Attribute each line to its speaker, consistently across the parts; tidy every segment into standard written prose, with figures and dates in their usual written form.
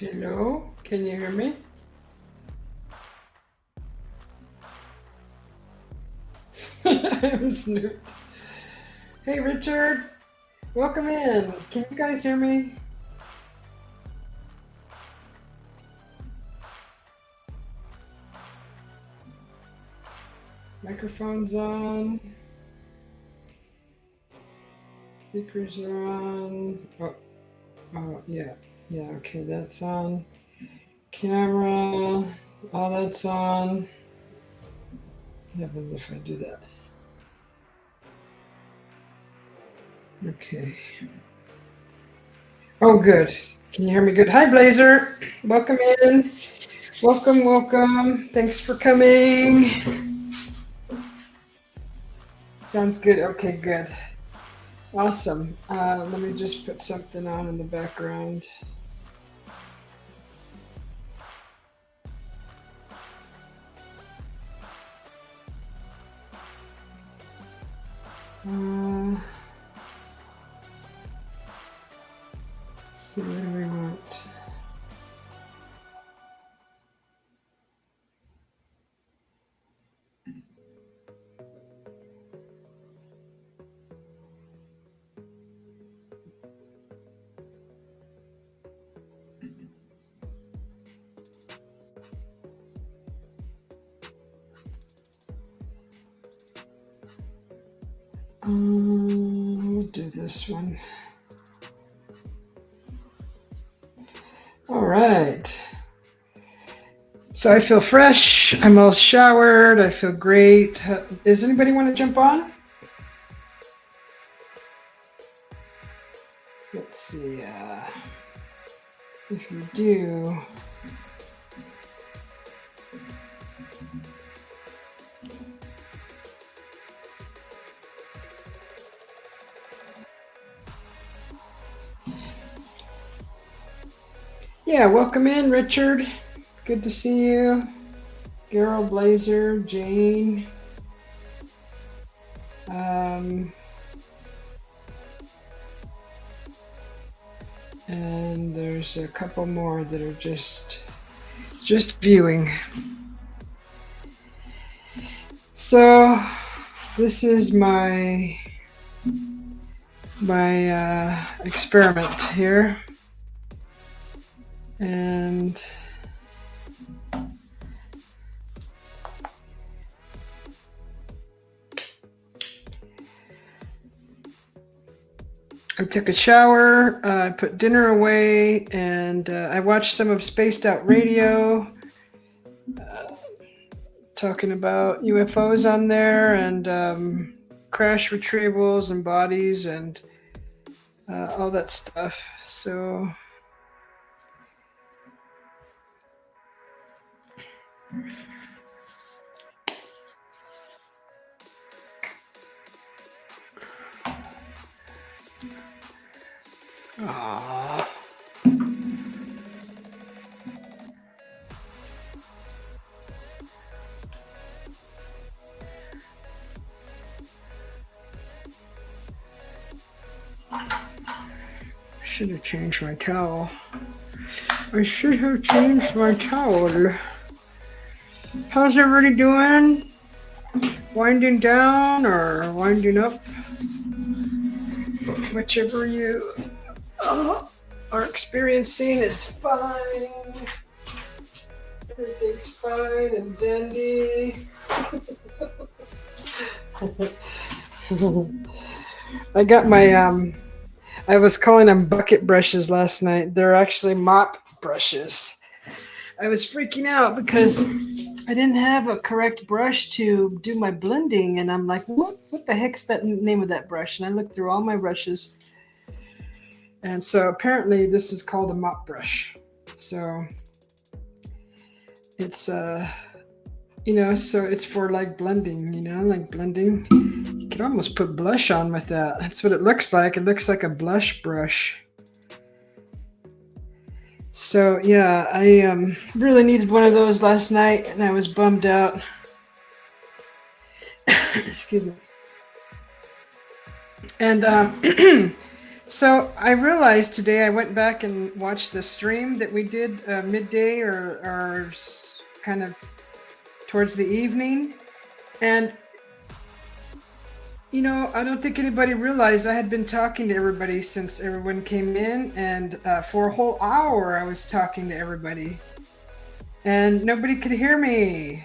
Speaker 1: Hello, can you hear me? I'm Snooped. Hey, Richard, welcome in. Can you guys hear me? Microphone's on. Speakers are on. Oh, yeah. Yeah, okay, that's on. Camera, all that's on. What happens if I do that? Okay. Oh, good. Can you hear me good? Hi, Blazer. Welcome in. Welcome, welcome. Thanks for coming. Sounds good. Okay, good. Awesome. Let me just put something on in the background. Let's see what do we want. We'll do this one. All right. So I feel fresh. I'm all showered. I feel great. Does anybody want to jump on? Let's see. If you do. Yeah, welcome in, Richard. Good to see you. Garrow, Blazer, Jane. And there's a couple more that are just viewing. So this is my experiment here. And I took a shower, I put dinner away, and I watched some of Spaced Out Radio, talking about UFOs on there, and crash retrievals and bodies and all that stuff. So should have changed my towel. I should have changed my towel. How's everybody doing? Winding down or winding up? Whichever you are experiencing is fine. Everything's fine and dandy. I got my I was calling them bucket brushes last night. They're actually mop brushes. I was freaking out because I didn't have a correct brush to do my blending, and I'm like, what the heck's that name of that brush? And I looked through all my brushes, and so apparently this is called a mop brush. So it's so it's for like blending, like blending. You could almost put blush on with that. That's what it looks like. It looks like a blush brush. So yeah, I really needed one of those last night, and I was bummed out. Excuse me. And So I realized today I went back and watched the stream that we did midday or kind of towards the evening. And, I don't think anybody realized I had been talking to everybody since everyone came in. And for a whole hour, I was talking to everybody. And nobody could hear me.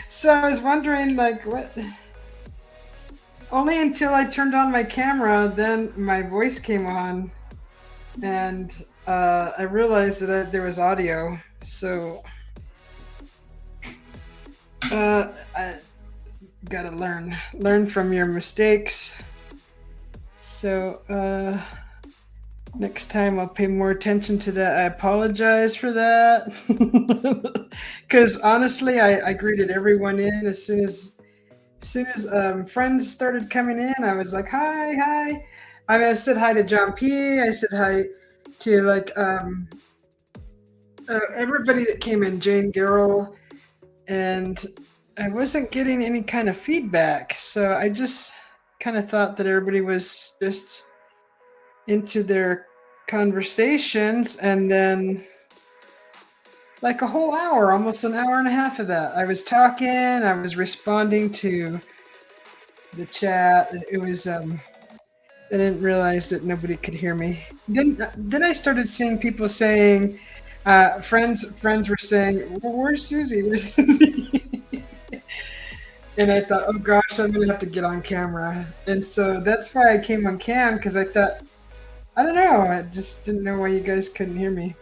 Speaker 1: So I was wondering, like, what? Only until I turned on my camera, then my voice came on, and I realized that there was audio. So I gotta learn from your mistakes. So next time I'll pay more attention to that. I apologize for that, because honestly, I greeted everyone in as soon as friends started coming in. I was like, hi, hi. I said hi to John P. I said hi to everybody that came in, Jane Garrell, and I wasn't getting any kind of feedback. So I just kind of thought that everybody was just into their conversations, and then like a whole hour, almost an hour and a half of that, I was talking, I was responding to the chat. It was I didn't realize that nobody could hear me. Then I started seeing people saying, friends were saying, "Where's Susie? Where's Susie?" And I thought, oh gosh, I'm gonna have to get on camera. And so that's why I came on cam, because I thought, I don't know, I just didn't know why you guys couldn't hear me.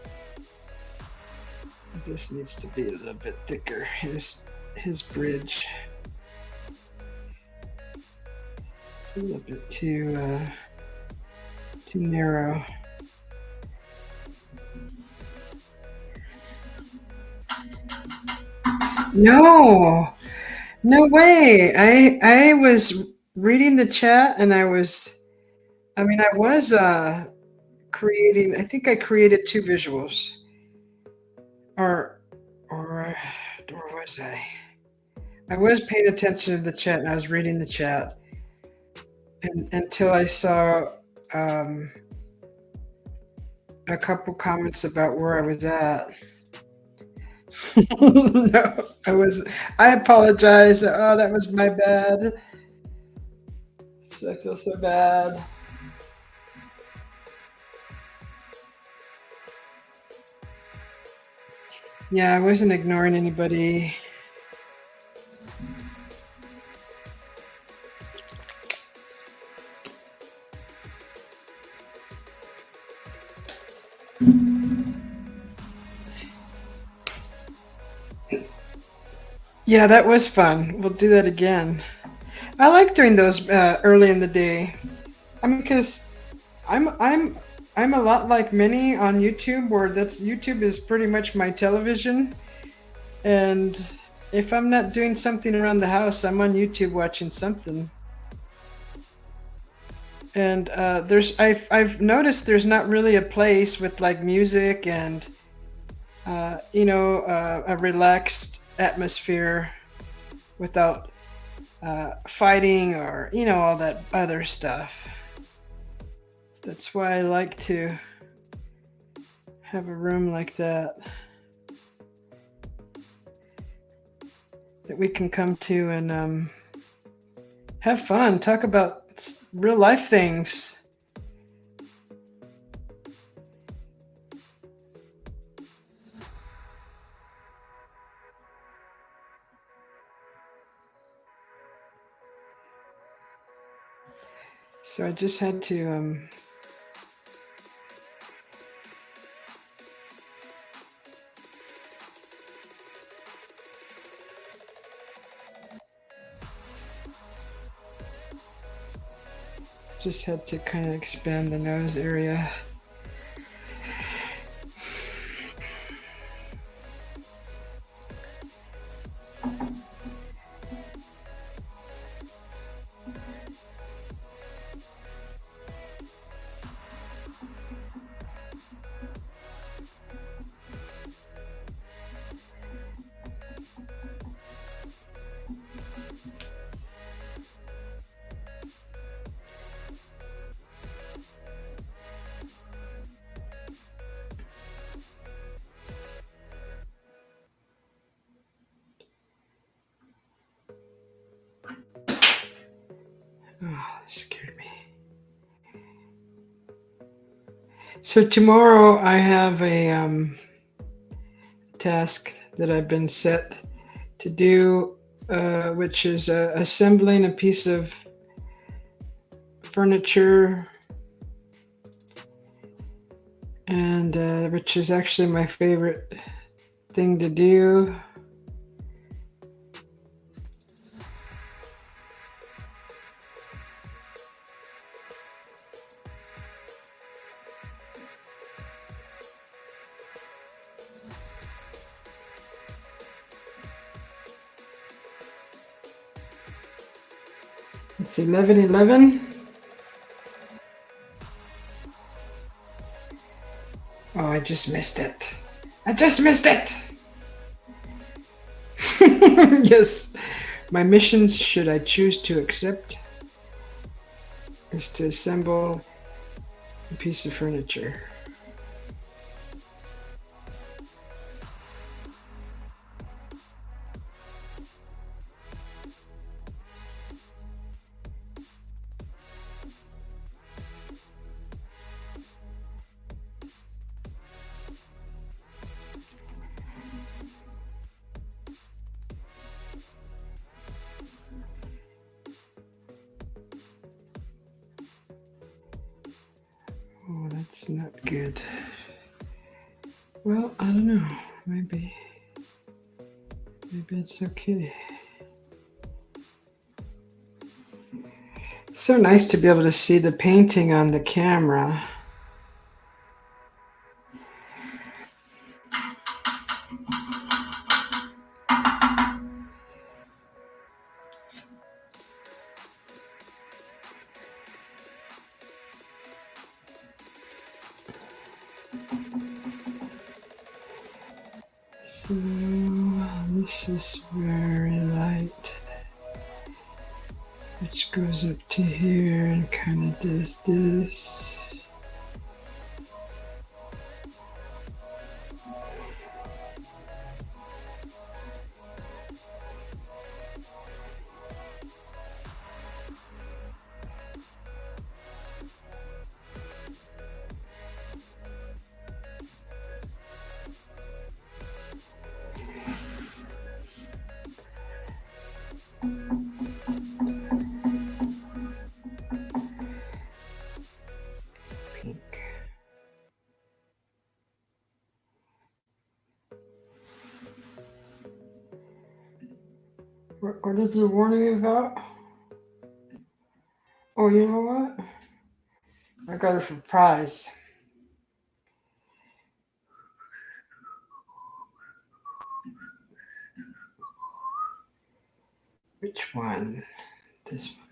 Speaker 1: This needs to be a little bit thicker. His bridge. A little bit too narrow. No way. I was reading the chat, and I was creating. I think I created 2 visuals, or was I? I was paying attention to the chat, and I was reading the chat. And until I saw a couple comments about where I was at. No, I apologize. Oh, that was my bad. So I feel so bad. Yeah, I wasn't ignoring anybody. Yeah, that was fun. We'll do that again. I like doing those early in the day. I mean, because I'm a lot like many on YouTube, where YouTube is pretty much my television. And if I'm not doing something around the house, I'm on YouTube watching something. And I've noticed there's not really a place with like music and a relaxed atmosphere without fighting or all that other stuff. That's why I like to have a room like that we can come to and have fun, talk about real life things. So I just had to kind of expand the nose area. Scared me. So tomorrow I have a task that I've been set to do, which is assembling a piece of furniture, and which is actually my favorite thing to do. It's 11:11. Oh, I just missed it. I just missed it. Yes, my mission, should I choose to accept, is to assemble a piece of furniture. Oh, that's not good. Well, I don't know. Maybe it's okay. So nice to be able to see the painting on the camera. So this is very light, which goes up to here and kind of does this. Pink. What is the warning about? Oh, you know what? I got a surprise. Which one? This one.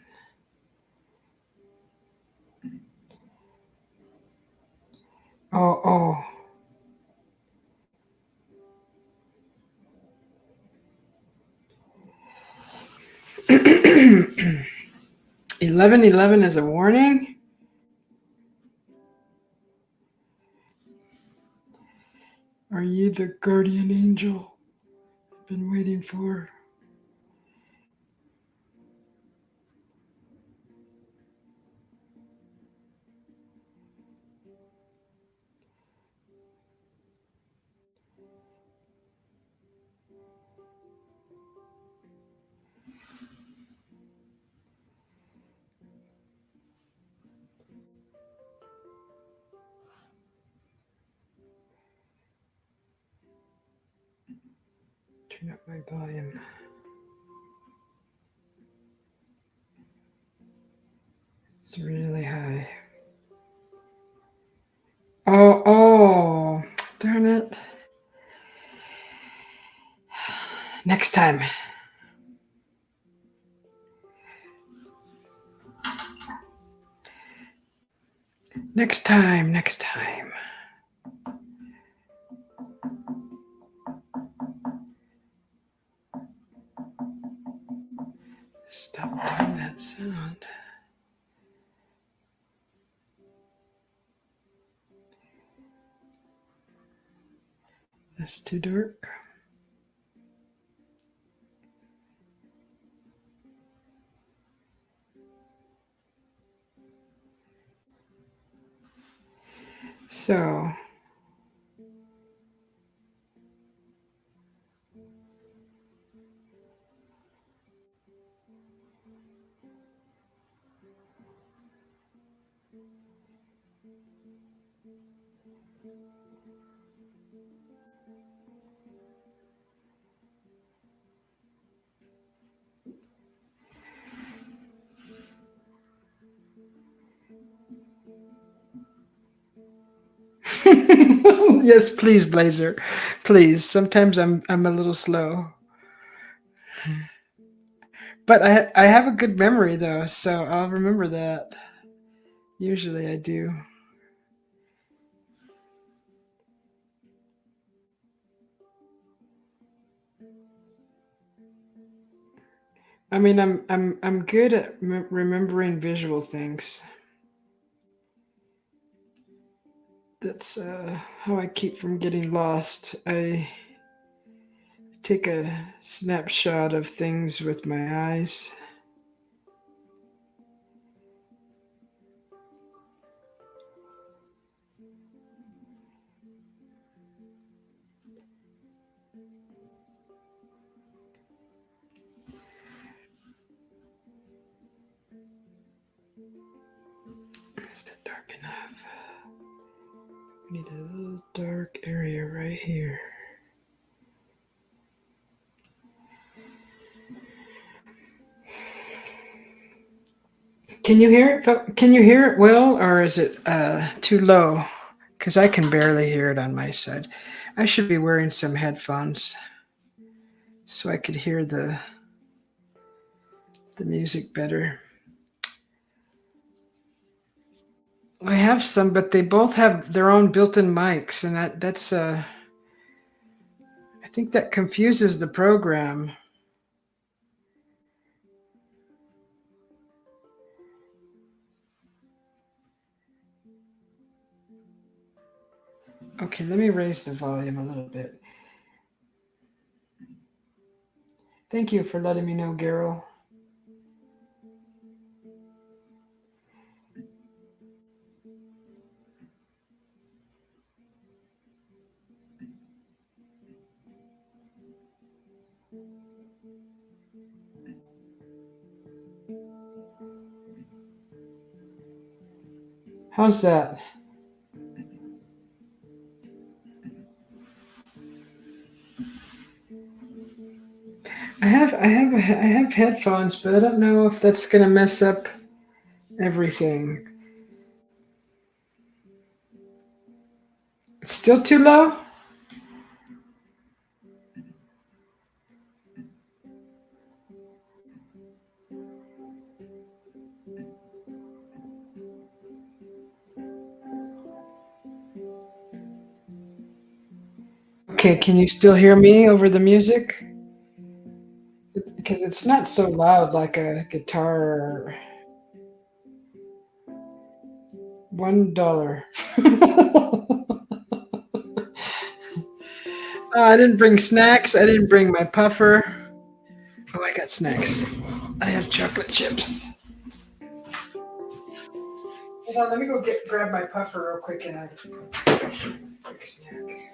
Speaker 1: Oh. 11:11 is a warning? Are you the guardian angel I've been waiting for? Turn up my volume. It's really high. Oh, darn it. Next time. Next time. Stop doing that sound. That's too dark. So, yes, please, Blazer, please. Sometimes I'm a little slow, but I have a good memory though, so I'll remember that. Usually, I do. I mean, I'm good at remembering visual things. That's how I keep from getting lost. I take a snapshot of things with my eyes. Is that dark enough? We need a little dark area right here. Can you hear it? Can you hear it well, or is it too low? Because I can barely hear it on my side. I should be wearing some headphones so I could hear the music better. I have some, but they both have their own built-in mics, and that's I think that confuses the program. Okay, let me raise the volume a little bit. Thank you for letting me know, Gerald. How's that? I have headphones, but I don't know if that's gonna mess up everything. It's still too low? Okay, can you still hear me over the music? Because it's not so loud like a guitar. $1. Oh, I didn't bring snacks. I didn't bring my puffer. Oh, I got snacks. I have chocolate chips. Hold on, let me go grab my puffer real quick and I quick snack.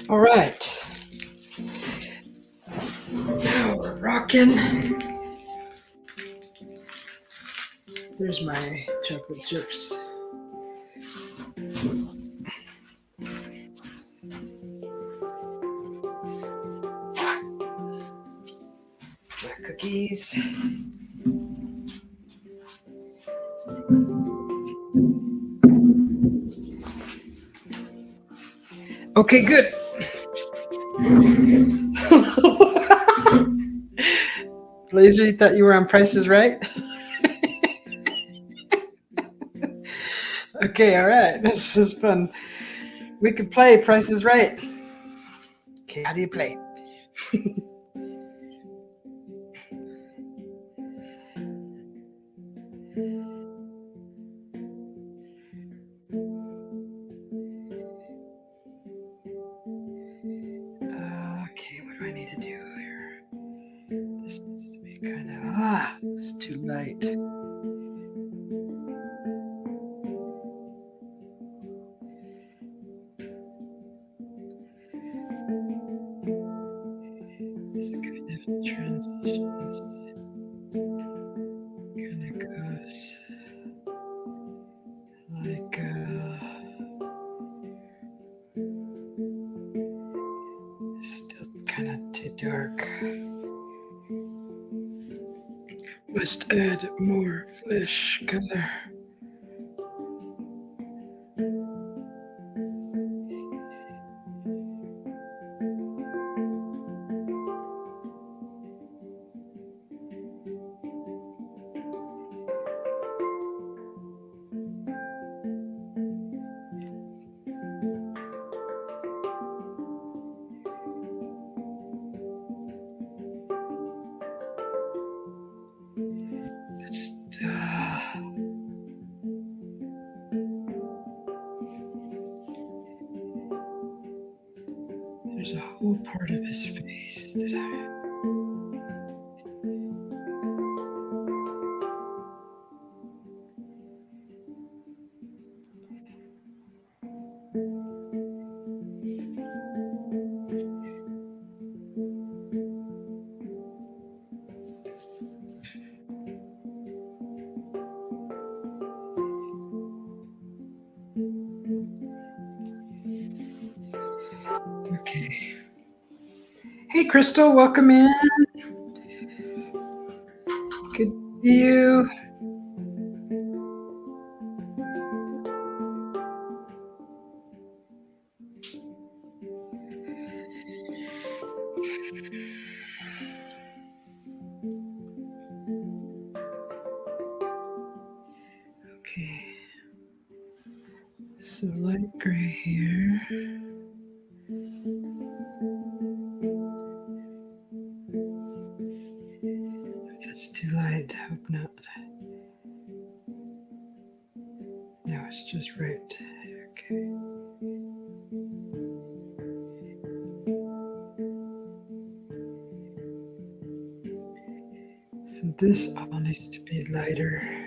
Speaker 1: All right. Now we're rocking. There's my chocolate chips. My cookies. Okay, good. Blazer, you thought you were on Price is Right? Okay, all right. This is fun. We could play Price is Right. Okay, how do you play? Okay, what do I need to do here? This needs to be kind of it's too light. This kind of transitions, kind of goes like still kind of too dark. Must add more flesh color. There's a whole part of his face that I. Okay. Hey, Crystal, welcome in. Good to see you. Okay. So light gray here. If that's too light, hope not. No, it's just right. Okay. So this all needs to be lighter.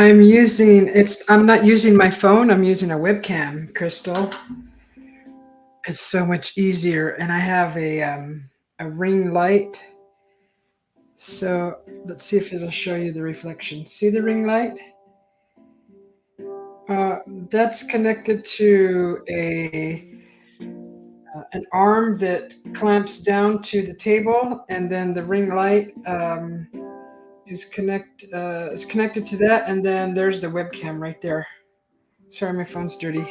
Speaker 1: I'm not using my phone, I'm using a webcam, Crystal. It's so much easier, and I have a ring light. So let's see if it'll show you the reflection. See the ring light? Uh, that's connected to an arm that clamps down to the table, and then the ring light is connected to that, and then there's the webcam right there. Sorry, my phone's dirty.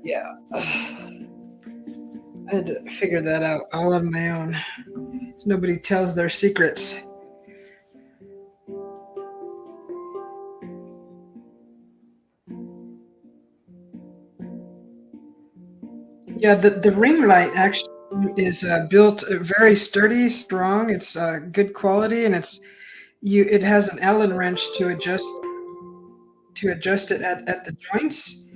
Speaker 1: Yeah. I had to figure that out all on my own. Nobody tells their secrets. Yeah, the ring light actually is built very sturdy, strong. It's good quality, and it has an Allen wrench to adjust it at the joints.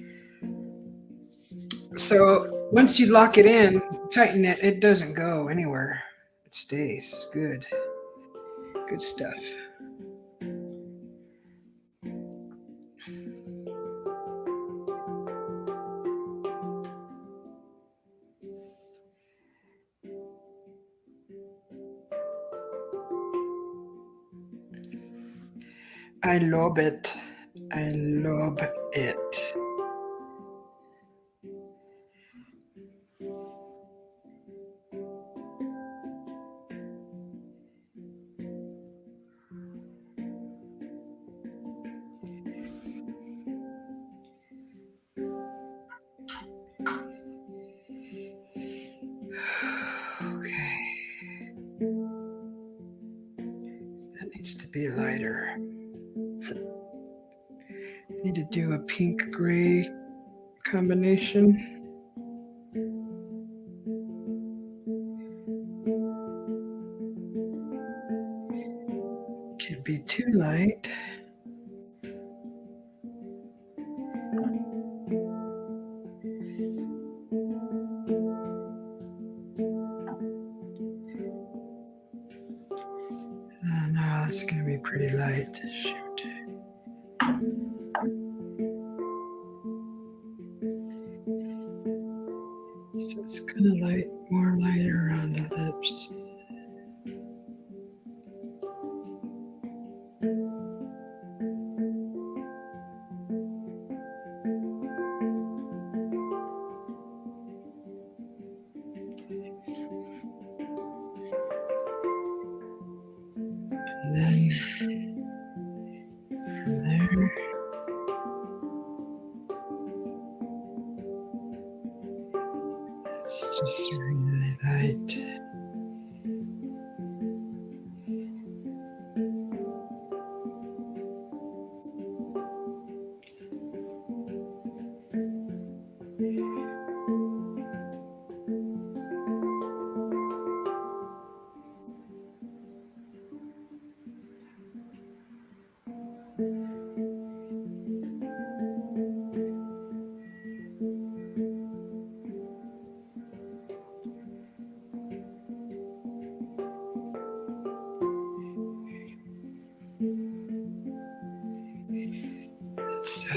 Speaker 1: So once you lock it in, tighten it, it doesn't go anywhere. It stays good. Good stuff. I love it. I love it. Okay. That needs to be lighter. I need to do a pink gray combination. Can't be too light. Oh no, that's going to be pretty light. Shoot. So it's kind of light, more lighter around the lips. And then from there, it's just really light. It's,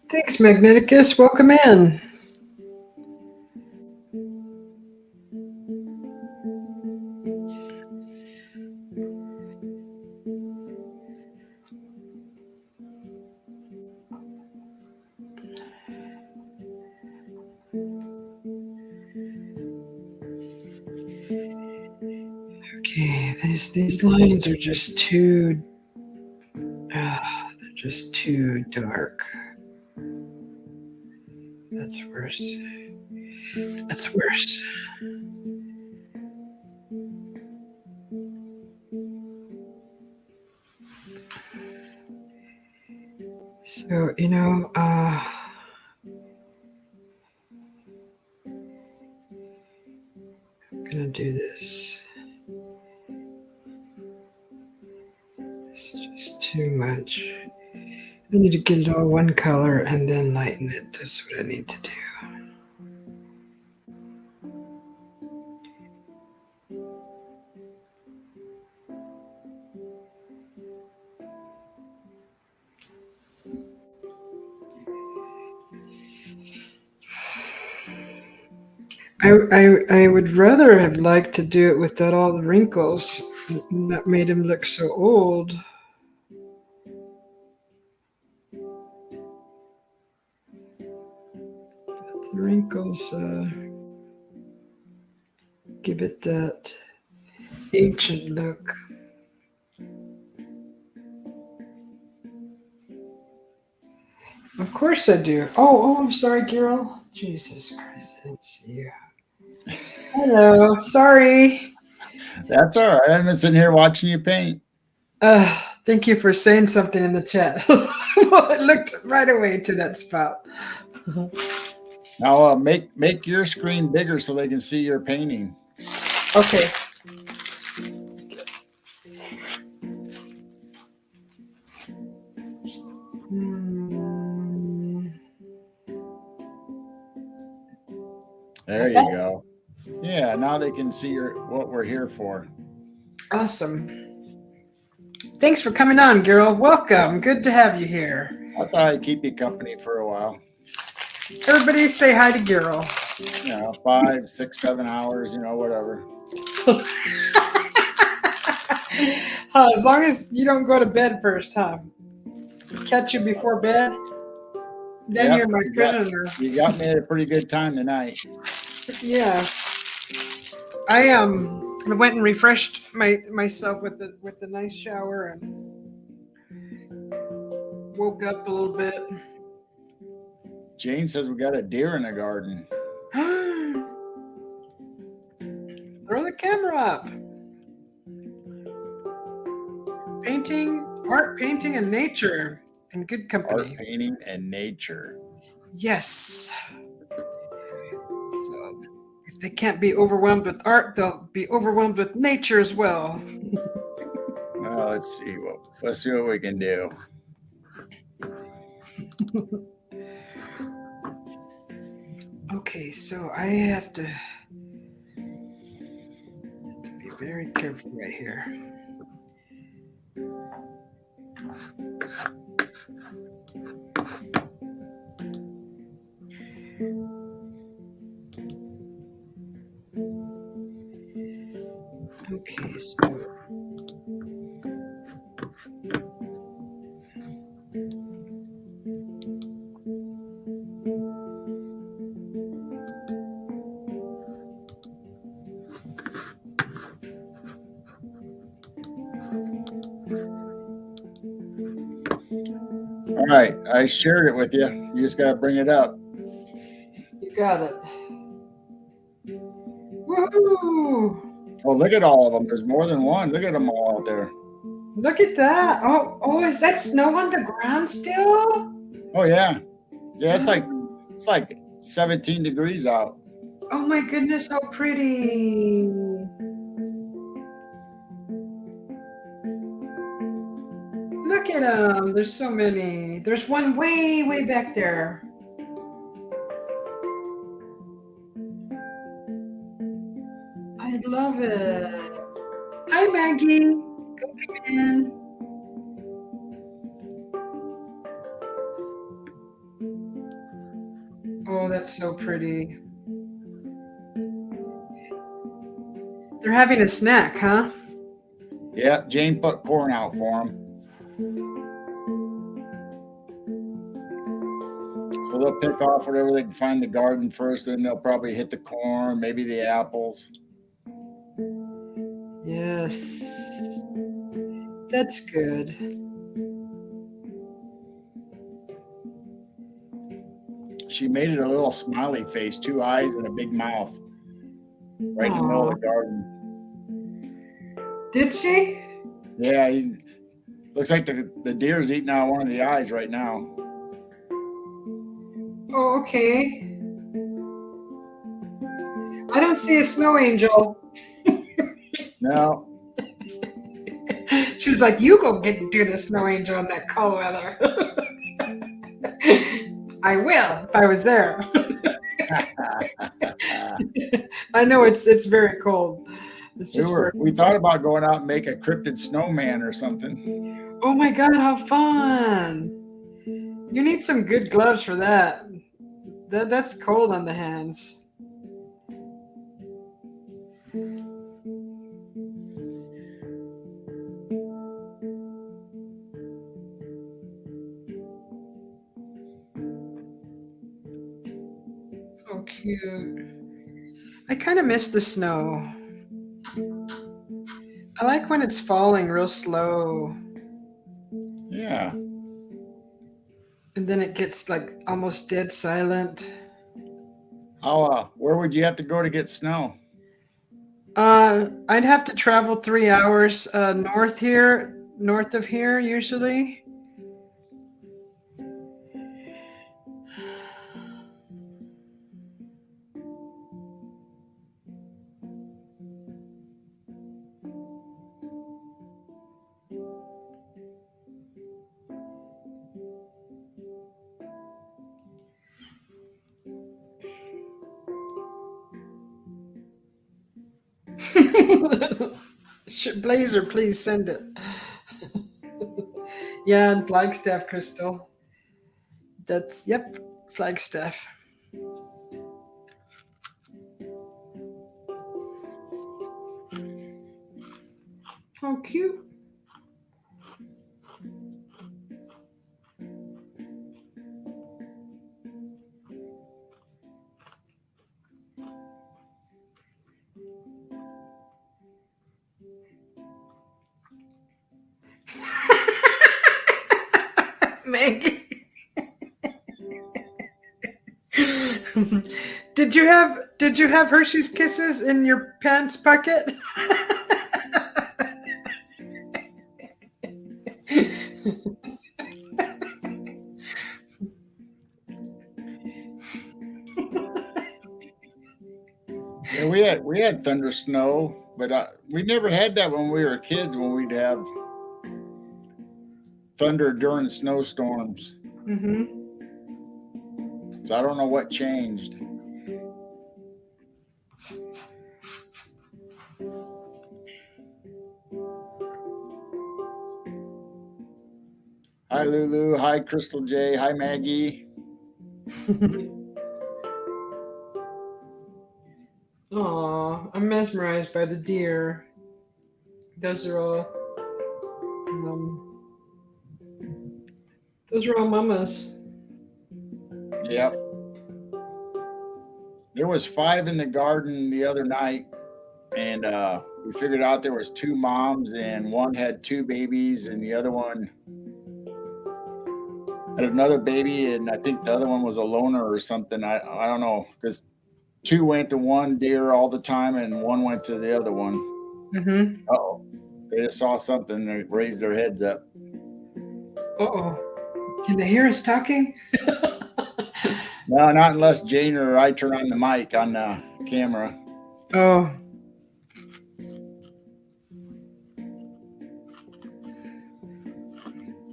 Speaker 1: Thanks, Magneticus. Welcome in. Okay, these lines are just they're just too dark. That's worse. That's worse. So, I'm gonna do this. It's just too much. I need to get it all one color and then lighten it. That's what I need to do. I would rather have liked to do it without all the wrinkles. That made him look so old. But the wrinkles give it that ancient look. Of course I do. Oh, I'm sorry, Carol. Jesus Christ, I didn't see you. Hello, sorry.
Speaker 2: That's all right. I'm sitting here watching you paint.
Speaker 1: Thank you for saying something in the chat. Well, it looked right away to that spot.
Speaker 2: Now make your screen bigger so they can see your painting.
Speaker 1: Okay.
Speaker 2: There you go. Yeah, now they can see what we're here for.
Speaker 1: Awesome. Thanks for coming on, Gerald. Welcome. Good to have you here.
Speaker 2: I thought I'd keep you company for a while.
Speaker 1: Everybody say hi to Gerald.
Speaker 2: 5, 6, 7 hours, whatever.
Speaker 1: As long as you don't go to bed first time. Catch you before bed. Then you're my prisoner.
Speaker 2: You got me at a pretty good time tonight.
Speaker 1: Yeah. I went and refreshed myself with the nice shower and woke up a little bit.
Speaker 2: Jane says we got a deer in the garden.
Speaker 1: Throw the camera up. Art, painting, and nature, and good company.
Speaker 2: Art, painting, and nature.
Speaker 1: Yes. So, if they can't be overwhelmed with art, they'll be overwhelmed with nature as well.
Speaker 2: Well, let's see what we can do.
Speaker 1: Okay, so I have to be very careful right here. Okay, so
Speaker 2: all right, I shared it with you. You just got to bring it up.
Speaker 1: You got it. Woohoo!
Speaker 2: Oh, look at all of them. There's more than one. Look at them all out there.
Speaker 1: Look at that. Oh, is that snow on the ground still?
Speaker 2: Oh yeah. Yeah, it's like 17 degrees out.
Speaker 1: Oh my goodness, how pretty. Look at them. There's so many. There's one way back there. I love it. Hi, Maggie. Come in. Oh, that's so pretty. They're having a snack, huh?
Speaker 2: Yeah, Jane put corn out for them. So they'll pick off whatever they can find in the garden first, then they'll probably hit the corn, maybe the apples.
Speaker 1: Yes. That's good.
Speaker 2: She made it a little smiley face, 2 eyes and a big mouth, right in the middle of the garden.
Speaker 1: Did she?
Speaker 2: Yeah, Looks like the deer's eating out one of the eyes right now.
Speaker 1: Oh, okay. I don't see a snow angel.
Speaker 2: No.
Speaker 1: She's like, you go do the snow angel in that cold weather. I will if I was there. I know it's very cold. It's just
Speaker 2: we thought about going out and make a cryptid snowman or something.
Speaker 1: Oh my god, how fun! You need some good gloves for that. That's cold on the hands. Oh, cute. I kind of miss the snow. I like when it's falling real slow.
Speaker 2: Yeah.
Speaker 1: And then it gets like almost dead silent.
Speaker 2: Where would you have to go to get snow?
Speaker 1: I'd have to travel 3 hours north of here usually. Blazer, please send it. Yeah, and Flagstaff crystal. That's, yep, Flagstaff. How cute. Maggie. Did you have Hershey's Kisses in your pants pocket?
Speaker 2: Yeah, we had thunder snow, but we never had that when we were kids. When we'd have thunder during snowstorms.
Speaker 1: Mm-hmm.
Speaker 2: So I don't know what changed. Hi, Lulu. Hi, Crystal J. Hi, Maggie.
Speaker 1: Aw, I'm mesmerized by the deer. Those are all mamas.
Speaker 2: Yep. There was 5 in the garden the other night, and we figured out there was 2 moms, and one had 2 babies, and the other one had another baby, and I think the other one was a loner or something. I don't know, because 2 went to one deer all the time, and 1 went to the other one.
Speaker 1: Mm-hmm.
Speaker 2: Uh-oh. They just saw something, they raised their heads up.
Speaker 1: Uh-oh. Can they hear us talking?
Speaker 2: No, not unless Jane or I turn on the mic on the camera.
Speaker 1: Oh.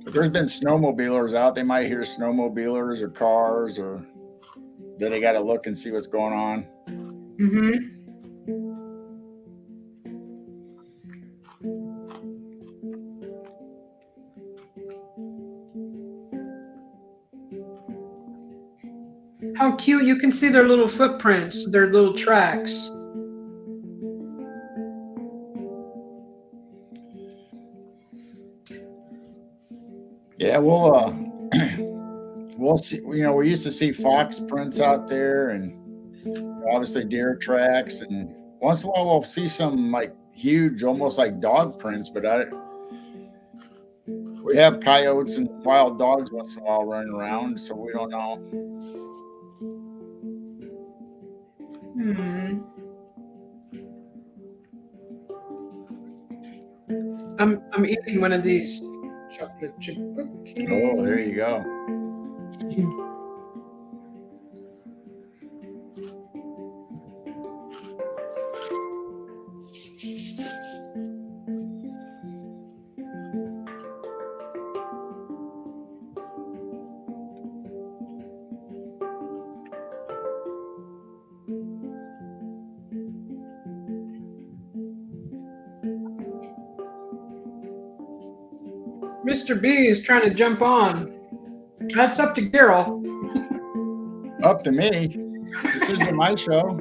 Speaker 2: If there's been snowmobilers out, they might hear snowmobilers or cars, or then they got to look and see what's going on.
Speaker 1: Mm-hmm. How cute. You can see their little footprints, their little tracks.
Speaker 2: Yeah, we'll see. You know, we used to see fox prints out there, and obviously deer tracks, and once in a while we'll see some like huge, almost like dog prints. But we have coyotes and wild dogs once in a while running around, so we don't know.
Speaker 1: I'm eating one of these chocolate chip cookie.
Speaker 2: Oh, there you go.
Speaker 1: Mr. B is trying to jump on. That's up to Daryl.
Speaker 2: Up to me. This isn't my show.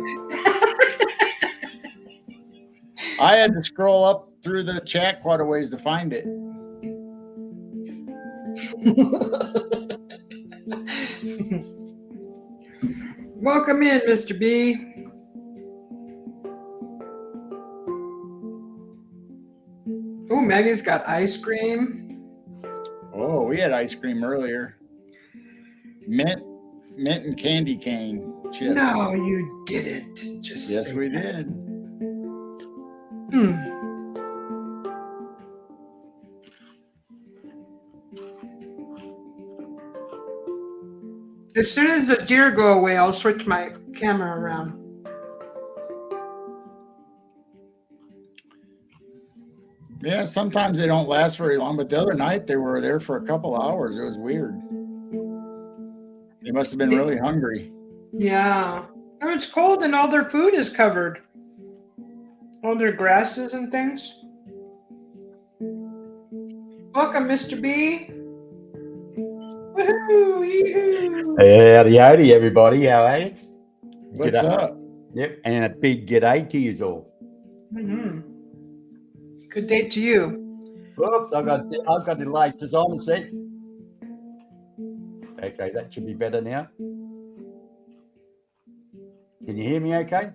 Speaker 2: I had to scroll up through the chat quite a ways to find it.
Speaker 1: Welcome in, Mr. B. Oh, Maggie's got ice cream.
Speaker 2: Oh, we had ice cream earlier. Mint and candy cane chips.
Speaker 1: No, you didn't. Just
Speaker 2: Yes,
Speaker 1: say
Speaker 2: we
Speaker 1: that.
Speaker 2: did.
Speaker 1: Hmm. As soon as the deer go away, I'll switch my camera around.
Speaker 2: Yeah, sometimes they don't last very long, but the other night they were there for a couple hours. It was weird. They must have been really hungry.
Speaker 1: Yeah. Oh, it's cold and all their food is covered. All their grasses and things. Welcome, Mr. B. Woohoo! Yee-hoo!
Speaker 3: Howdy, howdy, everybody. How are you?
Speaker 2: What's
Speaker 3: G'day.
Speaker 2: up?
Speaker 3: Yep, and a big g'day to you all.
Speaker 1: Mm-hmm. Good day to you.
Speaker 3: Oops, I've got the latest on the set. Okay, that should be better now. Can you hear me okay?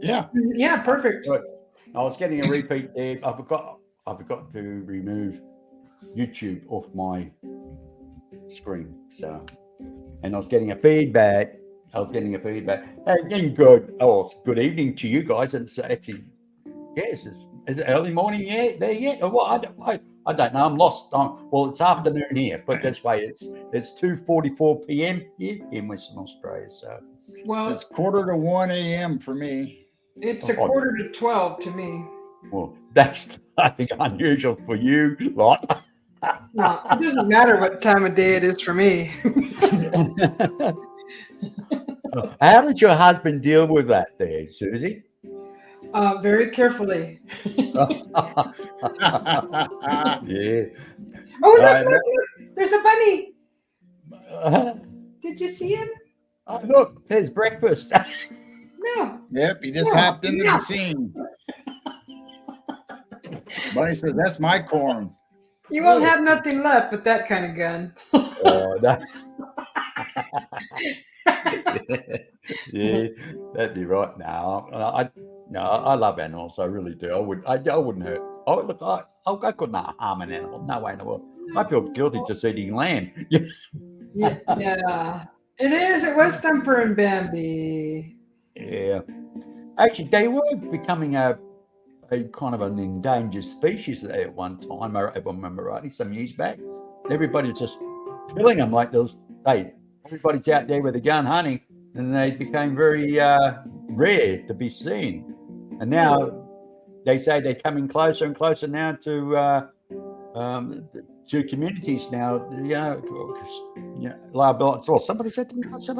Speaker 2: Yeah.
Speaker 1: Yeah, perfect.
Speaker 3: Good. I was getting a repeat there. I forgot to remove YouTube off my screen. So, and I was getting a feedback. And good. Oh, it's good evening to you guys. And it's actually, yes, is it early morning yet? There yet? Or what? I don't know. I'm lost. Well, it's afternoon here. Put it this way, it's 2:44 p.m. here in Western Australia. So,
Speaker 1: Well,
Speaker 2: It's 1:45 a.m. for me.
Speaker 1: it's a 11:45 to me.
Speaker 3: well, that's nothing unusual for you lot.
Speaker 1: No, it doesn't matter what time of day it is for me.
Speaker 3: How did your husband deal with that there, Susie?
Speaker 1: Very carefully.
Speaker 3: Yeah.
Speaker 1: Oh, look, there's a bunny. Did you see him?
Speaker 3: Oh, look, there's breakfast.
Speaker 1: No.
Speaker 2: Yep, he just
Speaker 1: Yeah.
Speaker 2: hopped into the scene. Buddy says, that's my corn.
Speaker 1: You won't have nothing left but that kind of gun.
Speaker 3: Oh, yeah, that'd be right. No, I love animals. I really do. I wouldn't hurt. Oh, look, I couldn't harm an animal. No way in the world. I feel guilty just eating lamb.
Speaker 1: Yeah. It is. It was Thumper and Bambi.
Speaker 3: Yeah. Actually, they were becoming a kind of an endangered species there at one time, if I remember rightly, some years back. Everybody was just killing them like those. Hey, everybody's out there with a gun hunting, and they became very rare to be seen. And now they say they're coming closer and closer now to communities now. Well, somebody said to me, I said,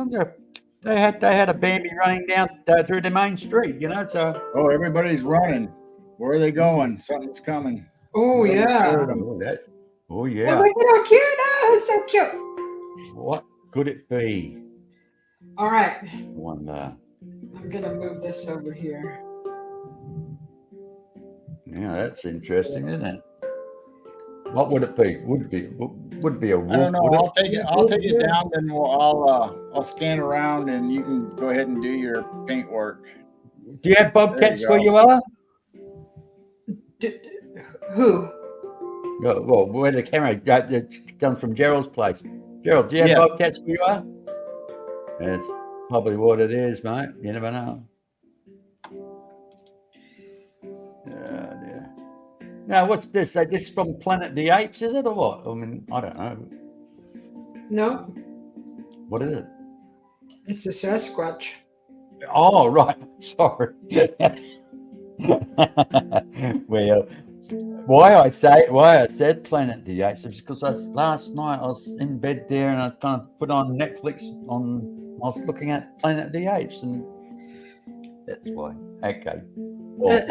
Speaker 3: they had a Bambi running down through the main street, so.
Speaker 2: Oh, everybody's running. Where are they going? Something's coming.
Speaker 1: Oh,
Speaker 2: Something
Speaker 1: yeah.
Speaker 2: scared 'em.
Speaker 3: Oh,
Speaker 1: Oh,
Speaker 3: yeah.
Speaker 1: look at how cute. Oh, it's so cute.
Speaker 3: What could it be?
Speaker 1: All right.
Speaker 3: Wonder.
Speaker 1: I'm going to move this over here.
Speaker 3: Yeah, that's interesting, isn't it? What would it be? Would it be a wolf?
Speaker 2: I don't know.
Speaker 3: would it?
Speaker 2: I'll take it down, then I'll scan around, and you can go ahead and do your paint work.
Speaker 3: Do you have bobcats
Speaker 2: There
Speaker 3: for
Speaker 2: you
Speaker 3: you, Ella?
Speaker 1: Who?
Speaker 3: Well, where the camera comes from Gerald's place. Gerald, do you have
Speaker 2: Yeah.
Speaker 3: bobcats for you, Ella? That's probably what it is, mate. You never know. Yeah. Now, what's this? This from Planet of the Apes, is it, or what? I mean, I don't know.
Speaker 1: No,
Speaker 3: What is it?
Speaker 1: it's a Sasquatch.
Speaker 3: Oh, right. Sorry. Well, why I said Planet of the Apes is because last night I was in bed there and I kind of put on Netflix I was looking at Planet of the Apes, and that's why. Okay. Well,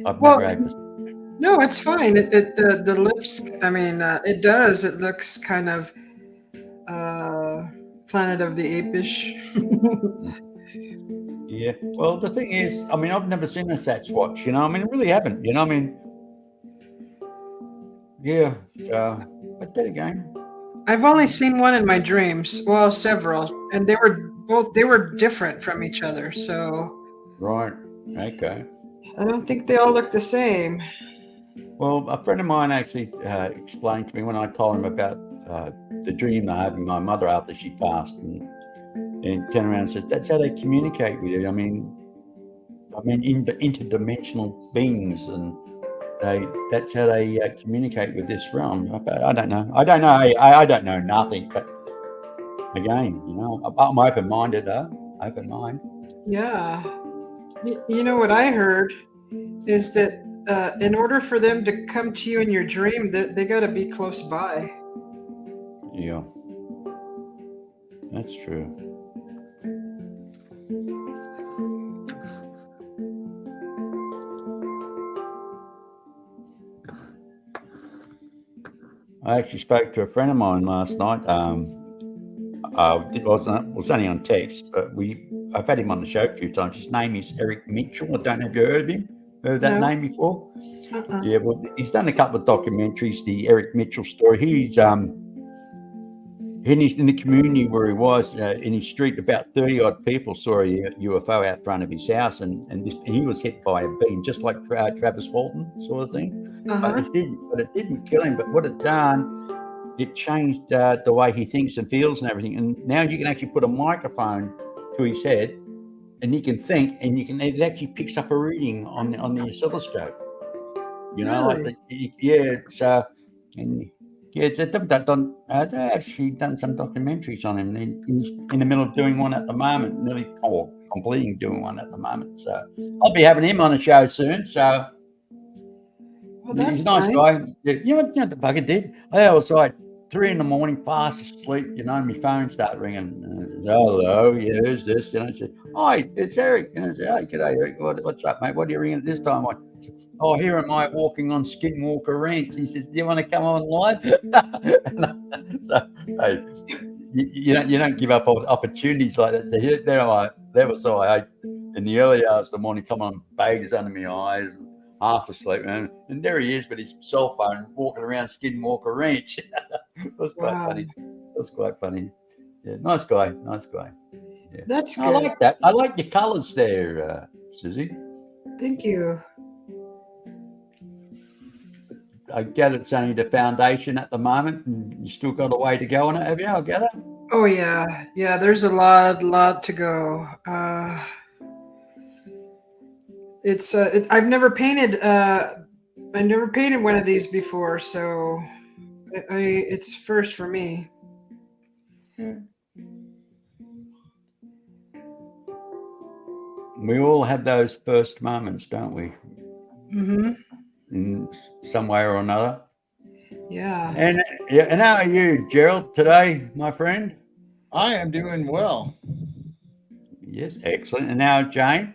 Speaker 3: I've
Speaker 1: Well,
Speaker 3: never had this.
Speaker 1: no, it's fine. The lips. I mean, it does. It looks kind of Planet of the Ape-ish.
Speaker 3: Yeah. Well, the thing is, I mean, I've never seen a Sasquatch, you know. I mean, I really haven't, you know. I mean, yeah. But then again,
Speaker 1: I've only seen one in my dreams. Well, several, and they were different from each other. So
Speaker 3: right. Okay.
Speaker 1: I don't think they all look the same.
Speaker 3: Well, a friend of mine actually explained to me when I told him about the dream I had with my mother after she passed, and turned around and says, "That's how they communicate with you." I mean, interdimensional beings, and that's how they communicate with this realm. I don't know. I don't know nothing. But again, you know, I'm open-minded, though. Open mind.
Speaker 1: Yeah. You know what I heard is that in order for them to come to you in your dream, they got to be close by.
Speaker 3: Yeah, that's true. I actually spoke to a friend of mine last night. It was only on text, but I've had him on the show a few times. His name is Eric Mitchell. I don't know if you heard of him. Heard that name before? Yeah, well, he's done a couple of documentaries. The Eric Mitchell story. He's in the community where he was in his street. About 30 odd people saw a UFO out front of his house, and he was hit by a beam, just like Travis Walton sort of thing. But it didn't kill him. But what it done, it changed the way he thinks and feels and everything. And now you can actually put a microphone to his head, and he can think, and it actually picks up a reading on the oscilloscope. You know,
Speaker 1: Really?
Speaker 3: it's I've actually done some documentaries on him. He's in the middle of doing one at the moment, completing doing one at the moment. So I'll be having him on the show soon. So he's a nice guy. Yeah, you know what the bugger did? I was like 3 a.m, fast asleep, you know, and my phone started ringing. Hello, yeah, who's this? You know, I said, "Hi, it's Eric." And I said, "Hey, g'day, Eric. What's up, mate? What are you ringing at this time?" "Oh, here am I walking on Skinwalker Ranch." He says, "Do you want to come on live?" So, hey, you don't give up opportunities like that. So there was I in the early hours of the morning, come on, bags under my eyes, half asleep, man. And there he is with his cell phone walking around Skinwalker Ranch. That was quite funny. That was quite funny. Yeah, nice guy. Yeah.
Speaker 1: That's good.
Speaker 3: I like that. I like your colours there, Susie.
Speaker 1: Thank you.
Speaker 3: I get it's only the foundation at the moment, and you still got a way to go on it, have you? I get it.
Speaker 1: Oh yeah. There's a lot to go. It's I've never painted. I never painted one of these before, so it's first for me.
Speaker 3: We all have those first moments, don't we?
Speaker 1: Mm-hmm.
Speaker 3: In some way or another.
Speaker 1: Yeah.
Speaker 3: And how are you, Gerald, today, my friend?
Speaker 2: I am doing well.
Speaker 3: Yes, excellent. And now, Jane?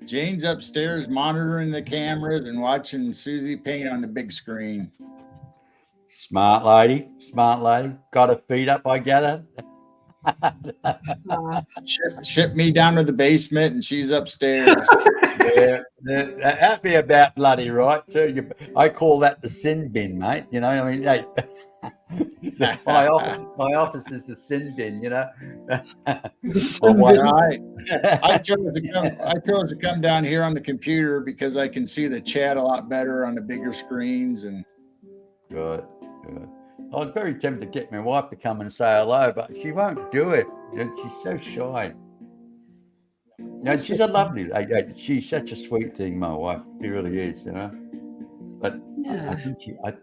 Speaker 2: Jane's upstairs monitoring the cameras and watching Susie paint on the big screen.
Speaker 3: Smart lady. Got her feet up, I gather.
Speaker 2: Ship me down to the basement, and she's upstairs.
Speaker 3: Yeah, that'd be about bloody right too. I call that the sin bin, mate. You know, I mean, hey, my office is the sin bin. You know.
Speaker 2: I chose to come down here on the computer because I can see the chat a lot better on the bigger screens. And
Speaker 3: good. I was very tempted to get my wife to come and say hello, but she won't do it. She's so shy. No, she's a lovely. She's such a sweet thing, my wife. She really is, you know. but I
Speaker 1: Yeah.
Speaker 3: think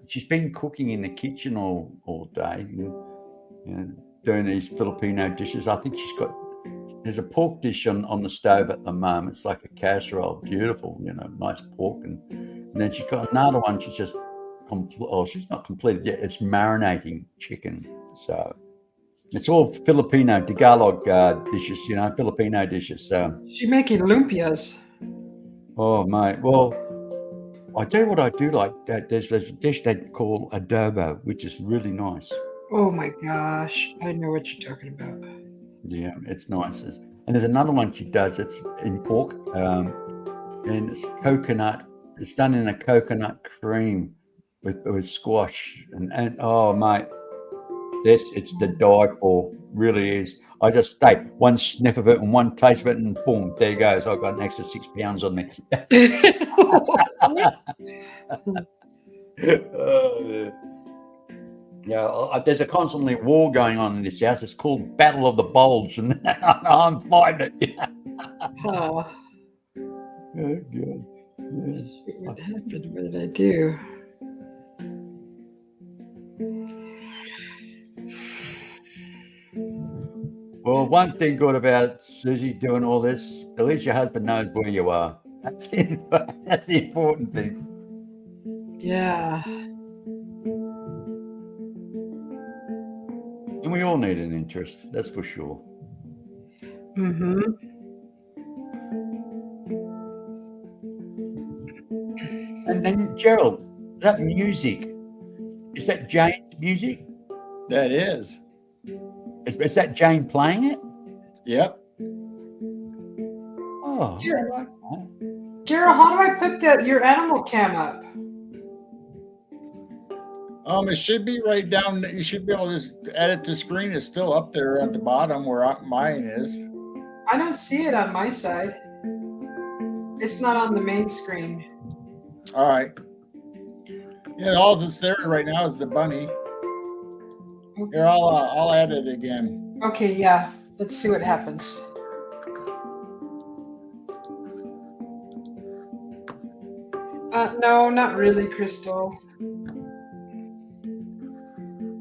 Speaker 3: she's been cooking in the kitchen all day, doing these Filipino dishes. I think there's a pork dish on the stove at the moment. It's like a casserole, beautiful, nice pork, and then she's got another one. She's just she's not completed yet. It's marinating chicken, so it's all Filipino Tagalog dishes, Filipino dishes. So
Speaker 1: She's making lumpias.
Speaker 3: oh mate, well, I tell you what I do like. There's a dish they call adobo, which is really nice.
Speaker 1: Oh my gosh, I know what you're talking about.
Speaker 3: Yeah, it's nice. And there's another one she does. It's in pork, and it's coconut. It's done in a coconut cream with squash, and oh mate, it's the die for. Really is. I just take one sniff of it and one taste of it, and boom, there you goes. I've got an extra 6 pounds on me. Yeah, there's a constantly war going on in this house. It's called Battle of the Bulge, and I'm fighting it.
Speaker 1: Oh,
Speaker 3: God. Yeah.
Speaker 1: What happened? What did I do?
Speaker 3: Well, one thing good about Susie doing all this, at least your husband knows where you are. That's the important thing.
Speaker 1: Yeah.
Speaker 3: And we all need an interest, that's for sure.
Speaker 1: Mm-hmm.
Speaker 3: And then, Gerald, that music, is that Jane's music?
Speaker 2: That is.
Speaker 3: Is that Jane playing it?
Speaker 2: Yep.
Speaker 3: Oh,
Speaker 1: Yeah.
Speaker 3: I like that.
Speaker 1: Gerald, how do I put your animal cam up?
Speaker 2: It should be right down. You should be able to just edit the screen. It's still up there at the bottom where mine is.
Speaker 1: I don't see it on my side. It's not on the main screen.
Speaker 2: All right. Yeah, all that's there right now is the bunny. Here, I'll add it again.
Speaker 1: Okay, yeah. Let's see what happens. No, not really, Crystal.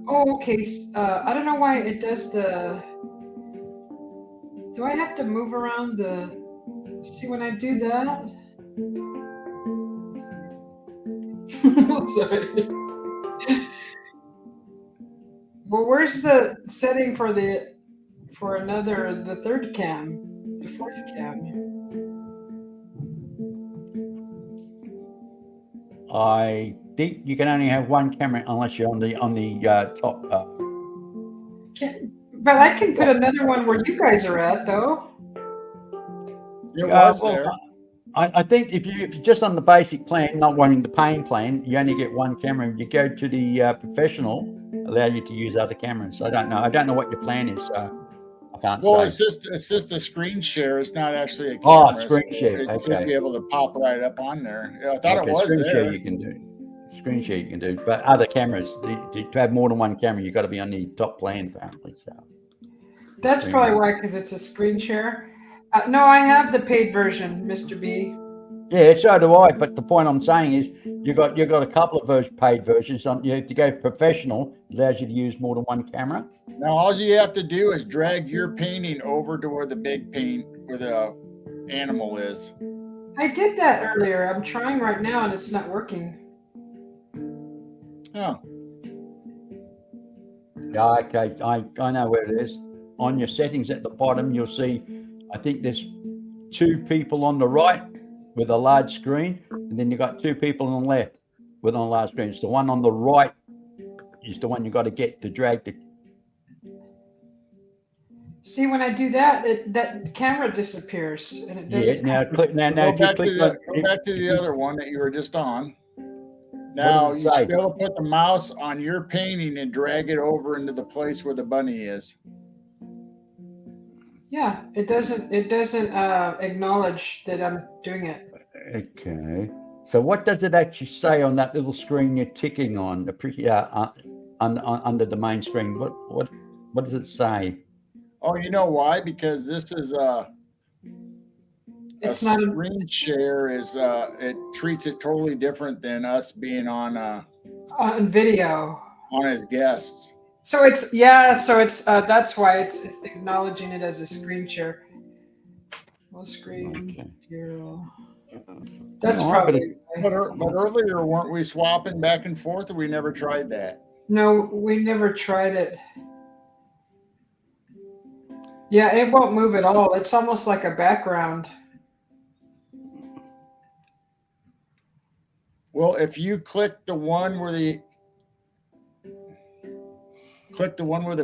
Speaker 1: Oh, okay. I don't know why it does the. Do I have to move around the? See when I do that? Sorry. Well, where's the setting for the third cam, the fourth cam?
Speaker 3: I think you can only have one camera unless you're on the top.
Speaker 1: But I can put another one where you guys are at, though.
Speaker 2: It was
Speaker 3: well,
Speaker 2: there.
Speaker 3: I think if you're just on the basic plan, not wanting the paying plan, you only get one camera. If you go to the professional, allow you to use other cameras. I don't know what your plan is, so I can't
Speaker 2: Well,
Speaker 3: say.
Speaker 2: it's just a screen share. It's not actually a
Speaker 3: Oh,
Speaker 2: camera.
Speaker 3: screen share.
Speaker 2: It
Speaker 3: Okay.
Speaker 2: should be able to pop right up on there. Yeah, I thought it was
Speaker 3: screen
Speaker 2: there.
Speaker 3: share you can do. Screen share you can do, but other cameras, to have more than one camera, you've got to be on the top plan apparently. So
Speaker 1: That's probably why, because it's a screen share. No, I have the paid version, Mr. B.
Speaker 3: yeah, so do I. But the point I'm saying is, you got a couple of paid versions. You have to go professional, allows you to use more than one camera.
Speaker 2: Now, all you have to do is drag your painting over to where the big paint, where the animal is.
Speaker 1: I did that earlier. I'm trying right now, and it's not working.
Speaker 2: Oh,
Speaker 3: Yeah, okay. I know where it is. On your settings at the bottom, you'll see, I think there's 2 people on the right with a large screen, and then you've got 2 people on the left with a large screen. It's the one on the right is the one you got to get to drag the.
Speaker 1: See, when I do that, that camera disappears, and it doesn't.
Speaker 3: Yeah, now click now.
Speaker 2: go
Speaker 3: If you
Speaker 2: back
Speaker 3: click
Speaker 2: to
Speaker 3: on,
Speaker 2: go back to the other one that you were just on. Now
Speaker 3: does it
Speaker 2: you
Speaker 3: say?
Speaker 2: should be able to put the mouse on your painting and drag it over into the place where the bunny is.
Speaker 1: Yeah, it doesn't acknowledge that I'm doing it.
Speaker 3: Okay. So what does it actually say on that little screen you're ticking on the under the main screen? What does it say?
Speaker 2: Oh, you know why? Because this is
Speaker 1: It's
Speaker 2: a
Speaker 1: not
Speaker 2: screen share is it treats it totally different than us being
Speaker 1: on video.
Speaker 2: on as guests.
Speaker 1: So it's that's why it's acknowledging it as a screen share. Full screen.
Speaker 3: Okay.
Speaker 1: Hero. That's
Speaker 3: All right,
Speaker 1: probably
Speaker 2: But earlier, weren't we swapping back and forth, or we never tried that?
Speaker 1: no. We never tried it. Yeah, it won't move at all. It's almost like a background.
Speaker 2: Well, if you click the one where the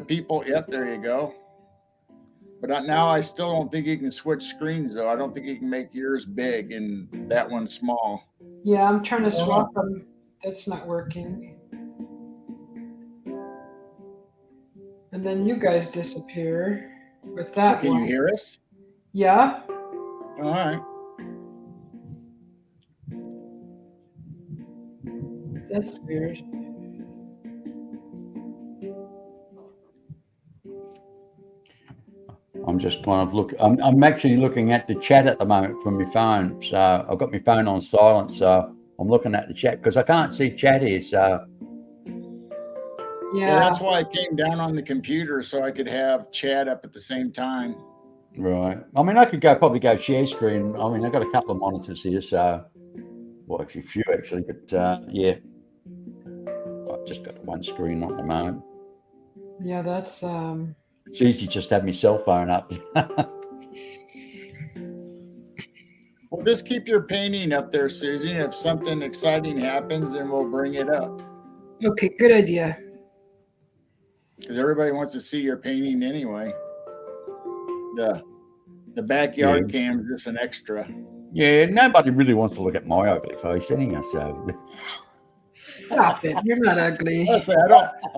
Speaker 2: people, yep, there you go. But now I still don't think you can switch screens, though. I don't think you can make yours big and that one small.
Speaker 1: Yeah, I'm trying to swap them. That's not working. And then you guys disappear with that
Speaker 2: Can
Speaker 1: one.
Speaker 2: you hear us?
Speaker 1: Yeah.
Speaker 2: All right.
Speaker 1: That's weird.
Speaker 3: I'm just kind of I'm actually looking at the chat at the moment from my phone. So I've got my phone on silent. So I'm looking at the chat because I can't see chat here. So
Speaker 2: Yeah, that's why I came down on the computer so I could have chat up at the same time.
Speaker 3: right. I mean, I could probably go share screen. I mean, I've got a couple of monitors here. So, well, actually a few actually, but yeah, I've just got one screen at the moment.
Speaker 1: Yeah, that's
Speaker 3: It's easy just to have my cell phone up.
Speaker 2: Well, just keep your painting up there, Susie. If something exciting happens, then we'll bring it up.
Speaker 1: okay. Good idea.
Speaker 2: Because everybody wants to see your painting anyway. The backyard cam is just an extra.
Speaker 3: Yeah, nobody really wants to look at my ugly face anyway. So
Speaker 1: Stop it. You're not ugly.
Speaker 2: I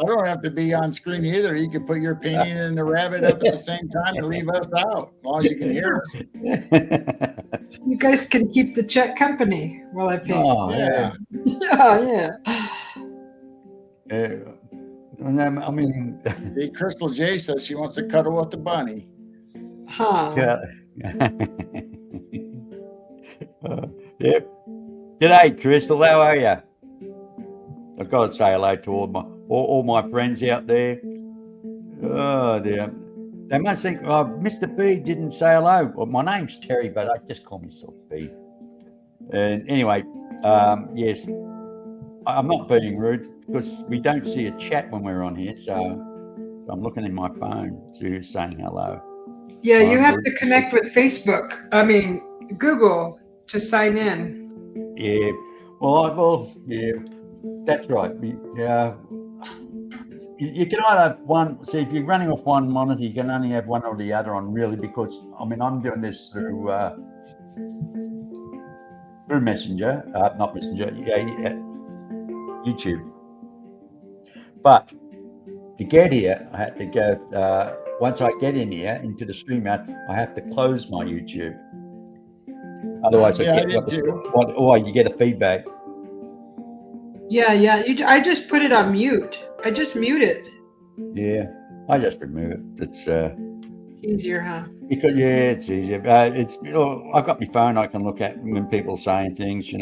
Speaker 2: don't have to be on screen either. You can put your painting and the rabbit up at the same time and leave us out, as long as you can hear us.
Speaker 1: You guys can keep the chat company while I paint.
Speaker 3: Oh,
Speaker 2: Yeah.
Speaker 1: Yeah.
Speaker 3: And then, I mean,
Speaker 2: See, Crystal J says she wants to cuddle with the bunny.
Speaker 1: Huh.
Speaker 3: yeah. Yep. G'day, Crystal. How are you? I've got to say hello to all my friends out there. Oh dear. They must think Mr. B didn't say hello. Well, my name's Terry, but I just call myself B. And anyway, yes, I'm not being rude because we don't see a chat when we're on here. So I'm looking in my phone to who's saying hello.
Speaker 1: Yeah, you have to connect with Google to sign in.
Speaker 3: Yeah. Well, yeah, that's right. Yeah. You can either have one. See, if you're running off one monitor, you can only have one or the other on, really, because I mean, I'm doing this through Messenger, not Messenger, YouTube. But to get here, I had to go. Once I get in here into the stream out, I have to close my YouTube. Otherwise, you get a feedback.
Speaker 1: Yeah. I just put it on mute. I just mute it.
Speaker 3: Yeah, I just remove it. It's
Speaker 1: easier, huh?
Speaker 3: Because it's easier. It's I've got my phone. I can look at when people are saying things, So.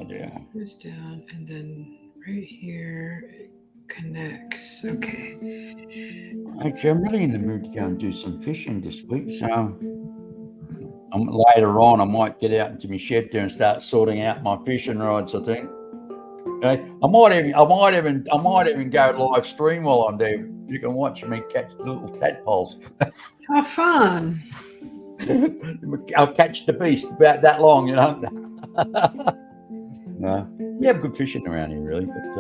Speaker 3: Yeah.
Speaker 1: Goes down, and then right here it connects. Okay.
Speaker 3: Actually, I'm really in the mood to go and do some fishing this week. So, later on, I might get out into my shed there and start sorting out my fishing rods. I think. Okay. I might even go live stream while I'm there. You can watch me catch little tadpoles.
Speaker 1: How fun!
Speaker 3: I'll catch the beast about that long, No, we have good fishing around here, really, but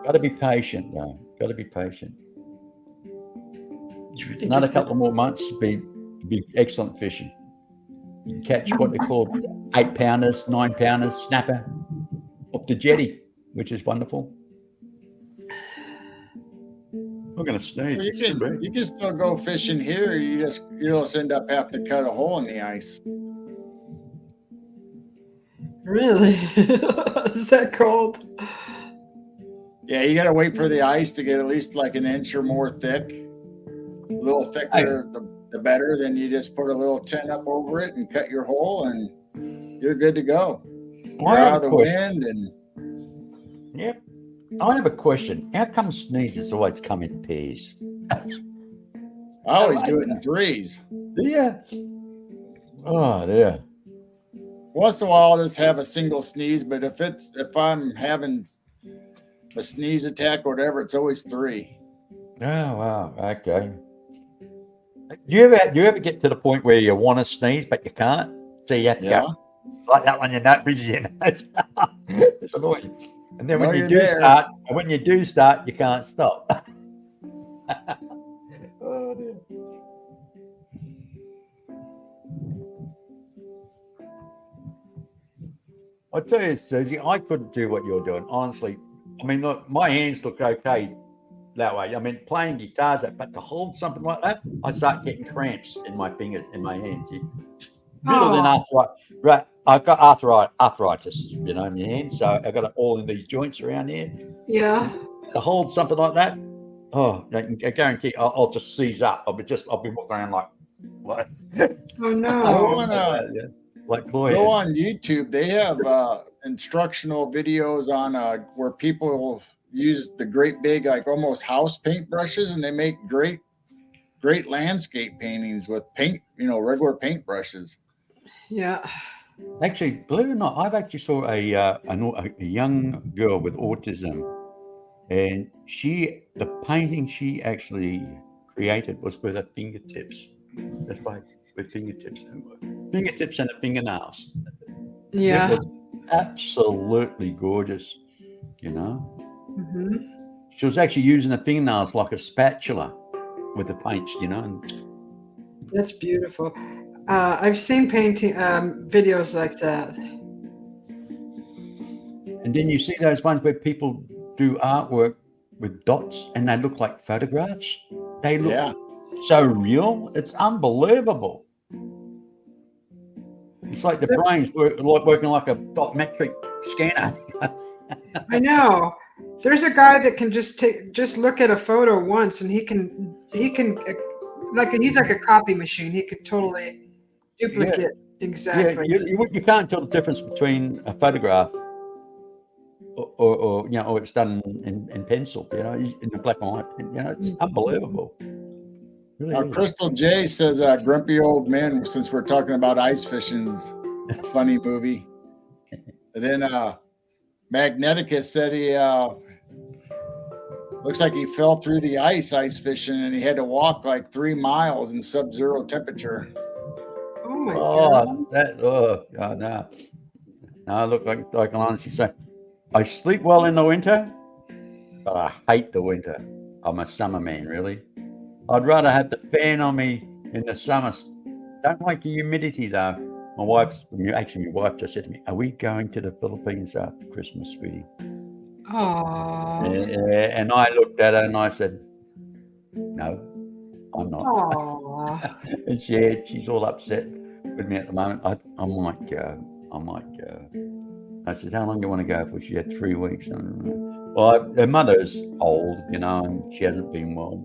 Speaker 3: got to be patient, though. Got to be patient. Another couple more months, be excellent fishing. You can catch what they call 8-pounders, 9-pounders, snapper off the jetty, which is wonderful. I'm going to sneeze.
Speaker 2: Well, you can still go fishing here. You just end up having to cut a hole in the ice.
Speaker 1: Really? Is that cold?
Speaker 2: Yeah, you got to wait for the ice to get at least like an inch or more thick. A little thicker, the better. Then you just put a little tent up over it and cut your hole, and you're good to go. You're out of the wind. And
Speaker 3: yep. I have a question. How come sneezes always come in pairs?
Speaker 2: I always do it in threes.
Speaker 3: Yeah. Oh, yeah.
Speaker 2: Once in a while, I'll just have a single sneeze, but if I'm having a sneeze attack or whatever, it's always three.
Speaker 3: Oh, wow. Okay. Do you ever get to the point where you want to sneeze but you can't? So you have to go like that when you're not breathing your nose. It's annoying. And then when you do start, you can't stop. Oh, dear. I tell you, Susie, I couldn't do what you're doing. Honestly, I mean, look, my hands look okay that way. I mean, playing guitars, but to hold something like that, I start getting cramps in my fingers, in my hands. Middle than arthritis. Right, I've got arthritis, in my hands, so I've got it all in these joints around here.
Speaker 1: Yeah.
Speaker 3: To hold something like that, I guarantee I'll just seize up. I'll be walking around like what?
Speaker 1: Oh no.
Speaker 2: Go on YouTube. They have instructional videos on where people use the great big, like almost house paint brushes, and they make great landscape paintings with paint, regular paint brushes.
Speaker 1: Yeah.
Speaker 3: Actually, believe it or not, I've actually saw a young girl with autism, and the painting she actually created was with her fingertips. That's like with fingertips and the fingernails.
Speaker 1: Yeah.
Speaker 3: It was absolutely gorgeous,
Speaker 1: Mm-hmm.
Speaker 3: She was actually using the fingernails like a spatula with the paints, And
Speaker 1: That's beautiful. I've seen painting videos like that.
Speaker 3: And then you see those ones where people do artwork with dots and they look like photographs. They look so real. It's unbelievable. It's like the brain's working like a dot metric scanner.
Speaker 1: I know. There's a guy that can just look at a photo once, and he can he's like a copy machine. He could totally duplicate exactly.
Speaker 3: Yeah, you can't tell the difference between a photograph or it's done in pencil, in the black and white. It's unbelievable. Really
Speaker 2: Crystal J says, "Grumpy Old Men." Since we're talking about ice fishing's a funny movie. And then Magneticus said he looks like he fell through the ice fishing, and he had to walk like 3 miles in sub-zero temperature.
Speaker 1: Oh my God!
Speaker 3: No. No, look, I can honestly say, I sleep well in the winter, but I hate the winter. I'm a summer man, really. I'd rather have the fan on me in the summer. Don't like the humidity, though. My wife just said to me, "Are we going to the Philippines after Christmas, sweetie?"
Speaker 1: Oh.
Speaker 3: And I looked at her and I said, "No, I'm not." And she's all upset with me at the moment. I might go. I said, "How long do you want to go for?" She had 3 weeks. Well, her mother's old, and she hasn't been well.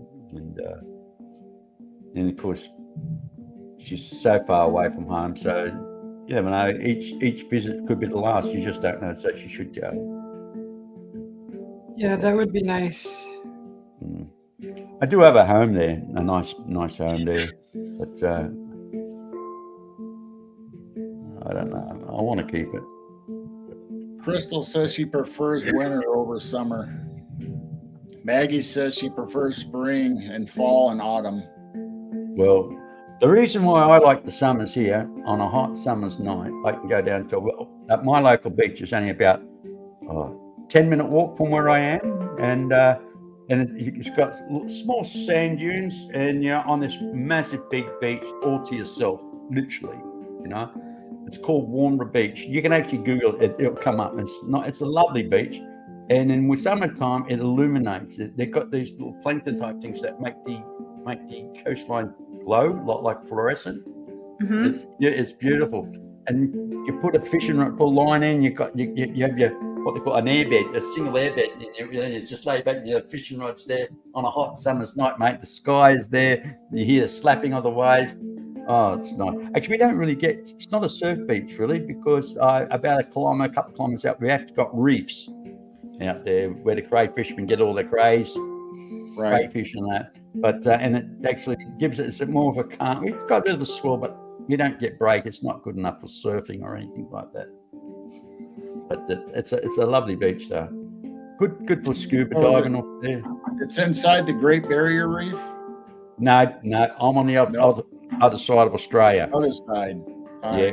Speaker 3: And of course, she's so far away from home. So, you never know. Each visit could be the last. You just don't know. So she should go.
Speaker 1: Yeah, that would be nice.
Speaker 3: I do have a home there, a nice home there. But I don't know. I want to keep it.
Speaker 2: Crystal says she prefers winter over summer. Maggie says she prefers spring and fall and autumn.
Speaker 3: Well, the reason why I like the summers here, on a hot summer's night, I can go down to, at my local beach is only about 10-minute walk from where I am, and it's got small sand dunes, and you're on this massive big beach all to yourself, literally. It's called Warnbro Beach. You can actually Google it; it'll come up. It's a lovely beach, and in summertime it illuminates. They've got these little plankton type things that make the coastline glow, like fluorescent. Mm-hmm. It's beautiful, and you put a fishing rod, pull line in. You have your what they call an airbed, a single airbed. It's just lay back, your fishing rod's there on a hot summer's night, mate. The sky is there. You hear the slapping of the wave. Oh, it's nice. Actually, we don't really it's not a surf beach, really, because about a couple of kilometres out, we have got reefs out there where the crayfishermen get all their crays, crayfish and that. But, and it actually gives it more of a calm. We've got a bit of a swell, but you don't get break. It's not good enough for surfing or anything like that. But it's a lovely beach, though. Good for scuba diving off there.
Speaker 2: It's inside the Great Barrier Reef?
Speaker 3: No, I'm on the other side of Australia.
Speaker 2: Other side.
Speaker 3: Yeah.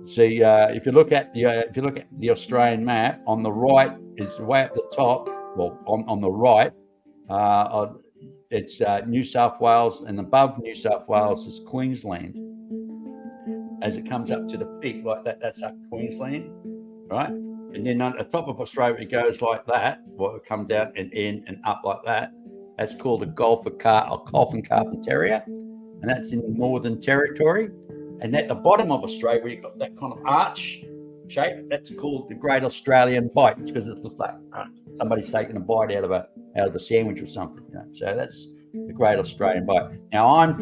Speaker 3: See, if you look at the Australian map, on the right is way at the top. Well, on the right, it's New South Wales, and above New South Wales is Queensland. As it comes up to the peak like that, that's up Queensland, right? And then on the top of Australia, it goes like that. Well, it comes down and in and up like that. That's called the Gulf and Carpentaria, and that's in the Northern Territory. And at the bottom of Australia, where you've got that kind of arch shape, that's called the Great Australian Bight, because it looks like somebody's taking a bite out of a sandwich or something. You know? So that's the Great Australian Bight. Now I'm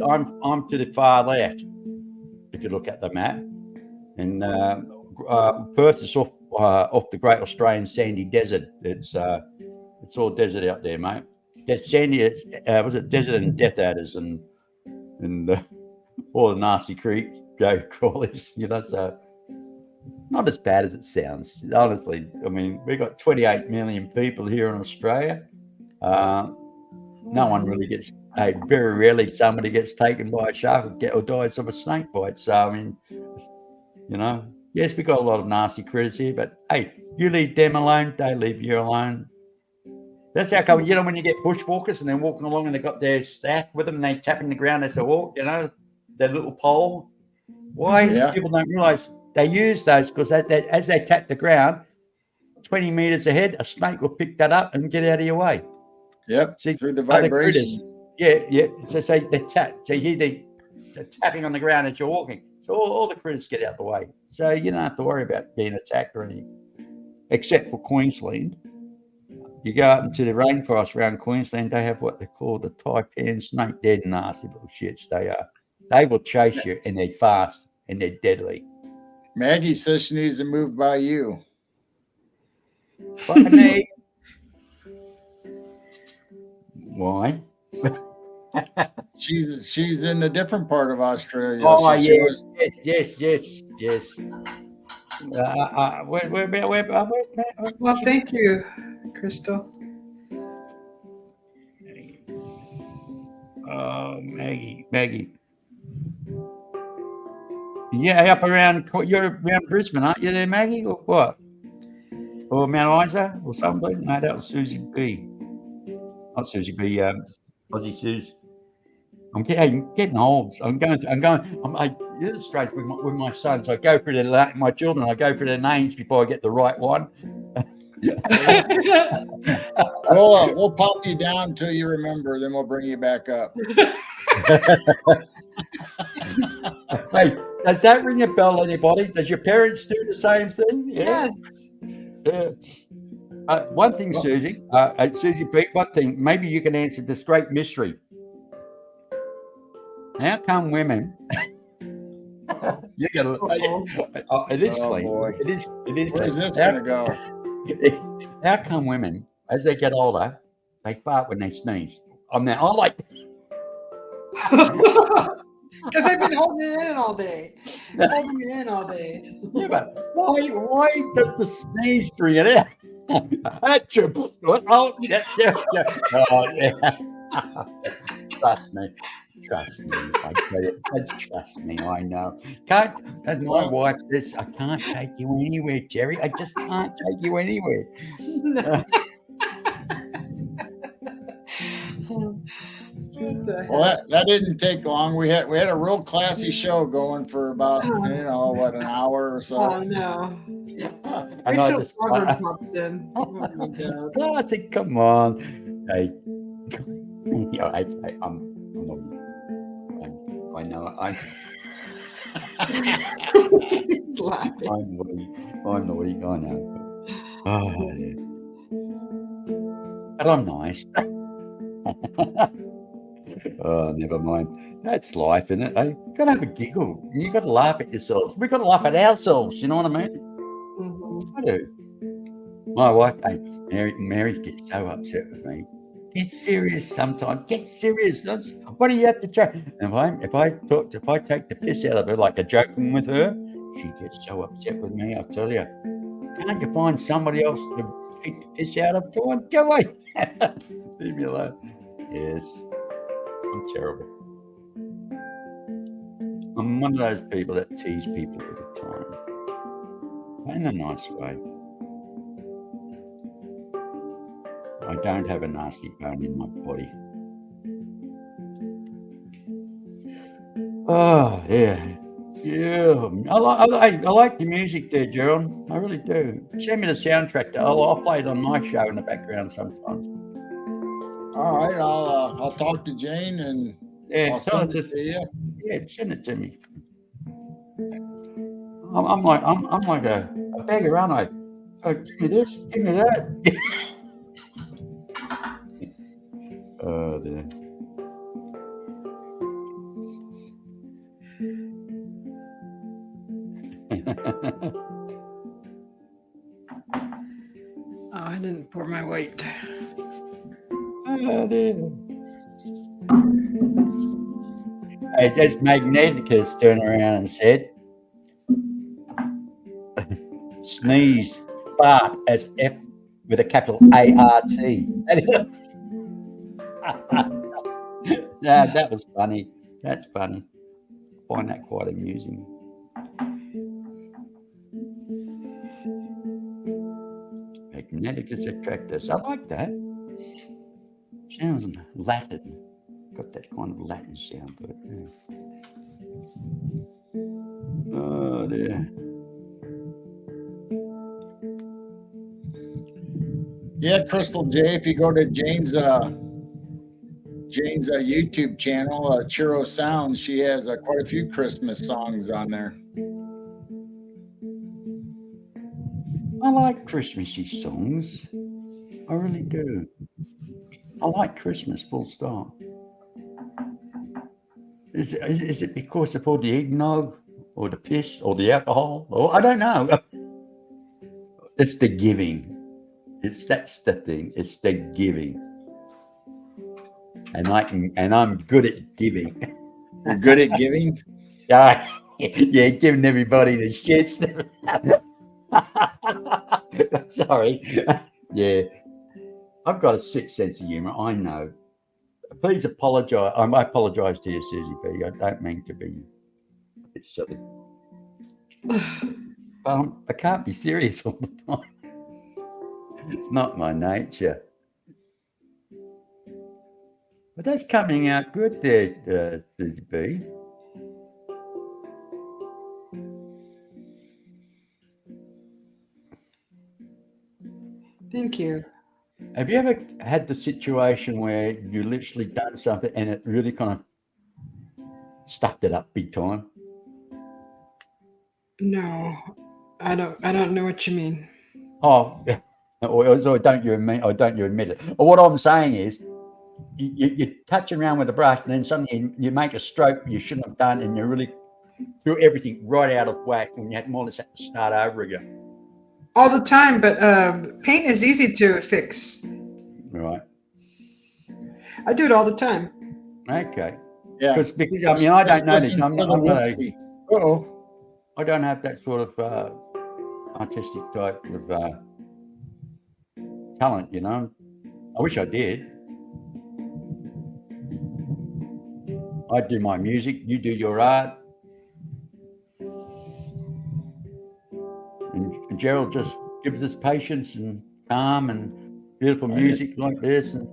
Speaker 3: to the far left, if you look at the map, and Perth is off the Great Australian Sandy Desert. It's all desert out there, mate. That sandy, was it desert and death adders and all the nasty creek go crawlers, you know. So not as bad as it sounds, honestly. I mean, we've got 28 million people here in Australia. No one really gets. Very rarely somebody gets taken by a shark or dies of a snake bite. So I mean, you know, yes, we got a lot of nasty critters here, but hey, you leave them alone, they leave you alone. That's how come, you know, when you get bushwalkers and they're walking along and they've got their staff with them and they tapping the ground as they walk, you know, their little pole. Why? People don't realise they use those because as they tap the ground, 20 metres ahead, a snake will pick that up and get out of your way.
Speaker 2: Yep, see, through the vibration.
Speaker 3: Yeah. So they tap. So you hear the tapping on the ground as you're walking. So all the critters get out the way. So you don't have to worry about being attacked or anything, except for Queensland. You go up into the rainforest around Queensland, they have what they call the taipan snake. They're nasty little shits. They are. They will chase you, and they're fast, and they're deadly.
Speaker 2: Maggie says she needs to move by you.
Speaker 3: What, me? Why?
Speaker 2: She's in a different part of Australia.
Speaker 3: Oh,
Speaker 2: so
Speaker 3: yes.
Speaker 1: Well, thank you, Crystal.
Speaker 3: Oh, Maggie. Yeah, up around, you're around Brisbane, aren't you there, Maggie, or what? Or Mount Isa or something? No, that was Susie B. Not Susie B, Aussie Suze. I'm getting old. I'm illustrate with my sons. I go through my children. I go through their names before I get the right one.
Speaker 2: We'll pop you down until you remember. Then we'll bring you back up.
Speaker 3: Hey, does that ring a bell, anybody? Does your parents do the same thing?
Speaker 1: Yeah?
Speaker 3: Yes. One thing, Susie, Susie Pete, one thing, maybe you can answer this great mystery. How come women? You gotta. It is clean.
Speaker 2: Boy.
Speaker 3: It is.
Speaker 2: Where's this gonna go?
Speaker 3: How come women, as they get older, they fart when they sneeze? I like.
Speaker 1: Because I've been holding it in all day.
Speaker 3: Yeah, but why does the sneeze bring it out? Oh, yes. Oh, yeah. Trust me. I tell you, trust me. I know. As my wife says, I can't take you anywhere, Jerry. I just can't take you anywhere.
Speaker 2: Well, that didn't take long. We had a real classy show going for about an hour or so.
Speaker 1: Oh no!
Speaker 3: I know. I think, come on. Hey, I know. I'm
Speaker 1: He's laughing.
Speaker 3: I'm naughty. I know. Oh, yeah. But I'm nice. Oh, never mind. That's life, isn't it? You got to have a giggle. You got to laugh at yourselves. We got to laugh at ourselves. You know what I mean?
Speaker 1: Mhm.
Speaker 3: I do. My wife, Mary gets so upset with me. Get serious sometimes. Get serious. What do you have to change? And if I take the piss out of her, like a joking with her, she gets so upset with me. I tell you, can't you find somebody else to take the piss out of? Go on, go away. Leave me alone. Yes, I'm terrible. I'm one of those people that tease people all the time, in a nice way. I don't have a nasty bone in my body. Oh, yeah. Yeah. I like the music there, Gerald. I really do. Send me the soundtrack. I'll play it on my show in the background sometimes.
Speaker 2: All right, I'll talk to Jane and I'll send it to you.
Speaker 3: Yeah, send it to me. I'm like a beggar, aren't I? Oh, give me this, give me that. Oh, dear.
Speaker 1: Oh, I didn't pour my weight.
Speaker 3: Oh, dear. Hey, as Magneticus turned around and said, sneeze, fart as F with a capital A-R-T. No, that was funny. That's funny. I find that quite amusing. Magneticus attractus. I like that. Sounds Latin. Got that kind of Latin sound to it. Yeah. Oh, dear.
Speaker 2: Yeah, Crystal J, if you go to Jane's YouTube channel, Churro Sounds, she has quite a few Christmas songs on there.
Speaker 3: I like Christmassy songs. I really do. I like Christmas, full stop. Is it because of all the eggnog or the piss or the alcohol? Or I don't know. It's the giving. That's the thing. It's the giving. And I'm good at giving.
Speaker 2: You're good at giving?
Speaker 3: Yeah, giving everybody the shits. Sorry. Yeah. I've got a sick sense of humor. I know. Please apologize. I apologize to you, Susie B. I don't mean to be a bit silly. I can't be serious all the time. It's not my nature. But that's coming out good there, Susie B.
Speaker 1: Thank you.
Speaker 3: Have you ever had the situation where you literally done something and it really kind of stuffed it up big time?
Speaker 1: No, I don't know what you mean.
Speaker 3: Oh, or don't you admit it? Or what I'm saying is, you touch around with a brush and then suddenly you make a stroke you shouldn't have done, and you really threw everything right out of whack, and you had more or less have to start over again.
Speaker 1: All the time, but paint is easy to fix.
Speaker 3: Right.
Speaker 1: I do it all the time.
Speaker 3: Okay.
Speaker 2: Yeah.
Speaker 3: Because I mean, I don't know this.
Speaker 2: Uh-oh.
Speaker 3: I don't have that sort of artistic type of talent, you know. I wish I did. I do my music, you do your art. And Gerald just gives us patience and calm and beautiful music like this. And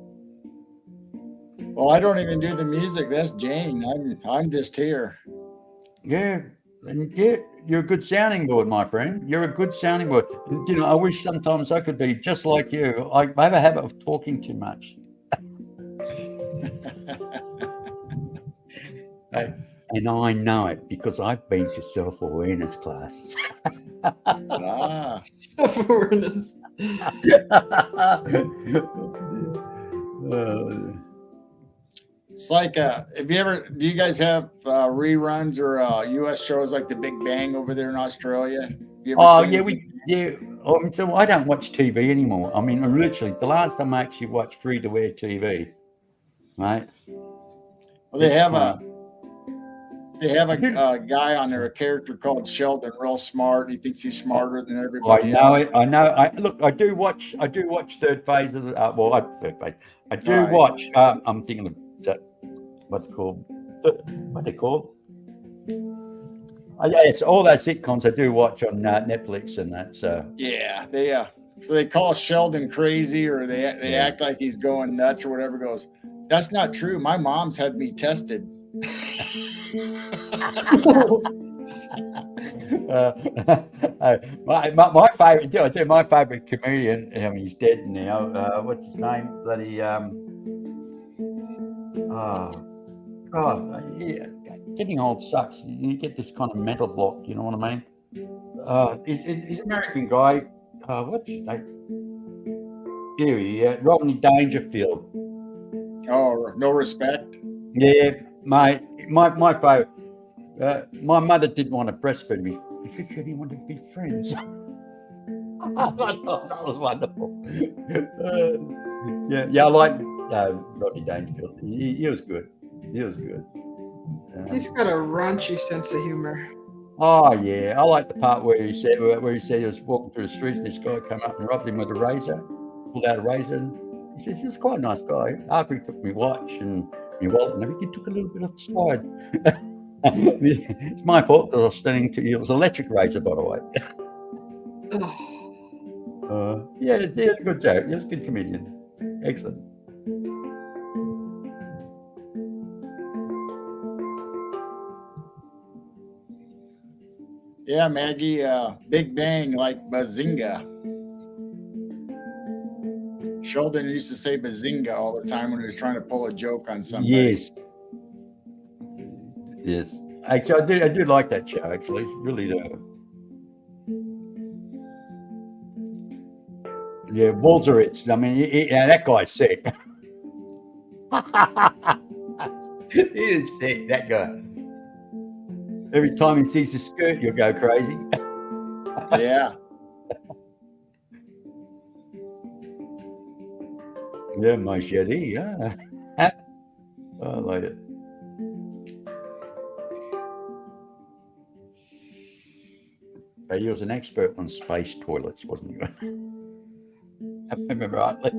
Speaker 2: well, I don't even do the music. That's Jane. I'm just here.
Speaker 3: Yeah. And yeah, you're a good sounding board, my friend. You're a good sounding board. And, you know, I wish sometimes I could be just like you. I have a habit of talking too much. Hey, And I know it because I've been to self-awareness classes.
Speaker 1: Self-awareness.
Speaker 2: It's like, do you guys have reruns or U.S. shows like The Big Bang over there in Australia?
Speaker 3: So I don't watch TV anymore. I mean, literally, the last time I actually watched free-to-air TV, right?
Speaker 2: Well, they have a guy on there, a character called Sheldon, real smart. He thinks he's smarter than everybody else.
Speaker 3: I know. I do watch third phase of the. I do watch. I'm thinking of what's it called? What they called? Yes, all those sitcoms I do watch on Netflix and that. So
Speaker 2: yeah, they call Sheldon crazy, or they act like he's going nuts or whatever. Goes, that's not true. My mom's had me tested.
Speaker 3: My favorite. I tell you, my favorite comedian. I mean, he's dead now. What's his name? Bloody. Yeah. Getting old sucks. You get this kind of mental block. You know what I mean? He's an American guy. What's his name? Rodney Dangerfield.
Speaker 2: Oh, No Respect.
Speaker 3: Yeah, my favorite. My mother didn't want to breastfeed me. She actually wanted to be friends. That was wonderful. I like Rodney Dangerfield. He was good.
Speaker 1: He's got a raunchy sense of humor.
Speaker 3: Oh yeah, I like the part where he said he was walking through the streets and this guy came up and robbed him with a razor, pulled out a razor, and he says he was quite a nice guy. After he took my watch and my wallet and everything, he took a little bit off the side. It's my fault because I was standing to you. It was an electric razor, by the way. He had a good joke. He was a good comedian. Excellent.
Speaker 2: Yeah, Maggie, Big Bang, like Bazinga. Sheldon used to say Bazinga all the time when he was trying to pull a joke on somebody.
Speaker 3: Yes. Actually, I do like that show, actually. Really do. Yeah, Walzeritz. I mean, that guy's sick. He is sick, that guy. Every time he sees the skirt, you'll go crazy.
Speaker 2: Yeah.
Speaker 3: Yeah, my chérie, yeah. I like it. But he was an expert on space toilets, wasn't he? I remember rightly.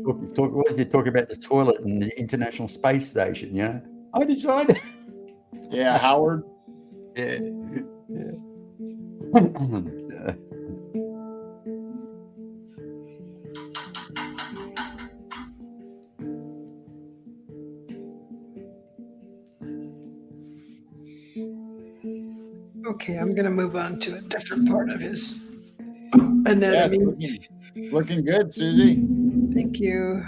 Speaker 3: What did you talk about the toilet and the International Space Station? Yeah, I decided.
Speaker 2: Yeah, Howard.
Speaker 3: Yeah.
Speaker 1: Okay, I'm going to move on to a different part of his anatomy.
Speaker 2: Yeah, looking good, Susie.
Speaker 1: Thank you.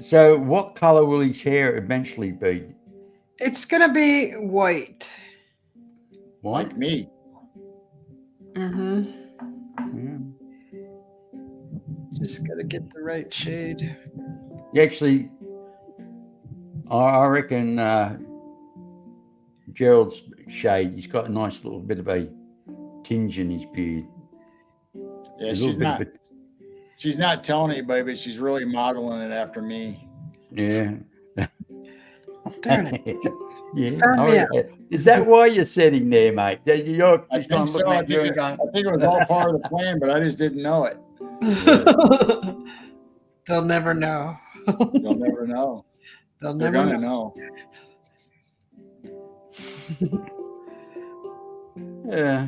Speaker 3: So what color will his hair eventually be?
Speaker 1: It's going to be white.
Speaker 3: White?
Speaker 2: Like me.
Speaker 1: Mm-hmm.
Speaker 3: Yeah.
Speaker 1: Just got to get the right shade.
Speaker 3: Actually, I reckon Gerald's shade, he's got a nice little bit of a tinge in his beard.
Speaker 2: Yeah, she's not telling anybody, but she's really modeling it after me.
Speaker 3: Yeah.
Speaker 1: Darn it.
Speaker 3: Yeah. Is that why you're sitting there, mate? You're just
Speaker 2: I think
Speaker 3: I think
Speaker 2: it was all part of the plan, but I just didn't know it.
Speaker 1: They'll never know.
Speaker 2: They'll never know.
Speaker 1: They're
Speaker 2: gonna know.
Speaker 3: Yeah.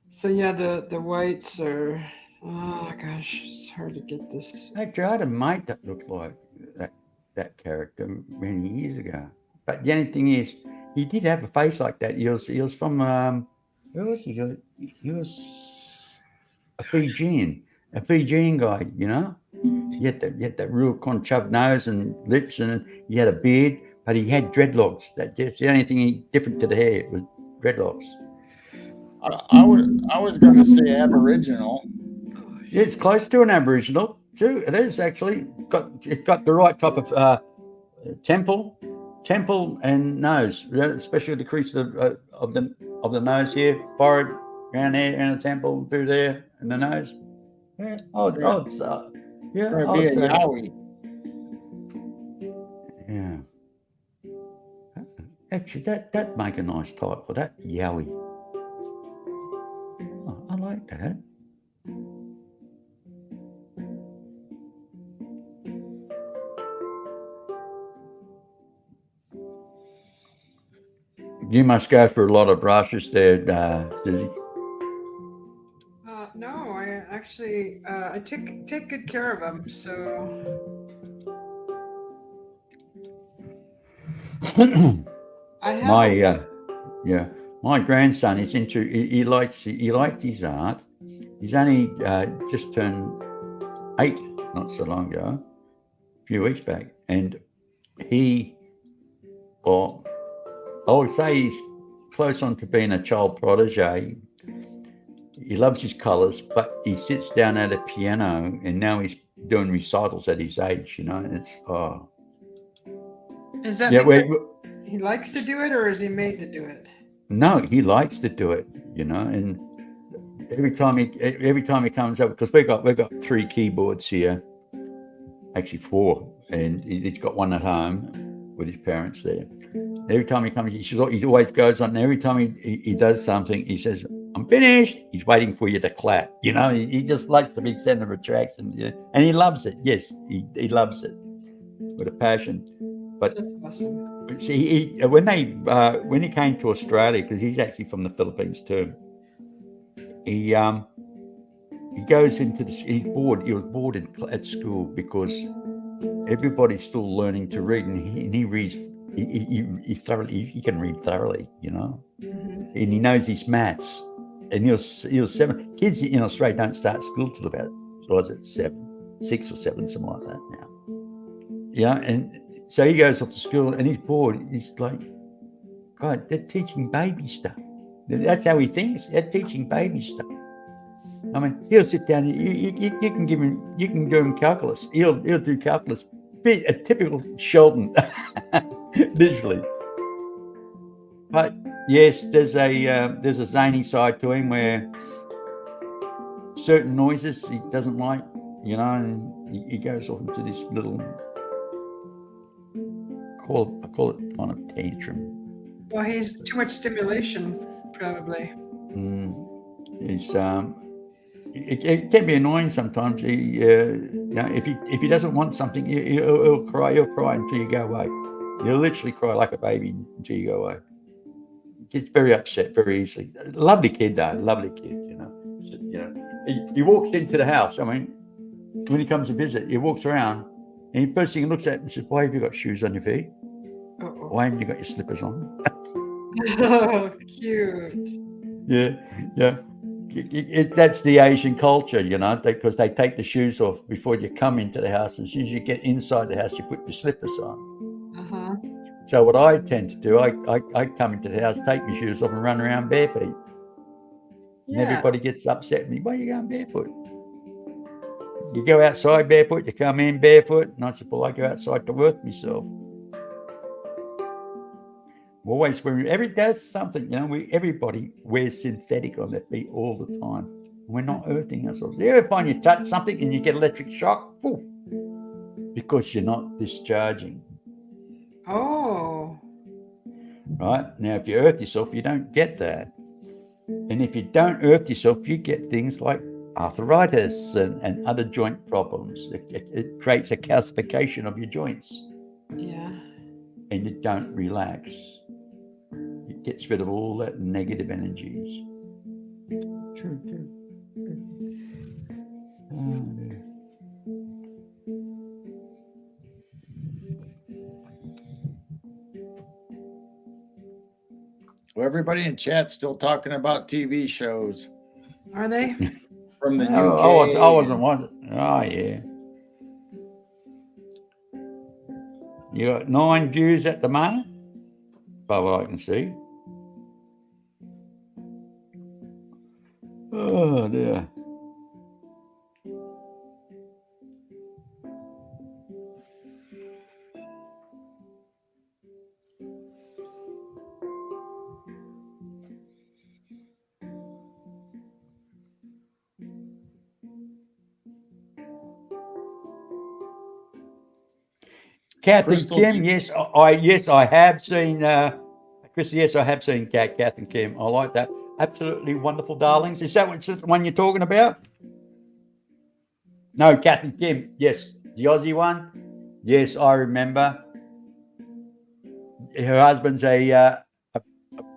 Speaker 1: So yeah, the whites are. Oh gosh, it's hard to get this.
Speaker 3: Actually, I had a mate that looked like that character many years ago. But the only thing is, he did have a face like that. He was from where was he? He was a Fijian guy, you know. He had that real concave nose and lips, and he had a beard, but he had dreadlocks. That's the only thing different to the hair was dreadlocks.
Speaker 2: I was going to say Aboriginal.
Speaker 3: Yeah, it's close to an Aboriginal too. It is actually it's got the right type of temple and nose, especially the crease of the nose here, forehead, around there, and the temple through there, and the nose. Yeah, I'd
Speaker 2: be a Yowie.
Speaker 3: Yeah. Actually, that'd make a nice type for that Yowie. Oh, I like that. You must go for a lot of brushes there, Dizzy.
Speaker 1: No, I actually I take good care of them. So I have
Speaker 3: my grandson is into. He liked his art. He's only just turned 8 not so long ago, a few weeks back, and I would say he's close on to being a child protege. He loves his colours, but he sits down at a piano, and now he's doing recitals at his age. And it's
Speaker 1: Is that because he likes to do it, or is he made to do it?
Speaker 3: No, he likes to do it. And every time he comes up, because we've got 3 keyboards here, actually 4, and he's got one at home with his parents there. Every time he comes, he always goes on. And every time he does something, he says, "I'm finished." He's waiting for you to clap. He just likes to be center of attraction, and he loves it. Yes, he loves it with a passion. But
Speaker 1: that's awesome.
Speaker 3: But see, when he came to Australia, because he's actually from the Philippines too, he goes into he was bored at school because everybody's still learning to read, and he reads. He can read thoroughly, and he knows his maths. And he was 7. Kids in Australia don't start school till about 6 or 7, something like that now. And so he goes off to school and he's bored. He's like, God, they're teaching baby stuff. That's how he thinks. They're teaching baby stuff. I mean, he'll sit down. You can give him. You can give him calculus. He'll do calculus. Be a typical Sheldon, literally. But yes, there's a zany side to him where certain noises he doesn't like, and he goes off into this little. I call it kind of tantrum.
Speaker 1: Well, he's too much stimulation, probably.
Speaker 3: It can be annoying sometimes. If he doesn't want something, he'll cry. He'll cry until you go away. He'll literally cry like a baby until you go away. Gets very upset very easily. Lovely kid though. Lovely kid. He walks into the house. I mean, when he comes to visit, he walks around. And the first thing he looks at and says, "Why have you got shoes on your feet?
Speaker 1: Uh-oh.
Speaker 3: Why haven't you got your slippers on?"
Speaker 1: Oh, cute.
Speaker 3: Yeah. That's the Asian culture, because they take the shoes off before you come into the house. As soon as you get inside the house, you put your slippers on. So what I tend to do, I come into the house, take my shoes off and run around barefoot. Yeah. And everybody gets upset with me. Why are you going barefoot? You go outside barefoot, you come in barefoot. And I said, well, I go outside to work myself. Always wearing that's something, everybody wears synthetic on their feet all the time. We're not earthing ourselves. You ever find you touch something and you get electric shock? Poof, because you're not discharging.
Speaker 1: Oh.
Speaker 3: Right? Now, if you earth yourself, you don't get that. And if you don't earth yourself, you get things like arthritis and other joint problems. It creates a calcification of your joints.
Speaker 1: Yeah. And
Speaker 3: you don't relax. It gets rid of all that negative energies. True. Oh, dear.
Speaker 2: Well, everybody in chat's still talking about TV shows.
Speaker 1: Are they?
Speaker 2: From the UK.
Speaker 3: I wasn't one. Oh, yeah. You got 9 views at the moment, by what I can see. Oh dear. Kath and Kim, yes, I have seen Chris. Yes, I have seen Kath and Kim. I like that. Absolutely wonderful, darlings. Is that the one you're talking about? No, Kath and Kim. Yes, the Aussie one. Yes, I remember. Her husband's a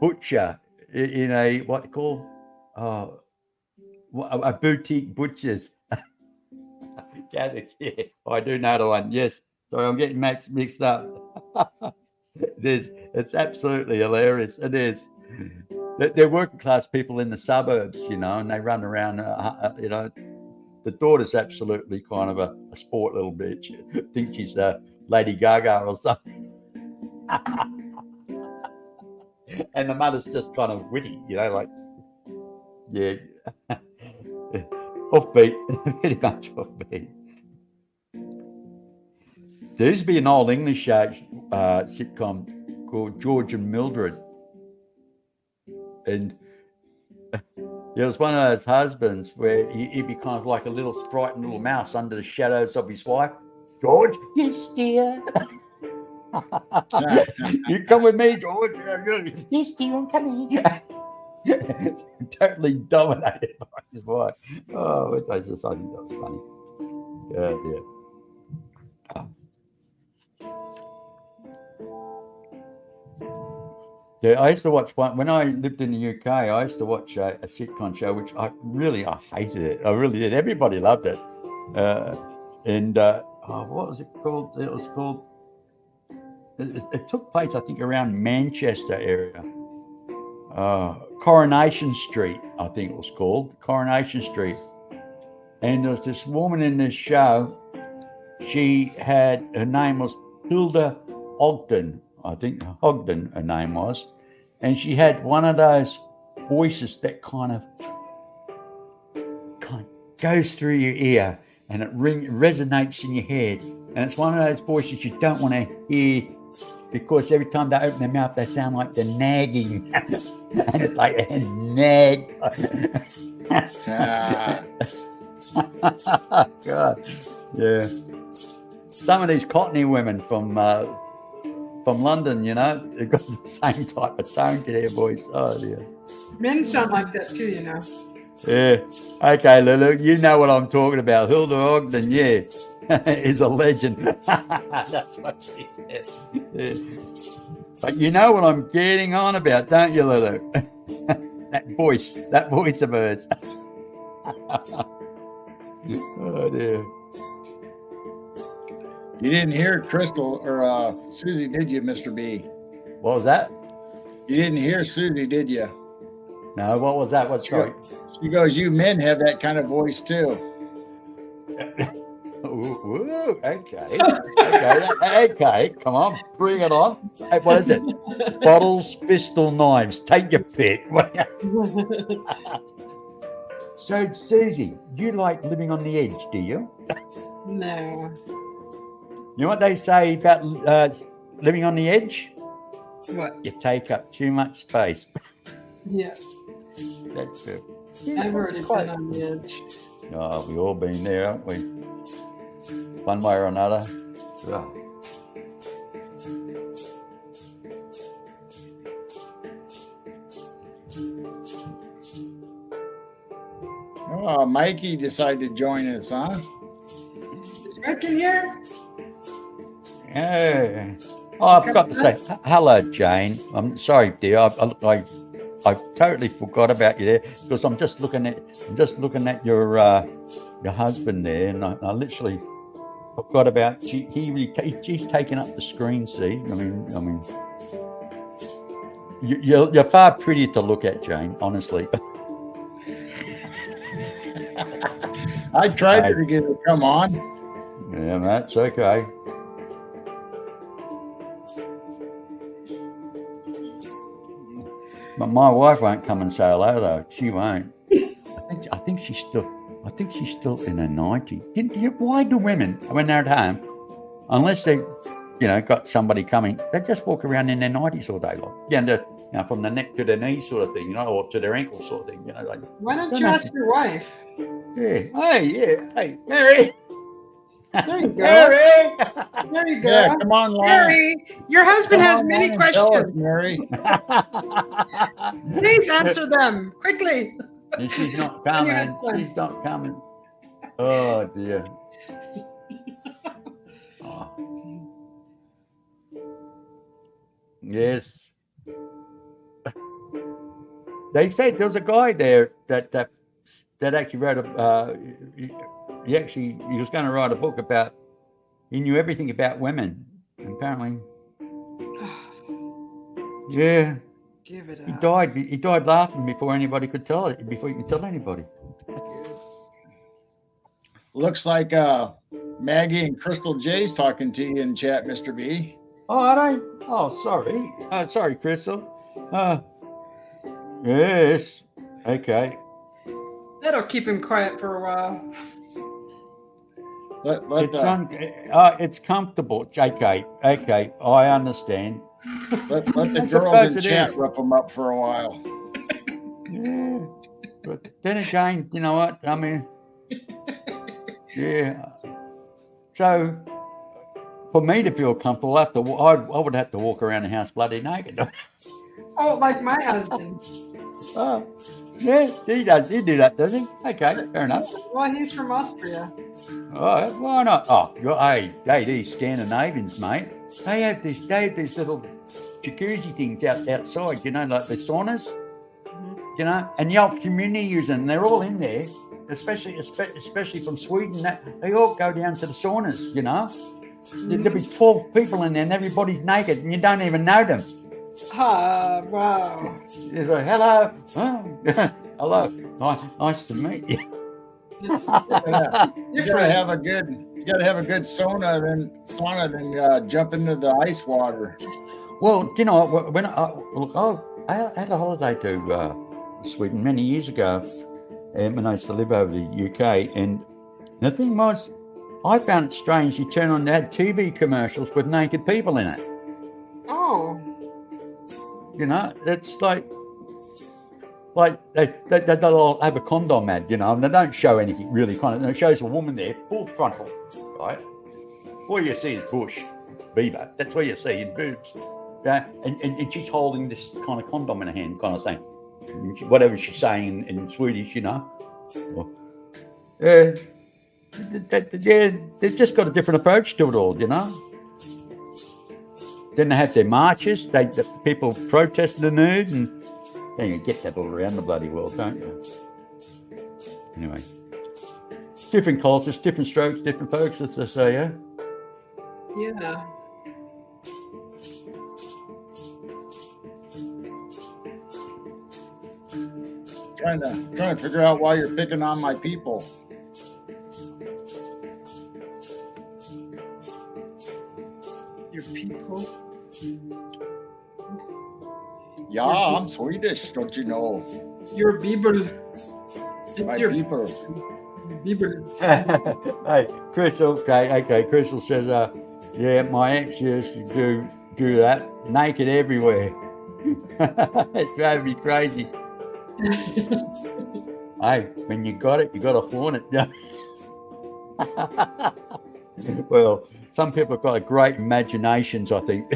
Speaker 3: butcher in a what they call a boutique butcher's. Kath and Kim. I do know the one. Yes. Sorry, I'm getting mixed up. It's absolutely hilarious. It is. They're working class people in the suburbs, and they run around, The daughter's absolutely kind of a sport little bitch. I think she's Lady Gaga or something. And the mother's just kind of witty, offbeat. Very much offbeat. There used to be an old English sitcom called George and Mildred. And there was one of those husbands where he'd be kind of like a little frightened little mouse under the shadows of his wife. George? Yes, dear. You come with me, George. Yes, dear, I'm coming. Totally dominated by his wife. Oh, I think that was funny. Yeah, dear. Yeah, I used to watch one when I lived in the UK. I used to watch a sitcom show, which I hated it. I really did. Everybody loved it. What was it called? It was called. It took place, I think, around Manchester area. Coronation Street, I think it was called Coronation Street. And there was this woman in this show. Her name was Hilda Ogden. I think Ogden, her name was. And she had one of those voices that kind of goes through your ear and it resonates in your head. And it's one of those voices you don't want to hear because every time they open their mouth, they sound like they're nagging. And it's like a nag. God. Yeah. Some of these Cockney women from London, they've got the same type of tone to their voice. Oh dear.
Speaker 1: Men sound like that too,
Speaker 3: Yeah. Okay, Lulu, you know what I'm talking about. Hilda Ogden, is a legend. That's what she said. Yeah. But you know what I'm getting on about, don't you, Lulu? that voice of hers. Oh dear.
Speaker 2: You didn't hear Crystal or Susie, did you, Mr. B?
Speaker 3: What was that?
Speaker 2: You didn't hear Susie, did you?
Speaker 3: No, what was that? What's right?
Speaker 2: She goes, you men have that kind of voice too.
Speaker 3: Ooh, okay. Okay, come on, bring it on. Hey, what is it? Bottles, pistol, knives. Take your pick. So, Susie, you like living on the edge, do you?
Speaker 1: No.
Speaker 3: You know what they say about living on the edge?
Speaker 1: What?
Speaker 3: You take up too much space.
Speaker 1: Yeah.
Speaker 3: That's true.
Speaker 1: I've already been on the edge.
Speaker 3: Oh, we've all been there, haven't we? One way or another. Oh.
Speaker 2: Oh, Mikey decided to join us, huh?
Speaker 1: Is Rick in here?
Speaker 3: Yeah. Oh, I forgot to say hello, Jane. I'm sorry, dear. I totally forgot about you there because I'm just looking at your husband there, and I literally forgot about. She's taking up the screen. See, I mean, you're far prettier to look at, Jane. Honestly.
Speaker 2: I tried to get her to come on.
Speaker 3: Yeah, that's okay. But my wife won't come and say hello though. She won't. I think she's still in her 90s. Why do women, when they're at home, unless they, got somebody coming, they just walk around in their 90s all day long? From the neck to their knees sort of thing, or to their ankles sort of thing.
Speaker 1: Why don't you ask your wife?
Speaker 3: Yeah. Hey, Mary.
Speaker 1: There you go.
Speaker 3: Mary.
Speaker 1: There you go.
Speaker 2: Yeah, come on, Lana.
Speaker 1: Mary, your husband has many questions.
Speaker 2: Mary.
Speaker 1: Please answer them quickly.
Speaker 3: She's not coming. She's not coming. Oh, dear. Oh. Yes. They said there was a guy there that actually wrote he was going to write a book about, he knew everything about women. And apparently, yeah.
Speaker 1: Give it up.
Speaker 3: He died laughing before anybody could tell it, before you could tell anybody.
Speaker 2: Looks like Maggie and Crystal J's talking to you in chat, Mr. B.
Speaker 3: Oh, are they? Oh, sorry. Sorry, Crystal. Yes. Okay.
Speaker 1: That'll keep him quiet for a while.
Speaker 3: It's comfortable. Okay, I understand.
Speaker 2: Let the girls in chat rough them up for a while.
Speaker 3: Yeah, but then again, you know what? I mean, yeah. So for me to feel comfortable, I would have to walk around the house bloody naked.
Speaker 1: Oh, like my husband.
Speaker 3: Oh, yeah, he does. He do that, does he? Okay, fair enough.
Speaker 1: Well, he's from Austria.
Speaker 3: Oh, why not? Oh, hey, these Scandinavians, mate. They have these little jacuzzi things outside, like the saunas, and the old community use them. They're all in there, especially from Sweden. They all go down to the saunas, There'll be 12 people in there and everybody's naked and you don't even know them.
Speaker 1: Wow.
Speaker 3: It's like, hello. Oh, hello. Nice to meet you.
Speaker 2: You gotta have a good sauna, then jump into the ice water.
Speaker 3: Well, when I had a holiday to Sweden many years ago, when I used to live over the UK, and the thing was, I found it strange. You turn on, they had TV commercials with naked people in it.
Speaker 1: Oh.
Speaker 3: It's like they'll have a condom ad, and they don't show anything really it shows a woman there, full frontal, right? All you see is bush, beaver. That's all you see in boobs. And she's holding this kind of condom in her hand, kind of saying whatever she's saying in Swedish, they've just got a different approach to it all, Then they have their marches. The people protest the nude, and you get that all around the bloody world, don't you? Anyway, different cultures, different strokes, different folks, as they say, yeah?
Speaker 1: Yeah.
Speaker 2: Trying to figure out why you're picking on my people.
Speaker 1: Your people?
Speaker 2: Yeah, I'm Swedish, don't you know?
Speaker 1: Your people.
Speaker 2: My people.
Speaker 1: People.
Speaker 3: Hey, Crystal. Okay. Crystal says, yeah, my ex used to do that, naked everywhere. It drove me crazy. Hey, when you got it, you got to flaunt it. Well, some people have got great imaginations, I think.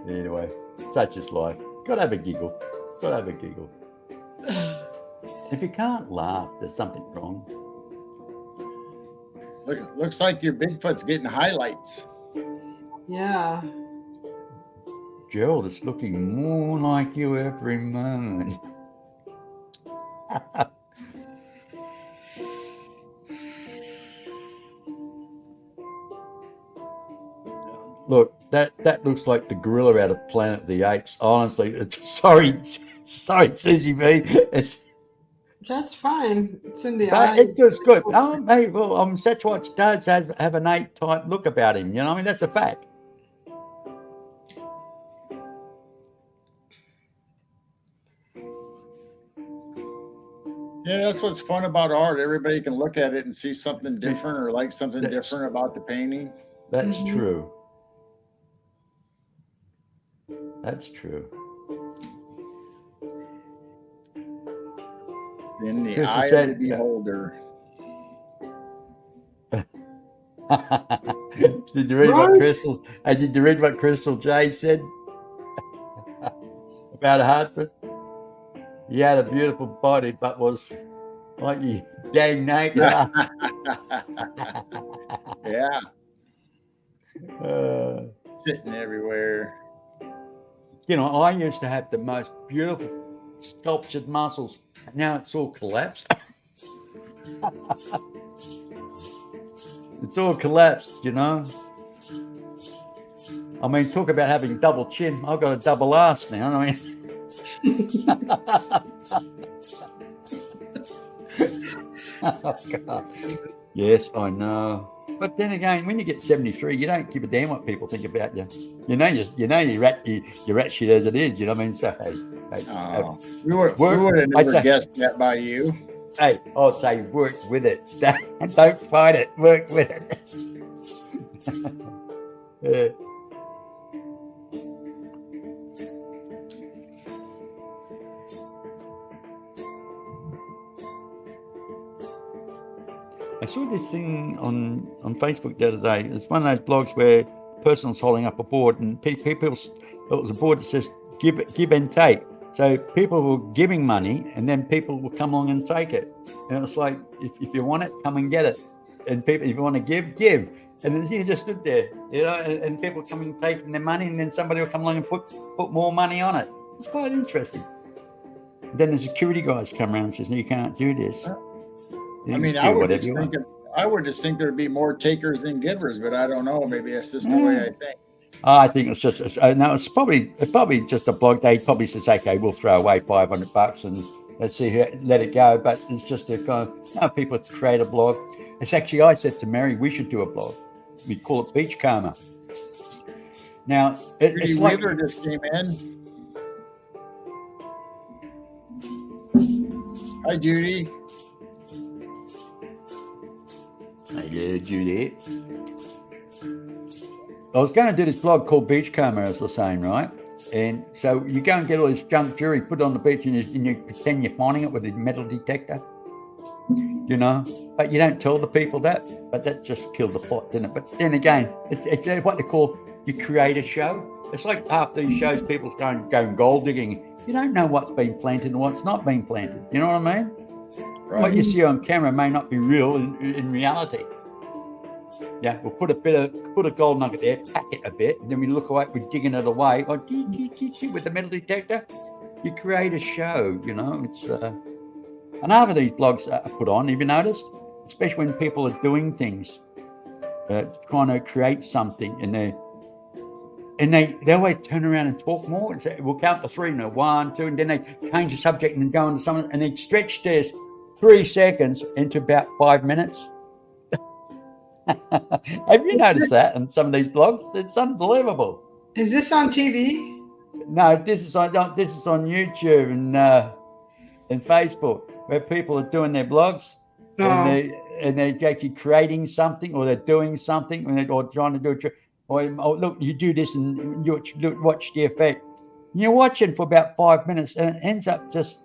Speaker 3: Anyway, such is life. Got to have a giggle. If you can't laugh, there's something wrong.
Speaker 2: Looks like your Bigfoot's getting highlights.
Speaker 1: Yeah.
Speaker 3: Gerald, it's looking more like you every moment. Look, that looks like the gorilla out of Planet of the Apes. Honestly, sorry, Susie B.
Speaker 1: That's fine. It's in the eye.
Speaker 3: It does good. Hey, well, Sasquatch does have an ape type look about him. That's a fact.
Speaker 2: Yeah, that's what's fun about art. Everybody can look at it and see something different or like something different about the painting.
Speaker 3: That's true. That's true.
Speaker 2: It's in the eye of the beholder.
Speaker 3: Did you read what Crystal? Did you read what Crystal J said about Hartford? He had a beautiful body, but was like you dang naked.
Speaker 2: Yeah. Sitting everywhere.
Speaker 3: You know, I used to have the most beautiful sculptured muscles. Now it's all collapsed. It's all collapsed, you know. I mean, talk about having double chin. I've got a double ass now. I mean, oh, God. Yes, I know. But then again, when you get 73, you don't give a damn what people think about you. You know you're rat shit as it is. You know what I mean? So
Speaker 2: we would have never guessed that by you.
Speaker 3: Hey, I'd say work with it. Don't fight it. Work with it. Yeah. I saw this thing on Facebook the other day. It's one of those blogs where a person's holding up a board and people, it was a board that says give and take. So people were giving money and then people will come along and take it. And it's like, if you want it, come and get it. And people, if you want to give. And then you just stood there, you know, and people coming and taking their money and then somebody will come along and put more money on it. It's quite interesting. Then the security guys come around and says, no, you can't do this.
Speaker 2: I mean, I would just think there'd be more takers than givers, but I don't know. Maybe that's just the way I think.
Speaker 3: I think it's just no. It's probably just a blog. They probably says, okay, we'll throw away $500 and let's see, let it go. But it's just a kind of people create a blog. It's actually, I said to Mary, we should do a blog. We call it Beach Karma. Now, it's like
Speaker 2: Wheeler just came in. Hi, Judy.
Speaker 3: Hello, Judy. I was going to do this blog called Beach Karma, as they're saying, right? And so you go and get all this junk jewelry, put it on the beach, and you pretend you're finding it with a metal detector, you know? But you don't tell the people that. But that just killed the plot, didn't it? But then again, it's what they call you create a show. It's like half these shows, people going gold digging. You don't know what's been planted and what's not been planted. You know what I mean? Right. What you see on camera may not be real in reality. Yeah, we'll put a gold nugget there, pack it a bit, and then we look away, we're digging it away. Oh, with the metal detector, you create a show. You know, it's and half of these blogs are put on. Have you noticed? Especially when people are doing things, trying to create something, and they always turn around and talk more and say, we'll count to three, 1, 2, and then they change the subject and go into something, and they stretch their 3 seconds into about 5 minutes. Have you noticed that in some of these blogs? It's unbelievable.
Speaker 1: Is this on TV?
Speaker 3: No, this is on YouTube and Facebook, where people are doing their blogs and they're actually creating something, or they're doing something, or trying to do it. Or look, you do this and you watch the effect. And you're watching for about 5 minutes and it ends up just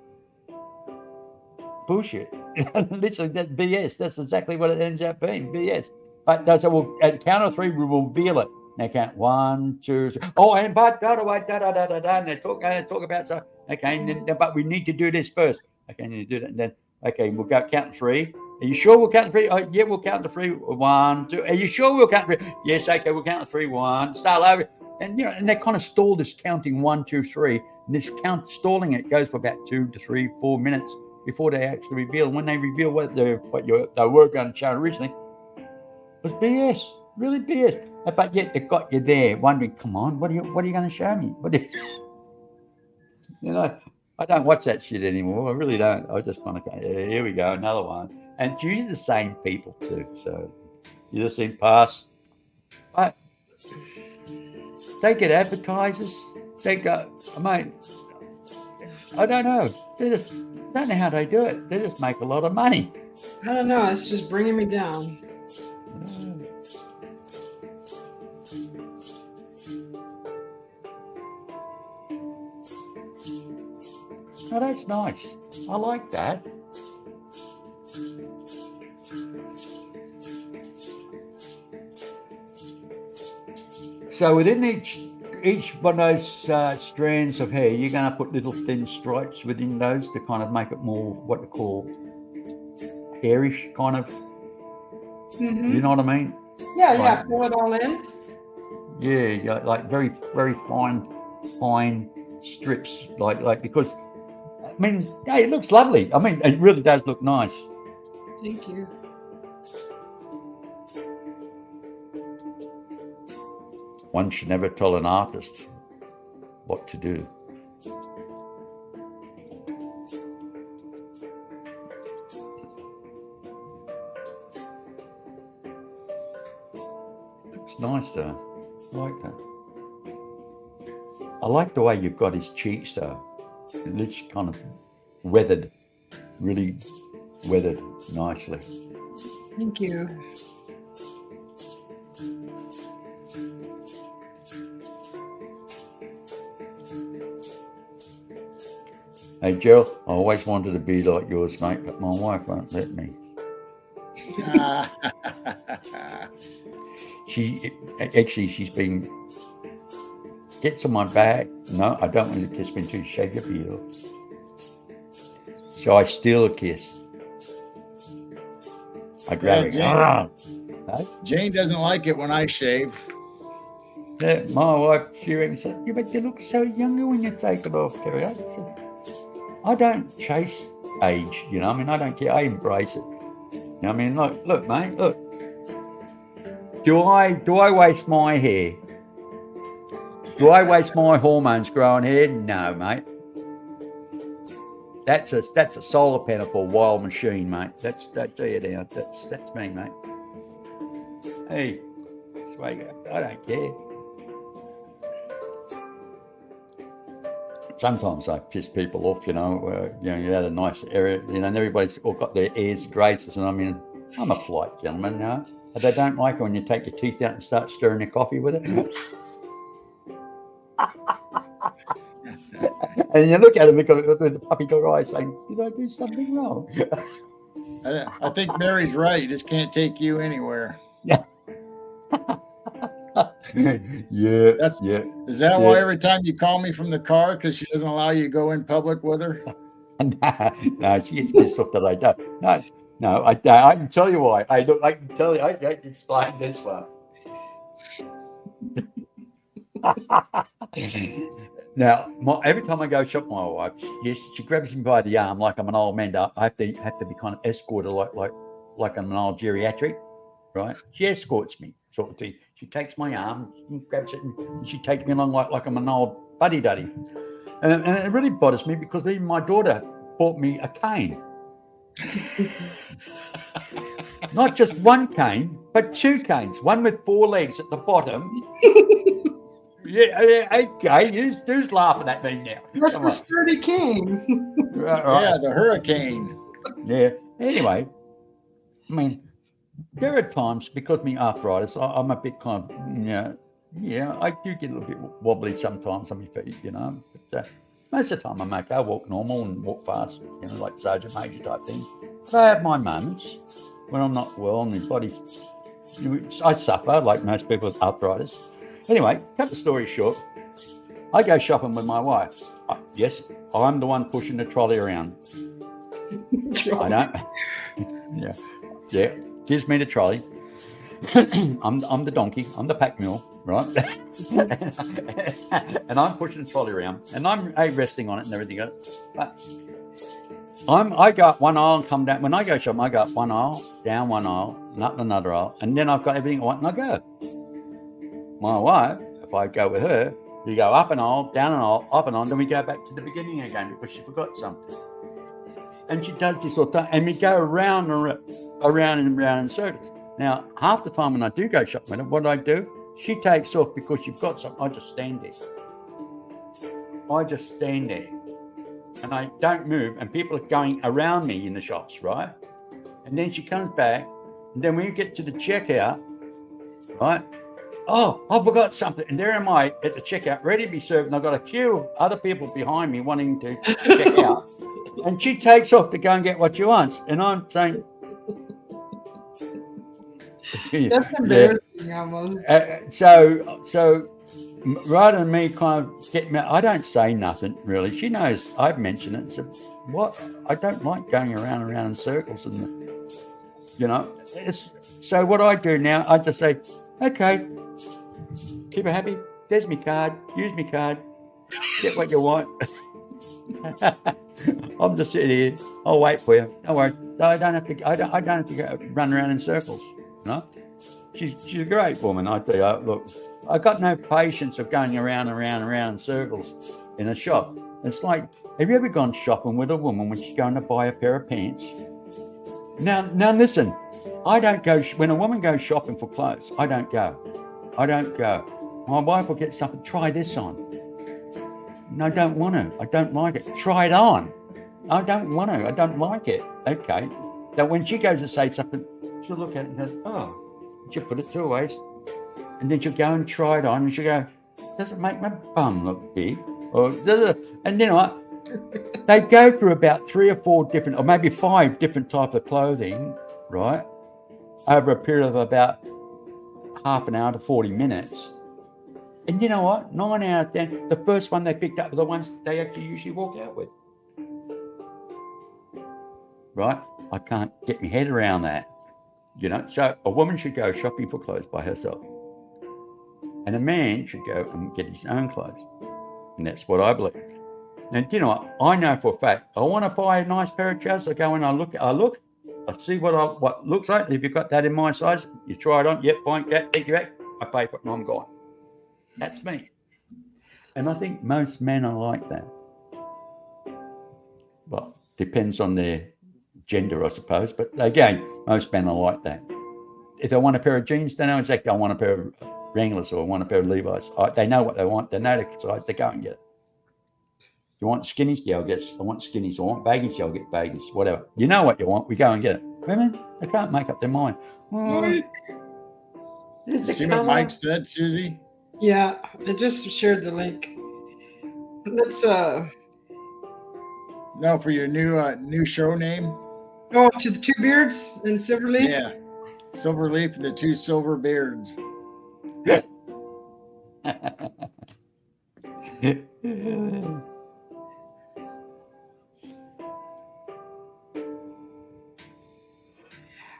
Speaker 3: bullshit. Literally, that's BS. That's exactly what it ends up being, BS. But at the count of 3, we will reveal it. They count 1, 2, 3. Oh, and but and they talk about so. Okay, but we need to do this first. Okay, need to do that, and then okay, we'll go count 3. Are you sure we'll count to 3? Oh, yeah, we'll count to 3. 1, 2. Are you sure we'll count to 3? Yes, okay, we'll count to 3. 1. Start over, and you know, and they kind of stall this counting 1, 2, 3. And this stalling it goes for about 2 to 3, 4 minutes before they actually reveal. And when they reveal what they were going to show originally, it was BS, really BS. But yet they got you there wondering, come on, what are you going to show me? You know, I don't watch that shit anymore. I really don't. I just kind of go, yeah, here we go, another one. And it's usually the same people too. So you just see pass. But they get advertisers. They go, I mean, I don't know. They're just don't know how they do it. They just make a lot of money.
Speaker 1: I don't know. It's just bringing me down.
Speaker 3: Oh, that's nice. I like that. So within each one of those strands of hair, you're going to put little thin stripes within those to kind of make it more what they call hairish kind of. You know what I mean?
Speaker 1: Yeah, yeah. Pull it all in.
Speaker 3: Yeah, like very, very fine strips, like because I mean, yeah, it looks lovely. I mean, it really does look nice.
Speaker 1: Thank you.
Speaker 3: One should never tell an artist what to do. Looks nice though. I like that. I like the way you've got his cheeks though. It looks kind of weathered, really weathered nicely.
Speaker 1: Thank you.
Speaker 3: Hey, Jill, I always wanted to be like yours, mate, but my wife won't let me. She's been, gets on my back. No, I don't want you to kiss me too, shave your beard off. So I steal a kiss. I grab it.
Speaker 2: Jane doesn't like it when I shave.
Speaker 3: Yeah, my wife, she reckons, you but you look so younger when you take it off, Terry. I don't chase age, you know. I mean, I don't care. I embrace it. You know, I mean, look, mate, look. Do I waste my hair? Do I waste my hormones growing hair? No, mate. That's a solar panel for a wild machine, mate. That's it out. That's me, mate. Hey, that's the way you go. I don't care. Sometimes I piss people off, you know. You had a nice area, you know, and everybody's all got their airs and graces, and I mean, I'm a polite gentleman, you know. But they don't like it when you take your teeth out and start stirring your coffee with it. And you look at him with the puppy dog eyes saying, did I do something wrong?
Speaker 2: I think Mary's right. You just can't take you anywhere.
Speaker 3: Yeah. Yeah.
Speaker 2: Is that why every time you call me from the car, because she doesn't allow you to go in public with her?
Speaker 3: No, she gets pissed off that I don't. No, I can tell you why. I can tell you. I can explain this one. Now, every time I go shop with my wife, she grabs me by the arm like I'm an old man. I have to be kind of escorted like I'm an old geriatric, right? She escorts me, sort of thing. She takes my arm, she grabs it, and she takes me along like I'm an old buddy-duddy. And it really bothers me because even my daughter bought me a cane. Not just one cane, but two canes. One with four legs at the bottom. Yeah, okay. Who's laughing at me now?
Speaker 1: That's the sturdy cane.
Speaker 2: Right. Yeah, the hurricane.
Speaker 3: Yeah. Anyway, I mean, there are times because of my arthritis, I'm a bit kind of, I do get a little bit wobbly sometimes on my feet, you know. But most of the time I'm okay. I walk normal and walk fast, you know, like Sergeant Major type thing. But I have my moments when I'm not well and my body's, I suffer like most people with arthritis. Anyway, cut the story short, I go shopping with my wife. Yes, I'm the one pushing the trolley around. I don't. Yeah. Gives me the trolley. I'm the donkey. I'm the pack mule, right? And I'm pushing the trolley around, and I'm resting on it and everything else. But I go up one aisle and come down. When I go shopping, I go up one aisle, down one aisle, and up another aisle, and then I've got everything I want, and I go. My wife, if I go with her, you go up an aisle, down an aisle, up an aisle, then we go back to the beginning again because she forgot something. And she does this all the time, and we go around in circles. Now, half the time when I do go shopping with her, what do? She takes off because you've got something. I just stand there. and I don't move, and people are going around me in the shops, right? And then she comes back, and then when you get to the checkout, right? Oh, I forgot something. And there am I at the checkout, ready to be served. And I've got a queue of other people behind me wanting to check out. And she takes off to go and get what she wants. And I'm saying,
Speaker 1: That's embarrassing almost.
Speaker 3: So rather than me kind of get me, I don't say nothing really. She knows I've mentioned it. So what? I don't like going around in circles. And, so what I do now, I just say, okay, keep her happy. There's me card. Use me card. Get what you want. I'm just sitting here. I'll wait for you. Don't worry. So I don't have to. I don't have to go run around in circles. She's a great woman. I tell you. Look, I got no patience of going around in circles in a shop. It's like, have you ever gone shopping with a woman when she's going to buy a pair of pants? Now listen. I don't go when a woman goes shopping for clothes. I don't go. My wife will get something. Try this on. No, I don't want to. I don't like it. Try it on. I don't want to. I don't like it. Okay. Now, when she goes to say something, she'll look at it and goes, oh, she'll put it two ways. And then she'll go and try it on. And she'll go, does it make my bum look big? Or and you know what? They go through about 3 or 4 different, or maybe 5 different types of clothing, right? Over a period of about half an hour to 40 minutes. And you know what? 9 out of 10, the first one they picked up are the ones they actually usually walk out with. Right? I can't get my head around that. So a woman should go shopping for clothes by herself. And a man should go and get his own clothes. And that's what I believe. And you know what? I know for a fact, I want to buy a nice pair of trousers. I go and I look, I see what looks like. If you've got that in my size, you try it on. Yep, fine, thank you back. I pay for it and I'm gone. That's me. And I think most men are like that. Well, depends on their gender, I suppose. But again, most men are like that. If they want a pair of jeans, they know exactly I want a pair of Wranglers or I want a pair of Levi's. They know what they want. They know the size. They go and get it. You want skinnies? Yeah, I want skinnies. I want baggies? Yeah, I'll get baggies. Whatever. You know what you want. We go and get it. Women, they can't make up their mind.
Speaker 2: See what Mike said, Susie?
Speaker 1: Yeah, I just shared the link. Let's
Speaker 2: No, for your new show name.
Speaker 1: Oh, to the 2 beards and SilverLeaf?
Speaker 2: Yeah. SilverLeaf and the 2 silver beards.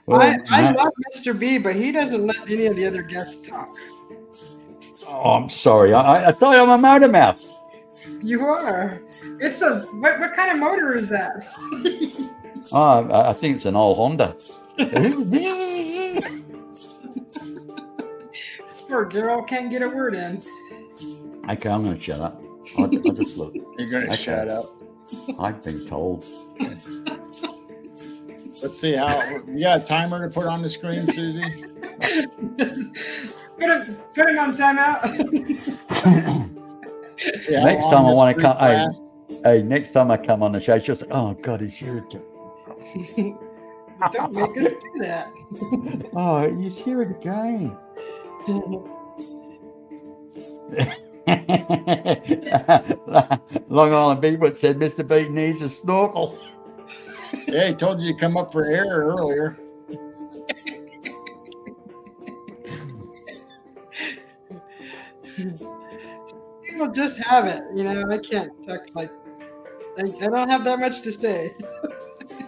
Speaker 1: Well, I love Mr. B, but he doesn't let any of the other guests talk.
Speaker 3: Oh, I'm sorry. I thought I'm a motor mouth.
Speaker 1: You are. It's what kind of motor is that?
Speaker 3: I think it's an old Honda.
Speaker 1: Poor girl can't get a word in.
Speaker 3: Okay, I'm going to shut up. I just look.
Speaker 2: You're going to shut up.
Speaker 3: I've been told.
Speaker 2: Let's see how. You got a timer to put on the screen, Susie?
Speaker 1: Put him on timeout.
Speaker 3: Next time I want to come. Hey, next time I come on the show, she'll say, "Oh God, it's here again."
Speaker 1: Don't make us do that.
Speaker 3: Oh, he's here again. Long Island Beaver said Mr. B needs a snorkel.
Speaker 2: Yeah, he told you to come up for air earlier.
Speaker 1: People just have it, I can't talk I don't have that much to say.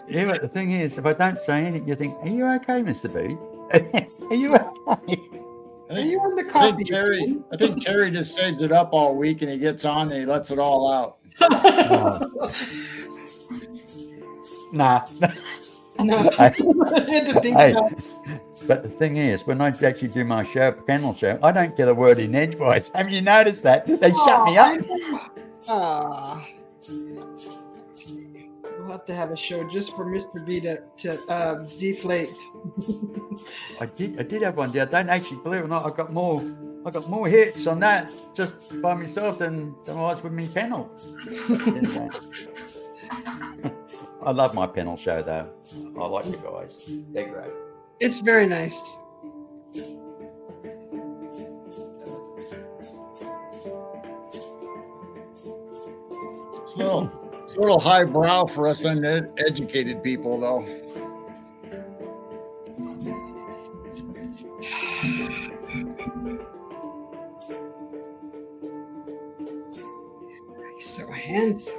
Speaker 3: Yeah, but the thing is, if I don't say anything, you think, "Are you okay, Mr. B? Are you okay?"
Speaker 1: Are you on the coffee?
Speaker 2: I think Terry just saves it up all week and he gets on and he lets it all out.
Speaker 3: Nah.
Speaker 1: No.
Speaker 3: But the thing is, when I actually do my panel show, I don't get a word in edgewise. Have you noticed that? They shut me up.
Speaker 1: We'll have to have a show just for Mr. B to deflate.
Speaker 3: I did have one day. I don't actually, believe it or not, I got more I got more hits on that just by myself than I was with my panel. I love my panel show though. I like the guys. They're great.
Speaker 1: It's very nice.
Speaker 2: It's a little highbrow for us uneducated people, though.
Speaker 1: So handsome.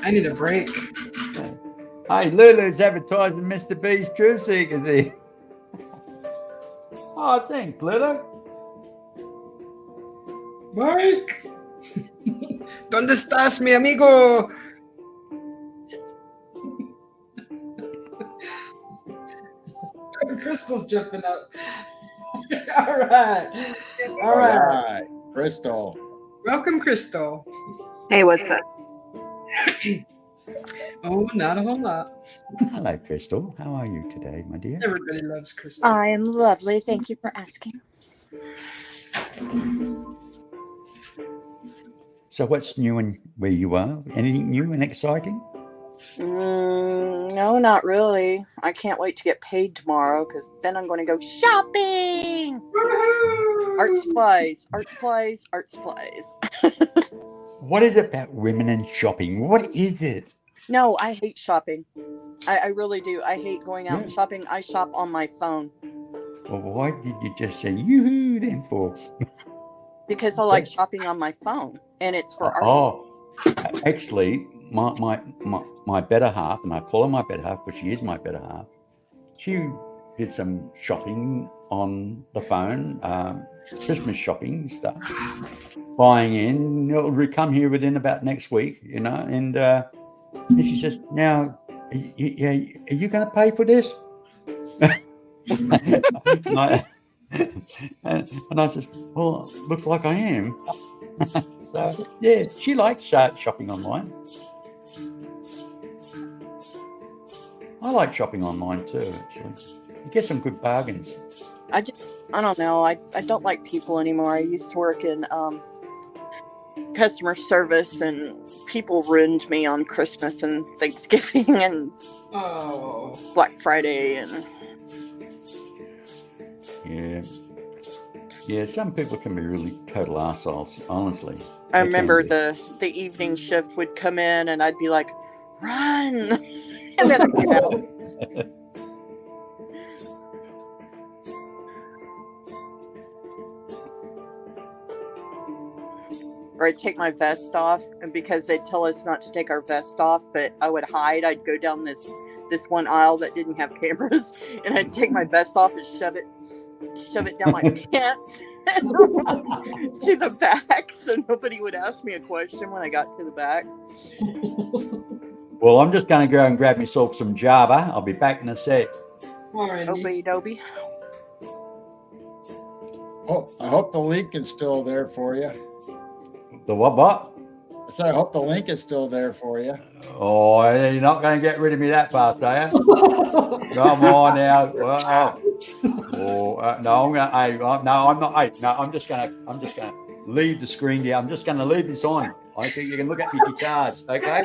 Speaker 1: I need a break.
Speaker 3: Hey, Lulu's advertising Mr. B's Truth Seekers here. Oh, thanks, Lulu.
Speaker 1: Mike! ¿Dónde estás, mi amigo? Crystal's jumping up. All right. All right.
Speaker 2: Crystal.
Speaker 1: Welcome, Crystal.
Speaker 4: Hey, what's up?
Speaker 1: Oh, not a whole lot.
Speaker 3: Hello, Crystal. How are you today, my dear?
Speaker 1: Everybody loves Crystal.
Speaker 4: I am lovely. Thank you for asking.
Speaker 3: So what's new and where you are? Anything new and exciting?
Speaker 4: No, not really. I can't wait to get paid tomorrow because then I'm going to go shopping.
Speaker 1: Woo-hoo!
Speaker 4: Art supplies, art supplies, art supplies.
Speaker 3: What is it about women and shopping? What is it?
Speaker 4: No, I hate shopping. I really do. I hate going out and shopping. I shop on my phone.
Speaker 3: Well, why did you just say yoo-hoo then for?
Speaker 4: Because I like shopping on my phone, and it's for art.
Speaker 3: Oh, actually, my better half, and I call her my better half because she is my better half. She did some shopping on the phone, Christmas shopping stuff, buying in. It'll come here within about next week, you know. And she says, "Now, are you going to pay for this?" And I says, "Well, looks like I am." So yeah, she likes shopping online. I like shopping online too. Actually, you get some good bargains.
Speaker 4: I don't know. I don't like people anymore. I used to work in customer service, and people ruined me on Christmas and Thanksgiving and Black Friday and.
Speaker 3: Yeah, some people can be really total assholes, honestly.
Speaker 4: I remember the evening shift would come in and I'd be like, run! And then I'd get out. Or I'd take my vest off, and because they'd tell us not to take our vest off, but I would hide. I'd go down this one aisle that didn't have cameras, and I'd take my vest off and shove it down my pants to the back, so nobody would ask me a question when I got to the back.
Speaker 3: Well, I'm just going to go and grab myself some Java. I'll be back in a sec.
Speaker 4: Dobie.
Speaker 2: Oh, I hope the link is still there for you.
Speaker 3: The what?
Speaker 2: I said, I hope the link is still there for you.
Speaker 3: Oh, you're not going to get rid of me that fast, are you? Come on now. No, I'm not. I'm just gonna leave the screen here. I'm just gonna leave this on. I think you can look at me guitars, okay?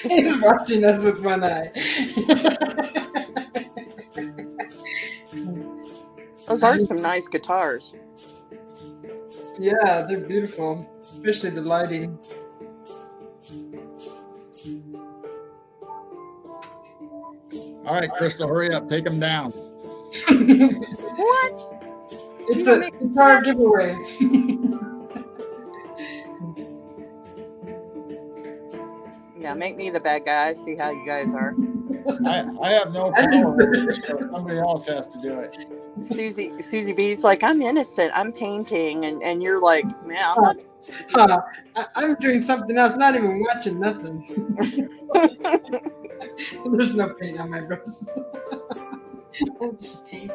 Speaker 1: He's watching us with one eye.
Speaker 4: Those are some nice guitars.
Speaker 1: Yeah, they're beautiful, especially the lighting.
Speaker 2: All right, Crystal, hurry up. Take them down.
Speaker 4: What?
Speaker 1: It's a guitar giveaway.
Speaker 4: Yeah, make me the bad guy. See how you guys are.
Speaker 2: I have no power. So somebody else has to do it.
Speaker 4: Susie B's like, I'm innocent. I'm painting. And you're like, man, I'm not.
Speaker 1: I'm doing something else, not even watching nothing. There's no paint on my brush. I'm just painting.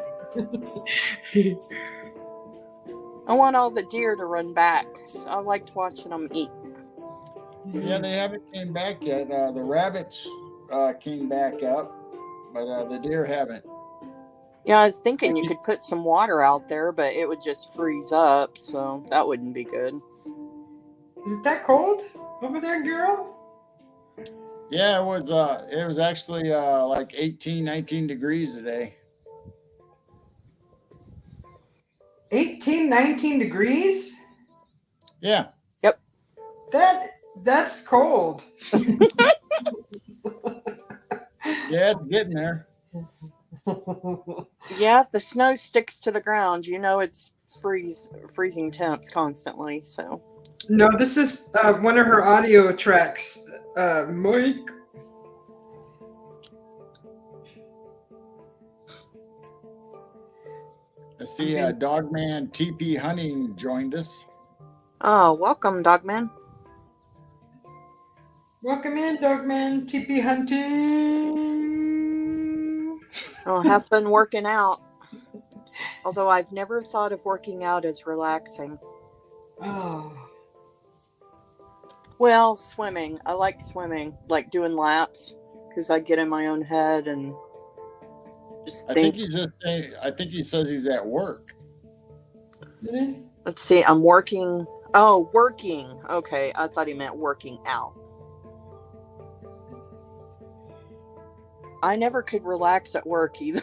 Speaker 4: I want all the deer to run back. I liked watching them eat.
Speaker 2: Yeah, they haven't came back yet. The rabbits came back up, but the deer haven't.
Speaker 4: Yeah, I was thinking you could put some water out there, but it would just freeze up, so that wouldn't be good.
Speaker 1: Is it that cold over there, girl?
Speaker 2: Yeah, it was actually like 18, 19 degrees today.
Speaker 1: 18, 19 degrees?
Speaker 2: Yeah.
Speaker 4: Yep.
Speaker 1: That's cold.
Speaker 2: Yeah, it's getting there.
Speaker 4: Yeah, if the snow sticks to the ground, you know it's freezing temps constantly, so.
Speaker 1: No, this is one of her audio tracks. Mike.
Speaker 2: I see Dogman TP Hunting joined us.
Speaker 4: Oh, welcome, Dogman.
Speaker 1: Welcome in, Dogman. TP hunting.
Speaker 4: I'll have fun working out. Although I've never thought of working out as relaxing.
Speaker 1: Oh.
Speaker 4: Well, swimming. I like swimming, like doing laps, because I get in my own head and just think.
Speaker 2: I think he's just saying. I think he says he's at work.
Speaker 4: Let's see. I'm working. Oh, working. Okay, I thought he meant working out. I never could relax at work either.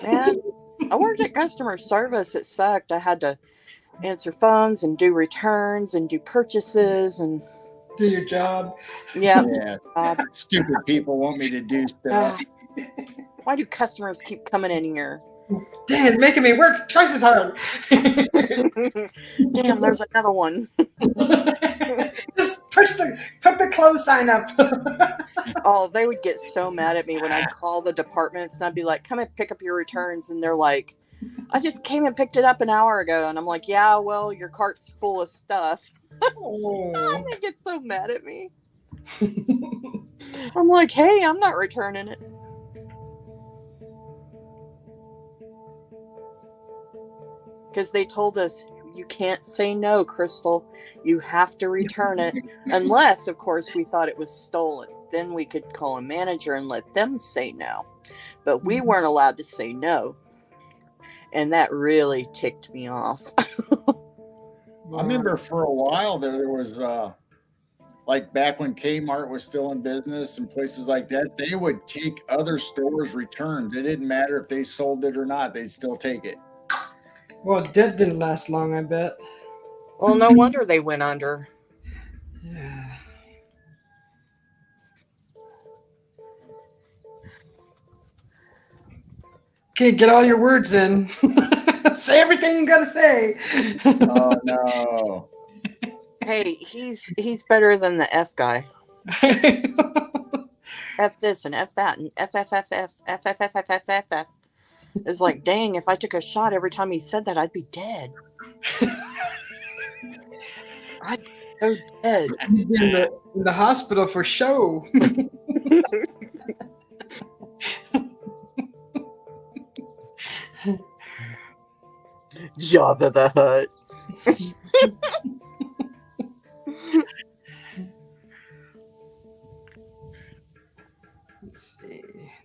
Speaker 4: Man, I worked at customer service. It sucked. I had to answer phones and do returns and do purchases and
Speaker 1: do your job.
Speaker 4: Yeah.
Speaker 2: Stupid people want me to do stuff.
Speaker 4: Why do customers keep coming in here?
Speaker 1: Damn, making me work twice as hard.
Speaker 4: Damn, there's another one.
Speaker 1: Just put the clothes sign up.
Speaker 4: Oh, they would get so mad at me when I'd call the departments and I'd be like, come and pick up your returns. And they're like, I just came and picked it up an hour ago. And I'm like, yeah, well, your cart's full of stuff. Oh. They get so mad at me. I'm like, hey, I'm not returning it. Because they told us, you can't say no, Crystal. You have to return it. Unless, of course, we thought it was stolen. Then we could call a manager and let them say no. But we weren't allowed to say no. And that really ticked me off.
Speaker 2: I remember for a while there was, like back when Kmart was still in business and places like that, they would take other stores' returns. It didn't matter if they sold it or not. They'd still take it.
Speaker 1: Well, that didn't last long, I bet.
Speaker 4: Well, no wonder they went under.
Speaker 1: Yeah. Okay, get all your words in. Say everything you gotta say.
Speaker 2: Oh no.
Speaker 4: Hey, he's better than the F guy. F this and F that and F. It's like, dang, if I took a shot every time he said that, I'd be dead. I'd be so dead.
Speaker 1: He's in the hospital for show.
Speaker 4: Jabba the Hutt.
Speaker 1: Let's see.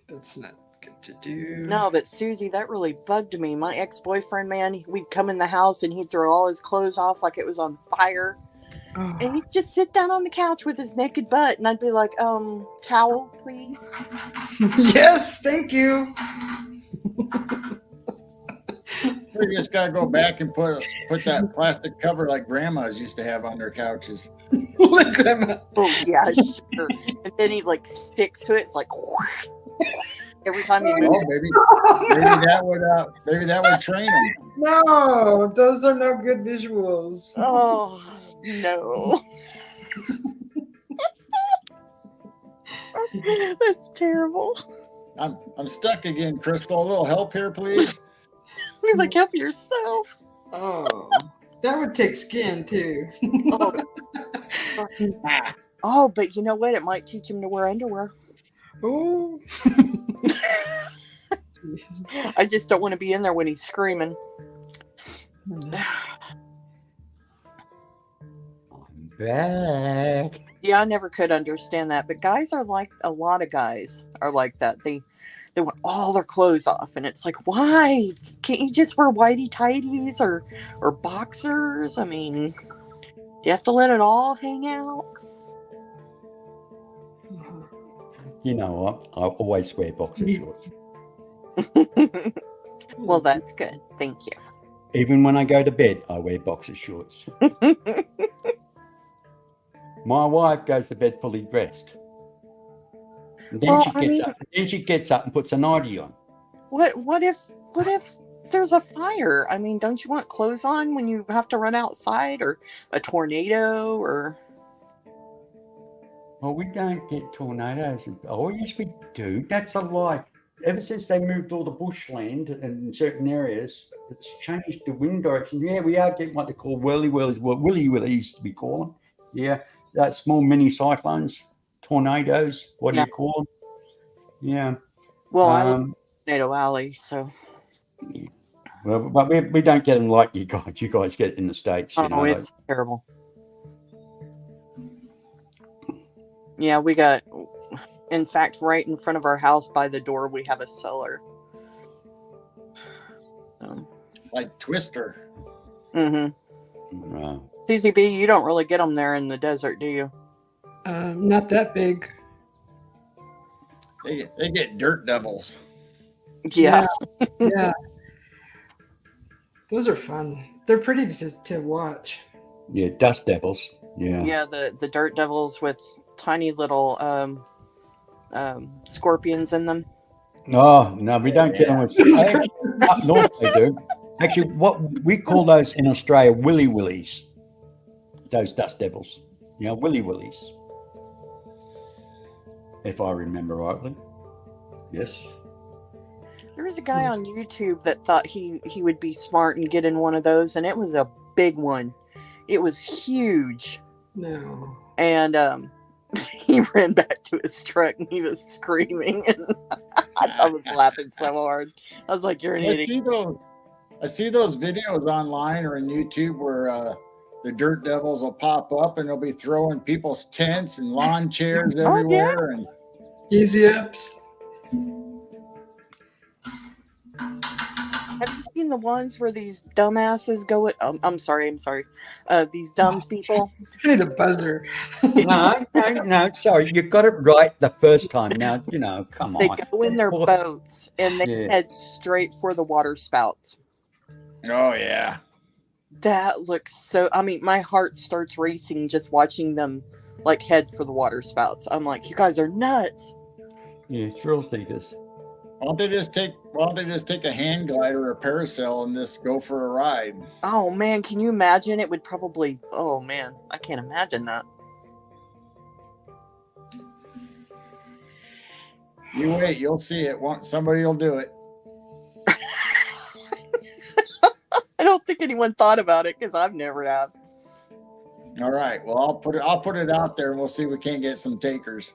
Speaker 1: That's not good to do.
Speaker 4: No, but Susie, that really bugged me. My ex-boyfriend, man, we'd come in the house and he'd throw all his clothes off like it was on fire. Oh. And he'd just sit down on the couch with his naked butt. And I'd be like, towel, please.
Speaker 1: Yes, thank you.
Speaker 2: We just gotta go back and put that plastic cover like grandmas used to have on their couches.
Speaker 1: Like grandma.
Speaker 4: Oh yeah, sure. And then he like sticks to it. It's like every time you move.
Speaker 2: Oh, maybe that would train him.
Speaker 1: No, those are no good visuals.
Speaker 4: Oh no. That's terrible.
Speaker 2: I'm stuck again, Crystal. A little help here, please.
Speaker 4: You're like, help yourself.
Speaker 1: Oh, that would take skin too.
Speaker 4: Oh, but you know what? It might teach him to wear underwear.
Speaker 1: Oh.
Speaker 4: I just don't want to be in there when he's screaming.
Speaker 3: I'm back.
Speaker 4: Yeah, I never could understand that. But guys are like, a lot of guys are like that. They want all their clothes off, and it's like, why? Can't you just wear whitey tighties or boxers? I mean, do you have to let it all hang out?
Speaker 3: You know what? I always wear boxer shorts.
Speaker 4: Well, that's good. Thank you.
Speaker 3: Even when I go to bed, I wear boxer shorts. My wife goes to bed fully dressed. And then she gets up and puts a nightie on.
Speaker 4: What if there's a fire? I mean, don't you want clothes on when you have to run outside, or a tornado, or?
Speaker 3: Well, we don't get tornadoes. Oh, yes, we do. That's a lie. Ever since they moved all the bushland in certain areas, it's changed the wind direction. Yeah, we are getting what they call whirly-whirlies. Well, willy-willies, we call them. Yeah, that's small mini cyclones, tornadoes. What do you call them? Yeah.
Speaker 4: Well, I live in Tornado Alley, so.
Speaker 3: Yeah. Well, but we don't get them like you guys. You guys get it in the States.
Speaker 4: Oh,
Speaker 3: know,
Speaker 4: it's terrible. Yeah, we got, in fact, right in front of our house by the door, we have a cellar.
Speaker 2: Like Twister.
Speaker 4: Mm-hmm.
Speaker 3: Wow.
Speaker 4: CZB, you don't really get them there in the desert, do you?
Speaker 1: Not that big.
Speaker 2: They get dirt devils.
Speaker 4: Yeah.
Speaker 1: Yeah. Those are fun. They're pretty to watch.
Speaker 3: Yeah, dust devils. Yeah.
Speaker 4: Yeah, the dirt devils with tiny little scorpions in them.
Speaker 3: Oh, no, we don't get them with. Up north they do. Actually, what we call those in Australia, willy-willies. Those dust devils. Yeah, willy-willies. If I remember rightly. Yes.
Speaker 4: There was a guy on YouTube that thought he would be smart and get in one of those, and it was a big one. It was huge.
Speaker 1: No.
Speaker 4: And he ran back to his truck and he was screaming, and I was laughing so hard. I was like, "You're an idiot."
Speaker 2: I see those videos online or on YouTube where the dirt devils will pop up and they'll be throwing people's tents and lawn chairs everywhere. And
Speaker 1: easy ups.
Speaker 4: Have you seen the ones where these dumbasses go at, I'm sorry. These dumb people.
Speaker 1: I need a buzzer.
Speaker 3: No, sorry. You got it right the first time. Now, come on.
Speaker 4: They go in their boats and they head straight for the water spouts.
Speaker 2: Oh, yeah.
Speaker 4: That looks so, my heart starts racing just watching them like head for the water spouts. I'm like, you guys are nuts.
Speaker 3: Yeah, thrill seekers.
Speaker 2: Why don't they just take a hang glider or a parasail and just go for a ride?
Speaker 4: Oh man, can you imagine? It would probably, oh man, I can't imagine that.
Speaker 2: You wait, you'll see it. Somebody will do it.
Speaker 4: I don't think anyone thought about it because I've never have.
Speaker 2: All right. Well, I'll put it out there and we'll see if we can't get some takers.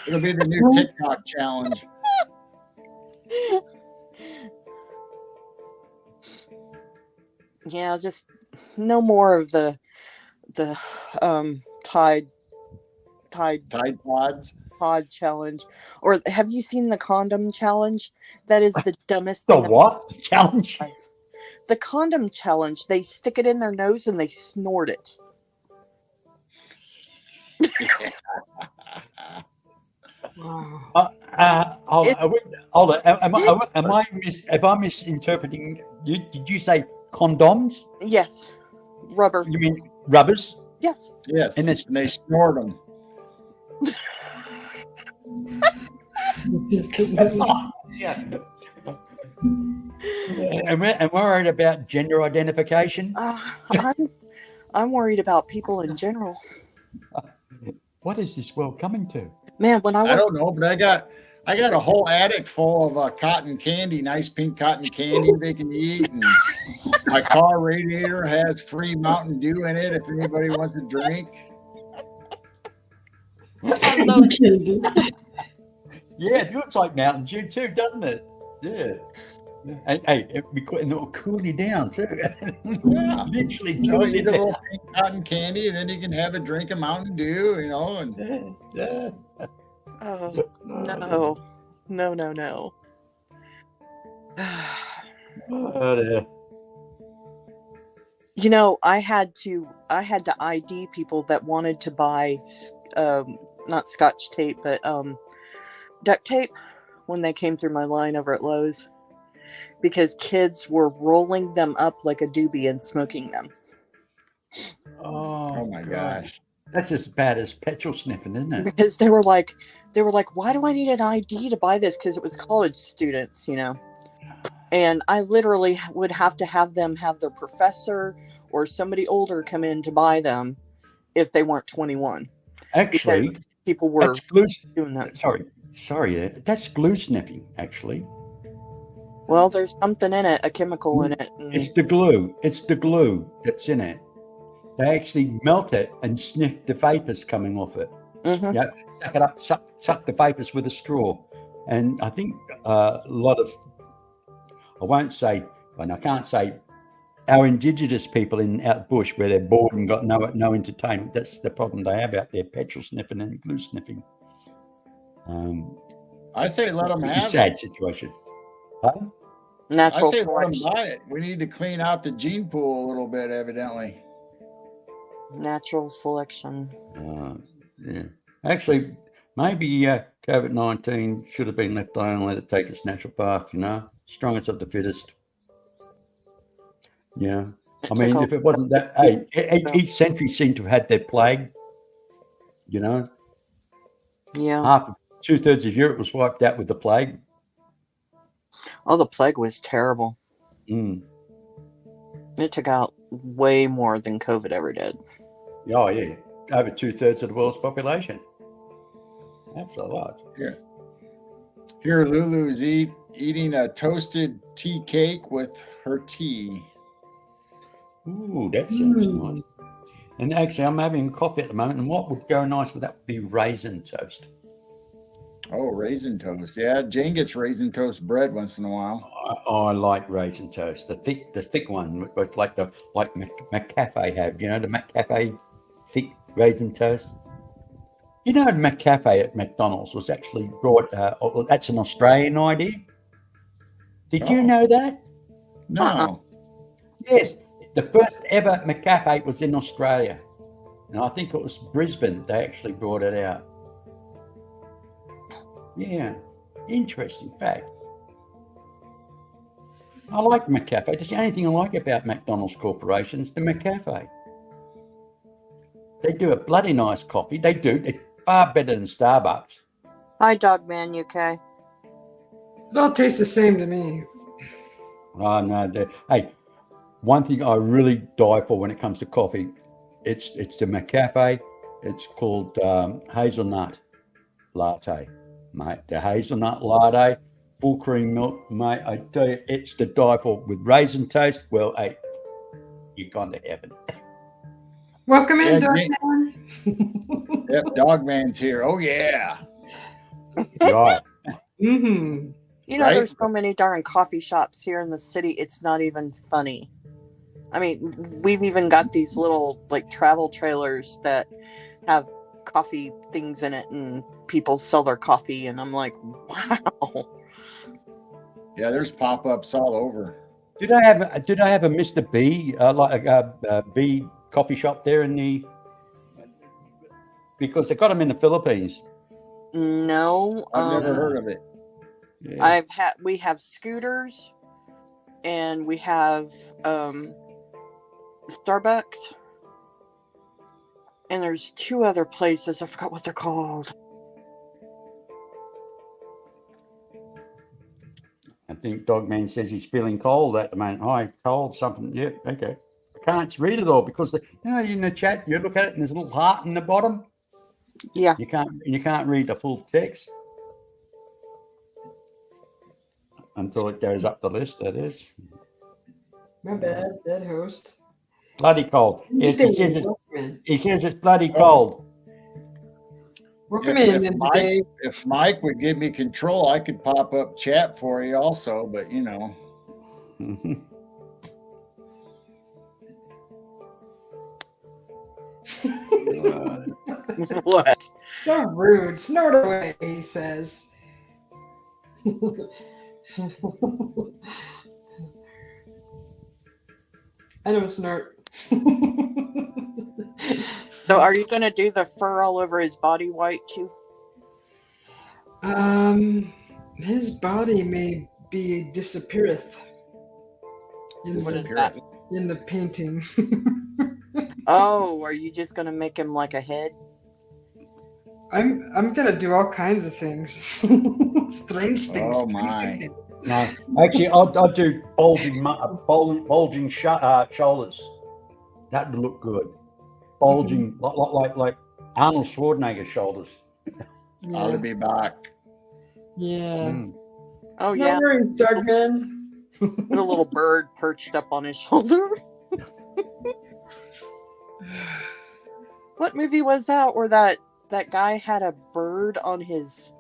Speaker 2: It'll be the new TikTok challenge.
Speaker 4: Yeah, just no more of the Tide
Speaker 2: pods.
Speaker 4: pod challenge. Or have you seen the condom challenge? That is the dumbest
Speaker 3: The
Speaker 4: thing.
Speaker 3: what challenge?
Speaker 4: The condom challenge. They stick it in their nose and they snort it.
Speaker 1: Wow.
Speaker 3: Hold on. Am I misinterpreting you? Did you say condoms?
Speaker 4: Yes. Rubber.
Speaker 3: You mean rubbers?
Speaker 4: Yes.
Speaker 2: Yes.
Speaker 3: And
Speaker 2: they snort them.
Speaker 3: Yeah. Am I worried about gender identification?
Speaker 4: I'm worried about people in general.
Speaker 3: What is this world coming to?
Speaker 4: Man, when
Speaker 2: I don't know, but I got a whole attic full of cotton candy, nice pink cotton candy they can eat. And my car radiator has free Mountain Dew in it if anybody wants to drink.
Speaker 3: Yeah, it looks like Mountain Dew too, doesn't it? Yeah. And, hey, it'll cool you down too.
Speaker 2: Yeah.
Speaker 3: Literally
Speaker 2: You know,
Speaker 3: cool you
Speaker 2: eat a little
Speaker 3: down.
Speaker 2: pink cotton candy, and then you can have a drink of Mountain Dew, you know. And
Speaker 3: Yeah.
Speaker 4: Oh no, no. You know, I had to ID people that wanted to buy not Scotch tape, but duct tape when they came through my line over at Lowe's, because kids were rolling them up like a doobie and smoking them.
Speaker 3: Oh
Speaker 2: my
Speaker 3: God.
Speaker 2: gosh.
Speaker 3: That's as bad as petrol sniffing, isn't it?
Speaker 4: Because they were like, why do I need an ID to buy this? Because it was college students, you know. And I literally would have to have them have their professor or somebody older come in to buy them if they weren't 21.
Speaker 3: Actually,
Speaker 4: because people were doing that.
Speaker 3: Sorry, that's glue sniffing, actually.
Speaker 4: Well, there's something in it, a chemical in it.
Speaker 3: It's the glue. It's the glue that's in it. They actually melt it and sniff the vapors coming off it.
Speaker 4: Mm-hmm.
Speaker 3: Yeah, suck it up, suck the vapors with a straw. And I think a lot of, I won't say, and I can't say, our indigenous people out bush where they're bored and got no entertainment. That's the problem they have out there: petrol sniffing and glue sniffing.
Speaker 2: I say let them have it.
Speaker 3: It's a sad situation. Huh?
Speaker 4: Natural
Speaker 2: I say
Speaker 4: selection.
Speaker 2: let them buy it. We need to clean out the gene pool a little bit, evidently.
Speaker 4: Natural selection.
Speaker 3: Yeah. Actually, maybe COVID-19 should have been left alone, let it take its natural path, you know? Strongest of the fittest. Yeah. I mean, if it wasn't that, hey, each century seemed to have had their plague, you know?
Speaker 4: Yeah.
Speaker 3: 2/3 of Europe was wiped out with the plague.
Speaker 4: Oh, the plague was terrible.
Speaker 3: Mm.
Speaker 4: It took out way more than COVID ever did.
Speaker 3: Oh, yeah. Over 2/3 of the world's population. That's a lot.
Speaker 2: Yeah. Here, Lulu's eating a toasted tea cake with her tea.
Speaker 3: Ooh, that sounds nice. And actually, I'm having coffee at the moment, and what would go nice with that would be raisin toast.
Speaker 2: Oh, raisin toast. Yeah, Jane gets raisin toast bread once in a while.
Speaker 3: I like raisin toast, the thick one, like McCafe have. You know, the McCafe thick raisin toast. You know, McCafe at McDonald's was actually brought. That's an Australian idea. Did you know that?
Speaker 2: No.
Speaker 3: Yes, the first ever McCafe was in Australia, and I think it was Brisbane. They actually brought it out. Yeah, interesting fact. I like McCafe. That's the only thing I like about McDonald's Corporation is the McCafe. They do a bloody nice coffee. They do. They're far better than Starbucks.
Speaker 4: Hi, Dogman UK.
Speaker 1: It all tastes the same to me.
Speaker 3: Oh, no. Hey, one thing I really die for when it comes to coffee, it's the McCafe. It's called hazelnut latte, mate. The hazelnut latte, full cream milk, mate. I tell you, it's the die for with raisin toast. Well, hey, you've gone to heaven.
Speaker 1: Welcome in, Dogman.
Speaker 2: Yep, Dogman's here. Oh, yeah.
Speaker 3: Right.
Speaker 1: Mm-hmm.
Speaker 4: You know, there's so many darn coffee shops here in the city, it's not even funny. I mean, we've even got these little, like, travel trailers that have coffee things in it, and people sell their coffee, and I'm like, wow.
Speaker 2: Yeah, there's pop-ups all over.
Speaker 3: Did I have a Mr. B, like a B coffee shop there in the? Because they got them in the Philippines.
Speaker 4: No,
Speaker 2: I've never heard of it.
Speaker 4: Yeah. We have Scooters, and we have Starbucks, and there's two other places. I forgot what they're called.
Speaker 3: I think Dogman says he's feeling cold at the moment. Hi, cold, something. Yeah, okay. I can't read it all because in the chat you look at it and there's a little heart in the bottom.
Speaker 4: Yeah.
Speaker 3: You can't read the full text until it goes up the list. That is.
Speaker 1: My bad, dead host.
Speaker 3: Bloody cold. Yes, he says it's bloody cold.
Speaker 1: Welcome in, Ninja Dave.
Speaker 2: If Mike would give me control, I could pop up chat for you also, but you know.
Speaker 4: What?
Speaker 1: So rude. Snort away, he says. I don't snort.
Speaker 4: So are you going to do the fur all over his body white too?
Speaker 1: His body may be disappeareth
Speaker 4: What is that?
Speaker 1: in the painting.
Speaker 4: Oh, are you just going to make him like a head?
Speaker 1: I'm gonna do all kinds of things, strange things.
Speaker 2: Oh my!
Speaker 3: No, actually, I'll do bulging shoulders. That would look good. Bulging, like Arnold Schwarzenegger's shoulders.
Speaker 1: Yeah.
Speaker 2: Ought to be back.
Speaker 1: Yeah.
Speaker 4: Oh
Speaker 1: No
Speaker 4: yeah.
Speaker 1: worries, Darkman.
Speaker 4: With a little bird perched up on his shoulder. What movie was that where that guy had a bird on his?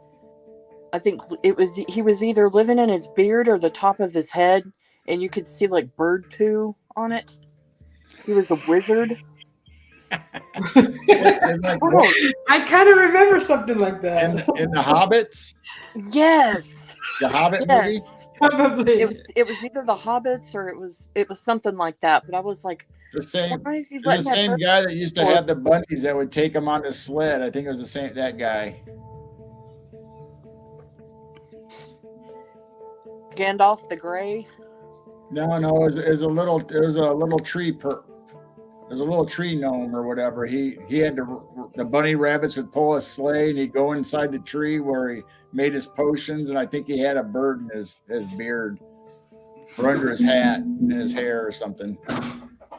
Speaker 4: I think he was either living in his beard or the top of his head, and you could see like bird poo on it. He was a wizard.
Speaker 1: I kind of remember something like that.
Speaker 2: In the Hobbits?
Speaker 4: Yes.
Speaker 2: The Hobbit movie?
Speaker 4: Yes.
Speaker 1: Probably.
Speaker 4: It was either the Hobbits or it was something like that. But I was like,
Speaker 2: It's the
Speaker 4: why is he
Speaker 2: same
Speaker 4: letting that bird-
Speaker 2: guy that used to have the bunnies that would take him on the sled. I think it was that guy.
Speaker 4: Gandalf the Grey?
Speaker 2: No, it was a little tree there's a little tree gnome or whatever. He had the bunny rabbits would pull a sleigh and he'd go inside the tree where he made his potions, and I think he had a bird in his beard or under his hat in his hair or something.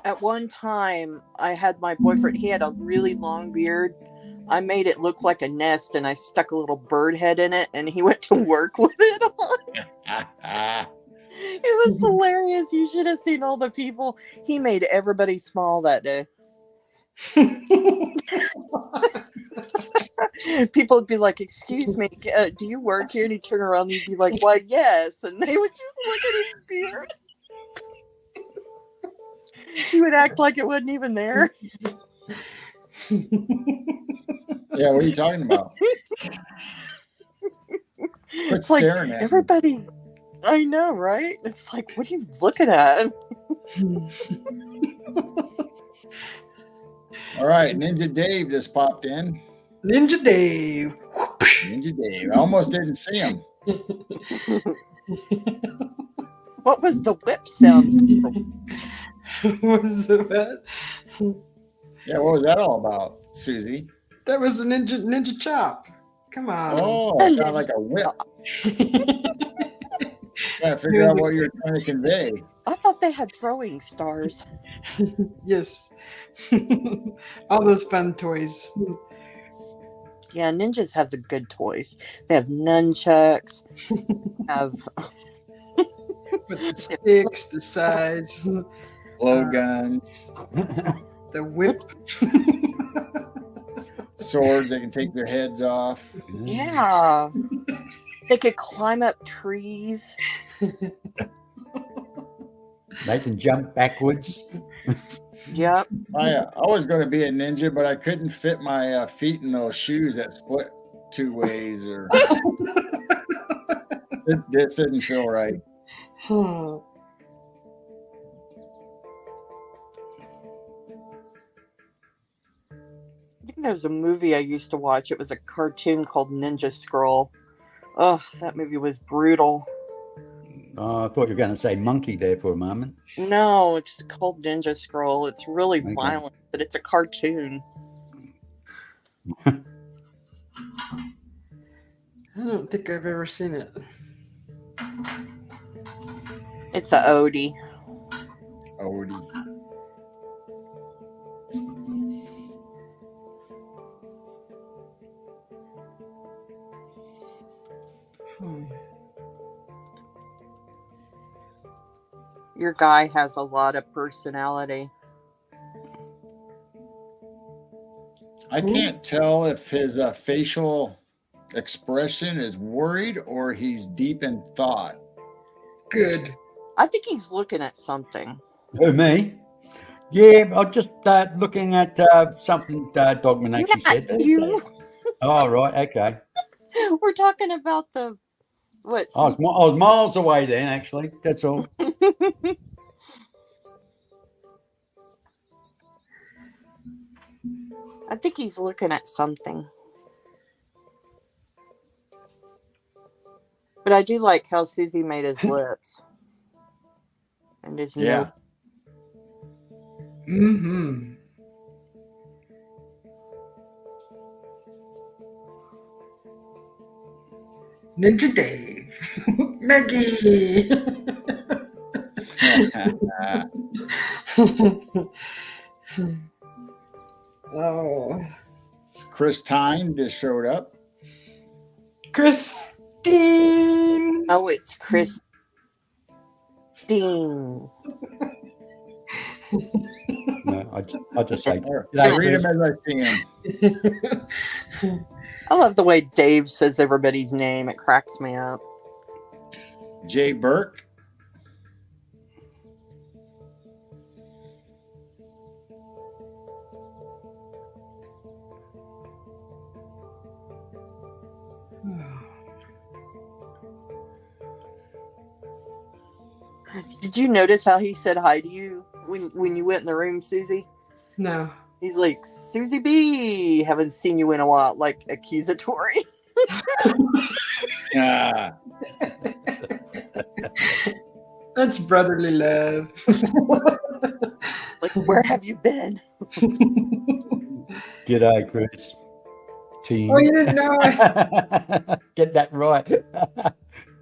Speaker 4: At one time, I had my boyfriend, he had a really long beard. I made it look like a nest and I stuck a little bird head in it and he went to work with it on. It was hilarious. You should have seen all the people. He made everybody small that day. People would be like, "Excuse me, do you work here?" And he'd turn around and he'd be like, "Why, yes." And they would just look at his beard. He would act like it wasn't even there.
Speaker 2: Yeah, what are you talking about? Quit
Speaker 4: Like
Speaker 2: staring at
Speaker 4: everybody. I know, right? It's like, what are you looking at?
Speaker 2: All right, Ninja Dave just popped in.
Speaker 1: Ninja Dave.
Speaker 2: Ninja Dave. I almost didn't see him.
Speaker 4: What was the whip sound?
Speaker 1: What was that?
Speaker 2: Yeah, what was that all about, Susie?
Speaker 1: That was a ninja chop. Come on.
Speaker 2: Oh, it sounded like a whip. Trying to figure out what you're trying to convey.
Speaker 4: I thought they had throwing stars.
Speaker 1: Yes. All those fun toys.
Speaker 4: Yeah, ninjas have the good toys. They have nunchucks, have
Speaker 1: With the sticks, the sides,
Speaker 2: Blowguns,
Speaker 1: the whip.
Speaker 2: swords, they can take their heads off.
Speaker 4: yeah. They could climb up trees.
Speaker 3: They can jump backwards.
Speaker 4: Yep.
Speaker 2: I was going to be a ninja, but I couldn't fit my feet in those shoes that split two ways, or this didn't feel right.
Speaker 4: I think there was a movie I used to watch. It was a cartoon called Ninja Scroll. Oh, that movie was brutal.
Speaker 3: Oh, I thought you were going to say monkey there for a moment.
Speaker 4: No, it's called Ninja Scroll. It's really
Speaker 3: Okay.
Speaker 4: violent, but it's a cartoon.
Speaker 1: I don't think I've ever seen it.
Speaker 4: It's a Odie.
Speaker 2: Odie.
Speaker 4: Your guy has a lot of personality.
Speaker 2: I can't tell if his facial expression is worried or he's deep in thought.
Speaker 1: Good.
Speaker 4: I think he's looking at something.
Speaker 3: Who, me? Yeah, I'm just looking at something Dogman actually said.
Speaker 4: You.
Speaker 3: Oh, right, okay.
Speaker 4: We're talking about the what?
Speaker 3: I was miles away then, actually. That's all.
Speaker 4: I think he's looking at something. But I do like how Susie made his lips and his nose.
Speaker 1: Mm-hmm. Ninja Dave. Maggie. Oh.
Speaker 2: Chris Tyne just showed up.
Speaker 1: Christine.
Speaker 4: Oh, it's Christine.
Speaker 3: No, I just say.
Speaker 2: I read him as I see him.
Speaker 4: I love the way Dave says everybody's name. It cracks me up.
Speaker 2: Jay Burke.
Speaker 4: Did you notice how he said hi to you when you went in the room, Susie?
Speaker 1: No.
Speaker 4: He's like, Susie B, haven't seen you in a while, like accusatory.
Speaker 2: Yeah.
Speaker 1: That's brotherly love.
Speaker 4: Like, where have you been?
Speaker 3: G'day, Chris. Team.
Speaker 1: Oh, you didn't know
Speaker 3: Get that right.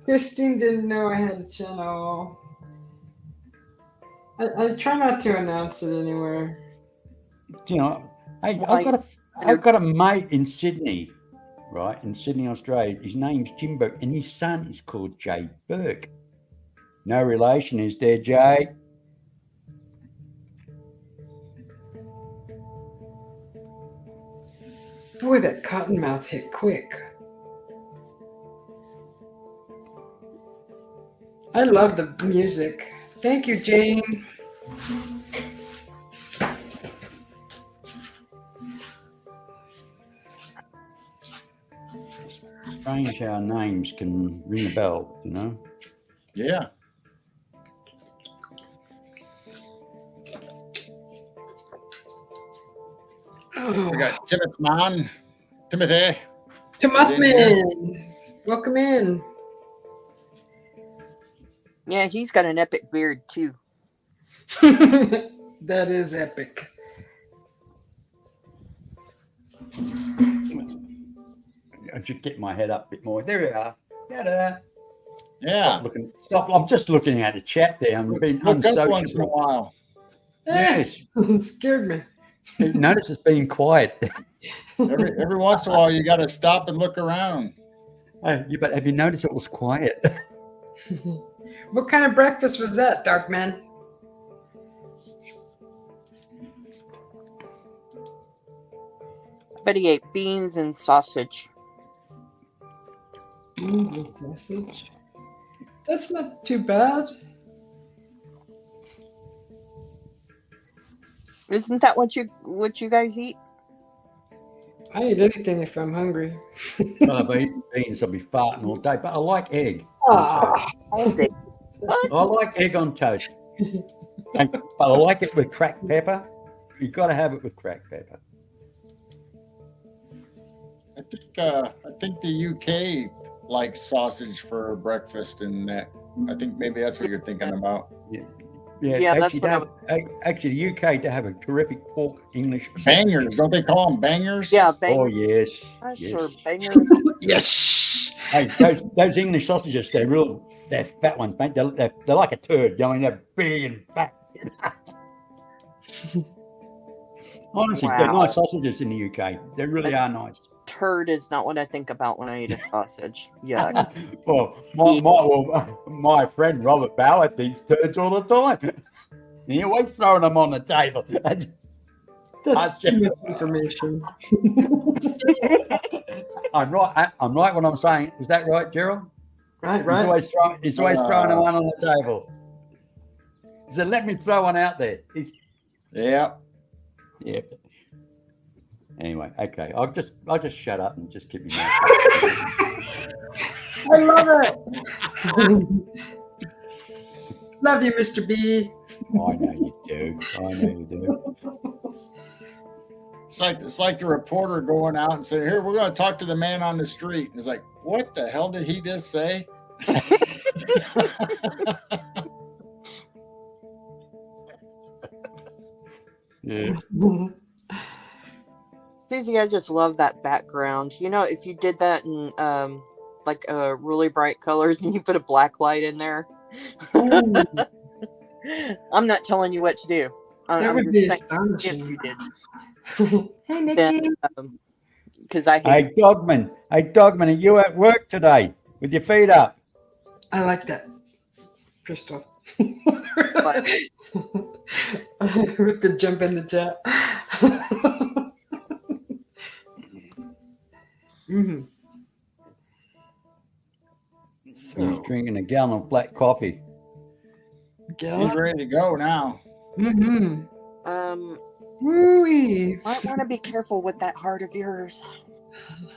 Speaker 1: Christine didn't know I had a channel. I try not to announce it anywhere.
Speaker 3: You know, I've got a mate in Sydney, right? In Sydney, Australia. His name's Jim Burke, and his son is called Jay Burke. No relation, is there, Jay?
Speaker 1: Boy, that cottonmouth hit quick. I love the music. Thank you, Jane.
Speaker 3: Strange how names can ring a bell, you know?
Speaker 2: Yeah. We got Timothy.
Speaker 1: Timothy. Welcome in.
Speaker 4: Yeah, he's got an epic beard, too.
Speaker 1: That is epic.
Speaker 3: I should get my head up a bit more. There we are. Ta-da.
Speaker 2: Yeah.
Speaker 3: Stop. I'm just looking at the chat there. I'm being
Speaker 2: Look up once in a
Speaker 3: unsociable.
Speaker 2: while.
Speaker 3: Yes.
Speaker 1: It scared me.
Speaker 3: Notice it's being quiet.
Speaker 2: Every once in a while, you got to stop and look around.
Speaker 3: But have you noticed it was quiet?
Speaker 1: What kind of breakfast was that, Darkman?
Speaker 4: But he ate beans and sausage.
Speaker 1: Beans and sausage? That's not too bad.
Speaker 4: Isn't that what you guys eat?
Speaker 1: I eat anything if I'm hungry.
Speaker 3: Well, I've eaten beans, I'll be farting all day, but I like egg.
Speaker 1: Ah.
Speaker 4: All day. What?
Speaker 3: I like egg on toast. But I like it with cracked pepper. You've got to have it with cracked pepper.
Speaker 2: I think the UK likes sausage for breakfast, and that I think maybe that's what you're thinking about.
Speaker 4: Yeah, that's what
Speaker 3: actually, the UK to have a terrific pork English
Speaker 2: Bangers, don't they call them bangers?
Speaker 4: Yeah,
Speaker 3: Oh
Speaker 4: bangers.
Speaker 3: yes, yes.
Speaker 4: Sure, bangers.
Speaker 1: Yes.
Speaker 3: Hey, those English sausages, they're fat ones, mate. They're like a turd. You know, they're big and fat. Honestly, they're nice sausages in the UK. They really are nice.
Speaker 4: Turd is not what I think about when I eat a sausage. Yuck.
Speaker 3: Well, my friend Robert Bauer thinks turds all the time. He always throwing them on the table.
Speaker 1: That's too much information.
Speaker 3: I'm right. I'm right when I'm saying. Is that right, Gerald?
Speaker 1: Right.
Speaker 3: He's always throwing one on the table. He said, "Let me throw one out there."
Speaker 2: Yeah.
Speaker 3: Anyway, okay. I'll just shut up and just keep your mouth.
Speaker 1: I love it. Love you, Mr. B.
Speaker 3: I know you do.
Speaker 2: It's like the reporter going out and saying, "Here, we're going to talk to the man on the street." It's like, what the hell did he just say?
Speaker 3: Yeah.
Speaker 4: Susie, I just love that background. You know, if you did that in like really bright colors and you put a black light in there. I'm not telling you what to do.
Speaker 1: That would be astonishing.
Speaker 4: If you did.
Speaker 1: Hey, Nikki.
Speaker 4: Because I hate.
Speaker 3: Hey, Dogman, are you at work today with your feet up?
Speaker 1: I like that, Crystal. With the jump in the chat. Mm-hmm. So,
Speaker 3: he's drinking a gallon of black coffee.
Speaker 2: He's ready to go now.
Speaker 1: Mm-hmm.
Speaker 4: Woo-wee. I want to be careful with that heart of yours.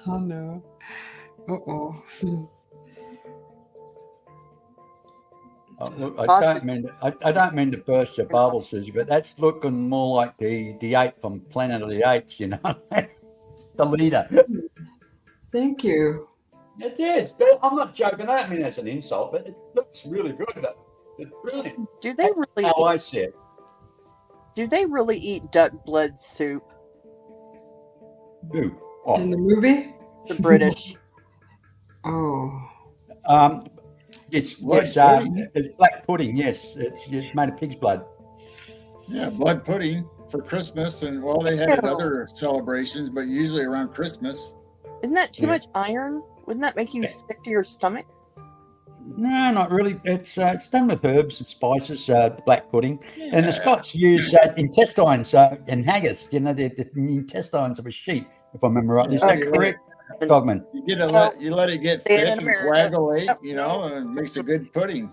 Speaker 1: Oh no. Uh-oh.
Speaker 3: Look, I don't mean to burst your bubble, Susie, but that's looking more like the ape from Planet of the Apes, you know, the leader.
Speaker 1: Thank you.
Speaker 3: It is, but I'm not joking. I don't mean that's an insult, but it looks really good. It's brilliant.
Speaker 4: Do they really?
Speaker 3: How I see it.
Speaker 4: Do they really eat duck blood soup?
Speaker 3: Who? Oh.
Speaker 1: In the movie?
Speaker 4: The British.
Speaker 1: Oh.
Speaker 3: It's black pudding. Yes, it's made of pig's blood.
Speaker 2: Yeah, blood pudding for Christmas, and well, they had other celebrations, but usually around Christmas.
Speaker 4: Isn't that too much iron? Wouldn't that make you sick to your stomach?
Speaker 3: No, not really. It's done with herbs and spices, black pudding. Yeah. And the Scots use intestines and haggis, you know, the intestines of a sheep, if I remember right. Is that correct, Dogman?
Speaker 2: You let it get thick and coagulate, you know, and it makes a good pudding.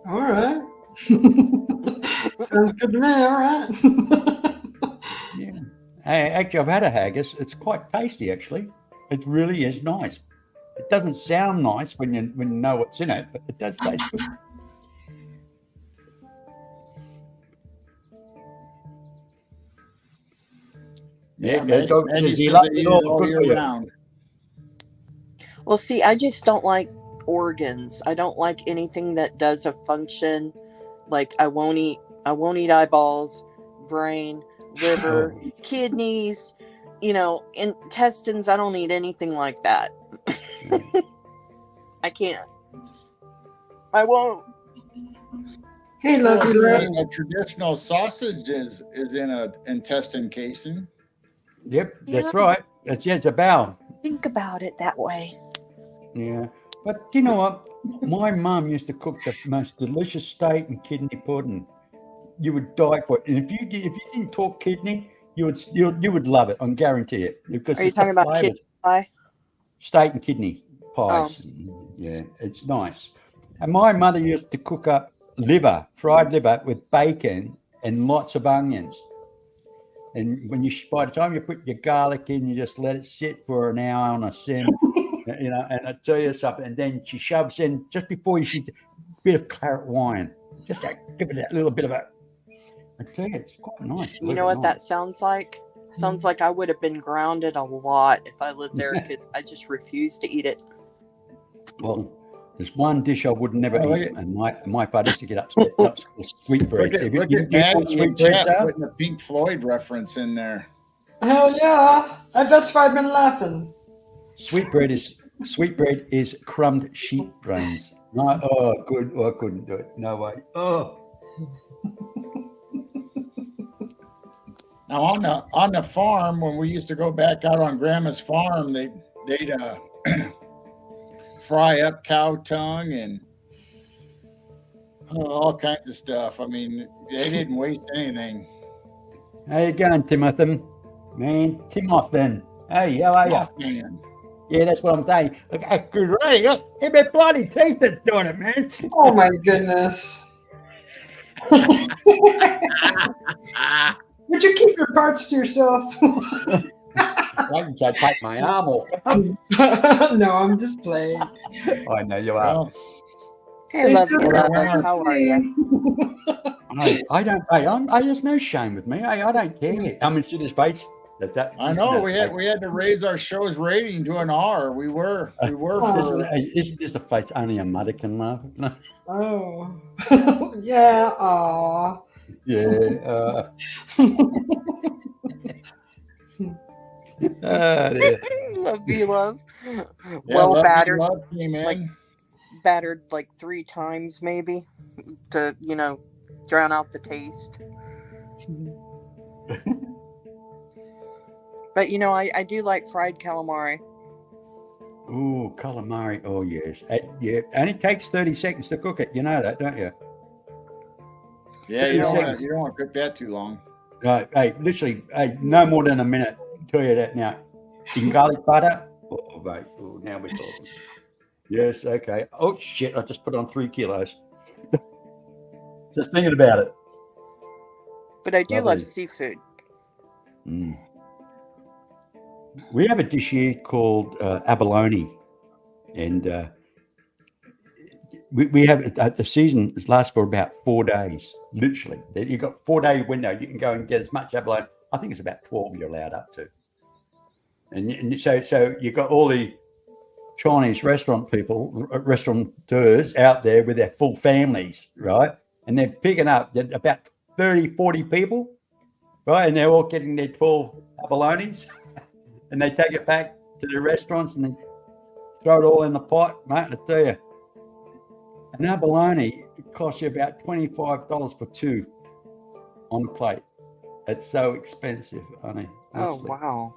Speaker 1: All right. Sounds good to me. All right.
Speaker 3: Yeah. Hey, actually, I've had a haggis. It's quite tasty, actually. It really is nice. It doesn't sound nice when you know what's in it, but it does taste good. Yeah, dog says he loves it all year round.
Speaker 4: Well, see, I just don't like organs. I don't like anything that does a function. Like I won't eat eyeballs, brain, liver, kidneys, you know, intestines. I don't eat anything like that. I can't. I won't.
Speaker 1: Hey, lovely.
Speaker 2: A traditional sausage is in an intestine casing.
Speaker 3: Yep, that's right. It's a bowel.
Speaker 4: Think about it that way.
Speaker 3: Yeah, but you know what? My mum used to cook the most delicious steak and kidney pudding. You would die for it, and if you didn't talk kidney, you would love it. I guarantee it. Because
Speaker 4: are you talking about kidney pie?
Speaker 3: Steak and kidney pies. Oh. Yeah, it's nice. And my mother used to cook up fried liver with bacon and lots of onions. And by the time you put your garlic in, you just let it sit for an hour on a sim, you know. And I tell you something. And then she shoves in just before a bit of claret wine, just to give it a little bit of a. I tell you, it's quite nice.
Speaker 4: You know what that sounds like? Sounds like I would have been grounded a lot if I lived there because I just refused to eat it.
Speaker 2: Well,
Speaker 3: there's one dish I would never eat, and my father used to get upset. That's sweetbread.
Speaker 2: Look at Matt putting a Pink Floyd reference in there.
Speaker 1: Hell yeah! That's why I've been laughing.
Speaker 3: Sweetbread is crumbed sheep brains. No, good. Oh, I couldn't do it. No way. Oh.
Speaker 2: Now on the farm, when we used to go back out on Grandma's farm, they'd fry up cow tongue and all kinds of stuff. I mean, they didn't waste anything.
Speaker 3: How you going, Timothy? Man, Timothy. Hey, how are you?
Speaker 2: Man.
Speaker 3: Yeah, that's what I'm saying. Great. It's my bloody teeth that's doing it, man.
Speaker 1: Oh my goodness. Would you keep your parts to yourself?
Speaker 3: I can take my arm off.
Speaker 1: No, I'm just playing.
Speaker 3: I know you are.
Speaker 2: Well,
Speaker 4: Hey, love you,
Speaker 1: sure
Speaker 4: love.
Speaker 2: are.
Speaker 4: How are you?
Speaker 3: I don't. Hey, there's no shame with me. I don't care. I mean, see this face.
Speaker 2: I know we had to raise our show's rating to an R. We were for
Speaker 3: Isn't this a face only a mother can laugh?
Speaker 1: Oh. Yeah, aw.
Speaker 3: Yeah.
Speaker 4: Love you, love.
Speaker 2: Love
Speaker 4: Battered.
Speaker 2: Love came in.
Speaker 4: Like, battered like 3 times maybe to drown out the taste. But I do like fried calamari.
Speaker 3: Ooh, calamari. Oh yes. Yeah, and it takes 30 seconds to cook it. You know that, don't you?
Speaker 2: Yeah, you don't want to cook that too long.
Speaker 3: Hey, literally, no more than a minute. I'll tell you that now. In garlic butter. Oh, mate. Oh, now we're talking. Yes, okay. Oh shit! I just put on 3 kilos. Just thinking about it.
Speaker 4: But I do
Speaker 3: Lovely.
Speaker 4: love seafood.
Speaker 3: Mm. We have a dish here called abalone, and we have the season lasts for about 4 days. Literally, you've got 4-day window. You can go and get as much abalone. I think it's about 12 you're allowed up to. And so you've got all the Chinese restaurateurs out there with their full families, right? And they're picking up about 30, 40 people, right? And they're all getting their 12 abalones, and they take it back to the restaurants and then throw it all in the pot, mate. I tell you, an abalone costs you about $25 for 2 on a plate. It's so expensive, honey.
Speaker 4: Honestly. Oh, wow.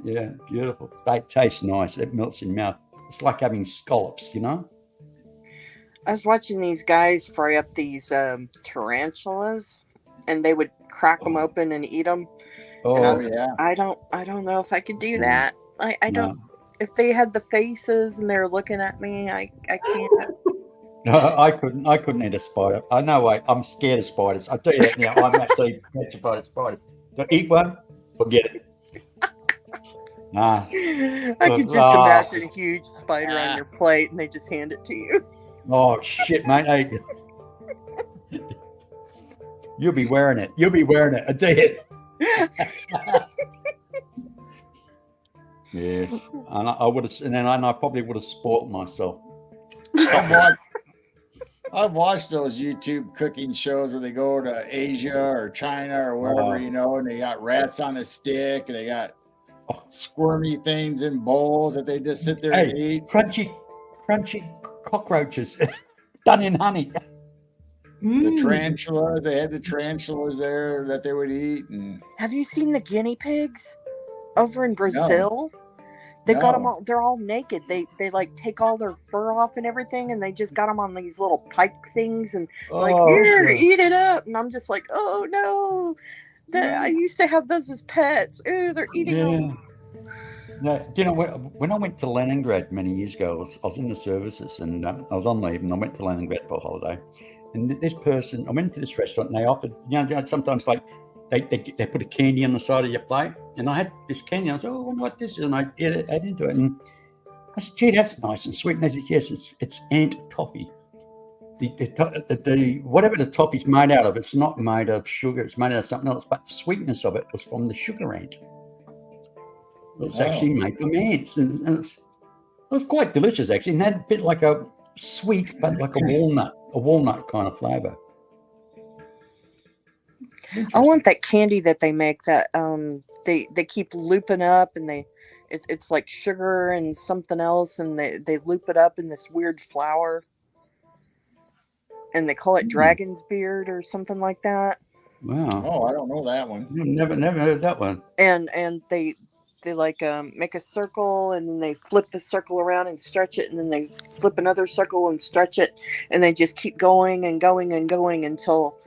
Speaker 3: Yeah, beautiful. They taste nice. It melts in your mouth. It's like having scallops, I
Speaker 4: was watching these guys fry up these tarantulas, and they would crack them open and eat them.
Speaker 3: Oh,
Speaker 4: yeah. I don't know if I could do that. I don't. If they had the faces and they're looking at me, I can't.
Speaker 3: No, I couldn't eat a spider. I know. I'm scared of spiders. I tell you that now. I'm actually petrified of spiders. To eat one, forget it. Nah.
Speaker 4: I could just imagine a huge spider on your plate, and they just hand it to you.
Speaker 3: Oh shit, mate! Hey, you'll be wearing it. I tell you. Yes, and I would have, and then I probably would have spoiled myself.
Speaker 2: I've watched those YouTube cooking shows where they go to Asia or China or wherever, and they got rats on a stick, and they got squirmy things in bowls that they just sit there and eat.
Speaker 3: Crunchy cockroaches done in honey.
Speaker 2: The tarantulas, they had the tarantulas there that they would eat. And
Speaker 4: have you seen the guinea pigs over in Brazil? No. They got them all. They're all naked. They like take all their fur off and everything, and they just got them on these little pike things and here, eat it up. And I'm just like, oh no, I used to have those as pets. Ooh, they're eating them.
Speaker 3: Yeah, when I went to Leningrad many years ago, I was in the services, and I was on leave, and I went to Leningrad for a holiday. And this person, I went to this restaurant, and they offered, sometimes like. They put a candy on the side of your plate, and I had this candy. I was like, oh, I wonder what this is, and I ate into it, and I said, gee, that's nice and sweet. And they said, yes, it's ant toffee. The whatever the toffee's made out of, it's not made of sugar. It's made out of something else, but the sweetness of it was from the sugar ant. It's actually made from ants, and it was quite delicious actually, and had a bit like a sweet, but like a walnut kind of flavor.
Speaker 4: I want that candy that they make that they keep looping up, and it's like sugar and something else, and they loop it up in this weird flour, and they call it dragon's beard or something like that.
Speaker 3: Wow.
Speaker 2: Oh, I don't know that one.
Speaker 3: Never heard that one.
Speaker 4: And they make a circle, and then they flip the circle around and stretch it, and then they flip another circle and stretch it, and they just keep going and going and going until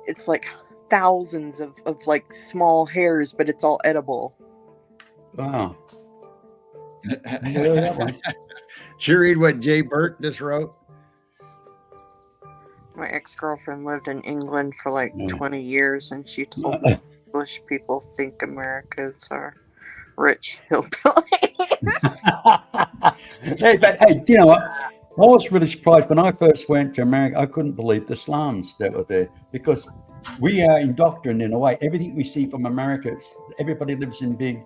Speaker 4: it's like thousands of like small hairs, but it's all edible.
Speaker 3: Wow.
Speaker 2: Did you read what Jay Burke just wrote?
Speaker 4: My ex-girlfriend lived in England for like 20 years, and she told me English people think Americans are rich hillbillies.
Speaker 3: Hey, you know what? I was really surprised when I first went to America. I couldn't believe the slums that were there, because we are indoctrinated in a way. Everything we see from America, everybody lives in big,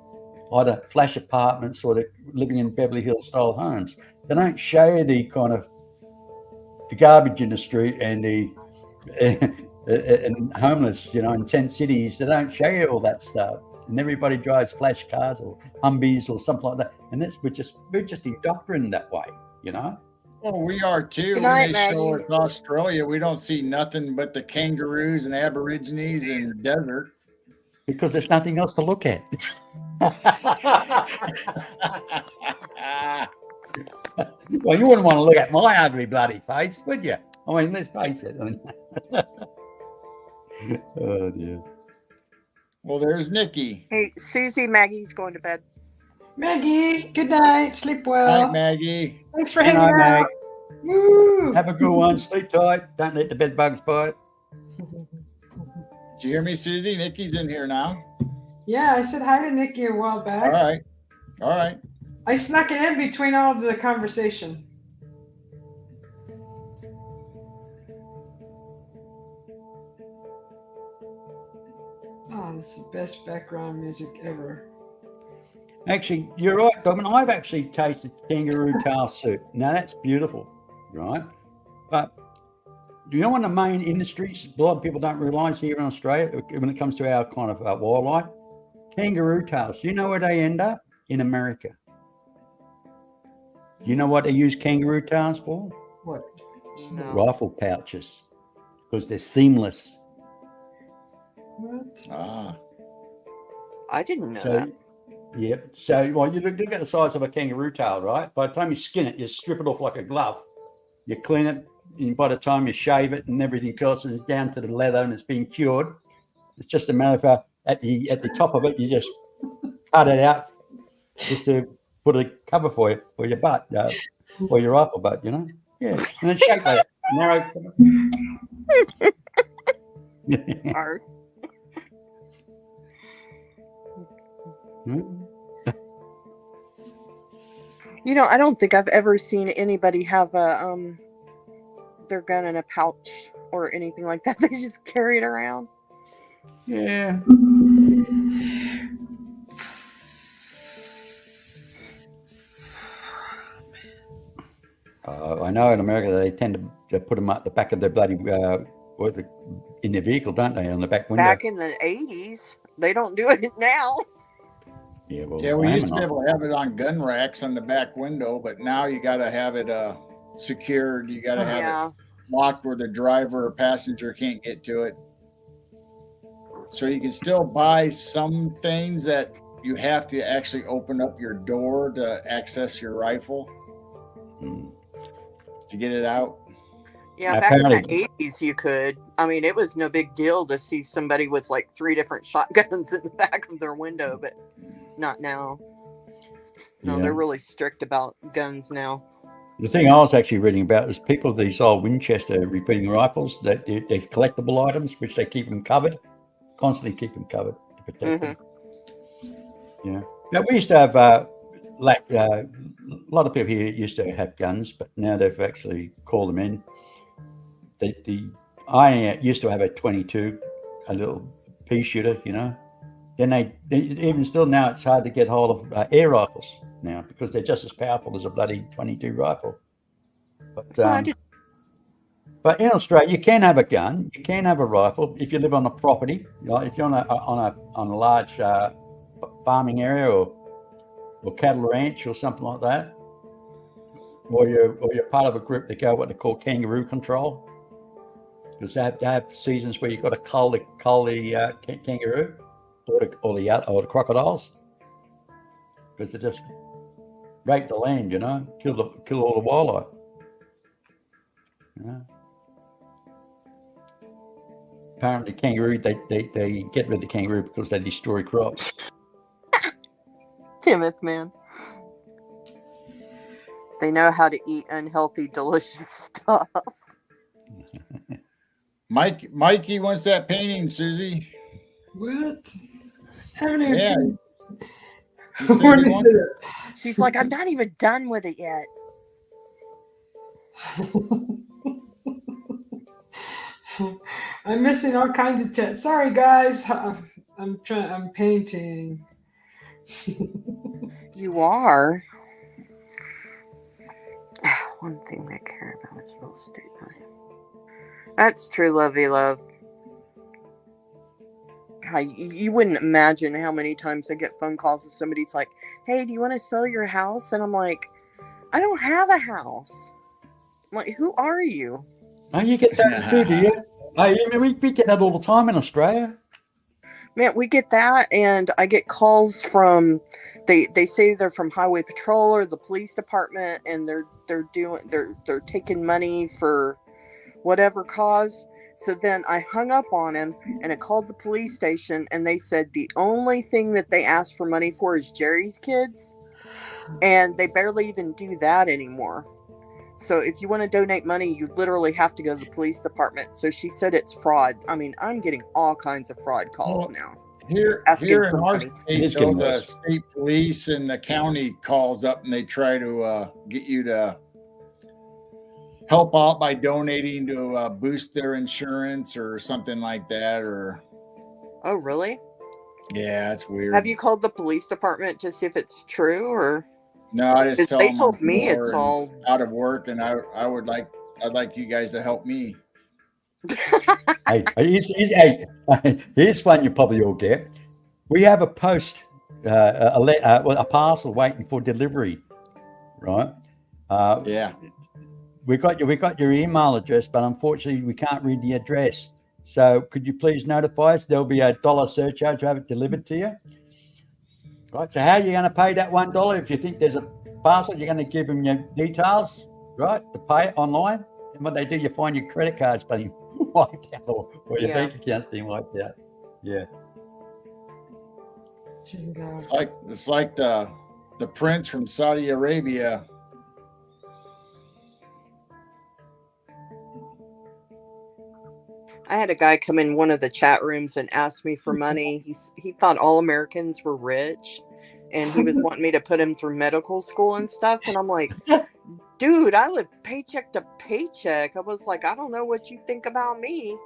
Speaker 3: either flash apartments or they're living in Beverly Hills style homes. They don't show the kind of the garbage in the street and the and homeless, in tent cities. They don't show you all that stuff, and everybody drives flash cars or Humvees or something like that. And we're just indoctrinated that way,
Speaker 2: Well, we are too.
Speaker 4: Good
Speaker 2: When
Speaker 4: night,
Speaker 2: they show
Speaker 4: Maggie.
Speaker 2: us Australia, we don't see nothing but the kangaroos and aborigines and the desert.
Speaker 3: Because there's nothing else to look at. Well, you wouldn't want to look at my ugly bloody face, would you? I mean, let's face it. Oh dear.
Speaker 2: Well, there's Nikki.
Speaker 4: Hey, Susie, Maggie's going to bed.
Speaker 1: Maggie, good night. Sleep well.
Speaker 2: Night, Maggie.
Speaker 1: Thanks for
Speaker 3: Good
Speaker 1: hanging
Speaker 3: night,
Speaker 1: out. Woo.
Speaker 3: Have a good one. Sleep tight. Don't let the bed bugs bite.
Speaker 2: Did you hear me, Susie? Nikki's in here now.
Speaker 1: Yeah, I said hi to Nikki a while back.
Speaker 2: All right.
Speaker 1: I snuck it in between all of the conversation. Oh, this is the best background music ever.
Speaker 3: Actually, you're right, Domin. I've actually tasted kangaroo tail soup. Now that's beautiful, right? But do you know one of the main industries a lot of people don't realise here in Australia when it comes to our kind of wildlife? Kangaroo tails. Do you know where they end up? In America. Do you know what they use kangaroo tails for?
Speaker 1: What?
Speaker 4: No.
Speaker 3: Rifle pouches, because they're seamless.
Speaker 1: What?
Speaker 4: I didn't know
Speaker 3: So,
Speaker 4: that.
Speaker 3: yep. So, well, you look at the size of a kangaroo tail, right? By the time you skin it, you strip it off like a glove. You clean it, and by the time you shave it and everything else is down to the leather and it's been cured, it's just a matter of at the top of it, you just cut it out just to put a cover for your butt, or your rifle butt, Yeah, and then shake that narrow.
Speaker 4: Art. I don't think I've ever seen anybody have their gun in a pouch or anything like that. They just carry it around.
Speaker 3: Yeah. I know in America they tend to put them at the back of their bloody in their vehicle, don't they, on the back window?
Speaker 4: Back in the 80s, they don't do it now.
Speaker 3: Yeah, well,
Speaker 2: We used to be able to have it on gun racks on the back window, but now you got to have it secured. You got to have it locked where the driver or passenger can't get to it. So you can still buy some things that you have to actually open up your door to access your rifle to get it out.
Speaker 4: Yeah, back in the 80s you could. I mean, it was no big deal to see somebody with like 3 different shotguns in the back of their window, but not now. No, they're really strict about guns now.
Speaker 3: The thing I was actually reading about is people with these old Winchester repeating rifles, that they're collectible items, which they keep them covered, constantly keep them covered to protect them. Yeah. Now, we used to have, a lot of people here used to have guns, but now they've actually called them in. I used to have a 22, a little pea shooter, Then they even still now it's hard to get hold of air rifles now because they're just as powerful as a bloody 22 rifle. But in Australia, you can have a gun, you can have a rifle if you live on a property. If you're on a large farming area or cattle ranch or something like that, or you're part of a group that go what they call kangaroo control, because they have seasons where you've got to cull the kangaroo or the crocodiles. because they just rape the land, you know, kill all the wildlife. Yeah. Apparently, kangaroo they get rid of the kangaroo because they destroy crops.
Speaker 4: Timothy, man. They know how to eat unhealthy, delicious stuff.
Speaker 2: Mikey wants that painting, Susie.
Speaker 1: What? I haven't even
Speaker 2: Yeah.
Speaker 1: When he said it.
Speaker 4: She's like, I'm not even done with it yet.
Speaker 1: I'm missing all kinds of chat. Sorry, guys. I'm painting.
Speaker 4: You are. One thing they care about is real estate money. That's true, lovey love. You wouldn't imagine how many times I get phone calls and somebody's like, hey, do you want to sell your house? And I'm like, I don't have a house. I'm like, who are you?
Speaker 3: Oh, you get that too, do you? We get that all the time in Australia.
Speaker 4: Man, we get that, and I get calls from they say they're from Highway Patrol or the police department, and they're taking money for whatever cause. So then I hung up on him, and I called the police station, and they said the only thing that they asked for money for is Jerry's kids, and they barely even do that anymore. So if you want to donate money, you literally have to go to the police department. So she said it's fraud. I mean, I'm getting all kinds of fraud calls now.
Speaker 2: Here in our state, though, the state police and the county calls up and they try to get you to help out by donating to boost their insurance or something like that. Or
Speaker 4: oh, really?
Speaker 2: Yeah, it's weird.
Speaker 4: Have you called the police department to see if it's true or?
Speaker 2: No, I just tell
Speaker 4: they
Speaker 2: them
Speaker 4: told me it's all
Speaker 2: out of work, and I'd like you guys to help me.
Speaker 3: Here's one you probably all get. We have a post, a parcel waiting for delivery, right?
Speaker 2: Yeah.
Speaker 3: We got your email address, but unfortunately we can't read the address. So could you please notify us? There'll be $1 surcharge to have it delivered to you. Right. So how are you going to pay that $1? If you think there's a parcel, you're going to give them your details, right, to pay it online. And what they do, you find your credit cards being wiped out or your bank accounts being wiped out. Yeah.
Speaker 2: It's like the prince from Saudi Arabia.
Speaker 4: I had a guy come in one of the chat rooms and ask me for money. He thought all Americans were rich, and he was wanting me to put him through medical school and stuff. And I'm like, dude, I live paycheck to paycheck. I was like, I don't know what you think about me.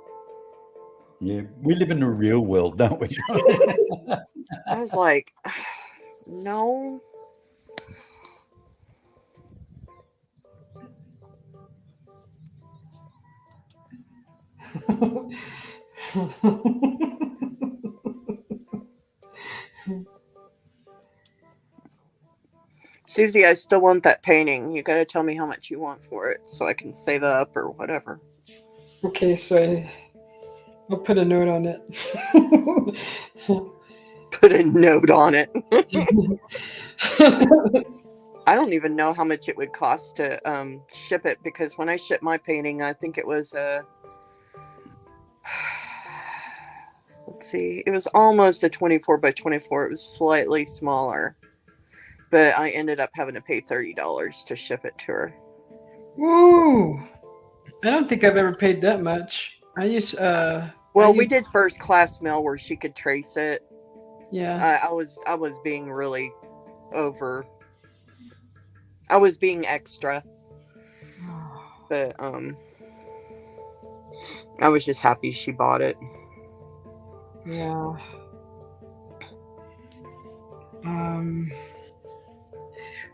Speaker 3: Yeah, we live in the real world, don't we?
Speaker 4: I was like, no. Susie, I still want that painting. You got to tell me how much you want for it so I can save up or whatever.
Speaker 1: Okay, so I'll put a note on it.
Speaker 4: Put a note on it. I don't even know how much it would cost to ship it, because when I shipped my painting, I think it was let's see, it was almost a 24 by 24. It was slightly smaller, but I ended up having to pay $30 to ship it to her.
Speaker 1: Woo! I don't think I've ever paid that much.
Speaker 4: We did first class mail where she could trace it.
Speaker 1: Yeah.
Speaker 4: I was being really over. I was being extra. But I was just happy she bought it.
Speaker 1: Yeah.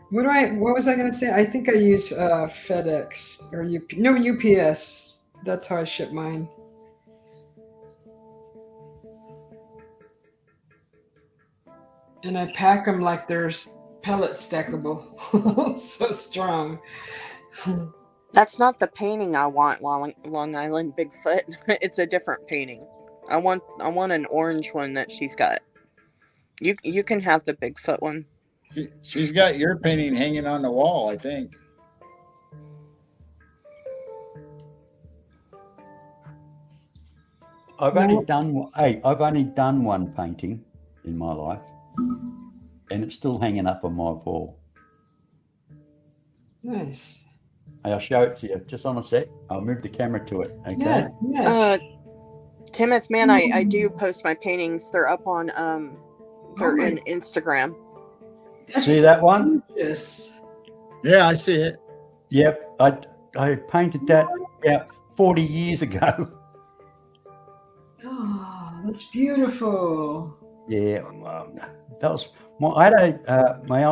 Speaker 1: What was I going to say? I think I use FedEx or UPS. That's how I ship mine. And I pack them like there's pellet stackable. So strong.
Speaker 4: That's not the painting I want, Long Island Bigfoot. It's a different painting. I want an orange one that she's got. You can have the Bigfoot one.
Speaker 2: She's got your painting hanging on the wall, I think.
Speaker 3: I've only done one painting in my life, and it's still hanging up on my wall.
Speaker 1: Nice.
Speaker 3: I'll show it to you just on a sec. I'll move the camera to it. Okay.
Speaker 1: Yes. Yes.
Speaker 4: Timothy, man, I do post my paintings. They're up on they're in Instagram.
Speaker 3: See that one?
Speaker 1: Yes.
Speaker 2: Yeah, I see it.
Speaker 3: Yep. I painted that about 40 years ago.
Speaker 1: Oh, that's beautiful.
Speaker 3: Yeah, that was I had my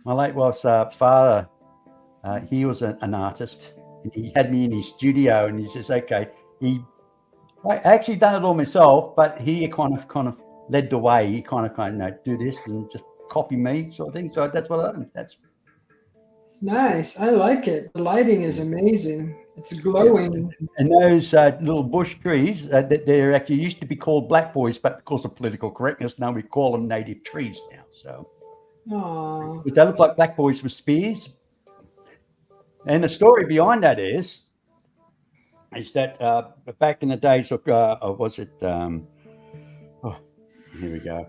Speaker 3: late wife's father. He was an artist. And he had me in his studio, and he says, "Okay." I actually done it all myself, but he kind of led the way. He kind of do this and just copy me, sort of thing. So that's what I done. That's
Speaker 1: nice. I like it. The lighting is amazing. It's glowing.
Speaker 3: And those little bush trees, they're actually used to be called black boys, but because of political correctness, now we call them native trees now. So,
Speaker 1: Aww.
Speaker 3: they look like black boys with spears. And the story behind that is that back in the days of was it? Here we go.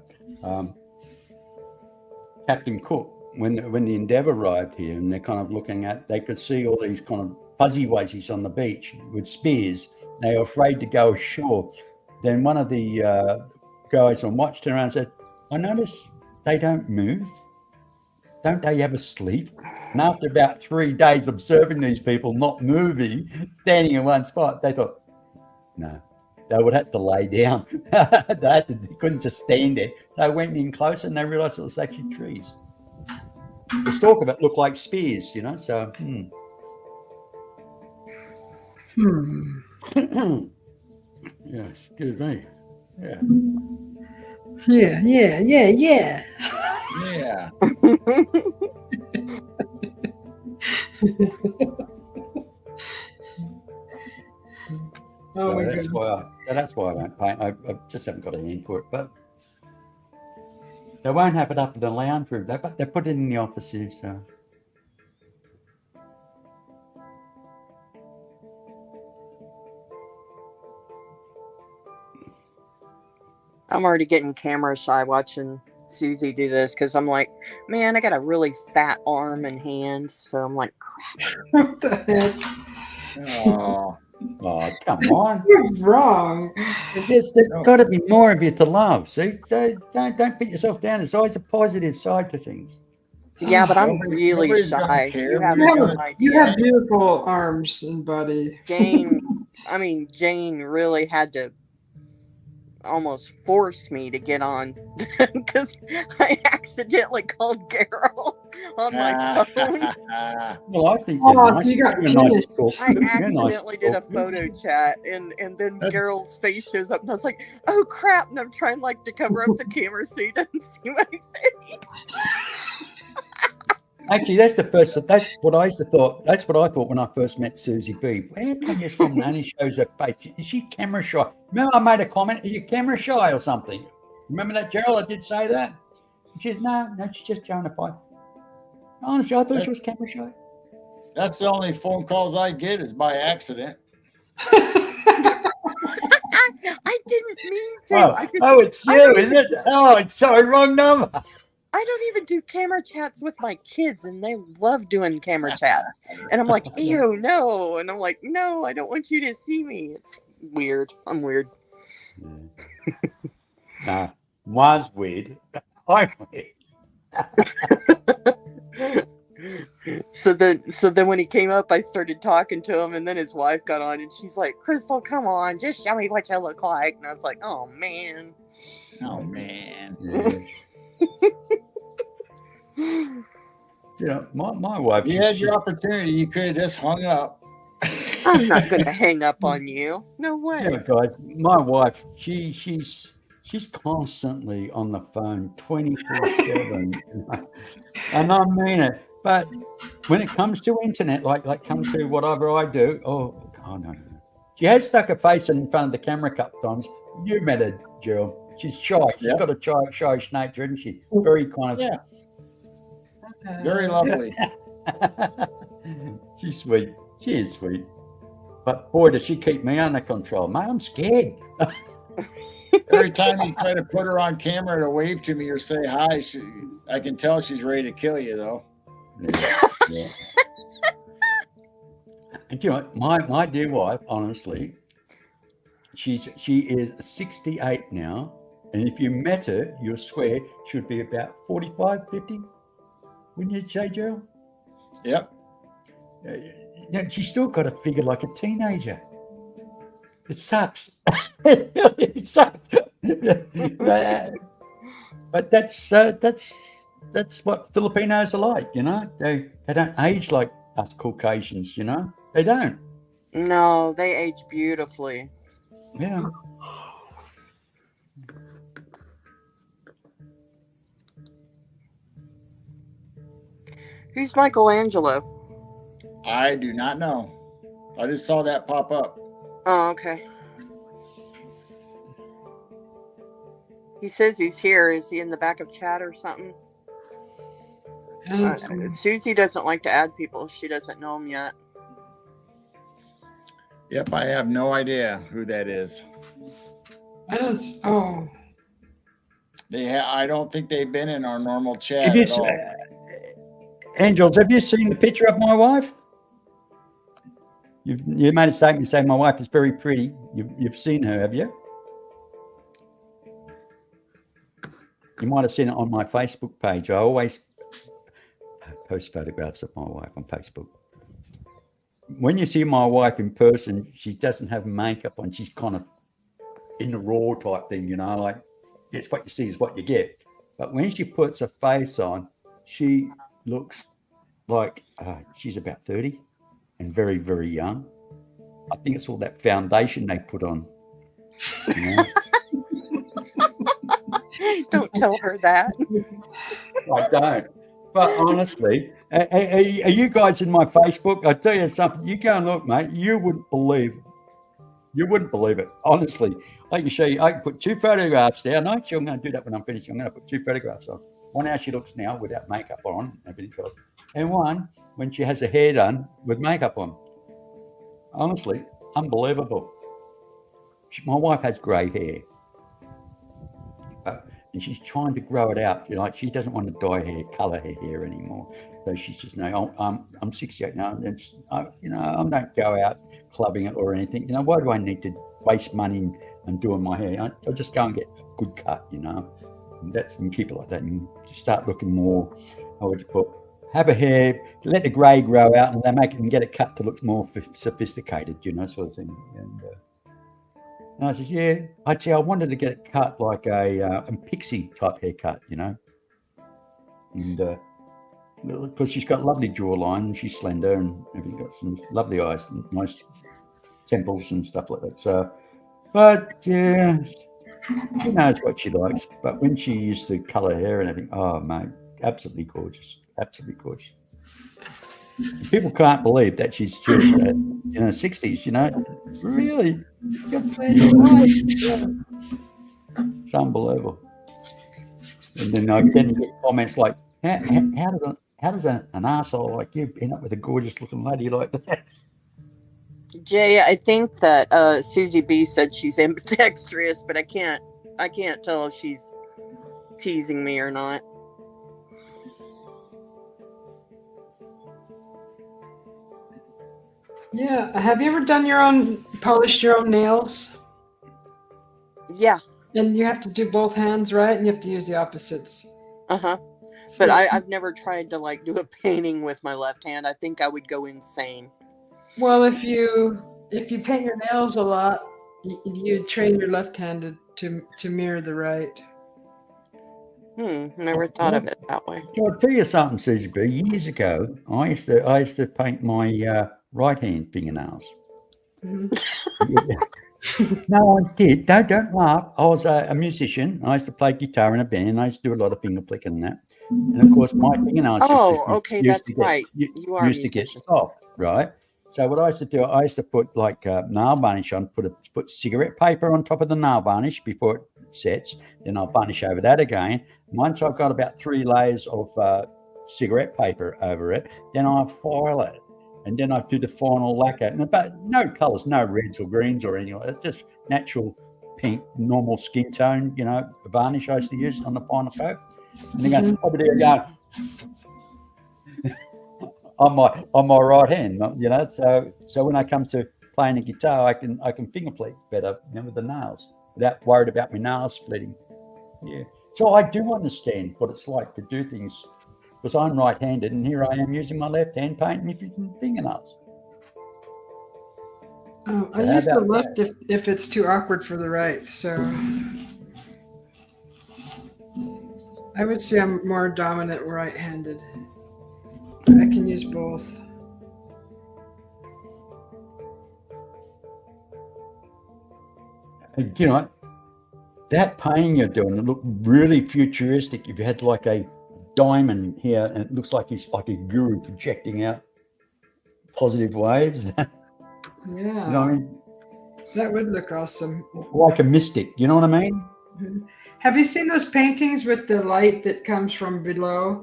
Speaker 3: Captain Cook, when the Endeavour arrived here, and they're kind of looking at, they could see all these kind of fuzzy wuzzies on the beach with spears. They were afraid to go ashore. Then one of the guys on watch turned around and said, "I notice they don't move. Don't they ever sleep?" And after about 3 days observing these people not moving, standing in one spot, they thought, no, they would have to lay down. They couldn't just stand there. They went in closer and they realized it was actually trees. The stalk of it looked like spears, so. Yeah, excuse me. Yeah.
Speaker 1: Yeah.
Speaker 2: Yeah.
Speaker 1: Oh my
Speaker 3: that's
Speaker 1: God.
Speaker 3: that's why I don't paint. I just haven't got a hand for it. But they won't have it up in the lounge room. They put it in the office here, so.
Speaker 4: I'm already getting camera shy watching Susie do this because I'm like, man, I got a really fat arm and hand, so I'm like, crap.
Speaker 1: What the heck?
Speaker 2: Oh,
Speaker 3: come on.
Speaker 1: What's wrong?
Speaker 3: There's got to be more of you to love. See, so don't beat yourself down. There's always a positive side to things.
Speaker 4: Yeah, but I'm really
Speaker 2: nobody's
Speaker 4: shy.
Speaker 2: gonna care.
Speaker 4: You have
Speaker 1: You
Speaker 4: no
Speaker 1: have,
Speaker 4: idea.
Speaker 1: you have beautiful arms and body.
Speaker 4: Jane really had to almost force me to get on because I accidentally called Carol on my phone.
Speaker 3: Well, I think
Speaker 1: You got
Speaker 3: nice to talk.
Speaker 4: I accidentally did a photo chat, and then Carol's face shows up, and I was like, "Oh crap!" And I'm trying to cover up the camera so he doesn't see my face.
Speaker 3: Actually, that's what I thought. That's what I thought when I first met Susie B. Where come this woman only shows her face? Is she camera shy? Remember I made a comment, are you camera shy or something? Remember that, Gerald? I did say that. She said, no, she's just showing her face. Honestly, I thought she was camera shy.
Speaker 2: That's the only phone calls I get is by accident.
Speaker 4: I didn't mean to.
Speaker 3: It's you, is it? Oh, sorry, wrong number.
Speaker 4: I don't even do camera chats with my kids, and they love doing camera chats. And I'm like, ew, no. And I'm like, no, I don't want you to see me. It's weird. I'm weird.
Speaker 3: Nah, was weird. I'm weird.
Speaker 4: So then when he came up, I started talking to him, and then his wife got on, and she's like, Crystal, come on, just show me what you look like. And I was like, oh, man.
Speaker 2: Oh, man.
Speaker 3: Yeah. My wife.
Speaker 2: You had your opportunity. You could have just hung up.
Speaker 4: I'm not going to hang up on you. No way.
Speaker 3: Yeah, guys. My wife, she's constantly on the phone 24/7, and I mean it. But when it comes to internet, like comes to whatever I do, oh no. She has stuck her face in front of the camera a couple times. You met her, Jill. She's shy. She's got a shy nature, isn't she? Very kind of.
Speaker 2: Yeah. Very lovely.
Speaker 3: She's sweet. She is sweet. But boy, does she keep me under control. Mate, I'm scared.
Speaker 2: Every time you try to put her on camera to wave to me or say hi, I can tell she's ready to kill you, though.
Speaker 3: Yeah. And you know, my dear wife, honestly, she is 68 now. And if you met her, you'll swear she'd be about 45, 50. Wouldn't you say, Gerald?
Speaker 2: Yep.
Speaker 3: She's still got a figure like a teenager. It sucks. It sucks. But that's what Filipinos are like, you know. They don't age like us Caucasians, you know. They don't.
Speaker 4: No, they age beautifully.
Speaker 3: Yeah.
Speaker 4: Who's Michelangelo?
Speaker 2: I do not know. I just saw that pop up.
Speaker 4: Oh, okay. He says he's here. Is he in the back of chat or something? Susie doesn't like to add people. She doesn't know him yet.
Speaker 2: Yep, I have no idea who that is.
Speaker 1: I don't. Oh.
Speaker 2: I don't think they've been in our normal chat at all.
Speaker 3: Angels, have you seen the picture of my wife? You made a statement saying my wife is very pretty. You've seen her, have you? You might have seen it on my Facebook page. I always post photographs of my wife on Facebook. When you see my wife in person, she doesn't have makeup on. She's kind of in the raw type thing, you know, like it's what you see is what you get. But when she puts a face on, she looks like she's about 30 and very, very young. I think it's all that foundation they put on. You know?
Speaker 4: Don't tell her that.
Speaker 3: I don't. But honestly, are you guys in my Facebook? I tell you something. You go and look, mate. You wouldn't believe it. You wouldn't believe it. Honestly, I can show you. I can put 2 photographs there. I'm not sure I'm going to do that when I'm finished. I'm going to put 2 photographs on. One how she looks now without makeup on, and one when she has her hair done with makeup on. Honestly, unbelievable. My wife has grey hair. And she's trying to grow it out. You know, like she doesn't want to dye hair, color her hair anymore. So she's just I'm 68 now. And I don't go out clubbing it or anything. You know, why do I need to waste money and doing my hair? I'll just go and get a good cut. You know, and keep it like that, and just start looking more. I would put have a hair, let the grey grow out, and they make it and get it cut to look more sophisticated. You know, sort of thing. And I said, yeah. I wanted to get it cut like a pixie type haircut, you know. And because she's got lovely jawline, and she's slender, and everything, got some lovely eyes, nice temples and stuff like that. So, but yeah, she knows what she likes. But when she used to colour hair and everything, oh mate, absolutely gorgeous, absolutely gorgeous. People can't believe that she's just in her 60s, you know. Really? It's unbelievable. And then I get comments like, how does an arsehole like you end up with a gorgeous looking lady like that?
Speaker 4: Jay, I think that Susie B said she's ambidextrous, but I can't tell if she's teasing me or not.
Speaker 1: Yeah. Have you ever polished your own nails?
Speaker 4: Yeah.
Speaker 1: And you have to do both hands, right? And you have to use the opposites.
Speaker 4: Uh-huh. But I've never tried to like do a painting with my left hand. I think I would go insane. Well,
Speaker 1: if you paint your nails a lot, you train your left hand to mirror the right.
Speaker 4: Never thought of it that way.
Speaker 3: I'll tell you something, Susie B. Years ago, I used to paint my right hand fingernails. No, I did. Don't laugh. I was a musician. I used to play guitar in a band. I used to do a lot of finger flicking and that. And of course, my fingernails.
Speaker 4: Okay, that's right. You are
Speaker 3: used to get soft, right? So what I used to do, I used to put like nail varnish on. Put cigarette paper on top of the nail varnish before it sets. Then I'll varnish over that again. Once I've got about 3 layers of cigarette paper over it. Then I file it, and then I do the final lacquer. But no colours, no reds or greens or anything like that. Just natural pink, normal skin tone. Varnish I used to use on the final coat. And then over there going on my right hand. So when I come to playing the guitar, I can finger play better, with the nails without worried about my nails splitting. Yeah. So I do understand what it's like to do things, because I'm right-handed, and here I am using my left hand painting my fingernails.
Speaker 1: I use the left if it's too awkward for the right. So I would say I'm more dominant right-handed. I can use both.
Speaker 3: That painting you're doing, it looked really futuristic. If you had like a diamond here, and it looks like he's like a guru projecting out positive waves.
Speaker 1: Yeah.
Speaker 3: You know what I mean?
Speaker 1: That would look awesome.
Speaker 3: Like a mystic, you know what I mean?
Speaker 1: Mm-hmm. Have you seen those paintings with the light that comes from below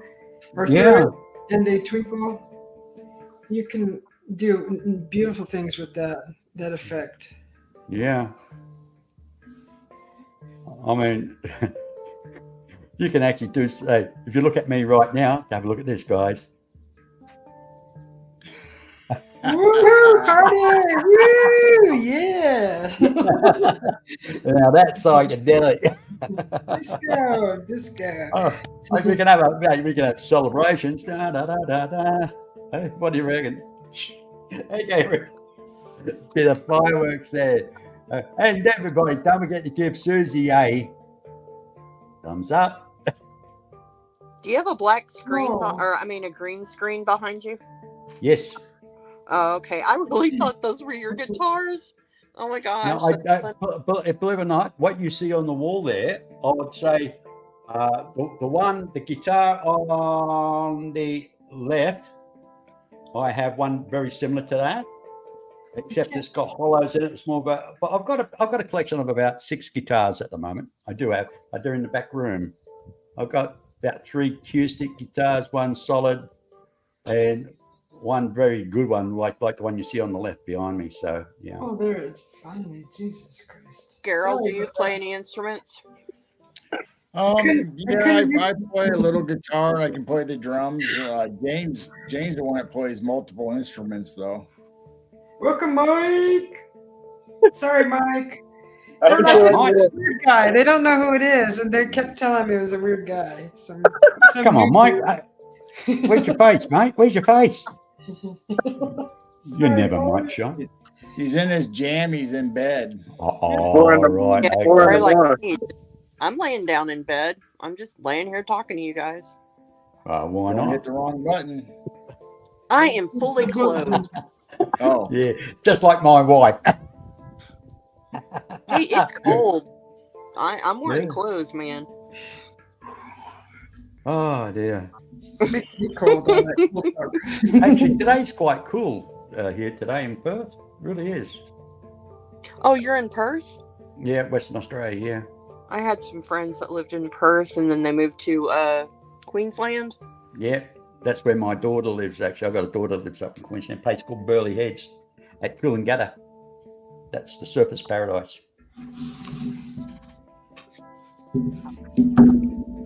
Speaker 1: or through
Speaker 3: Yeah.
Speaker 1: it, and they twinkle? You can do beautiful things with that effect.
Speaker 3: Yeah. I mean, you can actually do, say, if you look at me right now, have a look at this, guys.
Speaker 1: Woo, party! Woo, yeah!
Speaker 3: Now that's psychedelic.
Speaker 1: Disco.
Speaker 3: Oh, we can have celebrations. Da, da, da, da, da. Hey, what do you reckon? Okay, bit of fireworks there. And everybody, don't forget to give Susie a thumbs up.
Speaker 4: Do you have a black screen,
Speaker 1: Oh.
Speaker 4: a green screen behind you?
Speaker 3: Yes.
Speaker 4: Oh, okay. I really thought those were your guitars. Oh my gosh.
Speaker 3: No, believe it or not, what you see on the wall there, I would say the guitar on the left, I have one very similar to that, except it's got hollows in it. It's more, but I've got a collection of about 6 guitars at the moment. They're in the back room. I've got about 3 acoustic guitars, one solid, and one very good one, like the one you see on the left behind me. So yeah.
Speaker 1: Oh, there it is. Finally, Jesus Christ.
Speaker 4: Gerald,
Speaker 1: Sorry
Speaker 4: do you
Speaker 1: about
Speaker 4: play
Speaker 1: that.
Speaker 4: any instruments?
Speaker 2: I play a little guitar. I can play the drums. Jane's the one that plays multiple instruments, though.
Speaker 1: Welcome, Mike. Sorry, Mike. They're like this weird guy. They don't know who it is, and they kept telling me it was a weird guy. Some
Speaker 3: Come on,
Speaker 1: YouTube-
Speaker 3: Mike. Where's your face, mate? Where's your face? You're never
Speaker 1: Mike.
Speaker 3: much, Sean.
Speaker 2: He's in his jammies in bed.
Speaker 3: Oh, right.
Speaker 4: Yeah,
Speaker 3: Okay.
Speaker 4: or like me. I'm laying down in bed. I'm just laying here talking to you guys.
Speaker 3: Why
Speaker 2: Don't hit
Speaker 3: not?
Speaker 2: the wrong button.
Speaker 4: I am fully clothed.
Speaker 2: Oh,
Speaker 3: Yeah, just like my wife.
Speaker 4: Hey, it's cold. I'm wearing
Speaker 3: Yeah.
Speaker 4: clothes, man.
Speaker 3: Oh dear.
Speaker 1: Be cold on that.
Speaker 3: Actually, today's quite cool here today in Perth. Really is.
Speaker 4: Oh, you're in Perth?
Speaker 3: Yeah, Western Australia. Yeah.
Speaker 4: I had some friends that lived in Perth, and then they moved to Queensland.
Speaker 3: Yeah, that's where my daughter lives. Actually, I've got a daughter that lives up in Queensland, a place called Burleigh Heads at Coolangatta. That's the surfers' paradise.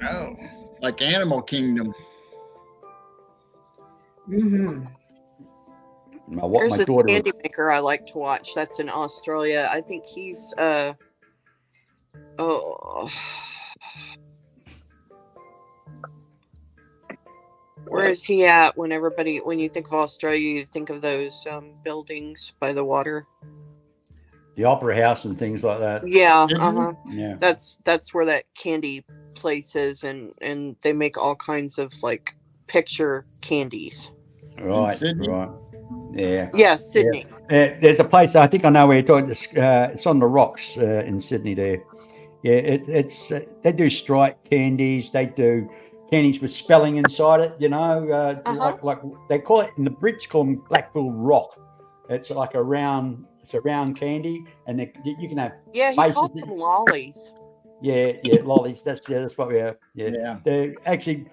Speaker 2: oh, like Animal Kingdom.
Speaker 1: Mm-hmm.
Speaker 3: Now, what
Speaker 4: There's
Speaker 3: my
Speaker 4: this
Speaker 3: daughter
Speaker 4: candy maker I like to watch. That's in Australia. I think he's where is he at? When you think of Australia, you think of those buildings by the water.
Speaker 3: the Opera House and things like that.
Speaker 4: Yeah,
Speaker 2: Mhm.
Speaker 3: Yeah.
Speaker 4: That's where that candy place is, and they make all kinds of like picture candies.
Speaker 3: Right.
Speaker 2: Sydney?
Speaker 3: Right. Yeah.
Speaker 4: Yeah, Sydney.
Speaker 3: There's a place, I think I know where you're talking. It's on the rocks in Sydney there. Yeah, it's they do striped candies. They do candies with spelling inside it. You know, like they call it in the Brits call them Blackpool Rock. It's like a round candy, and you can have
Speaker 4: Yeah, he
Speaker 3: faces
Speaker 4: called
Speaker 3: that-
Speaker 4: them lollies.
Speaker 3: yeah lollies. That's what we have. Yeah.
Speaker 2: Yeah.
Speaker 3: They're actually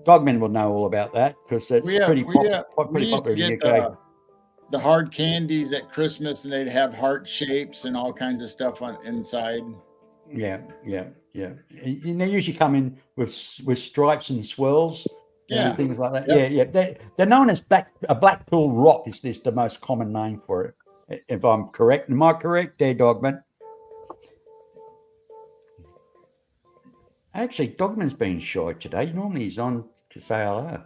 Speaker 3: Dogman will know all about that because it's pretty
Speaker 2: we
Speaker 3: popular
Speaker 2: used to
Speaker 3: in the
Speaker 2: get
Speaker 3: UK.
Speaker 2: The hard candies at Christmas, and they'd have heart shapes and all kinds of stuff on inside.
Speaker 3: Yeah. And they usually come in with stripes and swirls.
Speaker 2: Yeah,
Speaker 3: things like that.
Speaker 2: Yep.
Speaker 3: Yeah. They're known as Blackpool rock. Is this the most common name for it? If I'm correct, am I correct, there, Dogman? Actually, Dogman's been shy today. Normally he's on to say hello.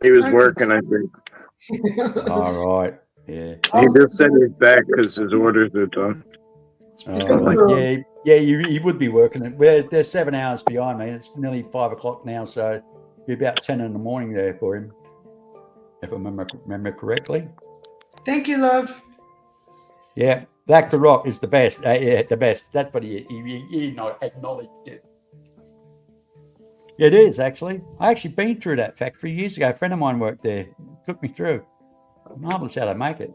Speaker 5: He was working, I think.
Speaker 3: All right. Yeah.
Speaker 5: He just sent it back because his orders are done.
Speaker 3: All right. Yeah. He would be working. They're 7 hours behind me. It's nearly 5 o'clock now, so it'd be about 10 in the morning there for him, if I remember correctly.
Speaker 1: Thank you, love.
Speaker 3: Yeah, Black the Rock is the best. Yeah, the best. That's what he acknowledged it. It is, actually. I actually been through that factory years ago. A friend of mine worked there. Took me through. Marvelous how they make it.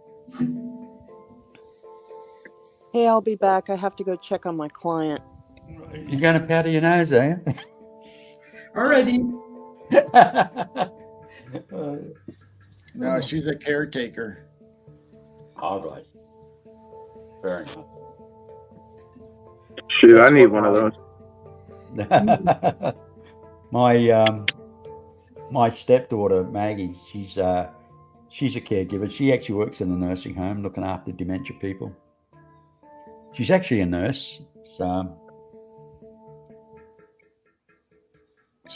Speaker 4: Hey, I'll be back. I have to go check on my client.
Speaker 3: You're going to powder your nose, are you?
Speaker 1: Already.
Speaker 2: No, she's a caretaker.
Speaker 3: All right. Fair enough.
Speaker 5: Shoot, I need one of those.
Speaker 3: My stepdaughter Maggie, she's a caregiver. She actually works in a nursing home looking after dementia people. She's actually a nurse. So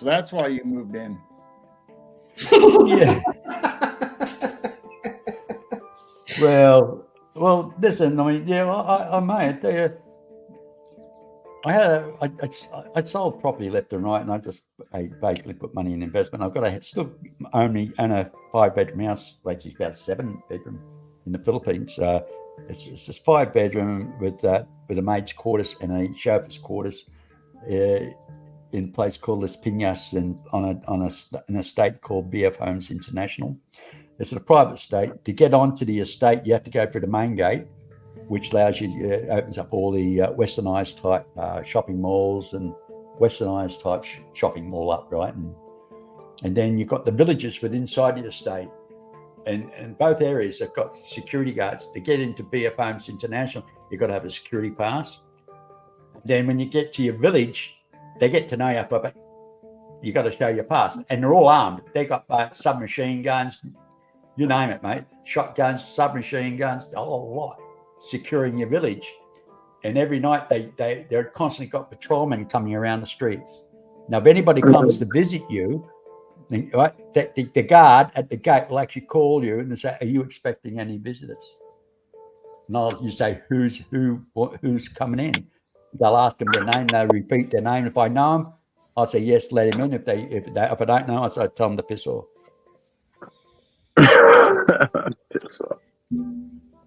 Speaker 2: that's why you moved in.
Speaker 3: Yeah. Well, listen, I mean, yeah, I may. I sold property left and right, and I basically put money in investment. I've got still only own a 5-bedroom house, which is about 7-bedroom in the Philippines. It's just 5-bedroom with a maid's quarters and a chauffeur's quarters in a place called Las Piñas, and on an estate called BF Homes International. It's a private estate. To get onto the estate, you have to go through the main gate, which allows you, opens up all the westernized type shopping malls and westernized type shopping mall up, right? And then you've got the villages within inside the estate. And both areas have got security guards. To get into BF Homes International, you've got to have a security pass. Then when you get to your village, they get to know you, but you got to show your pass. And they're all armed. They got submachine guns, you name it, mate. Shotguns, submachine guns, a whole lot, securing your village. And every night they're constantly got patrolmen coming around the streets. Now, if anybody comes to visit you, right, the guard at the gate will actually call you and say, "Are you expecting any visitors?" And you say, "Who's coming in?" They'll ask them their name. They'll repeat their name. If I know them, I'll say yes, let him in. If I don't know, I tell them to piss off.
Speaker 5: Piss off.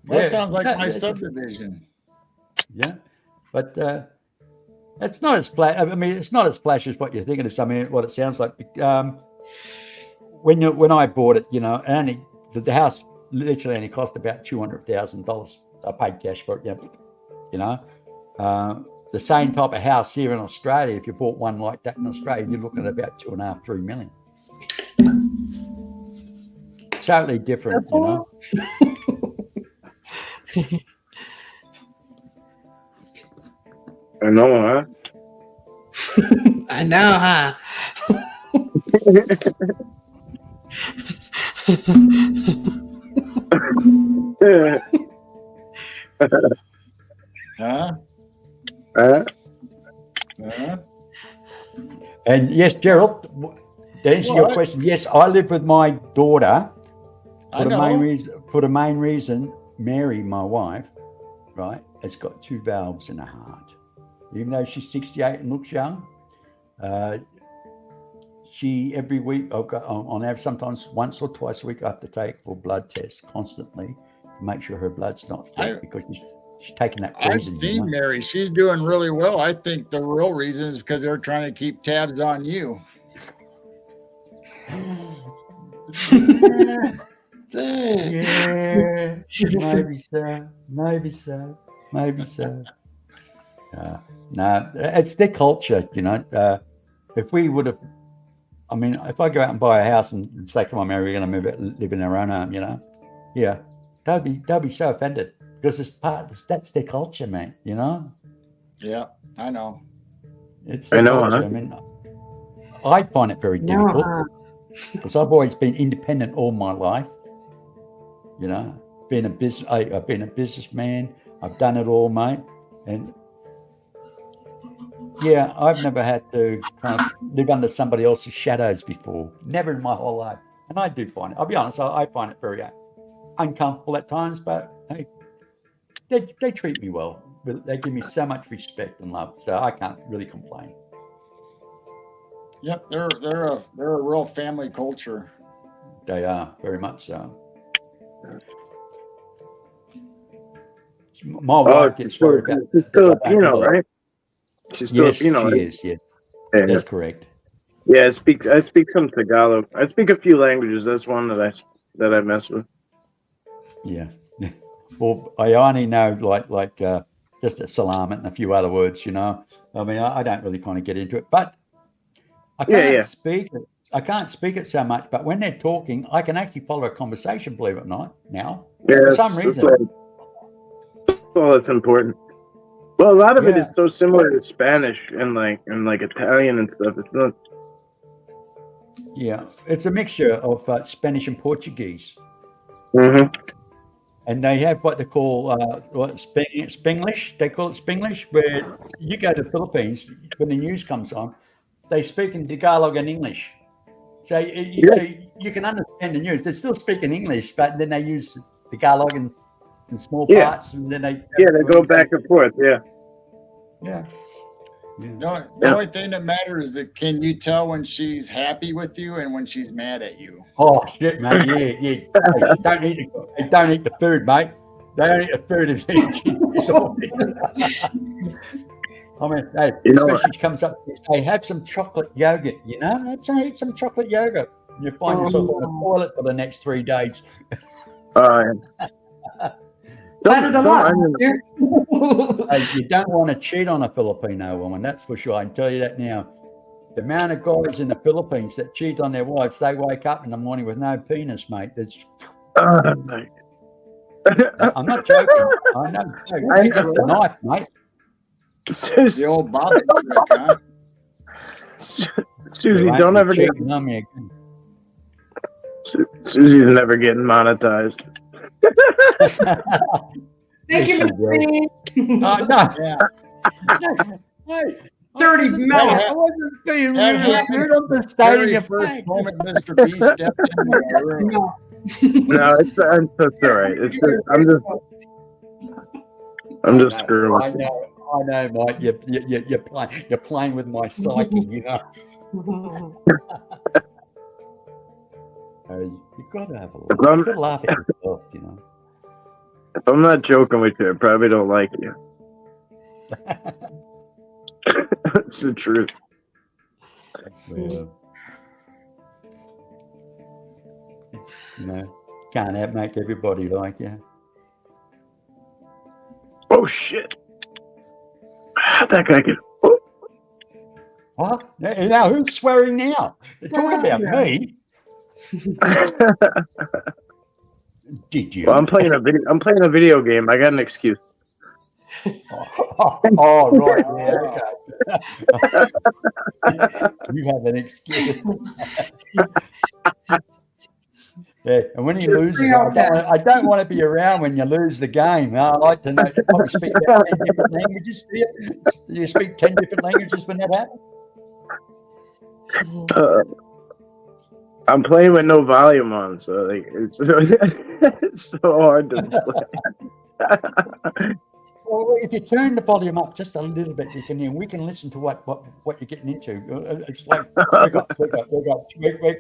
Speaker 2: That sounds like my subdivision.
Speaker 3: Yeah, but it's not as flash. I mean, it's not as flash as what you're thinking. It's what it sounds like. When I bought it, the house literally only cost about $200,000. I paid cash for it. The same type of house here in Australia, if you bought one like that in Australia, you're looking at about 2.5-3 million. Totally different,
Speaker 5: I know, huh?
Speaker 1: I know, huh?
Speaker 3: And yes, Gerald, to answer your question, yes, I live with my daughter for the main reason, Mary, my wife, right, has got 2 valves in her heart. Even though she's 68 and looks young, she every week, on average, sometimes once or twice a week, I have to take for blood tests constantly to make sure her blood's not thick because she's taking that poison.
Speaker 2: I've seen Mary. She's doing really well. I think the real reason is because they're trying to keep tabs on you.
Speaker 3: Yeah, maybe so. No, it's their culture, if we would have I mean, if I go out and buy a house and say, "Come on, Mary, we're going to move it, live in our own home," you know, yeah, they'll be so offended because that's their culture, man. You know.
Speaker 2: Yeah, I know.
Speaker 3: It's their culture.
Speaker 5: Huh?
Speaker 3: I mean, I find it very difficult because I've always been independent all my life. You know, I've been a businessman. I've done it all, mate, and yeah, I've never had to kind of live under somebody else's shadows before. Never in my whole life. And I do find it, I'll be honest, I find it very uncomfortable at times, but hey, they treat me well. They give me so much respect and love, so I can't really complain.
Speaker 2: Yep, they're a real family culture.
Speaker 3: They are, very much so. My wife gets worried about
Speaker 5: she's Filipino, right? She's Filipino,
Speaker 3: she
Speaker 5: right?
Speaker 3: is, yeah.
Speaker 5: Yeah.
Speaker 3: That's correct.
Speaker 5: Yeah, I speak some Tagalog. I speak a few languages. That's one that I mess with.
Speaker 3: Yeah. Well, I only know like just a salamat and a few other words, you know. I mean, I don't really kind of get into it, but I can't speak it. I can't speak it so much, but when they're talking, I can actually follow a conversation, believe it or not, now.
Speaker 5: Yeah,
Speaker 3: for some reason.
Speaker 5: Well, that's important. Well, a lot of it is so similar to Spanish and like Italian and stuff. It's not.
Speaker 3: Yeah, it's a mixture of Spanish and Portuguese.
Speaker 5: Mm-hmm.
Speaker 3: And they have what they call Spanglish. They call it Spanglish, where you go to the Philippines, when the news comes on, they speak in Tagalog and English. So you can understand the news. They're still speaking English, but then they use Tagalog in small parts, and then they
Speaker 5: go back and forth. Yeah.
Speaker 2: The only thing that matters is that can you tell when she's happy with you and when she's mad at you?
Speaker 3: Oh shit, mate! Yeah. Hey, don't eat the food, mate. Don't eat the food if she's I mean, hey, especially she comes up and say, have some chocolate yogurt, you know? Let's eat some chocolate yogurt. You find yourself on the toilet for the next 3 days.
Speaker 1: Hey,
Speaker 3: you don't want to cheat on a Filipino woman, that's for sure. I can tell you that now. The amount of guys in the Philippines that cheat on their wives, they wake up in the morning with no penis, mate. I'm not joking. I know. It's a knife, mate.
Speaker 2: The old Bobby trick, huh?
Speaker 5: Susie, don't ever get
Speaker 3: on me again.
Speaker 5: Susie's never getting monetized.
Speaker 1: Thank you, Mr. Green.
Speaker 3: No. Yeah. Hey,
Speaker 1: dirty mouth.
Speaker 3: I wasn't being
Speaker 2: That
Speaker 3: rude.
Speaker 2: happened
Speaker 3: You're
Speaker 2: the
Speaker 3: not stating
Speaker 2: very
Speaker 3: your
Speaker 2: first
Speaker 3: fact.
Speaker 2: moment Mr. B stepped in the room.
Speaker 5: No, it's all right. It's just, I'm just screwing.
Speaker 3: I know, Mike. You're playing with my psyche, you know. You gotta have a laugh. You gotta laugh at yourself, you know.
Speaker 5: If I'm not joking with you, I probably don't like you. That's the truth.
Speaker 3: Well, you know, can't make everybody like you.
Speaker 5: Oh shit! How'd that guy get? Oh.
Speaker 3: What? Now who's swearing now? They're talking about me. Did you?
Speaker 5: Well, I'm playing a video game. I got an excuse.
Speaker 3: Oh, right. Yeah, okay. You have an excuse. Yeah, and when you lose, I don't want to be around when you lose the game. I like to know. You probably speak about 10 different languages. Do you speak 10 different languages when that happens?
Speaker 5: I'm playing with no volume on, so like it's so hard to play.
Speaker 3: Well, if you turn the volume up just a little bit, we can listen to what you're getting into. It's like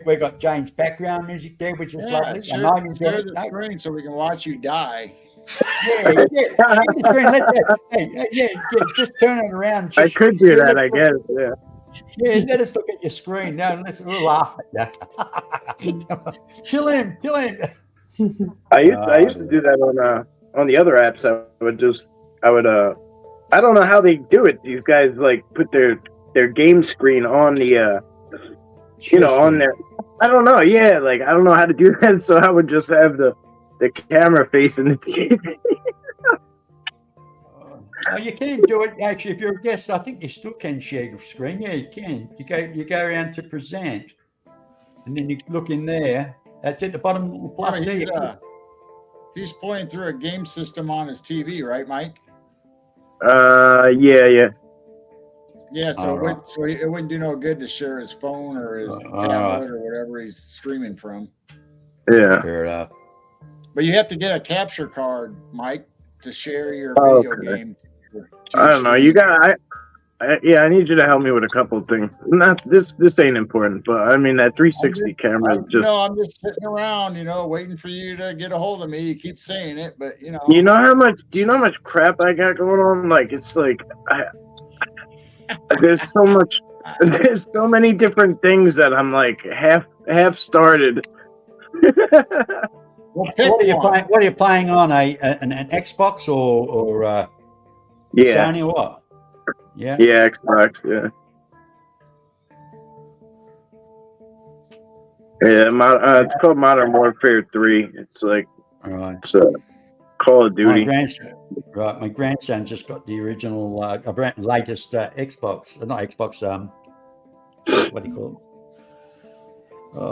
Speaker 3: we got Jane's background music there, which is lovely.
Speaker 2: Share the screen so we can watch you die.
Speaker 3: Yeah. Share the screen. Just turn it around.
Speaker 5: I could do that, I guess. Yeah.
Speaker 3: Yeah, let us look at your screen now. We'll laugh at you. Kill him.
Speaker 5: I used to do that on the other apps. I don't know how they do it. These guys like put their game screen on the you know, on there. I don't know. Yeah, like I don't know how to do that, so I would just have the camera facing the TV.
Speaker 3: Oh, you can do it actually. If you're a guest, I think you still can share your screen. Yeah, you can. You go around to present, and then you look in there. That's at the bottom little plus there.
Speaker 2: He's playing through a game system on his TV, right, Mike?
Speaker 5: Yeah.
Speaker 2: Yeah, so it wouldn't do no good to share his phone or his tablet or whatever he's streaming from.
Speaker 5: Yeah.
Speaker 3: Fair enough.
Speaker 2: But you have to get a capture card, Mike, to share your video game.
Speaker 5: I don't know. You got. I need you to help me with a couple of things. Not this ain't important, but I mean that 360 camera.
Speaker 2: I'm just sitting around, waiting for you to get a hold of me. You keep saying it, but
Speaker 5: You know how much? Do you know how much crap I got going on? Like it's like there's so much. There's so many different things that I'm like half started.
Speaker 2: Well,
Speaker 3: what are you playing on? An Xbox or Sony or what? Yeah.
Speaker 5: Yeah, Xbox. Yeah. Yeah, it's called Modern Warfare 3. It's like it's Call of Duty.
Speaker 3: My grandson just got the original, latest Xbox. Not Xbox. What do you call it?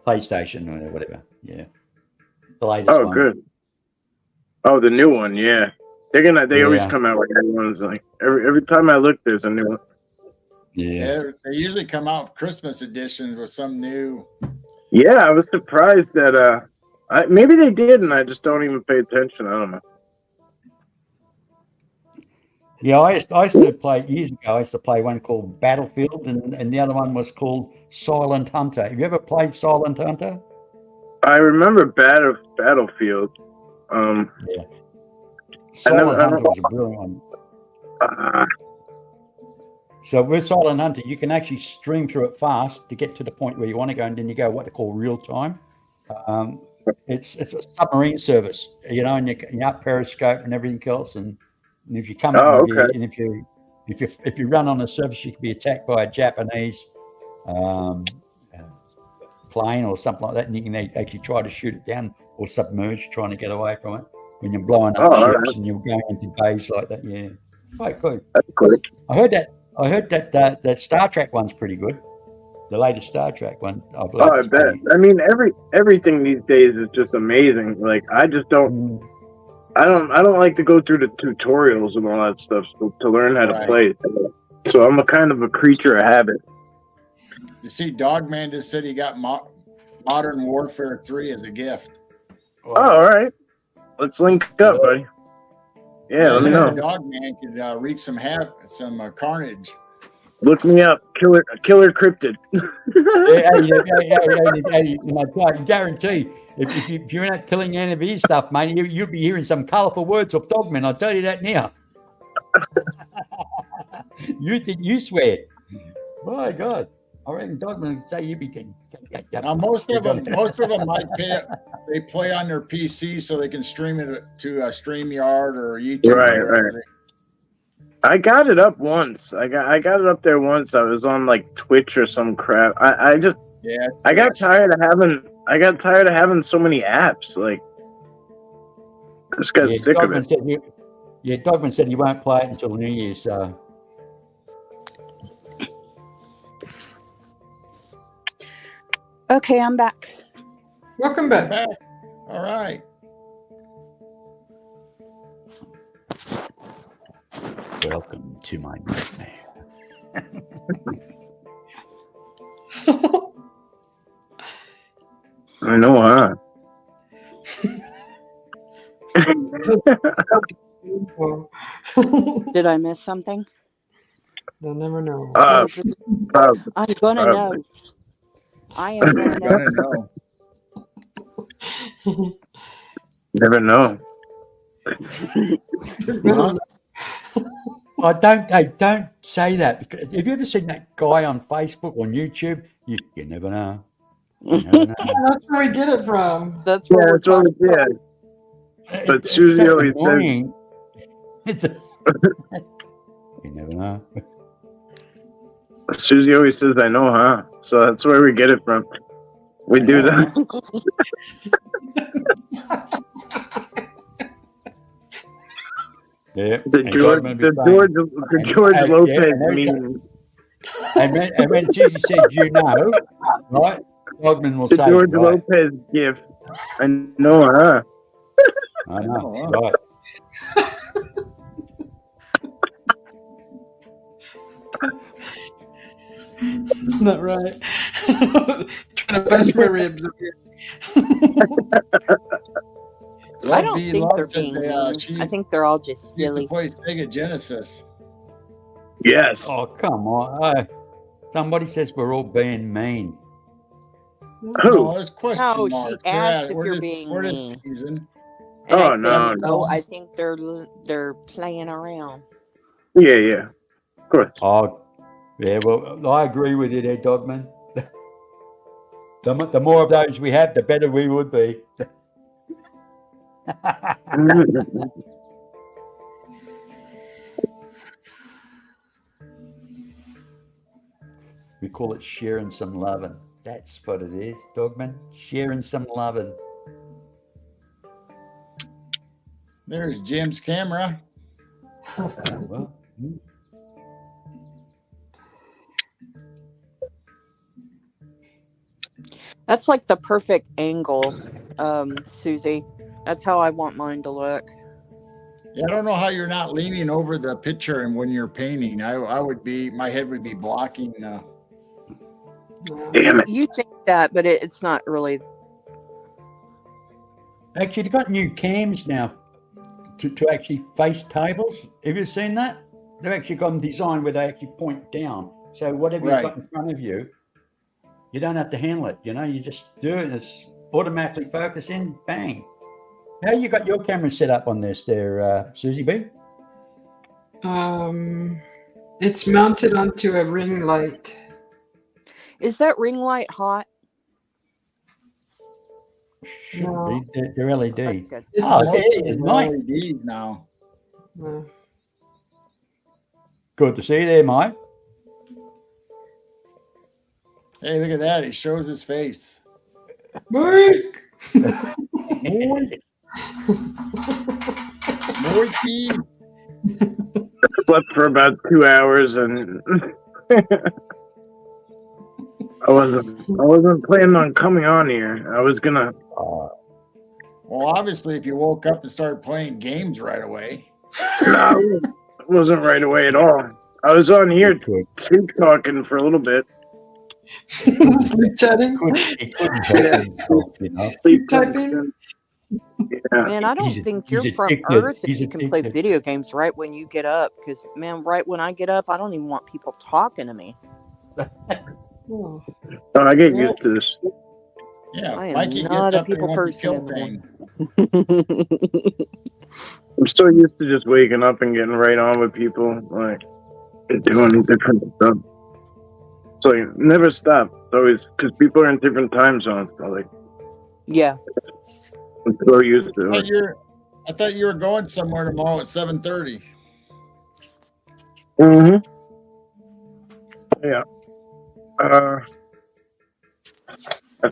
Speaker 3: PlayStation or whatever. Yeah. The latest one.
Speaker 5: Oh, good. Oh, the new one. Yeah. They always come out with new ones. Like every time I look, there's a new one.
Speaker 3: Yeah.
Speaker 2: They usually come out with Christmas editions with some new.
Speaker 5: Yeah, I was surprised that maybe they did, and I just don't even pay attention. I don't know.
Speaker 3: Yeah, I used to play years ago. I used to play one called Battlefield, and the other one was called Silent Hunter. Have you ever played Silent Hunter?
Speaker 5: I remember Battlefield.
Speaker 3: Yeah. Silent Hunter was a brilliant one. So with Silent Hunter, you can actually stream through it fast to get to the point where you want to go, and then you go what they call real time. It's a submarine service, and you up periscope and everything else, and if you come and if you run on the surface, you can be attacked by a Japanese plane or something like that, and you can actually try to shoot it down or submerge, trying to get away from it. When you're blowing up ships and you're going into bays like that, yeah, quite good.
Speaker 5: That's good.
Speaker 3: I heard that that Star Trek one's pretty good. The latest Star Trek one.
Speaker 5: I bet. I mean, everything these days is just amazing. Like I just don't. I don't like to go through the tutorials and all that stuff to learn how to play. So I'm a kind of a creature of habit.
Speaker 2: You see, Dogman just said he got Modern Warfare 3 as a gift.
Speaker 5: Oh, all right. Let's link up, buddy. Yeah, let me know.
Speaker 2: Dogman could wreak some carnage.
Speaker 5: Look me up, Killer Cryptid.
Speaker 3: I guarantee if you're not killing any of his stuff, mate, you'll be hearing some colourful words of Dogman. I'll tell you that now. You think you swear? My God. I reckon Dogman would say you be getting.
Speaker 2: Now most of them might they play on their PC so they can stream it to a StreamYard or YouTube.
Speaker 5: Right. I got it up once. I got it up there once. I was on like Twitch or some crap. I got tired of having so many apps. Like I just got sick of it.
Speaker 3: Dogman said you won't play it until New Year's. So.
Speaker 4: Okay, I'm back.
Speaker 1: Welcome back.
Speaker 2: All right.
Speaker 3: Welcome to my nightmare.
Speaker 5: I know, huh?
Speaker 4: Did I miss something?
Speaker 1: They'll never know.
Speaker 4: I'm gonna know. I am gonna know.
Speaker 5: Never know.
Speaker 3: Don't say that, because have you ever seen that guy on Facebook, on YouTube? You never know. You never know.
Speaker 1: That's where we get it from.
Speaker 4: That's where
Speaker 5: that's what we did. But Susie always says,
Speaker 3: it's you never know.
Speaker 5: Susie always says, "I know, huh?" So that's where we get it from. We do that.
Speaker 3: Yeah.
Speaker 5: The George Lopez meme.
Speaker 3: And when Susie says, "You know," right? Dogman will
Speaker 5: The
Speaker 3: say,
Speaker 5: George
Speaker 3: right.
Speaker 5: Lopez gift. I know, huh?
Speaker 3: I know, right.
Speaker 1: Not right. Trying to bust my ribs up here.
Speaker 4: I don't think they're being mean. I think they're all just silly.
Speaker 2: Used to play Sega Genesis.
Speaker 5: Yes.
Speaker 3: Oh, come on. Somebody says we're all being mean.
Speaker 5: Who?
Speaker 2: No, there's question
Speaker 4: No,
Speaker 2: marks.
Speaker 4: she asked if you're being mean.
Speaker 2: Season.
Speaker 4: And I
Speaker 5: Oh,
Speaker 4: said,
Speaker 5: no,
Speaker 4: no, I think they're playing around.
Speaker 5: Yeah. Of course.
Speaker 3: Oh, yeah, well, I agree with you there, Dogman. The more of those we have, the better we would be. We call it sharing some loving. That's what it is, Dogman. Sharing some loving.
Speaker 2: There's Jim's camera.
Speaker 3: Well,
Speaker 4: That's like the perfect angle, Susie. That's how I want mine to look.
Speaker 2: Yeah, I don't know how you're not leaning over the picture and when you're painting. I would be, my head would be blocking.
Speaker 5: Damn it.
Speaker 4: You think that, but it's not really.
Speaker 3: actually, they've got new cams now to actually face tables. Have you seen that? They've actually got them designed where they actually point down. So whatever you've got in front of you, you don't have to handle it. You know, you just do it and it's automatically focus in, bang. How you got your camera set up on this there, Susie B?
Speaker 1: It's mounted onto a ring light.
Speaker 4: Is that ring light hot?
Speaker 3: Should
Speaker 1: No.
Speaker 3: be. They're LED.
Speaker 4: That's good.
Speaker 3: Oh, it is Mike.
Speaker 2: LEDs now.
Speaker 1: No.
Speaker 3: Good to see you there, Mike.
Speaker 2: Hey, look at that. He shows his face.
Speaker 1: Mike!
Speaker 2: Mikey.
Speaker 5: Slept for about 2 hours and I wasn't planning on coming on here. I was gonna.
Speaker 2: Well, obviously, if you woke up and started playing games right away.
Speaker 5: No, it wasn't right away at all. I was on here sleep talking for a little bit.
Speaker 1: Sleep chatting?
Speaker 5: Sleep
Speaker 1: typing?
Speaker 5: Yeah.
Speaker 4: Man, I don't think you're from Earth if you can play video games right when you get up. Because, man, right when I get up, I don't even want people talking to me.
Speaker 1: Oh.
Speaker 5: I get used to this.
Speaker 2: Yeah,
Speaker 4: I am
Speaker 2: Mikey
Speaker 4: not
Speaker 2: gets
Speaker 4: a
Speaker 2: up and
Speaker 4: people
Speaker 2: wants to
Speaker 4: person
Speaker 2: kill
Speaker 4: anymore.
Speaker 2: things.
Speaker 5: I'm so used to just waking up and getting right on with people, like doing different stuff. So you never stop. It's always because people are in different time zones. So like,
Speaker 4: Yeah.
Speaker 5: I'm so used to it.
Speaker 2: I thought you were going somewhere tomorrow at 7:30.
Speaker 5: Mm-hmm. Yeah. I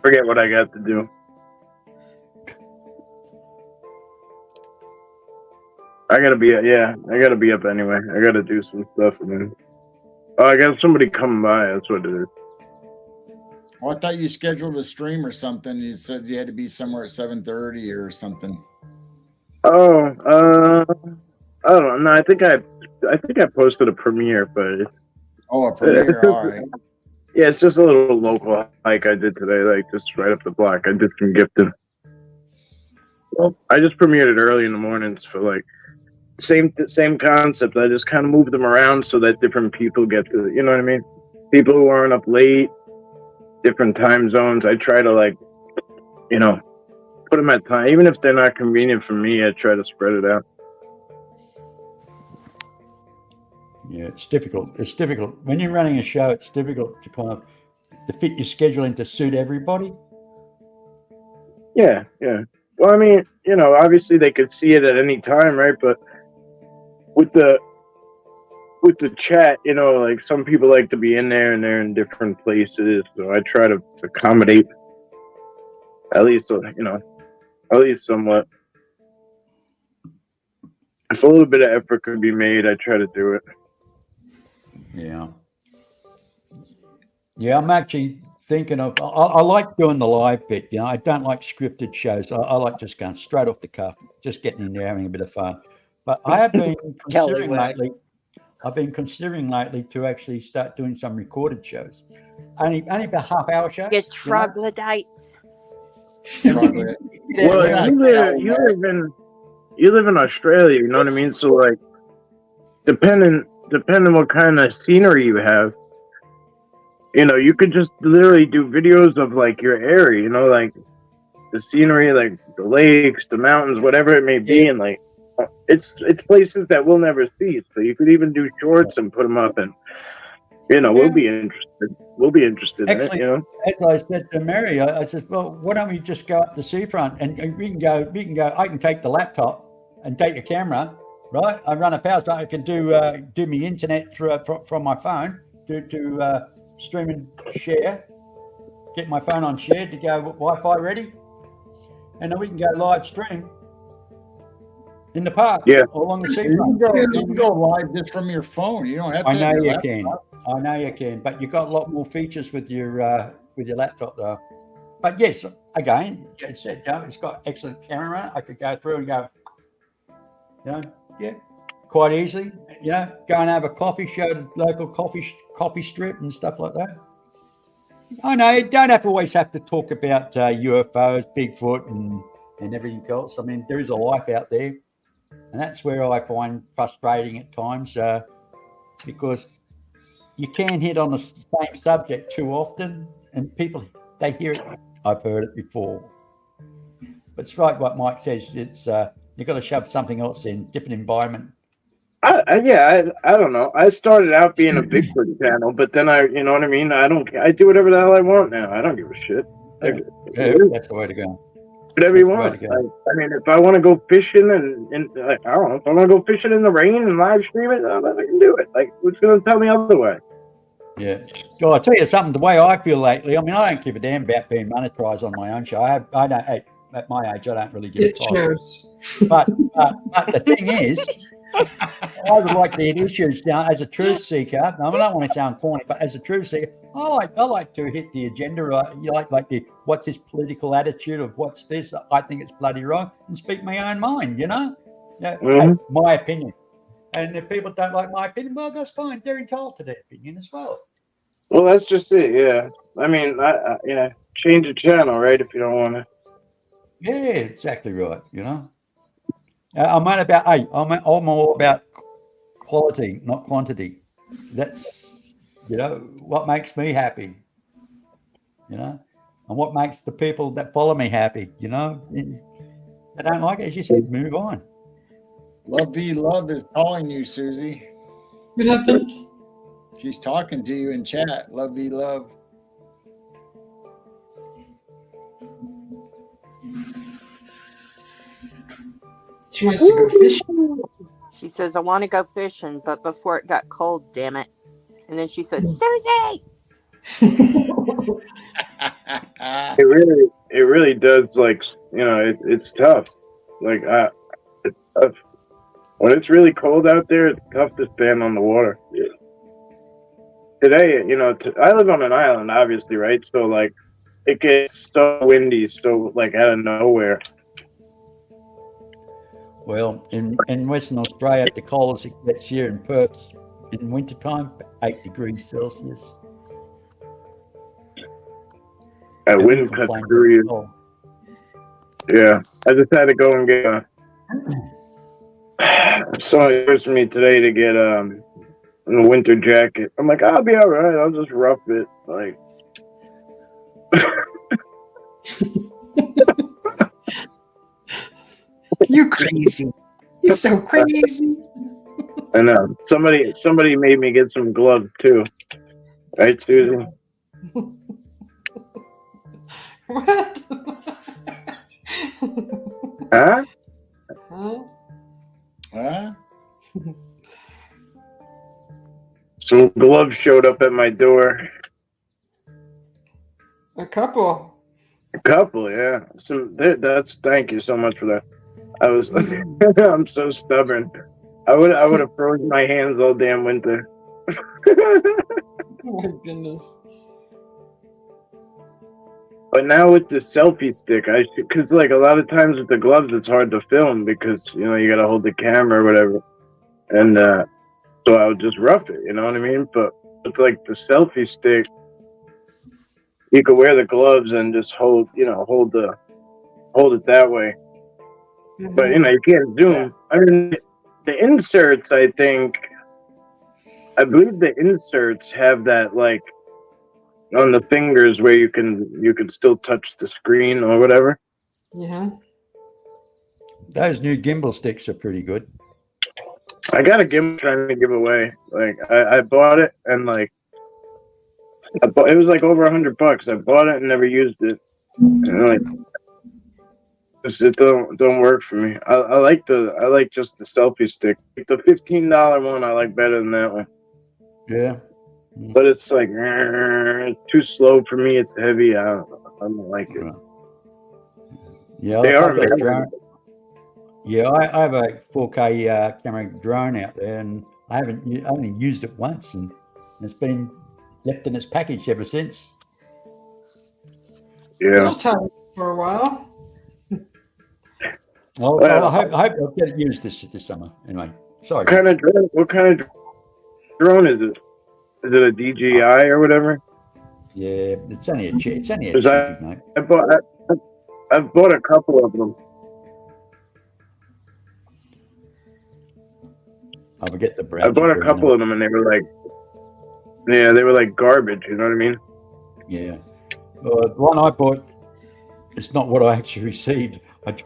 Speaker 5: forget what I got to do. I gotta be up anyway. I gotta do some stuff and then I got somebody coming by, that's what it is.
Speaker 2: Well, I thought you scheduled a stream or something. You said you had to be somewhere at 7:30 or something.
Speaker 5: Oh, I don't know. No, I think I posted a premiere, but it's
Speaker 2: a premiere, all right.
Speaker 5: Yeah, it's just a little local hike I did today, like just right up the block. I did some gifting. Well, I just premiered it early in the mornings for like same concept. I just kind of moved them around so that different people get to, you know what I mean? People who aren't up late, different time zones. I try to like, you know, put them at time, even if they're not convenient for me. I try to spread it out.
Speaker 3: Yeah, it's difficult. It's difficult when you're running a show. It's difficult to kind of to fit your schedule in to suit everybody.
Speaker 5: Yeah. Well, I mean, you know, obviously they could see it at any time, right? But with the with the chat, you know, like some people like to be in there and they're in different places. So I try to accommodate at least, you know, at least somewhat. If a little bit of effort could be made, I try to do it.
Speaker 3: Yeah. Yeah, I'm actually thinking of, I like doing the live bit, you know, I don't like scripted shows. I like just going straight off the cuff, just getting in there, having a bit of fun. But I have been considering lately, to actually start doing some recorded shows. Only about half-hour shows.
Speaker 4: Get troglodytes.
Speaker 5: Well, you live in Australia, you know what I mean? So like, depending what kind of scenery you have, you know, you could just literally do videos of like your area, you know, like the scenery, like the lakes, the mountains, whatever it may be, and like it's places that we'll never see. So you could even do shorts and put them up, and you know, we'll be interested. We'll be interested in it, you know.
Speaker 3: As I said to Mary, I said, well, why don't we just go up the seafront and we can go. I can take the laptop and take the camera, right? I run a power, so I can do me internet from my phone to stream and share. Get my phone on share to go Wi-Fi ready, and then we can go live stream in the park.
Speaker 5: Yeah,
Speaker 3: along the seafront.
Speaker 2: You can go live just from your phone. You don't have to.
Speaker 3: I know you can. I know you can, but you've got a lot more features with your laptop though. But yes, again, as I said, you know, it's got excellent camera. I could go through and go, you know, yeah, quite easily. You know, go and have a coffee, show the local coffee strip and stuff like that. I know you don't always have to talk about UFOs, Bigfoot, and everything else. I mean, there is a life out there, and that's where I find frustrating at times because you can hit on the same subject too often, and people, they hear it. I've heard it before. But it's right what Mike says. It's you've got to shove something else in, different environment.
Speaker 5: I don't know. I started out being a Bigfoot channel, but then you know what I mean? I do whatever the hell I want now. I don't give a shit.
Speaker 3: Yeah, that's the way to go.
Speaker 5: Whatever you want. I mean, if I want to go fishing and like, I don't know, if I want to go fishing in the rain and live stream it, I can do it. Like, what's going to tell me otherwise?
Speaker 3: Yeah. Well, I'll tell you something, the way I feel lately, I mean, I don't give a damn about being monetized on my own show. I don't, at my age, I don't really give a fuck. But the thing is, I would like to hit issues now as a truth seeker. I don't want to sound corny, but as a truth seeker, I like to hit the agenda. You like the what's this political attitude of what's this? I think it's bloody wrong, and speak my own mind. You know, my opinion. And if people don't like my opinion, well, that's fine. They're entitled to their opinion as well.
Speaker 5: Well, that's just it. Yeah, I mean, yeah, change the channel, right? If you don't want to.
Speaker 3: Yeah, exactly right. You know. I'm all about quality, not quantity. That's, you know, what makes me happy, you know, and what makes the people that follow me happy, you know. They don't like it, as you said, move on.
Speaker 2: Love V Love is calling you, Susie.
Speaker 1: What happened?
Speaker 2: She's talking to you in chat. Love V Love.
Speaker 1: She wants to go fishing.
Speaker 4: She says, I want to go fishing, but before it got cold, damn it. And then she says, Susie!
Speaker 5: It really does, like, you know, it's tough. Like, it's tough. When it's really cold out there, it's tough to stand on the water. Yeah. Today, you know, I live on an island, obviously, right? So, like, it gets so windy, so, like, out of nowhere.
Speaker 3: Well, in Western Australia, the coldest it gets here in Perth in wintertime, 8 degrees Celsius.
Speaker 5: That wind cuts through you. Yeah, I just had to go and get somebody asked me today to get a winter jacket. I'm like, I'll be all right. I'll just rough it. Like,
Speaker 1: You crazy. You're so crazy.
Speaker 5: I know. Somebody made me get some gloves too. Right, Susie?
Speaker 1: What?
Speaker 5: Huh?
Speaker 2: Huh?
Speaker 5: Some gloves showed up at my door.
Speaker 1: A couple.
Speaker 5: A couple, yeah. Thank you so much for that. I'm so stubborn. I would have frozen my hands all damn winter.
Speaker 1: Oh my goodness.
Speaker 5: But now with the selfie stick, because like a lot of times with the gloves, it's hard to film because you gotta hold the camera or whatever, and so I would just rough it. You know what I mean? But with like the selfie stick, you could wear the gloves and just hold it that way.
Speaker 1: Mm-hmm.
Speaker 5: But you can't zoom. I mean, the inserts, I believe the inserts have that like on the fingers where you can still touch the screen or whatever.
Speaker 1: Yeah.
Speaker 3: Those new gimbal sticks are pretty good.
Speaker 5: I got a gimbal trying to give away. Like I bought it and like it was like over $100. I bought it and never used it. And like it don't work for me. I like just the selfie stick. Like the $15 one I like better than that one.
Speaker 3: Yeah.
Speaker 5: But it's like it's too slow for me. It's heavy. I don't like it.
Speaker 3: Yeah,
Speaker 5: they are.
Speaker 3: Yeah, I have a 4K camera drone out there, and I only used it once, and it's been left in its package ever since.
Speaker 5: Yeah.
Speaker 1: It'll time for a while.
Speaker 3: Well, I hope I'll get it used this summer. Anyway, sorry.
Speaker 5: What kind of drone is it? Is it a DJI or whatever?
Speaker 3: Yeah, it's only a cheap, mate.
Speaker 5: I've bought a couple of them.
Speaker 3: I forget the brand.
Speaker 5: I bought a couple of them, and they were like garbage. You know what I mean?
Speaker 3: Yeah. Well, the one I bought, it's not what I actually received. And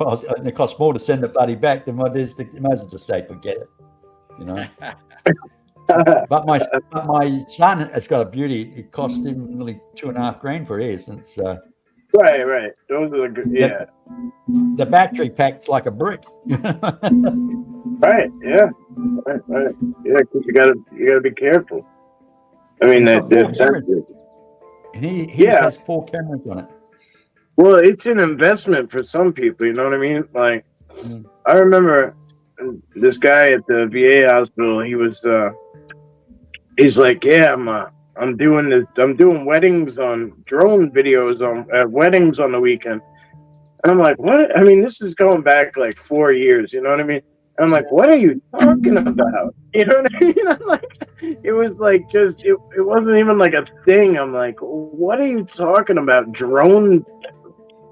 Speaker 3: it cost more to send the bloody back than what it is. You might as well just say, forget it. You know. But my son has got a beauty. It cost him nearly $2,500 for his. And it's
Speaker 5: right. Those are the good. Yeah.
Speaker 3: The battery pack's like a brick.
Speaker 5: Right. Yeah. Right. Yeah. Cause you gotta be careful. I mean, they're sensitive.
Speaker 3: And he has 4 cameras on it.
Speaker 5: Well, it's an investment for some people. You know what I mean? Like, I remember this guy at the VA hospital. He was. He's like, yeah, I'm doing weddings on drone videos on weddings on the weekend. And I'm like, what? I mean, this is going back like 4 years. You know what I mean? I'm like, what are you talking about? You know what I mean? I'm like, it was like it wasn't even like a thing. I'm like, what are you talking about? Drone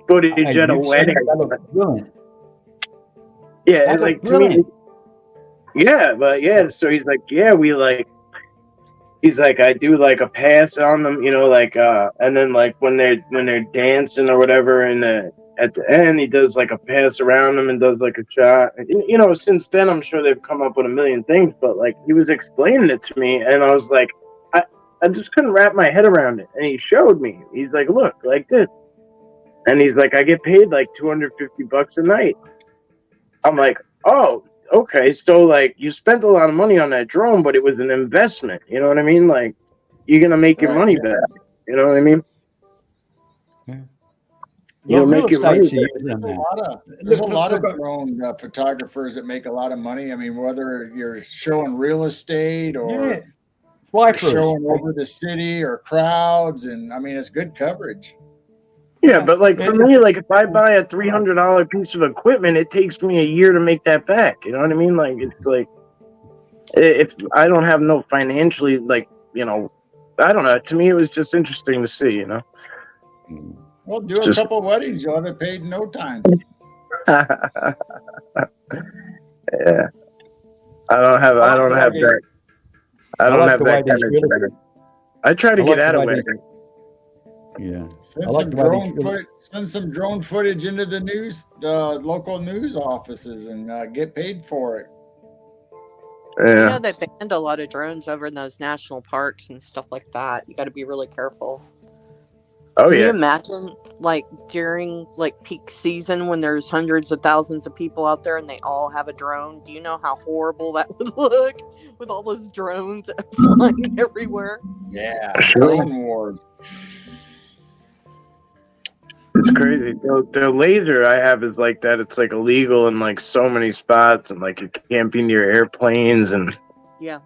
Speaker 5: footage at a wedding? Yeah, like to me. Yeah, but yeah, so he's like, yeah, he's like, I do like a pass on them, like and then like when they're dancing or whatever, and at the end he does like a pass around them and does like a shot. Since then I'm sure they've come up with a million things, but like he was explaining it to me, and I was like, I just couldn't wrap my head around it. And he showed me. He's like, look, like this, and he's like, I get paid like $250 a night. I'm like, oh. Okay, so like you spent a lot of money on that drone, but it was an investment. You know what I mean? Like you're gonna make your money back. You know what I mean?
Speaker 3: Yeah.
Speaker 5: You'll make your money
Speaker 2: back. There's a lot of drone photographers that make a lot of money. I mean, whether you're showing real estate or showing over the city or crowds, and I mean, it's good coverage.
Speaker 5: Yeah, but like for me, like if I buy a $300 piece of equipment, it takes me a year to make that back. You know what I mean? Like it's like if I don't have no financially, like I don't know. To me, it was just interesting to see.
Speaker 2: Well, do a couple weddings, you'll have it paid in no time.
Speaker 5: Yeah, I don't have that. I don't have that kind of thing. I try to get out of weddings.
Speaker 3: Yeah,
Speaker 2: send some drone footage into the local news offices, and get paid for it.
Speaker 5: Yeah,
Speaker 4: they banned a lot of drones over in those national parks and stuff like that. You got to be really careful.
Speaker 5: Oh,
Speaker 4: Can you imagine like during like peak season when there's hundreds of thousands of people out there and they all have a drone. Do you know how horrible that would look with all those drones flying everywhere?
Speaker 2: Yeah, drone wars.
Speaker 5: It's crazy. The laser I have is like that. It's like illegal in like so many spots, and like you can't be near airplanes and.
Speaker 4: Yeah.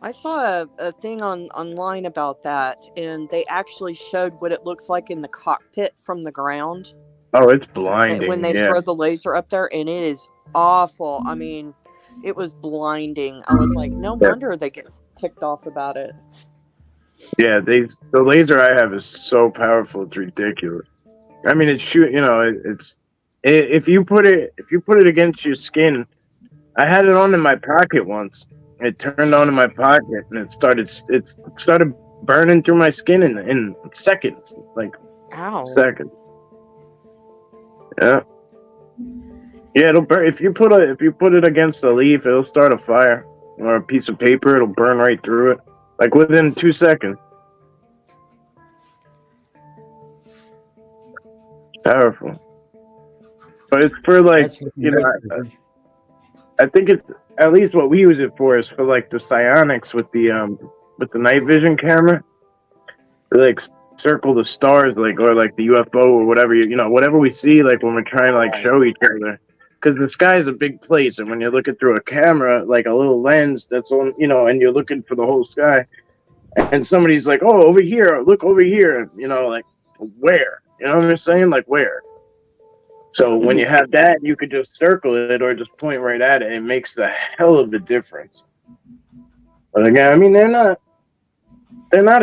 Speaker 4: I saw a thing online about that, and they actually showed what it looks like in the cockpit from the ground.
Speaker 5: Oh, it's blinding.
Speaker 4: When they throw the laser up there, and it is awful. I mean, it was blinding. I was like, no wonder they get ticked off about it.
Speaker 5: Yeah, the laser I have is so powerful, it's ridiculous. I mean, it's if you put it against your skin. I had it on in my pocket once. It turned on in my pocket, and it started burning through my skin in seconds, like
Speaker 4: Ow.
Speaker 5: seconds. Yeah, it'll burn if you put it against a leaf. It'll start a fire, or a piece of paper. It'll burn right through it, like within 2 seconds. Powerful, but it's for like I think it's at least what we use it for is for like the psionics with the night vision camera. They like circle the stars, like, or like the UFO or whatever whatever we see, like when we're trying to like show each other, because the sky is a big place, and when you're looking through a camera, like a little lens that's on, and you're looking for the whole sky, and somebody's like, oh, over here, look over here, like where, you know what I'm saying, like where. So when you have that, you could just circle it or just point right at it. It makes a hell of a difference. But again, I mean, they're not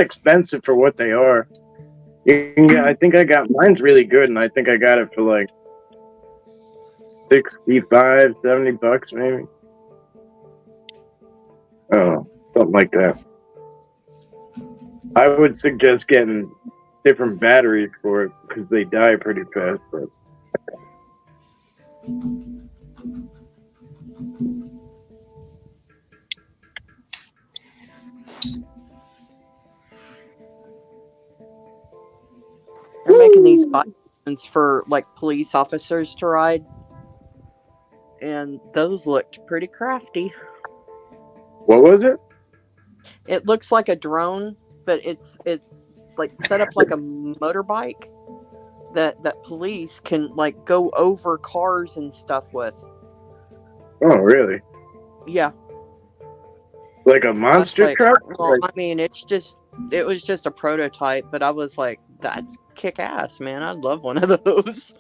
Speaker 5: expensive for what they are. I think I got mine's really good, and I think I got it for like $65, $70 maybe. Oh, something like that. I would suggest getting different batteries for it because they die pretty fast. But
Speaker 4: they're making these buttons for like police officers to ride, and those looked pretty crafty.
Speaker 5: What was it?
Speaker 4: It looks like a drone, but it's like set up like a motorbike that police can like go over cars and stuff with.
Speaker 5: Oh, really?
Speaker 4: Yeah.
Speaker 5: Like a monster truck?
Speaker 4: Well, I mean, it was just a prototype, but I was like, that's kick-ass, man. I'd love one of those.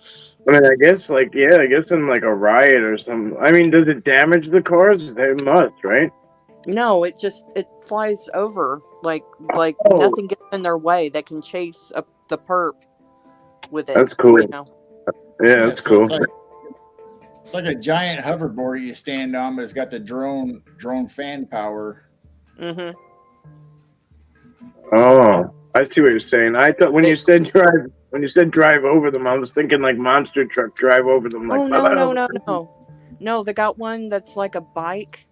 Speaker 5: I mean, I guess in like a riot or something. I mean, does it damage the cars? It must, right?
Speaker 4: No, it flies over like nothing gets in their way. They can chase the perp with it.
Speaker 5: That's cool. Yeah, that's cool.
Speaker 2: It's like a giant hoverboard you stand on, but it's got the drone fan power.
Speaker 4: Mm-hmm.
Speaker 5: Oh, I see what you're saying. I thought when you said drive over them, I was thinking like monster truck drive over them. Like,
Speaker 4: no. They got one that's like a bike.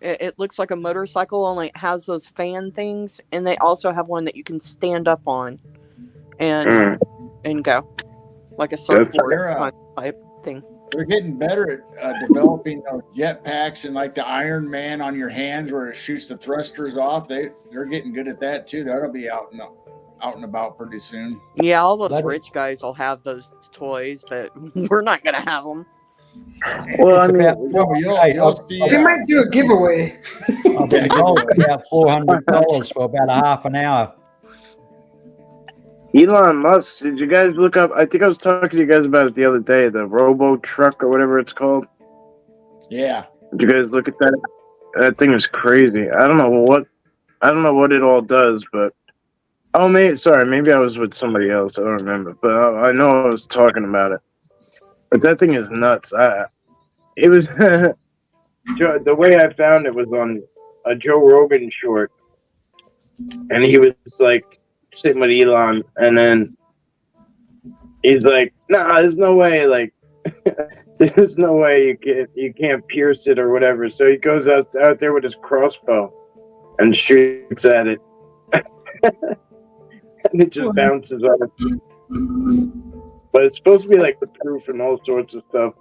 Speaker 4: It looks like a motorcycle, only it has those fan things, and they also have one that you can stand up on and go like a surfboard type thing.
Speaker 2: They're getting better at developing those jetpacks and like the Iron Man on your hands where it shoots the thrusters off. They're getting good at that too. That'll be out and about pretty soon.
Speaker 4: Yeah, all those rich guys will have those toys, but we're not gonna have them.
Speaker 5: Well, I mean,
Speaker 2: you'll see.
Speaker 1: They might do a giveaway.
Speaker 3: I've been told about $400 for about a half an hour.
Speaker 5: Elon Musk, did you guys look up? I think I was talking to you guys about it the other day, the Robo Truck or whatever it's called.
Speaker 2: Yeah.
Speaker 5: Did you guys look at that? That thing is crazy. I don't know what it all does, but maybe I was with somebody else. I don't remember, but I know I was talking about it. But that thing is nuts. It was the way I found it was on a Joe Rogan short, and he was like sitting with Elon, and then he's like, "Nah, there's no way. Like, there's no way you can't pierce it or whatever." So he goes out there with his crossbow, and shoots at it. And it just bounces off. But it's supposed to be like the proof and all sorts of stuff.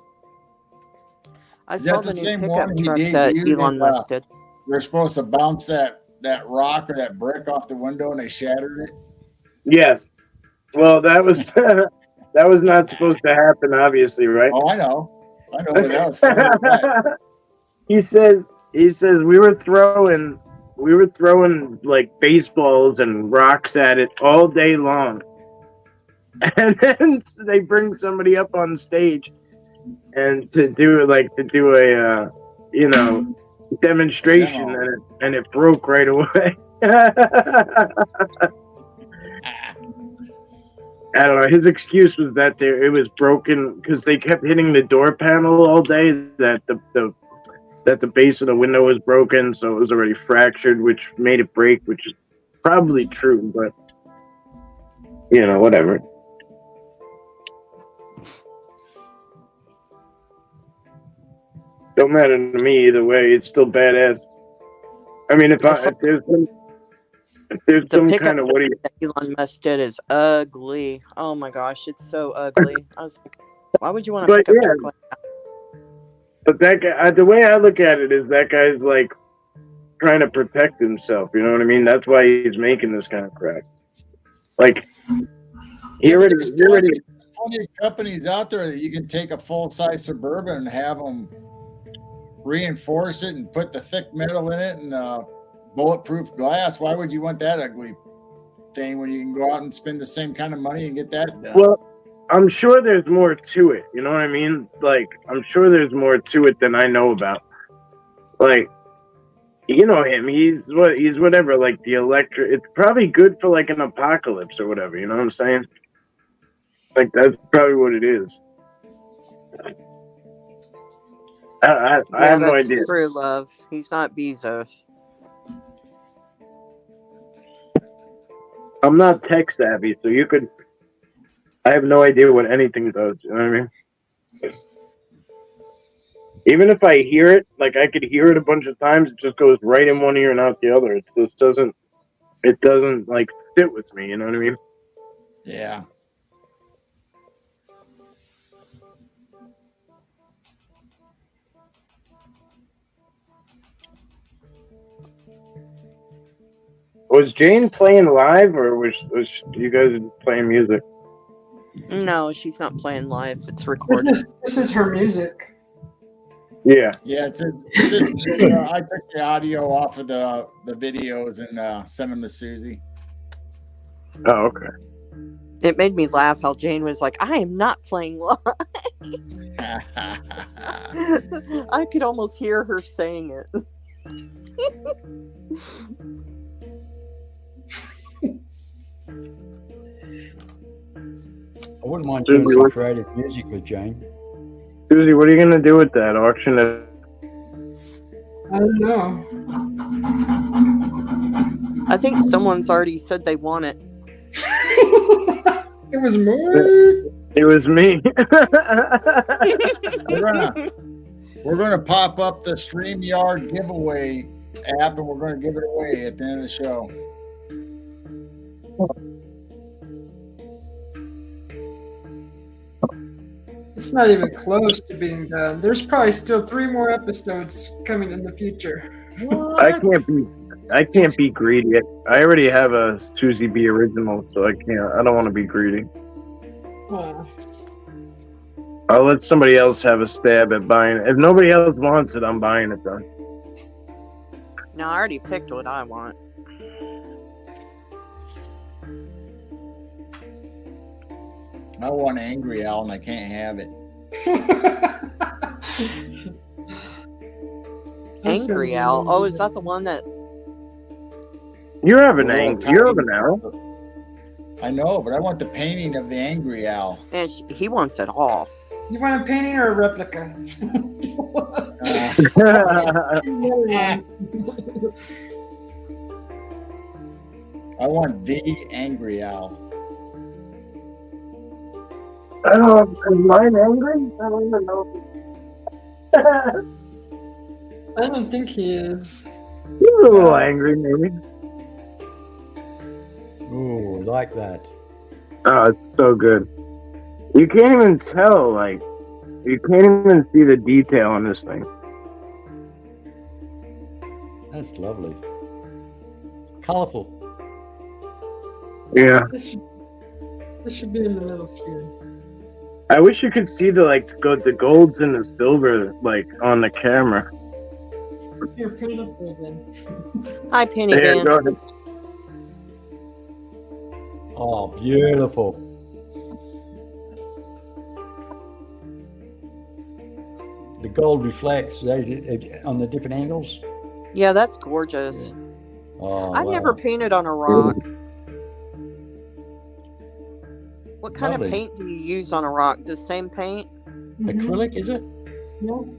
Speaker 4: I saw the new pickup truck that Elon Musk did.
Speaker 2: They're supposed to bounce that rock or that brick off the window, and they shattered it.
Speaker 5: Yes. Well, that was that was not supposed to happen, obviously, right?
Speaker 2: Oh, I know, but that was funny.
Speaker 5: He says we were throwing like baseballs and rocks at it all day long, and then they bring somebody up on stage and to do a demonstration, and it broke right away. I don't know. His excuse was that it was broken because they kept hitting the door panel all day. That the base of the window was broken, so it was already fractured, which made it break. Which is probably true, but whatever. Don't matter to me either way. It's still badass. I mean, if there's some kind of what
Speaker 4: Elon Musk did is ugly. Oh my gosh, it's so ugly. I was like, why would you want to pick up a truck like that?
Speaker 5: But that guy, the way I look at it is that guy's like trying to protect himself. You know what I mean? That's why he's making this kind of crap. Like
Speaker 2: there's plenty of companies out there that you can take a full-size Suburban and have them reinforce it and put the thick metal in it and bulletproof glass. Why would you want that ugly thing when you can go out and spend the same kind of money and get that done?
Speaker 5: Well, I'm sure there's more to it. You know what I mean? Like, I'm sure there's more to it than I know about. Like, you know him. He's whatever. Like the electric. It's probably good for like an apocalypse or whatever. You know what I'm saying? Like that's probably what it is. I have no idea.
Speaker 4: True, love. He's not Bezos.
Speaker 5: I'm not tech savvy, so I have no idea what anything does. You know what I mean? Even if I hear it, like I could hear it a bunch of times, it just goes right in one ear and out the other. It just doesn't like fit with me. You know what I mean?
Speaker 2: Yeah.
Speaker 5: Was Jane playing live, or was you guys playing music?
Speaker 4: No, she's not playing live. It's recorded.
Speaker 1: This is her music.
Speaker 5: Yeah.
Speaker 2: Yeah, I took the audio off of the videos and sent them to Susie.
Speaker 5: Oh, okay.
Speaker 4: It made me laugh how Jane was like, I am not playing live. I could almost hear her saying it.
Speaker 3: I wouldn't mind doing some creative music with Jane.
Speaker 5: Susie, what are you going to do with that? Auction it?
Speaker 1: I don't know.
Speaker 4: I think someone's already said they want it.
Speaker 1: It was me.
Speaker 5: It was me.
Speaker 2: We're gonna pop up the StreamYard giveaway app, and we're gonna give it away at the end of the show.
Speaker 1: It's not even close to being done. There's probably still 3 more episodes coming in the future.
Speaker 5: I can't be greedy. I already have a Susie B original, so I don't want to be greedy.
Speaker 1: Oh.
Speaker 5: I'll let somebody else have a stab at buying it. If nobody else wants it, I'm buying it then.
Speaker 4: No, I already picked what I want.
Speaker 2: I want Angry Al, and I can't have it.
Speaker 4: Angry Al? Oh, is that the one that...
Speaker 5: You have an Al.
Speaker 2: I know, but I want the painting of the Angry Al.
Speaker 4: And he wants it all.
Speaker 1: You want a painting or a replica?
Speaker 2: I want the Angry Al.
Speaker 5: Is mine angry? I don't even know.
Speaker 1: I don't think he is.
Speaker 5: He's a little angry, maybe.
Speaker 3: Ooh, like that.
Speaker 5: Oh, it's so good. You can't even tell, like, you can't even see the detail on this thing.
Speaker 3: That's lovely. Colorful.
Speaker 5: Yeah.
Speaker 1: This should be in the middle here.
Speaker 5: I wish you could see the golds and the silver, like, on the camera.
Speaker 1: Here, put it up there then.
Speaker 4: Hi, Penny
Speaker 5: Yeah,
Speaker 4: Van.
Speaker 5: go ahead.
Speaker 3: Oh, beautiful. The gold reflects on the different angles.
Speaker 4: Yeah, that's gorgeous.
Speaker 3: Oh,
Speaker 4: I've
Speaker 3: wow.
Speaker 4: never painted on a rock. What kind of
Speaker 3: Lovely.
Speaker 4: paint do you use on a rock? The same paint?
Speaker 3: Acrylic, is it?
Speaker 1: No.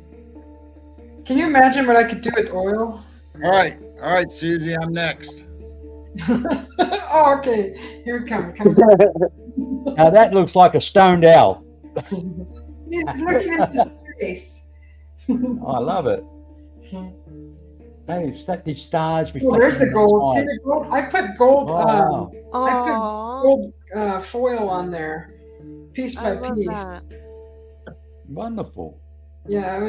Speaker 1: Can you imagine what I could do with oil?
Speaker 2: All right, Susie, I'm next.
Speaker 1: Oh, okay. Here it comes.
Speaker 3: Now that looks like a stoned owl.
Speaker 1: It's looking into space.
Speaker 3: Oh, I love it. These stars
Speaker 1: Oh,
Speaker 3: reflecting.
Speaker 1: there's the
Speaker 3: in
Speaker 1: gold.
Speaker 3: sky.
Speaker 1: See the gold? I put gold.
Speaker 3: Oh, wow.
Speaker 1: I put
Speaker 4: Aww,
Speaker 1: gold foil on there, piece
Speaker 4: I
Speaker 1: by
Speaker 4: love
Speaker 1: piece.
Speaker 4: that.
Speaker 3: Wonderful.
Speaker 1: Yeah, I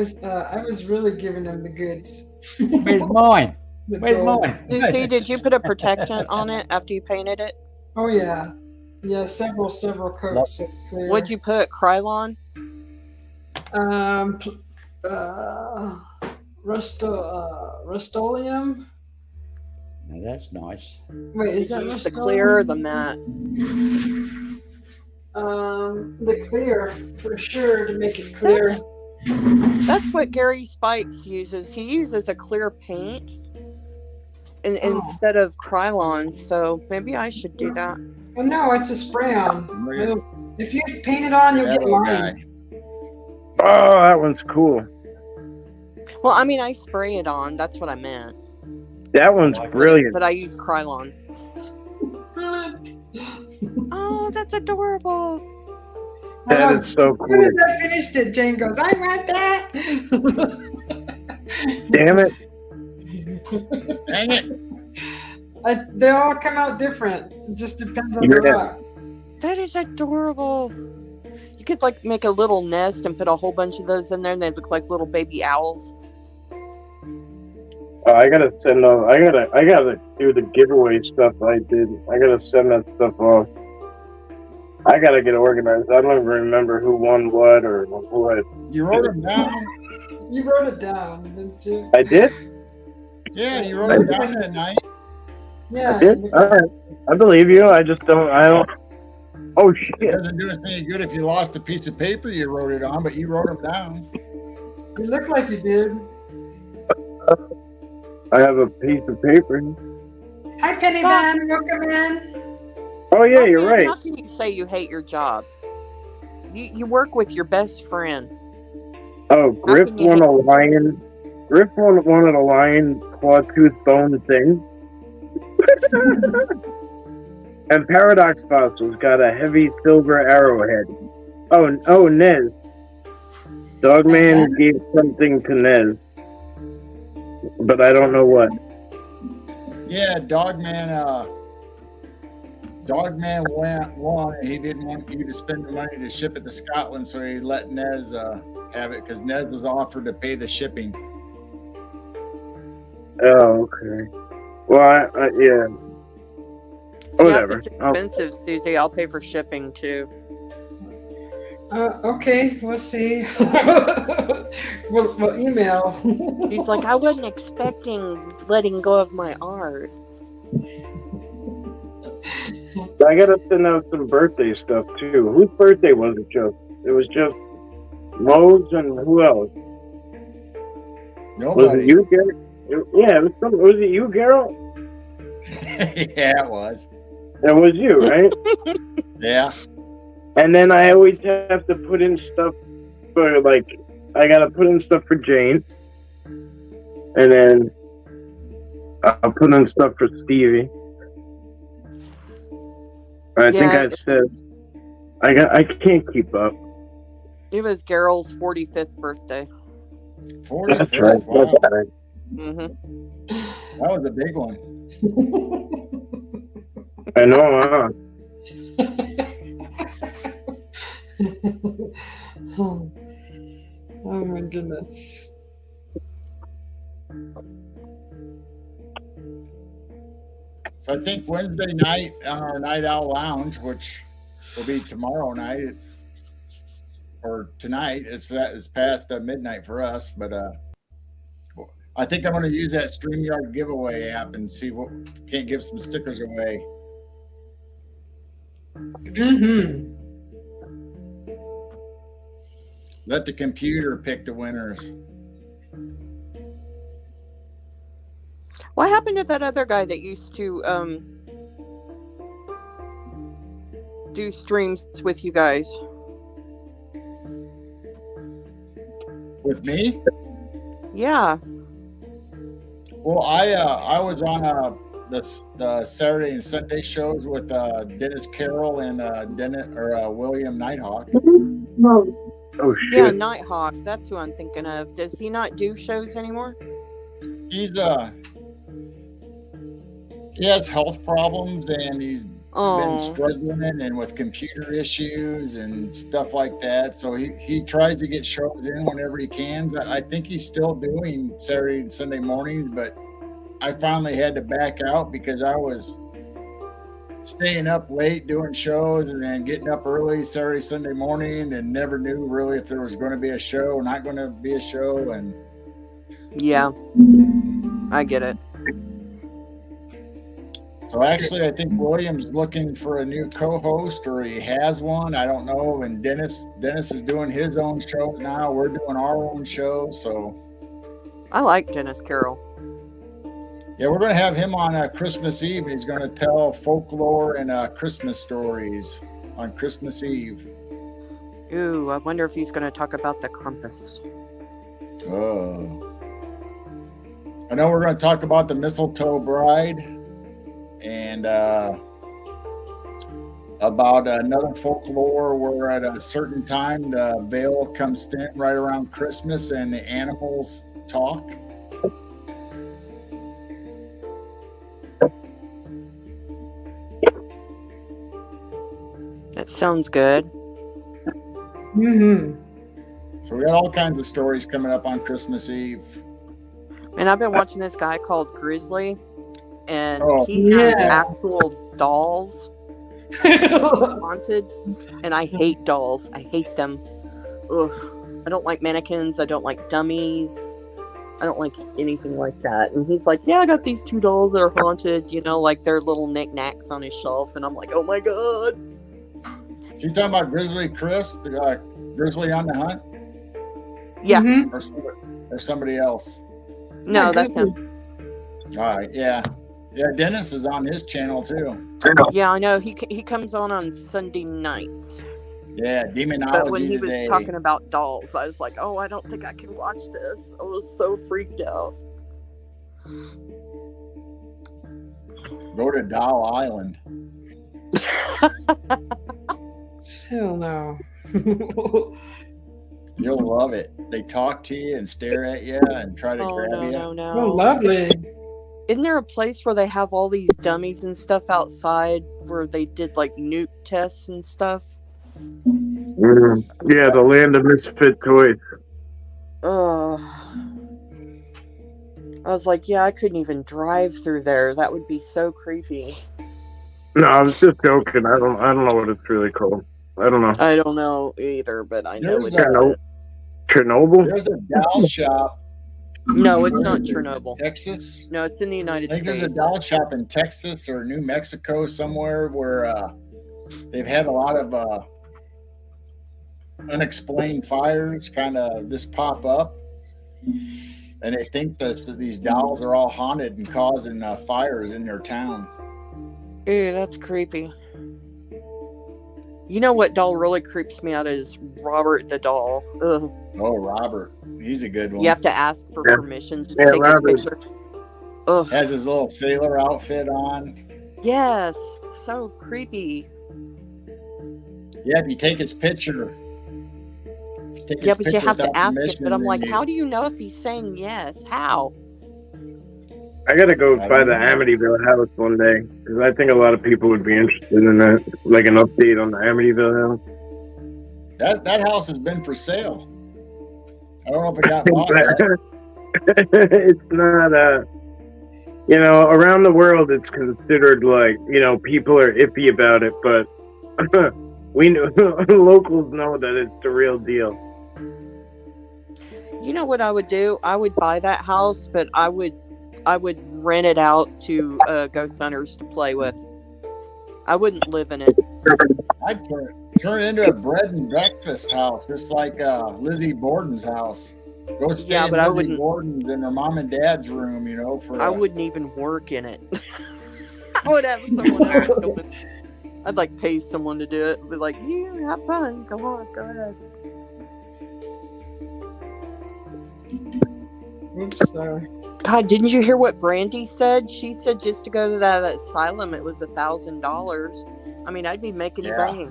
Speaker 1: was really giving them the goods.
Speaker 3: Where's mine?
Speaker 1: The
Speaker 3: Where's
Speaker 1: gold.
Speaker 3: mine?
Speaker 4: Lucy, did you put a protectant on it after you painted it?
Speaker 1: Oh yeah, yeah. Several coats of clear.
Speaker 4: What'd you put? Krylon?
Speaker 1: Rust-Oleum.
Speaker 3: Now that's nice.
Speaker 1: Wait, is that
Speaker 4: The
Speaker 1: Rust-Oleum?
Speaker 4: clear or the matte?
Speaker 1: The clear for sure to make it clear.
Speaker 4: That's what Gary Spikes uses. He uses a clear paint instead of Krylon, so maybe I should do that.
Speaker 1: Well, no, it's a spray on.
Speaker 2: Look at
Speaker 1: If you paint it on, you'll
Speaker 2: that
Speaker 1: get
Speaker 2: little
Speaker 1: lime.
Speaker 2: guy.
Speaker 5: Oh, that one's cool.
Speaker 4: Well, I mean, I spray it on. That's what I meant.
Speaker 5: That one's brilliant.
Speaker 4: But I use Krylon. Oh, that's adorable.
Speaker 5: That is so
Speaker 1: As soon
Speaker 5: cool.
Speaker 1: as I finished it, Jane goes, I want that.
Speaker 5: Damn it.
Speaker 2: Dang it.
Speaker 1: They all come out different. It just depends on the
Speaker 5: Yeah.
Speaker 1: rock.
Speaker 4: That is adorable. You could like make a little nest and put a whole bunch of those in there, and they look like little baby owls.
Speaker 5: I gotta send off. I gotta do the giveaway stuff I did. I gotta send that stuff off. I gotta get organized. I don't even remember who won what or what.
Speaker 2: You wrote him down?
Speaker 1: You wrote it down, didn't you?
Speaker 5: I did?
Speaker 2: Yeah, you wrote him down that night.
Speaker 1: Yeah.
Speaker 5: I did? Alright. I believe you. I don't. Oh,
Speaker 2: It
Speaker 5: shit.
Speaker 2: doesn't do us any good if you lost a piece of paper you wrote it on, but you wrote him down.
Speaker 1: You look like you did.
Speaker 5: I have a piece of paper.
Speaker 1: Hi, Penny Van. Welcome in.
Speaker 5: Oh, yeah,
Speaker 4: Oh,
Speaker 5: you're
Speaker 4: man,
Speaker 5: right.
Speaker 4: How can you say you hate your job? You work with your best friend.
Speaker 5: Oh, Griff
Speaker 4: can you
Speaker 5: won
Speaker 4: hate-
Speaker 5: a lion. Griff wanted a lion claw-tooth bone thing. And Paradox Fossils got a heavy silver arrowhead. Oh, Nez. Dogman gave something to Nez. But I don't know what.
Speaker 2: Yeah, Dogman won, and he didn't want you to spend the money to ship it to Scotland, so he let Nez have it because Nez was offered to pay the shipping.
Speaker 5: Oh, okay. Well, yeah. Whatever.
Speaker 4: Yeah, if it's expensive, Susie, I'll pay for shipping too.
Speaker 1: Okay, we'll see. we'll email.
Speaker 4: He's like, I wasn't expecting letting go of my art.
Speaker 5: I gotta send out some birthday stuff too. Whose birthday was it, Joe? It was just Rose and who else?
Speaker 2: Nobody.
Speaker 5: Was it you, Garrett? Yeah, was it you, Garrett?
Speaker 2: Yeah, it was.
Speaker 5: It was you, right?
Speaker 2: Yeah.
Speaker 5: And then I always have to put in stuff for, like, I gotta put in stuff for Jane. And then I'll put in stuff for Stevie. I think I said, I can't keep up.
Speaker 4: It was Geralt's 45th birthday.
Speaker 2: 45.
Speaker 5: That's right.
Speaker 2: Wow.
Speaker 5: That's right.
Speaker 4: Mm-hmm.
Speaker 2: That was a big one.
Speaker 5: I know, huh?
Speaker 1: Oh my goodness.
Speaker 2: So I think Wednesday night on our Night Owl Lounge, which will be tomorrow night or tonight, it's past midnight for us. But I think I'm going to use that StreamYard giveaway app and see what can't give some stickers away.
Speaker 1: Mm-hmm.
Speaker 2: Let the computer pick the winners.
Speaker 4: What happened to that other guy that used to do streams with you guys?
Speaker 2: With me?
Speaker 4: Yeah.
Speaker 2: Well, I was on the Saturday and Sunday shows with Dennis Carroll and William Nighthawk.
Speaker 5: Oh shit!
Speaker 4: Yeah, Nighthawk. That's who I'm thinking of. Does he not do shows anymore?
Speaker 2: He has health problems and he's been struggling and with computer issues and stuff like that. So he tries to get shows in whenever he can. I think he's still doing Saturday and Sunday mornings, but I finally had to back out because I was staying up late doing shows and then getting up early Saturday, Sunday morning and never knew really if there was going to be a show or not going to be a show. And
Speaker 4: yeah, I get it.
Speaker 2: So actually, I think William's looking for a new co-host, or he has one. I don't know. And Dennis is doing his own shows now. We're doing our own shows. So
Speaker 4: I like Dennis Carroll.
Speaker 2: Yeah, we're going to have him on Christmas Eve. He's going to tell folklore and Christmas stories on Christmas Eve.
Speaker 4: Ooh, I wonder if he's going to talk about the Krampus.
Speaker 2: Oh. I know we're going to talk about the Mistletoe Bride and about another folklore where at a certain time the veil comes thin right around Christmas and the animals talk.
Speaker 4: That sounds good.
Speaker 1: Mm-hmm.
Speaker 2: So we got all kinds of stories coming up on Christmas Eve.
Speaker 4: And I've been watching this guy called Grizzly, and he
Speaker 1: yeah.
Speaker 4: has actual dolls haunted, and I hate dolls. I hate them. Ugh. I don't like mannequins. I don't like dummies. I don't like anything like that. And he's like, yeah, I got these 2 dolls that are haunted, you know, like they're little knickknacks on his shelf. And I'm like, oh my God.
Speaker 2: You talking about Grizzly Chris, the Grizzly on the Hunt?
Speaker 4: Yeah.
Speaker 1: Mm-hmm.
Speaker 2: Or somebody else?
Speaker 4: No,
Speaker 1: Yeah,
Speaker 4: that's him.
Speaker 2: All right, yeah. Yeah, Dennis is on his channel too.
Speaker 4: Yeah, I know. He comes on Sunday nights.
Speaker 2: Yeah, Demonology
Speaker 4: But when he
Speaker 2: today.
Speaker 4: was talking about dolls, I was like, oh, I don't think I can watch this. I was so freaked out.
Speaker 2: Go to Doll Island.
Speaker 1: Hell no.
Speaker 2: You'll love it. They talk to you and stare at you and try to grab you.
Speaker 1: Oh,
Speaker 4: No.
Speaker 1: lovely.
Speaker 4: Isn't there a place where they have all these dummies and stuff outside where they did like nuke tests and stuff?
Speaker 5: Yeah, the land of misfit toys.
Speaker 4: I was like, yeah, I couldn't even drive through there. That would be so creepy.
Speaker 5: No, I was just joking. I don't know what it's really called. I don't know.
Speaker 4: I don't know either, but I know
Speaker 2: There's
Speaker 4: it's
Speaker 5: Chernobyl?
Speaker 2: There's a doll shop.
Speaker 4: No, it's not Chernobyl.
Speaker 2: Texas.
Speaker 4: No, it's in the United
Speaker 2: I think
Speaker 4: States.
Speaker 2: there's a doll shop in Texas or New Mexico somewhere where they've had a lot of unexplained fires kind of just pop up. And they think that these dolls are all haunted and causing fires in their town.
Speaker 4: Ew, that's creepy. You know what doll really creeps me out is Robert the doll. Ugh.
Speaker 2: Oh, Robert. He's a good one.
Speaker 4: You have to ask for permission to
Speaker 5: Yeah,
Speaker 4: take
Speaker 5: Robert.
Speaker 4: his picture. Ugh.
Speaker 2: Has his little sailor outfit on.
Speaker 4: Yes, so creepy.
Speaker 2: Yeah, if you take his picture.
Speaker 4: Yeah, but you have to ask it. But I'm like, how do you know if he's saying yes? How?
Speaker 5: I gotta go by the Amityville house one day because I think a lot of people would be interested in that, like an update on the Amityville house.
Speaker 2: That house has been for sale. I don't know if it got bought yet.
Speaker 5: It's not around the world it's considered like, people are iffy about it, but we know locals know that it's the real deal.
Speaker 4: You know what I would do? I would buy that house, but I would rent it out to ghost hunters to play with. I wouldn't live in it.
Speaker 2: I'd turn it into a bread and breakfast house, just like Lizzie Borden's house. Go stay in Lizzie Borden's in her mom and dad's room,
Speaker 4: I wouldn't even work in it. I would have someone else go in. I'd like pay someone to do it. Be like, you have fun. Go on, go ahead.
Speaker 1: Oops, sorry.
Speaker 4: God, didn't you hear what Brandy said? She said just to go to that asylum, it was $1,000. I mean, I'd be making bank.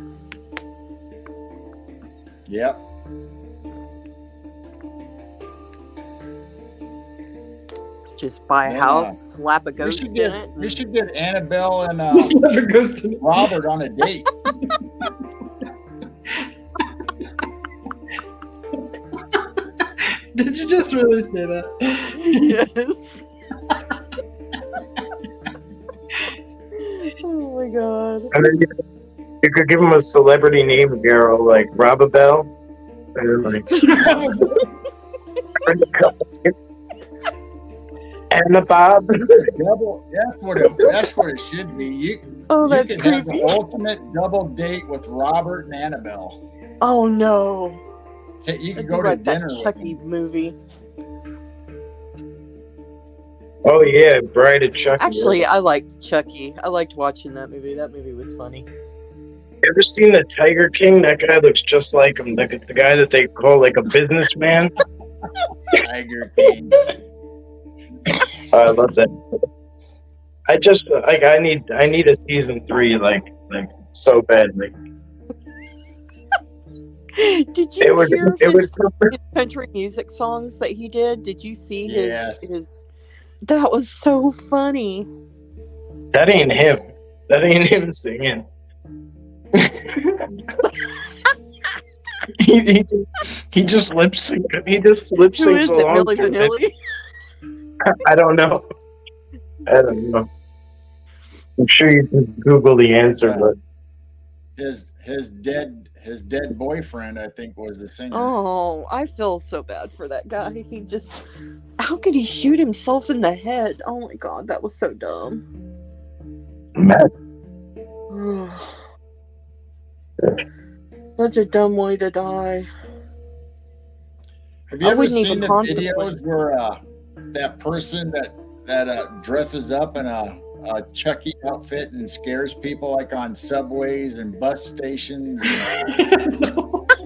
Speaker 2: Yep.
Speaker 4: Just buy a house, slap a ghost in it.
Speaker 2: We should get Annabelle and Robert on a date.
Speaker 1: Did you just really say that?
Speaker 4: Yes. Oh my god.
Speaker 5: And then you could give him a celebrity name, Garrow, like Robabelle. And like Anna Bob.
Speaker 2: That's what it should be. You could have the ultimate double date with Robert and Annabelle.
Speaker 4: Oh no.
Speaker 2: You could go to dinner
Speaker 4: with Chucky movie.
Speaker 5: Oh yeah, Bride of Chucky.
Speaker 4: Actually, I liked Chucky. I liked watching that movie. That movie was funny.
Speaker 5: You ever seen the Tiger King? That guy looks just like him. The guy that they call like a businessman.
Speaker 2: Tiger King.
Speaker 5: I love that. I just I need a season 3 like so badly.
Speaker 4: Did you hear his country music songs that he did? Did you see his? That was so funny.
Speaker 5: That ain't him. That ain't him singing. he just lip syncs. He just lip syncs.
Speaker 4: Who is it, Milli Vanilli?
Speaker 5: I don't know. I'm sure you can Google the answer, but
Speaker 2: his dead boyfriend, I think, was the singer.
Speaker 4: Oh, I feel so bad for that guy. How could he shoot himself in the head? Oh my god, that was so dumb. Such a dumb way to die.
Speaker 2: Have you ever seen the videos where that person that dresses up in a Chucky outfit and scares people like on subways and bus stations?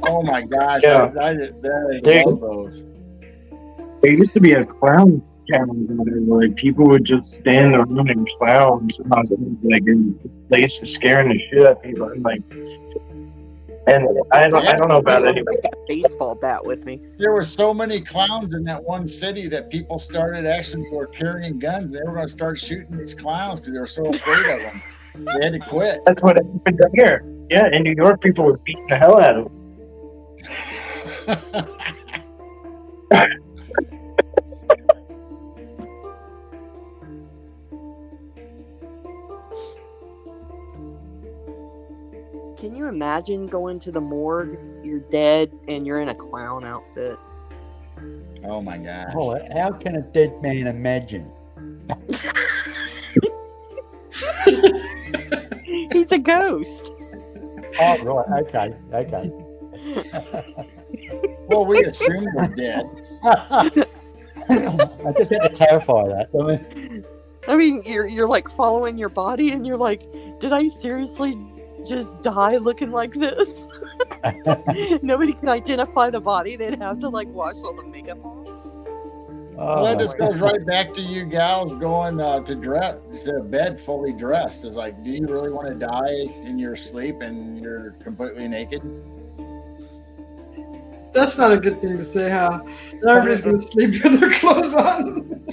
Speaker 2: Oh my gosh,
Speaker 5: yeah.
Speaker 2: I love those.
Speaker 5: There used to be a clown channel where like people would just stand around in clowns like in places scaring the shit out of people and I don't know about anybody.
Speaker 4: I got a baseball bat with me.
Speaker 2: There were so many clowns in that one city that people started actually were carrying guns. They were going to start shooting these clowns because they were so afraid of them. They had to quit.
Speaker 5: That's what happened here. Yeah, in New York, people were beating the hell out of them.
Speaker 4: Can you imagine going to the morgue, you're dead, and you're in a clown outfit?
Speaker 2: Oh my gosh.
Speaker 3: Oh, how can a dead man imagine?
Speaker 4: He's a ghost.
Speaker 3: Oh, right. Okay.
Speaker 2: Well, we assume we're dead.
Speaker 3: I just had to clarify that.
Speaker 4: I mean, you're like following your body, and you're like, did I seriously just die looking like this? Nobody can identify the body. They'd have to like wash all the makeup off.
Speaker 2: Well, that just goes right back to you gals going to bed fully dressed. It's like, do you really want to die in your sleep and you're completely naked?
Speaker 1: That's not a good thing to say, huh? Everybody's going to sleep with their clothes on.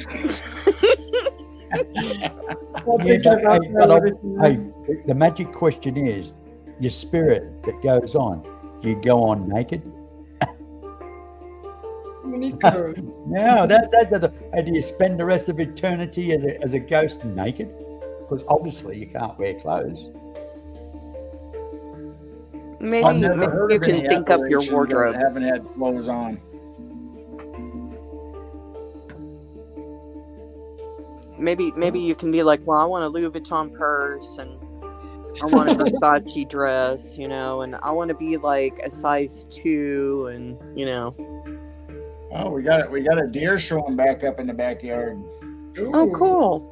Speaker 3: The magic question is, your spirit that goes on, do you go on naked? No, and do you spend the rest of eternity as a ghost naked? Because obviously you can't wear clothes.
Speaker 4: Maybe you can think up your wardrobe.
Speaker 2: I haven't had clothes on.
Speaker 4: Maybe you can be like, well, I want a Louis Vuitton purse, and I want a Versace dress, and I want to be like a size 2, and
Speaker 2: Oh, we got a deer showing back up in the backyard.
Speaker 4: Ooh. Oh, cool.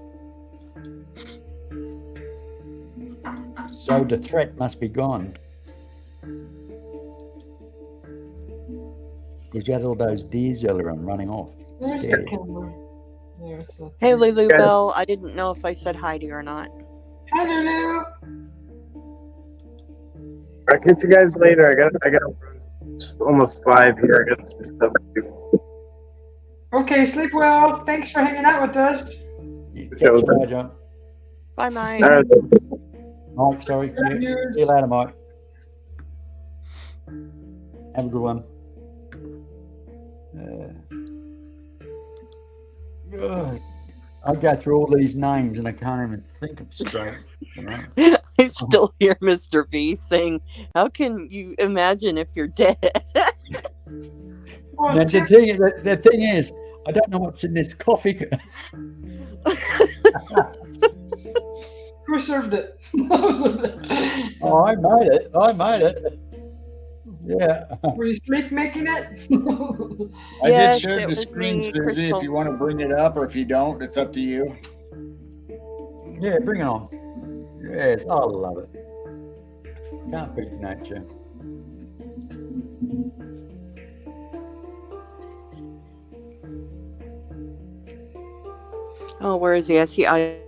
Speaker 3: So the threat must be gone. Because you had all those deers earlier on running off. Scared.
Speaker 4: Hey, Lulu Bell, I didn't know if I said hi to you or not.
Speaker 1: Hi, Lulu.
Speaker 5: I'll catch you guys later. I got just almost 5 here. I got some stuff to do.
Speaker 1: Okay, sleep well. Thanks for hanging out with us.
Speaker 4: Bye, Mike.
Speaker 3: Mike, sorry. See you later, Mike. Have a good one. I go through all these names and I can't even think of straight.
Speaker 4: I still hear Mr. B saying, "How can you imagine if you're dead?"
Speaker 3: Now, the thing is, I don't know what's in this coffee.
Speaker 1: Who served it?
Speaker 3: Oh, I made it. Yeah.
Speaker 1: Were you sleep making it?
Speaker 2: I did share the screen, Susie. If you want to bring it up, or if you don't, it's up to you.
Speaker 3: Yeah, bring it on. Yes, I love it. Can't beat nature.
Speaker 4: Oh, where is he? I see I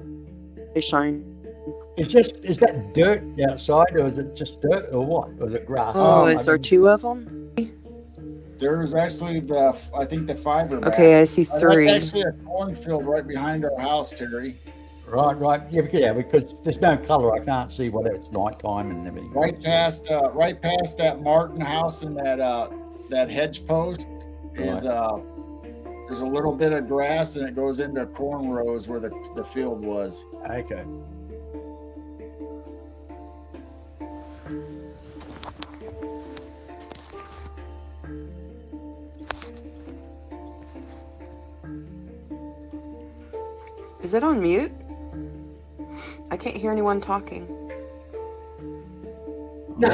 Speaker 4: shine.
Speaker 3: Is that dirt outside, or is it just dirt, or what? Or is it grass?
Speaker 4: Oh, is there 2 of them?
Speaker 2: There's actually I think the fiber.
Speaker 4: Okay, I see 3.
Speaker 2: That's actually a cornfield right behind our house, Terry.
Speaker 3: Right. Yeah, because there's no color. I can't see whether it's nighttime and everything.
Speaker 2: Right past that Martin house and that hedge post is there's a little bit of grass, and it goes into corn rows where the field was.
Speaker 3: Okay.
Speaker 4: Is it on mute? I can't hear anyone talking.
Speaker 1: No.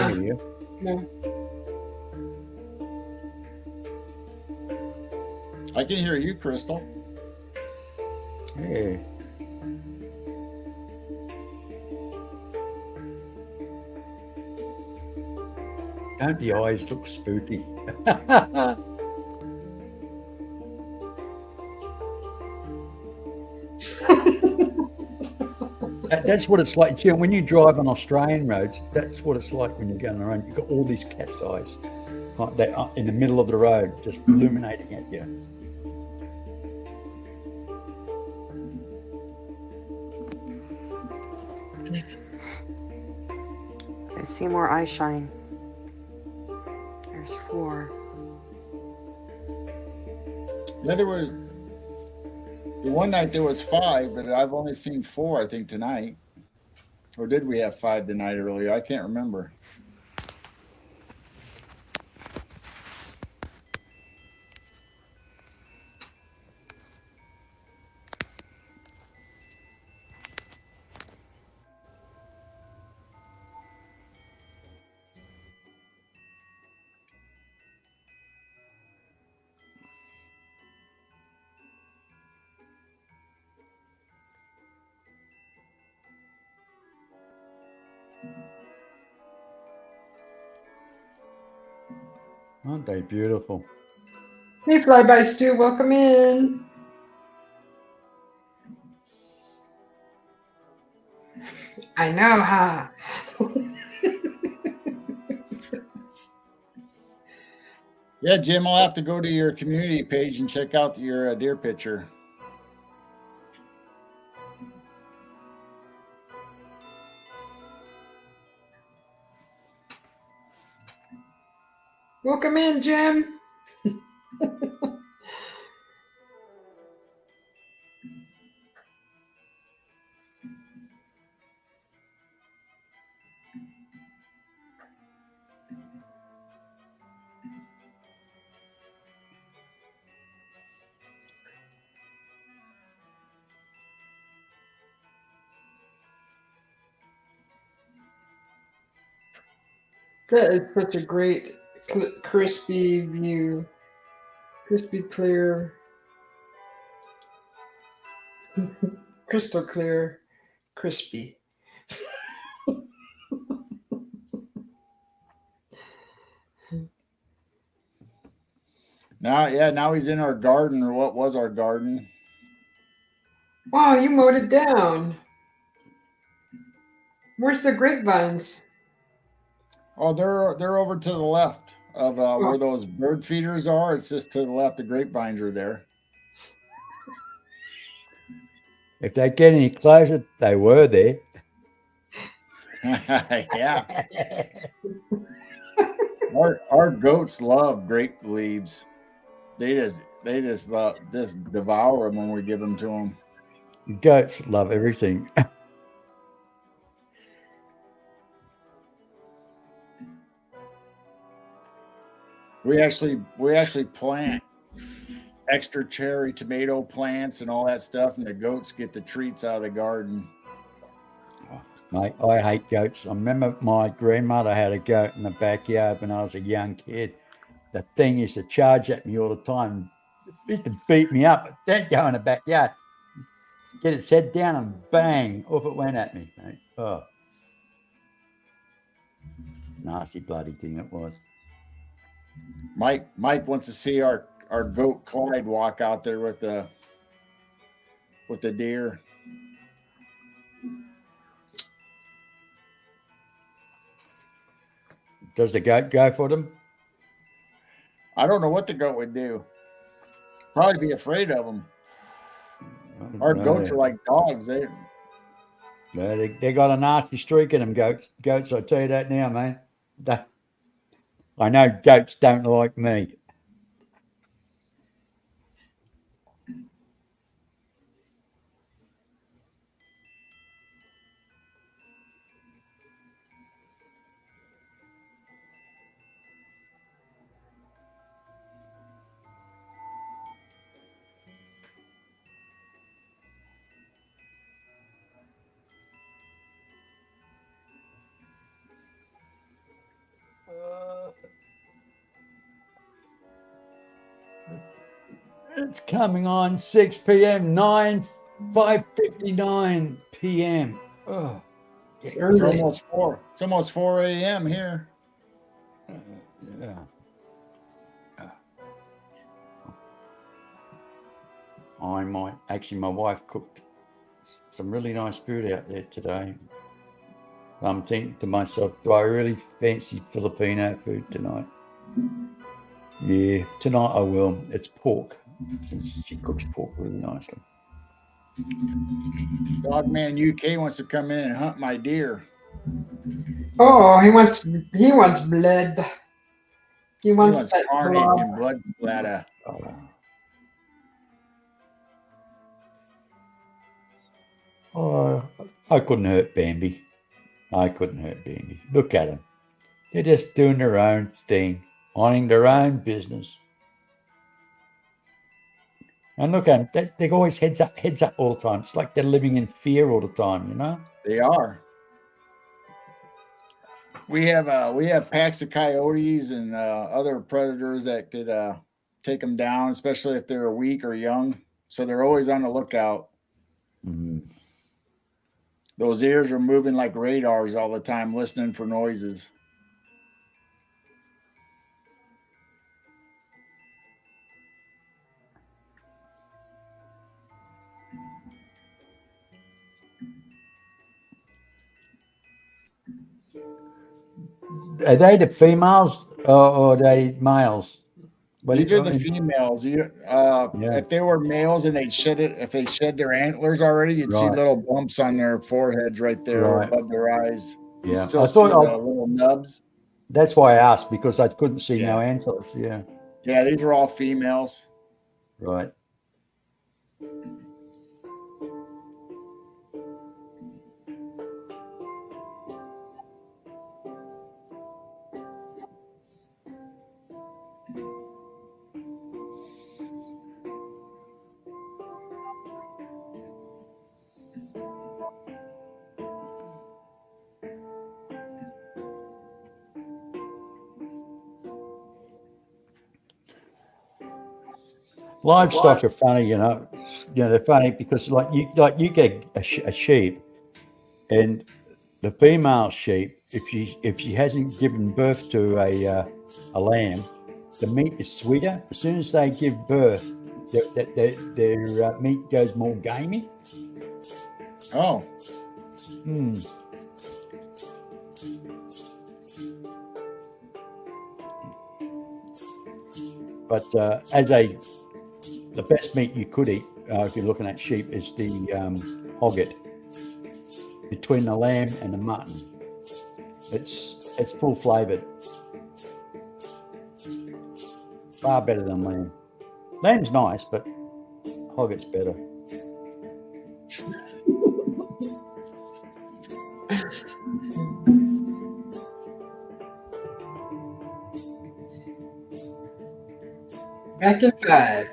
Speaker 2: I can hear you, Crystal.
Speaker 3: Hey. Don't the eyes look spooky? That's what it's like. See, when you drive on Australian roads, that's what it's like when you're going around. You've got all these cat's eyes like that in the middle of the road, just illuminating at you.
Speaker 4: I see more eye shine. There's 4.
Speaker 2: Yeah, there was the one night there was 5, but I've only seen 4, I think, tonight. Or did we have 5 the night earlier? I can't remember.
Speaker 3: Aren't they beautiful?
Speaker 1: Hey, Flyby Stu, welcome in. I know, huh?
Speaker 2: Yeah, Jim, I'll have to go to your community page and check out your deer picture.
Speaker 1: Welcome in, Jim. That is such a great crispy view. Crispy clear. Crystal clear. Crispy.
Speaker 2: Now he's in our garden, or what was our garden.
Speaker 1: Wow, you mowed it down. Where's the grapevines?
Speaker 2: Oh, they're over to the left of where those bird feeders are. It's just to the left. The grapevines are there.
Speaker 3: If they get any closer, they were there.
Speaker 2: Yeah. Our goats love grape leaves. They just devour them when we give them to them.
Speaker 3: Goats love everything.
Speaker 2: We actually plant extra cherry tomato plants and all that stuff, and the goats get the treats out of the garden.
Speaker 3: Mate, I hate goats. I remember my grandmother had a goat in the backyard when I was a young kid. The thing used to charge at me all the time. It used to beat me up. Don't go in the backyard. Get its head down and bang, off it went at me, mate. Oh. Nasty bloody thing it was.
Speaker 2: Mike wants to see our goat Clyde walk out there with the deer.
Speaker 3: Does the goat go for them?
Speaker 2: I don't know what the goat would do. Probably be afraid of them. Our goats are like dogs. They
Speaker 3: got a nasty streak in them, goats. Goats, I tell you that now, man. I know goats don't like me. It's coming on 6 p.m. 5:59 p.m. Oh,
Speaker 2: it's almost 4. It's almost 4 a.m. here.
Speaker 3: Yeah. My wife cooked some really nice food out there today. I'm thinking to myself, do I really fancy Filipino food tonight? Yeah, tonight I will. It's pork. She cooks pork really nicely.
Speaker 2: Dogman UK wants to come in and hunt my deer.
Speaker 1: Oh, he wants blood. He wants that
Speaker 2: carnage and blood splatter.
Speaker 3: Oh, I couldn't hurt Bambi. Look at them. They're just doing their own thing, minding their own business. And look at them. They're always heads up all the time. It's like they're living in fear all the time, you know?
Speaker 2: They are. We have packs of coyotes and other predators that could take them down, especially if they're weak or young. So they're always on the lookout.
Speaker 3: Mm-hmm.
Speaker 2: Those ears are moving like radars all the time, listening for noises.
Speaker 3: Are they the females or are they males?
Speaker 2: These are the females. If they were males and if they shed their antlers already, you'd see little bumps on their foreheads right there above their eyes.
Speaker 3: Yeah,
Speaker 2: I thought the little nubs.
Speaker 3: That's why I asked, because I couldn't see no antlers. Yeah.
Speaker 2: Yeah, these are all females.
Speaker 3: Right. Livestock are funny, you know. They're funny because like you get a sheep, and the female sheep, if she hasn't given birth to a lamb, the meat is sweeter. As soon as they give birth, their meat goes more gamey.
Speaker 2: Oh.
Speaker 3: Hmm. But the best meat you could eat, if you're looking at sheep, is the hogget. Between the lamb and the mutton, it's full flavoured. Far better than lamb. Lamb's nice, but hogget's better.
Speaker 1: Back in 5.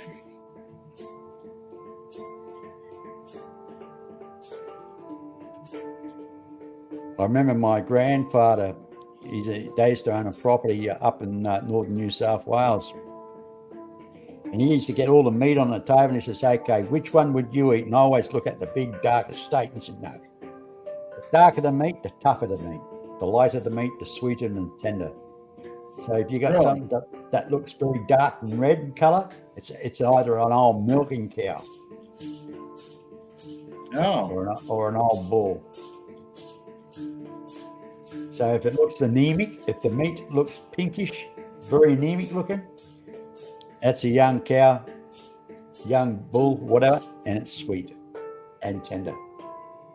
Speaker 3: I remember my grandfather, they used to own a property up in northern New South Wales. And he used to get all the meat on the table and he says, okay, which one would you eat? And I always look at the big darker steak and said, no. The darker the meat, the tougher the meat. The lighter the meat, the sweeter and tender. So if you got something that looks very dark and red in colour, it's either an old milking cow or an old bull. So if it looks anemic, if the meat looks pinkish, very anemic looking, that's a young cow, young bull, whatever, and it's sweet and tender.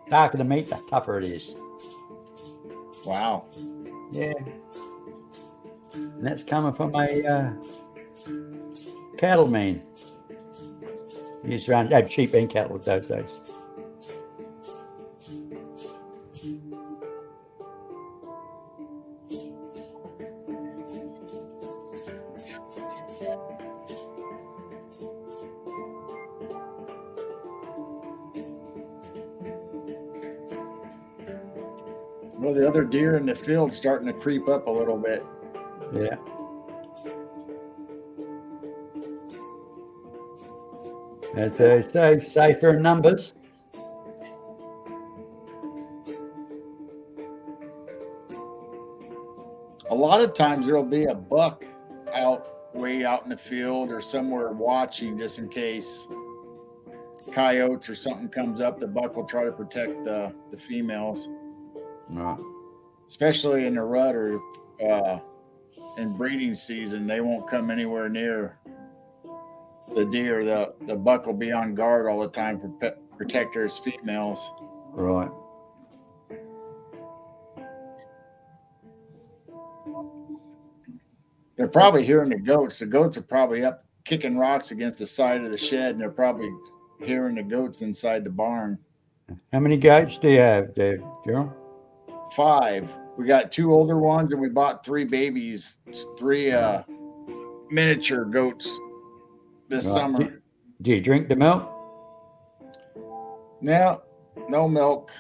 Speaker 3: Darker the meat, the tougher it is.
Speaker 2: Wow.
Speaker 3: Yeah. And that's coming from a cattleman. He used to have sheep and cattle those days.
Speaker 2: Well, the other deer in the field starting to creep up a little bit.
Speaker 3: Yeah. As they say, safer in numbers.
Speaker 2: A lot of times there'll be a buck way out in the field or somewhere watching just in case coyotes or something comes up. The buck will try to protect the females.
Speaker 3: Right.
Speaker 2: Especially in the rut or in breeding season, they won't come anywhere near the deer. The buck will be on guard all the time to protect his females.
Speaker 3: Right.
Speaker 2: They're probably hearing the goats. The goats are probably up kicking rocks against the side of the shed, and they're probably hearing the goats inside the barn.
Speaker 3: How many goats do you have there, Gerald?
Speaker 2: 5. We got 2 older ones, and we bought 3 babies, 3 miniature goats this summer.
Speaker 3: Do you drink the milk?
Speaker 2: No milk.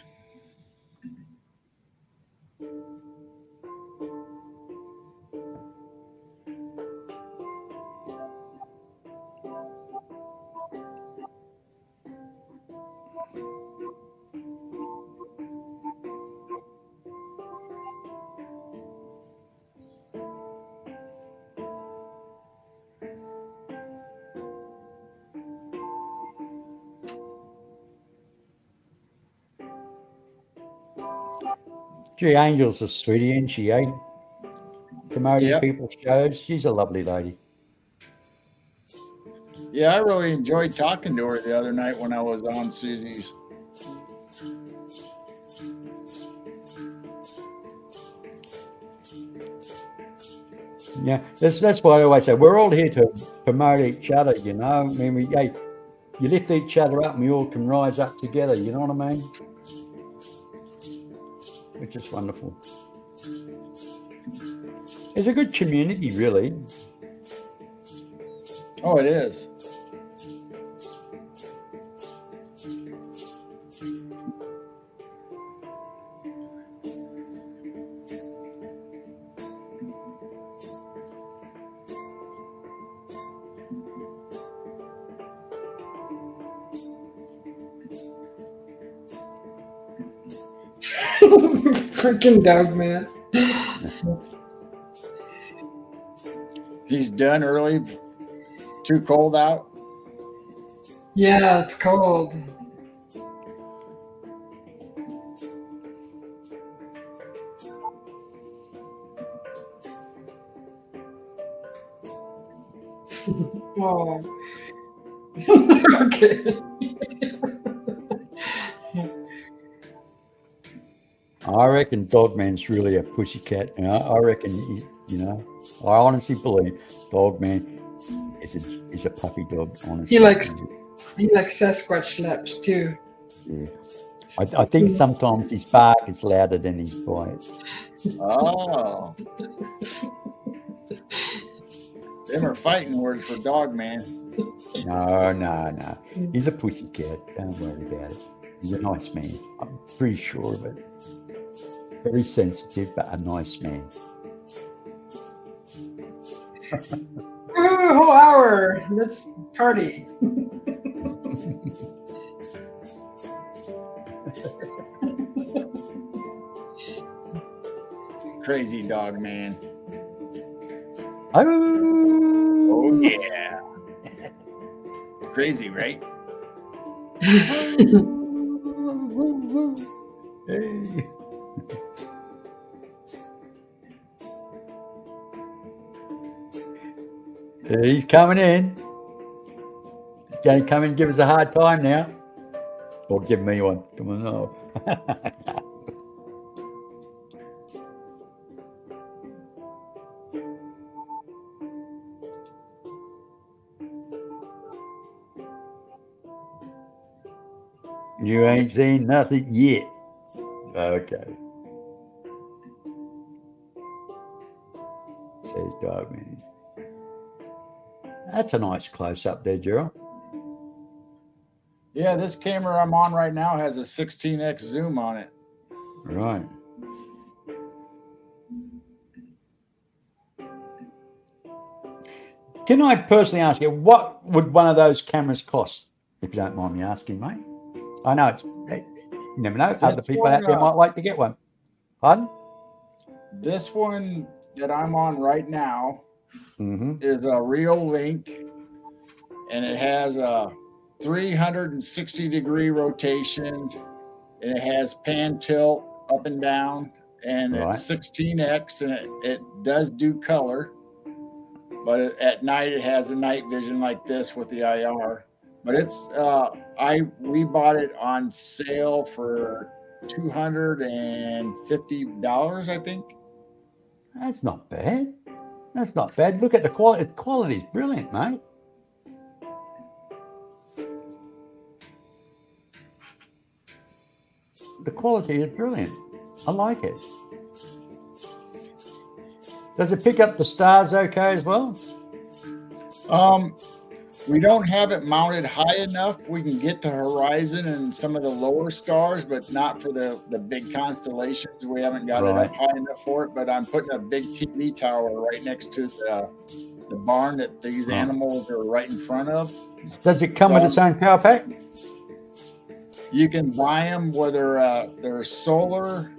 Speaker 3: Gee, Angel's a sweetie, isn't she, eh? Promoting people's shows. She's a lovely lady.
Speaker 2: Yeah, I really enjoyed talking to her the other night when I was on Susie's.
Speaker 3: Yeah, that's why I always say we're all here to promote each other. You know, I mean, hey, you lift each other up, and we all can rise up together. You know what I mean? Which is wonderful. It's a good community, really.
Speaker 2: Oh, it is.
Speaker 1: Freaking dog man.
Speaker 2: He's done early. Too cold out.
Speaker 1: Yeah, it's cold. Oh. Okay.
Speaker 3: I reckon Dogman's really a pussycat. You know? I reckon, I honestly believe Dogman is a puppy dog. Honestly,
Speaker 1: He likes Sasquatch slaps too.
Speaker 3: Yeah. I think sometimes his bark is louder than his bite.
Speaker 2: Oh. Them are fighting words for dog man.
Speaker 3: No. He's a pussycat. Don't worry about it. He's a nice man. I'm pretty sure of it. Very sensitive, but a nice man.
Speaker 1: A whole hour. Let's party.
Speaker 2: Crazy dog man.
Speaker 3: Oh
Speaker 2: yeah. Crazy, right?
Speaker 3: Hey. He's coming in. He's going to come and give us a hard time now. Or give me one. Come on, no. You ain't seen nothing yet. Okay. Says dog man. That's a nice close up there, Gerald.
Speaker 2: Yeah, this camera I'm on right now has a 16x zoom on it.
Speaker 3: Right. Can I personally ask you, what would one of those cameras cost, if you don't mind me asking, mate? I know you never know. Other people out there might like to get one. Pardon?
Speaker 2: This one that I'm on right now is a Real Link, and it has a 360-degree rotation, and it has pan tilt up and down, and it's 16x, and it does do color, but at night it has a night vision like this with the IR. But it's we bought it on sale for $250, I think.
Speaker 3: That's not bad. That's not bad. Look at the quality. The quality is brilliant, mate. The quality is brilliant. I like it. Does it pick up the stars okay as well?
Speaker 2: We don't have it mounted high enough. We can get to horizon and some of the lower stars, but not for the big constellations. We haven't got it up high enough for it, but I'm putting a big TV tower right next to the barn that these animals are right in front of.
Speaker 3: Does it come with its own power pack?
Speaker 2: You can buy them whether they're solar.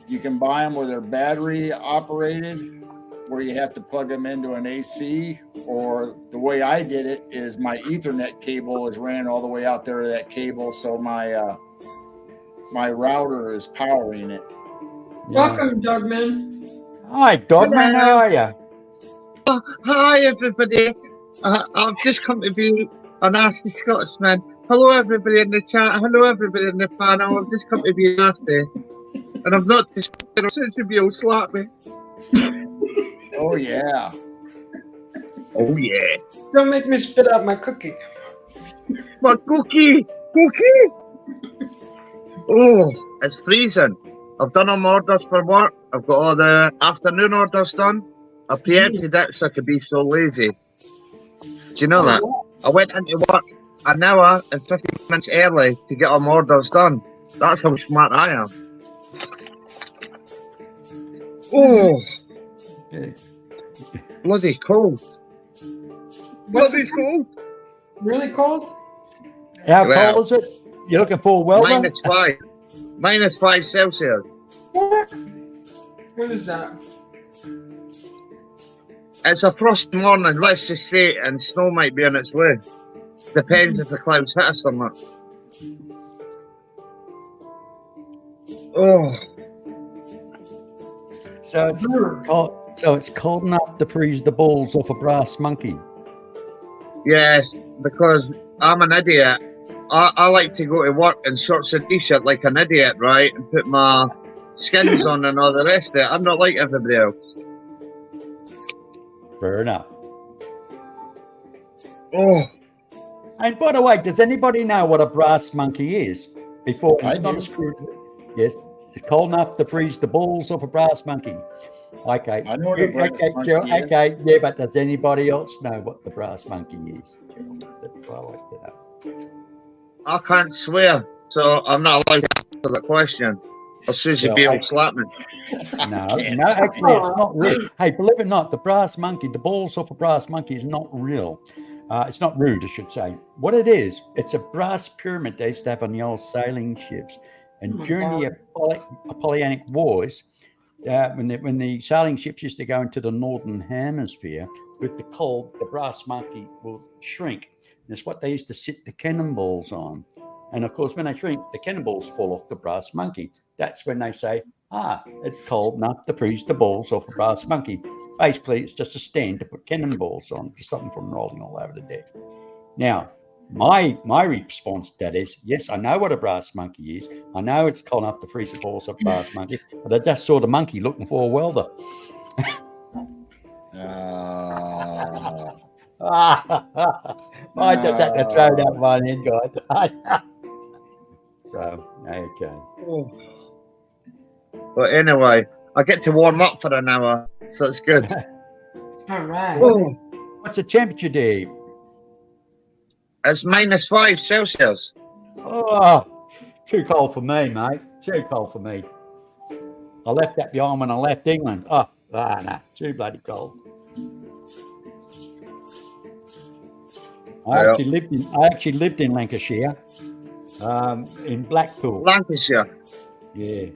Speaker 2: You can buy them where they're battery operated, where you have to plug them into an AC, or the way I did it is my Ethernet cable is ran all the way out there to that cable, so my my router is powering it.
Speaker 1: Welcome, Dogman.
Speaker 3: Hi, Dogman. How are you?
Speaker 6: Hi, everybody. I've just come to be a nasty Scotsman. Hello, everybody in the chat. Hello, everybody in the panel. I've just come to be nasty. And I'm not just to be all slap me.
Speaker 2: Oh yeah.
Speaker 6: Oh yeah.
Speaker 1: Don't make me spit out my cookie.
Speaker 6: My cookie. Cookie. Oh, it's freezing. I've done all my orders for work. I've got all the afternoon orders done. I preempted it so I could be so lazy. Do you know that? I went into work an hour and 15 minutes early to get all my orders done. That's how smart I am. Oh, bloody cold. Bloody cold.
Speaker 1: Really cold?
Speaker 3: How
Speaker 6: Well,
Speaker 3: cold is it? You're looking for a welder?
Speaker 6: -5. -5 Celsius.
Speaker 1: What? What is that?
Speaker 6: It's a frosty morning, let's just say, and snow might be on its way. Depends if the clouds hit us or not. Oh,
Speaker 3: So it's cold. So it's cold enough to freeze the balls off a brass monkey.
Speaker 6: yes, because I'm an idiot. I like to go to work in shorts and t-shirt like an idiot, right? And put my skins on and all the rest of it. I'm not like everybody else.
Speaker 3: Fair enough.
Speaker 6: Oh,
Speaker 3: And by the way, does anybody know what a brass monkey is? Before
Speaker 2: I
Speaker 3: it's not
Speaker 2: do.
Speaker 3: a screw. Yes, it's cold enough to freeze the balls off a brass monkey. Okay.
Speaker 2: I know what a brass monkey
Speaker 3: Joe,
Speaker 2: is.
Speaker 3: okay, yeah, but does anybody else know what the brass monkey is? That's what I like to know.
Speaker 6: I can't swear, so I'm not allowed to answer the question. Or Susie
Speaker 3: Well,
Speaker 6: B
Speaker 3: I-
Speaker 6: will slap me.
Speaker 3: No, actually, it's not real. Hey, believe it or not, the brass monkey, the balls off a brass monkey is not real. It's not rude, I should say. What it is, it's a brass pyramid they used to have on the old sailing ships. And during the Napoleonic Wars, when the sailing ships used to go into the northern hemisphere, with the cold, the brass monkey will shrink. And it's what they used to sit the cannonballs on. And of course, when they shrink, the cannonballs fall off the brass monkey. That's when they say, it's cold enough to freeze the balls off a brass monkey. Basically, it's just a stand to put cannonballs on to stop them from rolling all over the deck. Now, my response to that is, yes, I know what a brass monkey is. I know it's cold enough to freeze the balls off a brass monkey, but I just saw the monkey looking for a welder. I just had to throw that one in, guys. So, okay.
Speaker 6: Oh. But anyway, I get to warm up for an hour, so it's good.
Speaker 1: All right.
Speaker 6: Oh,
Speaker 3: What's the temperature, Dave?
Speaker 6: it's -5 Celsius.
Speaker 3: Oh, too cold for me, mate. Too cold for me. I left that behind when I left England. No, too bloody cold. I actually lived in Lancashire, in Blackpool.
Speaker 6: Lancashire.
Speaker 3: Yeah,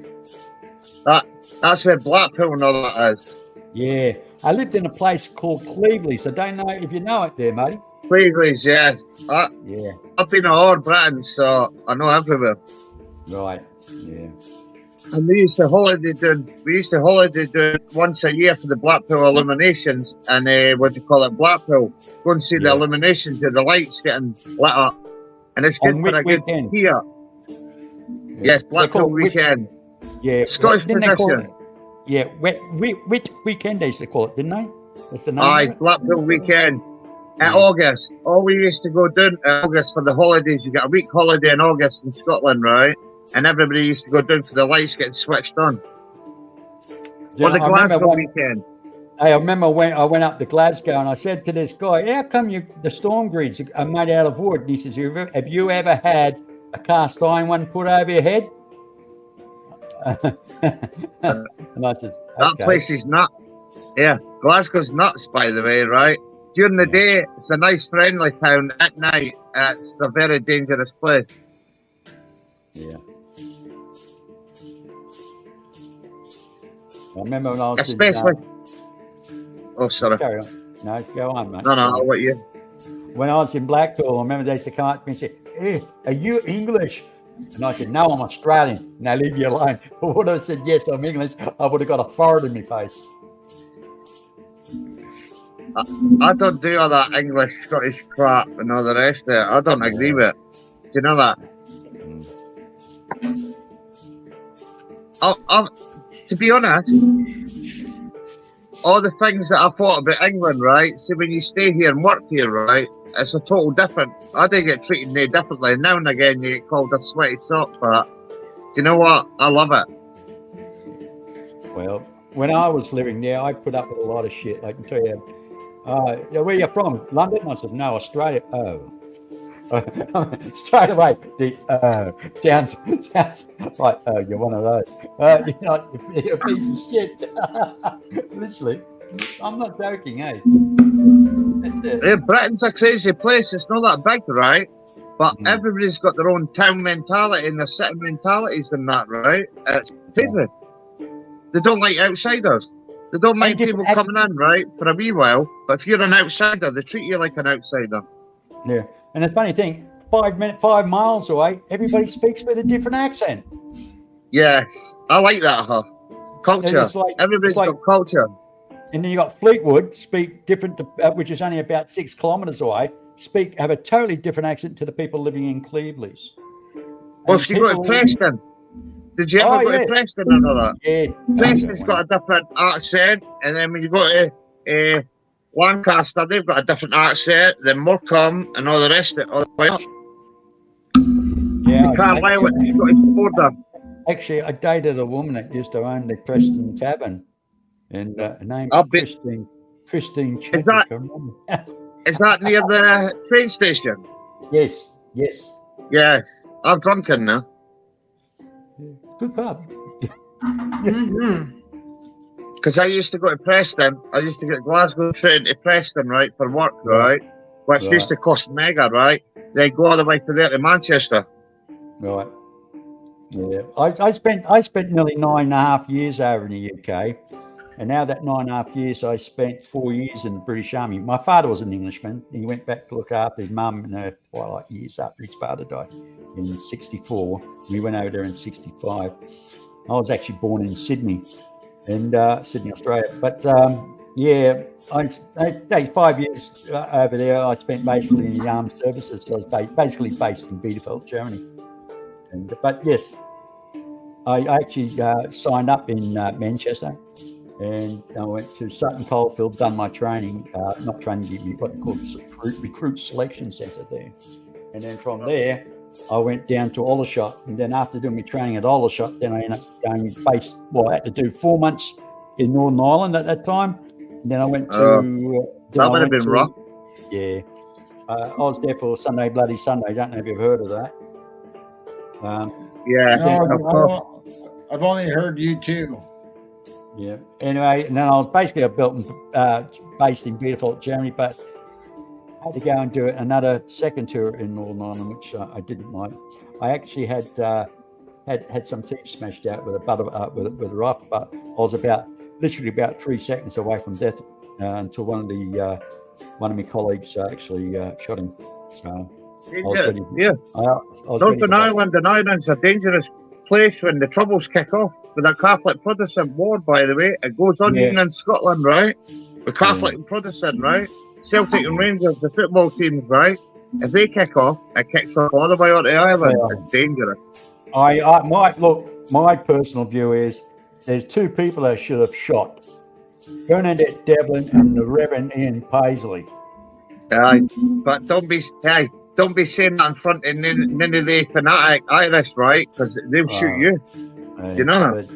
Speaker 6: That's where Blackpool and all that is.
Speaker 3: yeah. I lived in a place called Cleveley's. I don't know if you know it there, mate.
Speaker 6: Cleveland's, yes.
Speaker 3: Yeah,
Speaker 6: I've been all over Britain, so I know everywhere.
Speaker 3: right. Yeah.
Speaker 6: And we used to holiday doing once a year for the Blackpool illuminations, and what do you call it, Blackpool. Go and see the
Speaker 3: Yeah.
Speaker 6: illuminations of the lights getting lit up, and it's good
Speaker 3: On
Speaker 6: for a good
Speaker 3: weekend.
Speaker 6: year. Yes, Blackpool weekend.
Speaker 3: Yeah.
Speaker 6: Scottish
Speaker 3: Didn't they call
Speaker 6: tradition.
Speaker 3: it- Yeah, which weekend they used to call it, didn't they? That's the name.
Speaker 6: Aye,
Speaker 3: of it?
Speaker 6: Blackpool weekend. At
Speaker 3: Yeah.
Speaker 6: August. All we used to go down in August for the holidays. You get a week holiday in August in Scotland, right? And everybody used to go down for the lights getting switched on.
Speaker 3: Yeah,
Speaker 6: Or the
Speaker 3: I remember
Speaker 6: Glasgow
Speaker 3: when-
Speaker 6: weekend.
Speaker 3: I remember when I went up to Glasgow and I said to this guy, how come the storm grids are made out of wood? And he says, have you ever had a cast iron one put over your head? And I said,
Speaker 6: That
Speaker 3: okay.
Speaker 6: place is nuts. Yeah, Glasgow's nuts, by the way, right? During the day, it's a nice, friendly town. At night, it's a very dangerous place.
Speaker 3: Yeah. I remember when I was
Speaker 6: Especially. Oh, sorry.
Speaker 3: carry on. No, go on, mate.
Speaker 6: No, I'll let you.
Speaker 3: When I was in Blackpool, I remember they used to come up to me and say, hey, are you English? And I said, no, I'm Australian. Now leave you alone. But when I said, yes, I'm English, I would have got a forehead in my face.
Speaker 6: I don't do all that English, Scottish crap and all the rest of it. I don't agree with it. Do you know that? To be honest, all the things that I thought about England, right? See, when you stay here and work here, right, it's a total different. I do get treated there differently. Now and again, you get called a sweaty sock, but do you know what? I love it.
Speaker 3: Well, when I was living there, I put up with a lot of shit. I can tell you. Where are you from? London? I said, no, Australia. Oh. Straight away, sounds like, oh, you're one of those. You're a piece of shit. Literally, I'm not joking, eh? That's it.
Speaker 6: Yeah, Britain's a crazy place. It's not that big, right? But everybody's got their own town mentality and their city mentalities and that, right? It's crazy. They don't like outsiders. They don't mind people coming in, right, for a wee while. But if you're an outsider, they treat you like an outsider.
Speaker 3: Yeah. And the funny thing, 5 miles away, everybody speaks with a different accent.
Speaker 6: Yes, I like that, huh? Culture. Everybody's got culture.
Speaker 3: And then you got Fleetwood, speak different, to, which is only about 6 kilometres away, have a totally different accent to the people living in Cleveland's.
Speaker 6: Well, if you go to Preston, did you ever go to Preston and all that?
Speaker 3: Yeah.
Speaker 6: Preston's got a different accent, and then when you go to Lancaster, they've got a different accent, then Morecambe and all the rest of it, all the way up.
Speaker 3: Yeah,
Speaker 6: you can't lie with the Scottish border.
Speaker 3: Actually, I dated a woman that used to own the Preston Tavern, and her name Christine Chapman.
Speaker 6: Is that near the train station?
Speaker 3: Yes.
Speaker 6: Yes. I'm drunken now.
Speaker 3: Good pub.
Speaker 6: Because I used to go to Preston. I used to get Glasgow train to Preston, right, for work, right? Which used to cost mega, right? They go all the way to there to Manchester.
Speaker 3: Right. Yeah. I spent nearly 9.5 years over in the UK. And now that 9.5 years, I spent 4 years in the British Army. My father was an Englishman. He went back to look after his mum in her twilight years after his father died in 1964. We went over there in 1965. I was actually born in Sydney. And Sydney, Australia. But I 5 years over there. I spent basically in the armed services. So I was basically based in Bielefeld, Germany. But yes, I actually signed up in Manchester, and I went to Sutton Coldfield, done my training, not training, what they call recruit selection centre there. And then from there, I went down to Aldershot, and then after doing my training at Aldershot, then I ended up going I had to do 4 months in Northern Ireland at that time. And then I went to...
Speaker 6: that would have been rough.
Speaker 3: Yeah. I was there for Sunday Bloody Sunday. I don't know if you've heard of that.
Speaker 2: I've only heard you too.
Speaker 3: Yeah. Anyway, and then I was basically based in Bielefeld, Germany, but I had to go and do another second tour in Northern Ireland, which I didn't like. I actually had some teeth smashed out with a rifle, but I was literally about 3 seconds away from death until one of my colleagues actually shot him. So
Speaker 6: Northern Ireland and Ireland's a dangerous place when the troubles kick off. With a Catholic Protestant war, by the way, it goes on even in Scotland, right? With Catholic and Protestant, right? Celtic and Rangers, the football teams, right? If they kick off, it kicks off all the way out to Ireland. Yeah. It's dangerous.
Speaker 3: My personal view is there's 2 people that should have shot: Bernadette Devlin and the Reverend Ian Paisley.
Speaker 6: But don't be saying that in front of none of the fanatic Irish, right? Because they'll shoot you. You know that?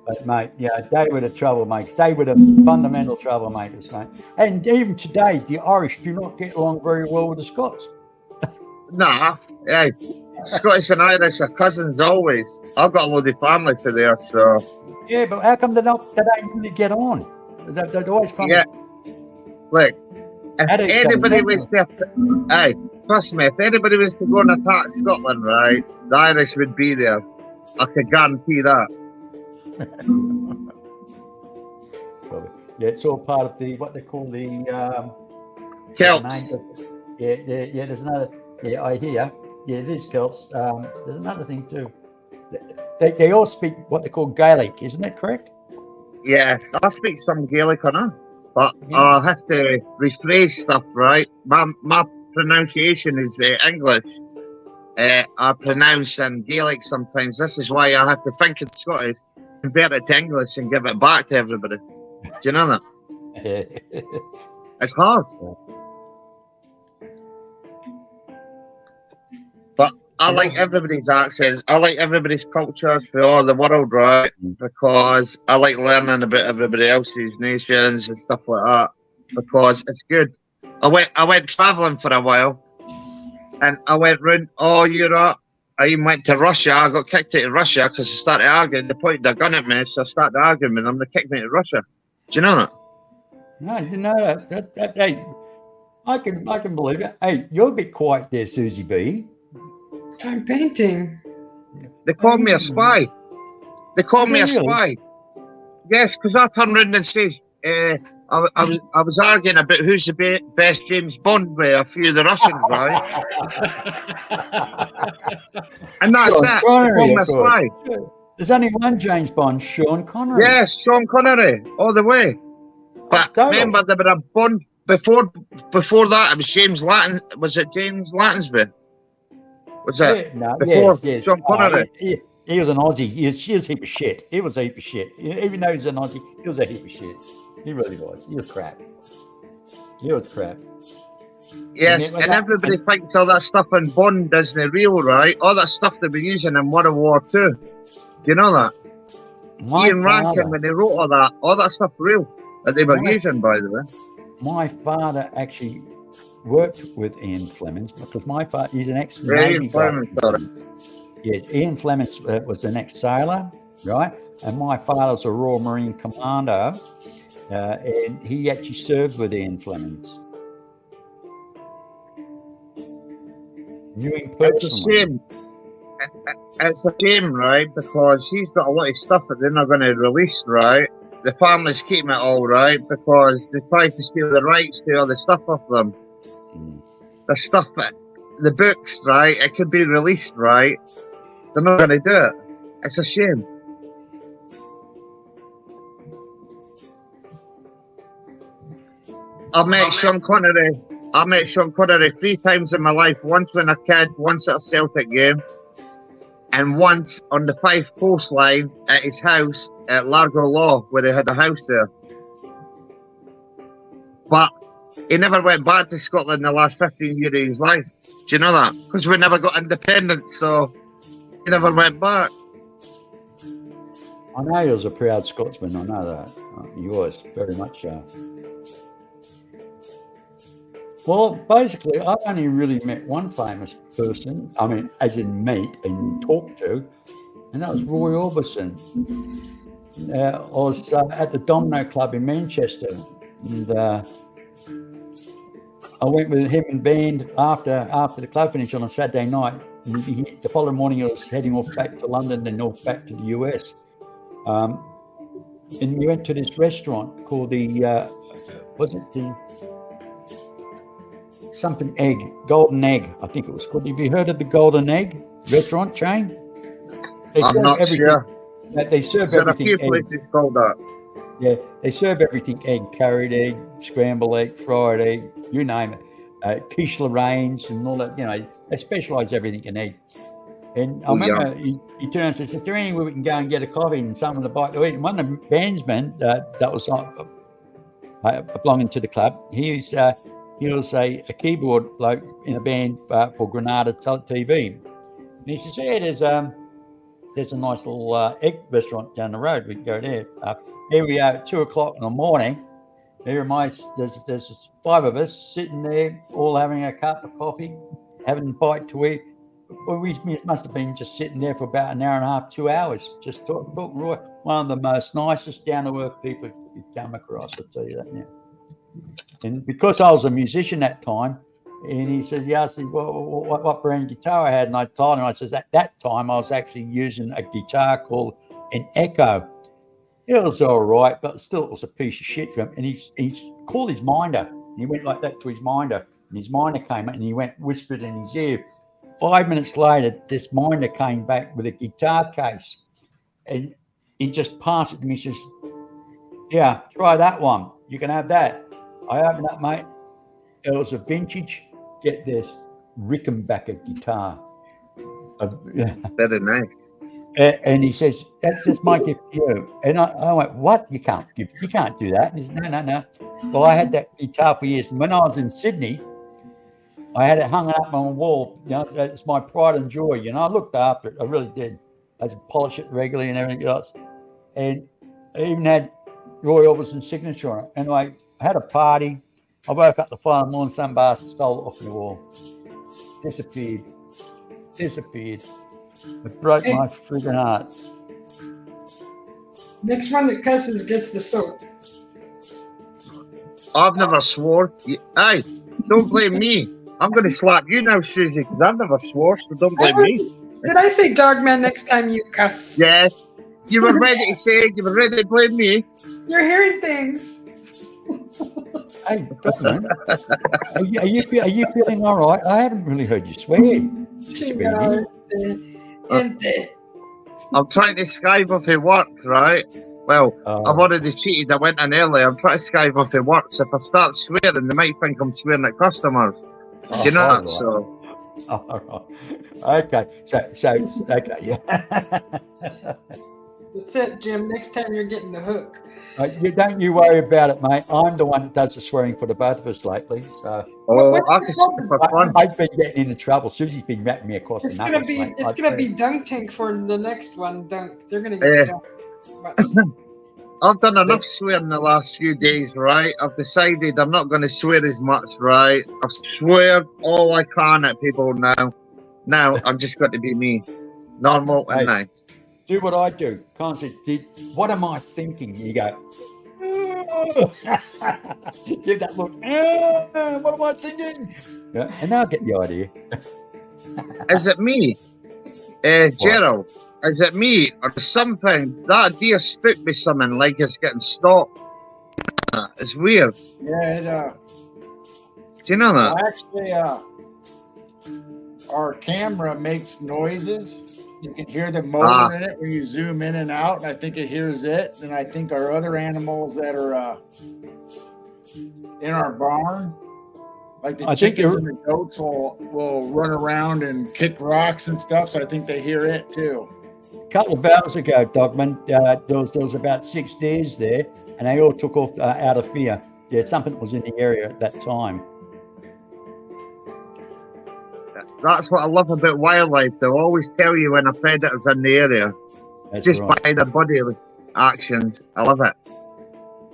Speaker 3: But mate, they were the troublemakers. They were the fundamental troublemakers, mate. And even today, the Irish do not get along very well with the Scots.
Speaker 6: Nah, Scottish and Irish are cousins always. I've got a load of family to there, so.
Speaker 3: Yeah, but how come they don't really get on? They're always kind of.
Speaker 6: Look, if anybody was to, trust me, if anybody was to go and attack Scotland, right, the Irish would be there. I could guarantee that.
Speaker 3: Yeah, it's all part of what they call the
Speaker 6: Celts.
Speaker 3: There's another. Yeah, I hear. Yeah, it is Celts. There's another thing too. They all speak what they call Gaelic, isn't that correct?
Speaker 6: Yes, I speak some Gaelic on it, but I'll have to rephrase stuff, right? My pronunciation is English. I pronounce in Gaelic sometimes. This is why I have to think in Scottish, convert it to English, and give it back to everybody. Do you know that? It's hard. But I like everybody's accents. I like everybody's cultures for all the world, right? Because I like learning about everybody else's nations and stuff like that. Because it's good. I went traveling for a while, and I went round all Europe. I even went to Russia. I got kicked out of Russia because I started arguing. They pointed a gun at me, so I started arguing with them. They kicked me out of Russia. Do you know that?
Speaker 3: No, I didn't know that. Hey, I can believe it. Hey, you're a bit quiet there, Susie B.
Speaker 1: I'm painting.
Speaker 6: They called me a spy. They called me a spy. Yes, because I turned around and says, I was arguing about who's the best James Bond with a few of the Russians, right? And that's
Speaker 3: Sean
Speaker 6: it.
Speaker 3: Connery,
Speaker 6: They called me a spy.
Speaker 3: There's only one James Bond, Sean Connery.
Speaker 6: Yes, Sean Connery, all the way. But remember, there were a Bond before that. It was James Latin. Was it James Latensby? Was it before Sean Connery?
Speaker 3: He was an Aussie. He was a heap of shit. He was a heap of shit. Even though he's an Aussie, he was a heap of shit. He really was. He was crap.
Speaker 6: Yes, and everybody thinks all that stuff in Bond isn't real, right? All that stuff they were using in World War II. Do you know that? Ian Rankin, when they wrote all that stuff real that they were using, by the way.
Speaker 3: My father actually worked with Ian Fleming because my father, he's an ex-Navy guy. Yes, Ian Fleming was an ex-sailor, right? And my father's a Royal Marine Commando, and he actually served with Ian Fleming. Knew him personally.
Speaker 6: It's a shame. It's a shame, right? Because he's got a lot of stuff that they're not going to release, right? The family's keeping it all, right? Because they try to steal the rights to all the stuff off them. The stuff, the books, right? It could be released, right? They're not going to do it. It's a shame. I met Sean Connery 3 times in my life. Once when a kid, once at a Celtic game, and once on the Fife coastline at his house at Largo Law, where they had a house there. But he never went back to Scotland in the last 15 years of his life. Do you know that? Because we never got independence, so he never went back.
Speaker 3: I know he was a proud Scotsman. I know that. He was, very much so. Well, basically, I've only really met one famous person, I mean, as in meet and talk to, and that was Roy Orbison. I was at the Domino Club in Manchester, and I went with him and band after the club finished on a Saturday night. The following morning, I was heading off back to London, then off back to the US. And we went to this restaurant called something egg, Golden Egg, I think it was called. Have you heard of the Golden Egg restaurant chain?
Speaker 6: I'm not sure.
Speaker 3: They serve everything.
Speaker 6: A few places called that.
Speaker 3: Yeah, they serve everything egg, curried egg, scrambled egg, fried egg, you name it. Quiche Lorraine's and all that, you know, they specialise everything in egg. And I remember he turned around and said, is there any way we can go and get a coffee and something to bite to eat? And one of the bandsmen that was belonging to the club, he was a keyboard bloke in a band for Granada TV. And he says, yeah, there's a nice little egg restaurant down the road. We can go there. Here we are at 2 o'clock in the morning. There's 5 of us sitting there, all having a cup of coffee, having a bite to eat. Well, we must have been just sitting there for about an hour and a half, 2 hours, just talking. Roy, one of the most nicest, down-to-earth people you'd come across, I'll tell you that now. And because I was a musician at the time, and he said, he asked me what brand guitar I had, and I told him, I said, at that time I was actually using a guitar called an Echo. It was all right, but still it was a piece of shit for him. And he called his minder. And he went like that to his minder. And his minder came out and he whispered in his ear. 5 minutes later, this minder came back with a guitar case. And he just passed it to me. He says, yeah, try that one. You can have that. I opened up, mate. It was a vintage, get this, Rickenbacker guitar.
Speaker 6: Very nice.
Speaker 3: And he says, that's my gift to you. And I went, what? You can't do that. And he said, no. Well, I had that guitar for years. And when I was in Sydney, I had it hung up on a wall. You know, it's my pride and joy. You know, I looked after it. I really did. I had to polish it regularly and everything else. And I even had Roy Orbison's signature on it. And I had a party. I woke up the following morning, some bastard stole it off the wall. Disappeared. It broke my freaking heart.
Speaker 1: Next one that cusses gets the soap.
Speaker 6: I've never swore. Hey, don't blame me. I'm going to slap you now, Susie, because I've never swore, so don't blame me.
Speaker 1: Did I say Dogman next time you cuss?
Speaker 6: Yes. You were ready to say it. You were ready to blame me.
Speaker 1: You're hearing things.
Speaker 3: Hey, Dogman, are you feeling all right? I haven't really heard you swear.
Speaker 6: I'm trying to Skype off the work, right? Well, I've already cheated. I went in early. I'm trying to Skype off the work. So if I start swearing, they might think I'm swearing at customers. Do you know that? Right. So.
Speaker 3: Okay. So okay, yeah.
Speaker 1: That's it, Jim. Next time you're getting the hook.
Speaker 3: Don't you worry about it, mate. I'm the one that does the swearing for the both of us lately. So I've been getting into trouble. Susie's been rapping me across the knuckles.
Speaker 1: It's gonna be Dunk Tank for the next one. Dunk. They're gonna get dunked.
Speaker 6: I've done enough swearing the last few days, right? I've decided I'm not going to swear as much, right? I've sweared all I can at people now. Now I'm just going to be me, normal and nice.
Speaker 3: Do what I do. Constantly. What am I thinking? You go. Give that look. What am I thinking? Yeah, and I'll get the idea.
Speaker 6: Is it me, Gerald? Is it me or something? That deer spooked me something like it's getting stopped. It's weird.
Speaker 2: Yeah,
Speaker 6: do you know that?
Speaker 2: Well, actually, our camera makes noises. You can hear the motor in it when you zoom in and out, and I think it hears it. And I think our other animals that are in our barn, like the chickens and the goats, will run around and kick rocks and stuff. So I think they hear it too.
Speaker 3: A couple of hours ago, Dogman, there was about 6 deers there, and they all took off out of fear. Yeah, something was in the area at that time.
Speaker 6: That's what I love about wildlife. They'll always tell you when a predator's in the area. That's just right. By their body actions. I love it.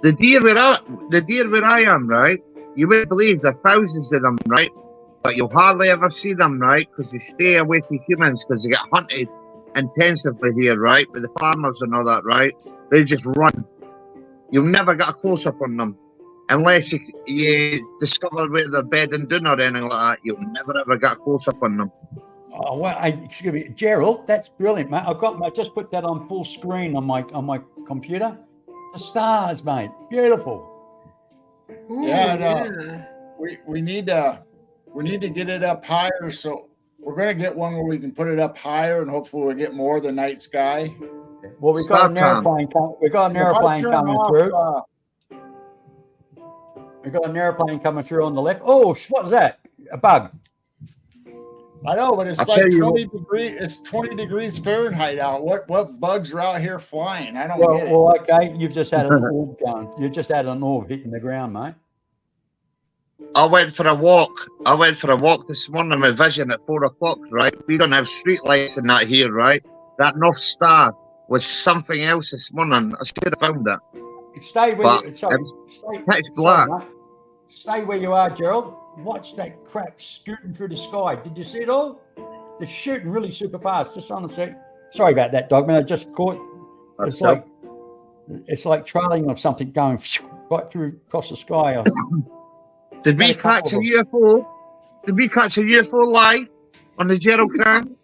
Speaker 6: The deer where I am, right? You wouldn't believe there are thousands of them, right? But you'll hardly ever see them, right? Because they stay away from humans because they get hunted intensively here, right? With the farmers and all that, right? They just run. You'll never get a close-up on them. Unless you discover where they're bedding down or anything like that, you'll never ever get a close-up on them.
Speaker 3: Oh, well, excuse me, Gerald, that's brilliant, mate. I just put that on full screen on my computer. The stars, mate. Beautiful.
Speaker 1: Ooh,
Speaker 2: yeah. We need to get it up higher, so we're going to get one where we can put it up higher, and hopefully we'll get more of the night sky.
Speaker 3: Well, we've got an airplane coming through. We've got an airplane coming through on the left. Oh, what was that? A bug.
Speaker 2: I know, but it's like 20 degrees. It's 20 degrees Fahrenheit out. What bugs are out here flying? I don't get it.
Speaker 3: Well, okay. You've just had an orb going. You just had an orb hitting the ground, mate.
Speaker 6: I went for a walk this morning with Vision at 4 o'clock, right? We don't have street lights and that here, right? That North Star was something else this morning. I should have found it.
Speaker 3: Stay where you are, Gerald. Watch that crap scooting through the sky. Did you see it all? They're shooting really super fast. Just on a sec. Sorry about that, Dogman. I just caught. It's like trailing of something going right through across the sky.
Speaker 6: Did we catch a UFO? Did we catch a UFO live on the Gerald cam?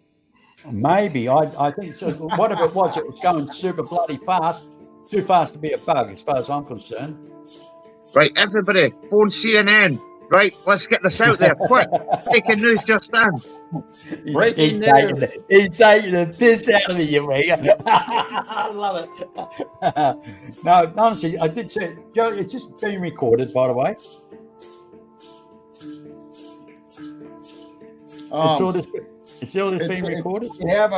Speaker 3: Maybe. I think so. Whatever it was going super bloody fast. Too fast to be a bug, as far as I'm concerned.
Speaker 6: Right, everybody, phone CNN. Right, let's get this out there quick. Breaking news just then.
Speaker 3: Breaking news. He's taking the piss out of me, you mate. I love it. No, honestly, I did say, Joe, it's just being recorded, by the way. Is all this being recorded?
Speaker 2: We have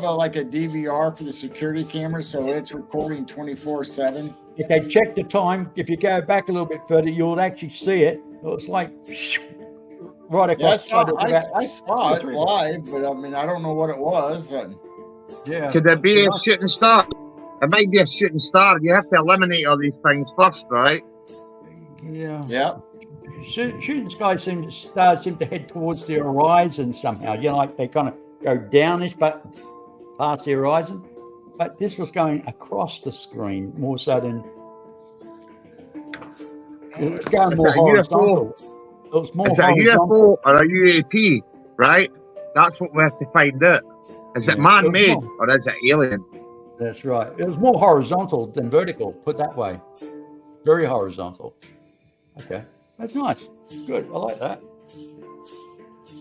Speaker 2: like a DVR for the security camera, so it's recording 24/7.
Speaker 3: Okay, check the time. If you go back a little bit further, you'll actually see it. It's like right across.
Speaker 2: I saw it live, but I mean, I don't know what it was.
Speaker 3: Yeah.
Speaker 6: Could there be a shooting star? It might be a shooting star. You have to eliminate all these things first, right?
Speaker 3: Yeah.
Speaker 2: Yeah.
Speaker 3: Shooting stars seem to head towards the horizon somehow. You know, like they kind of go downish, but past the horizon. But this was going across the screen more so than it was going more horizontal. It was more horizontal.
Speaker 6: Is it a UFO or a UAP, right? That's what we have to find out. Is it man-made or is it alien?
Speaker 3: That's right. It was more horizontal than vertical, put that way. Very horizontal. Okay. That's nice. Good. I like that.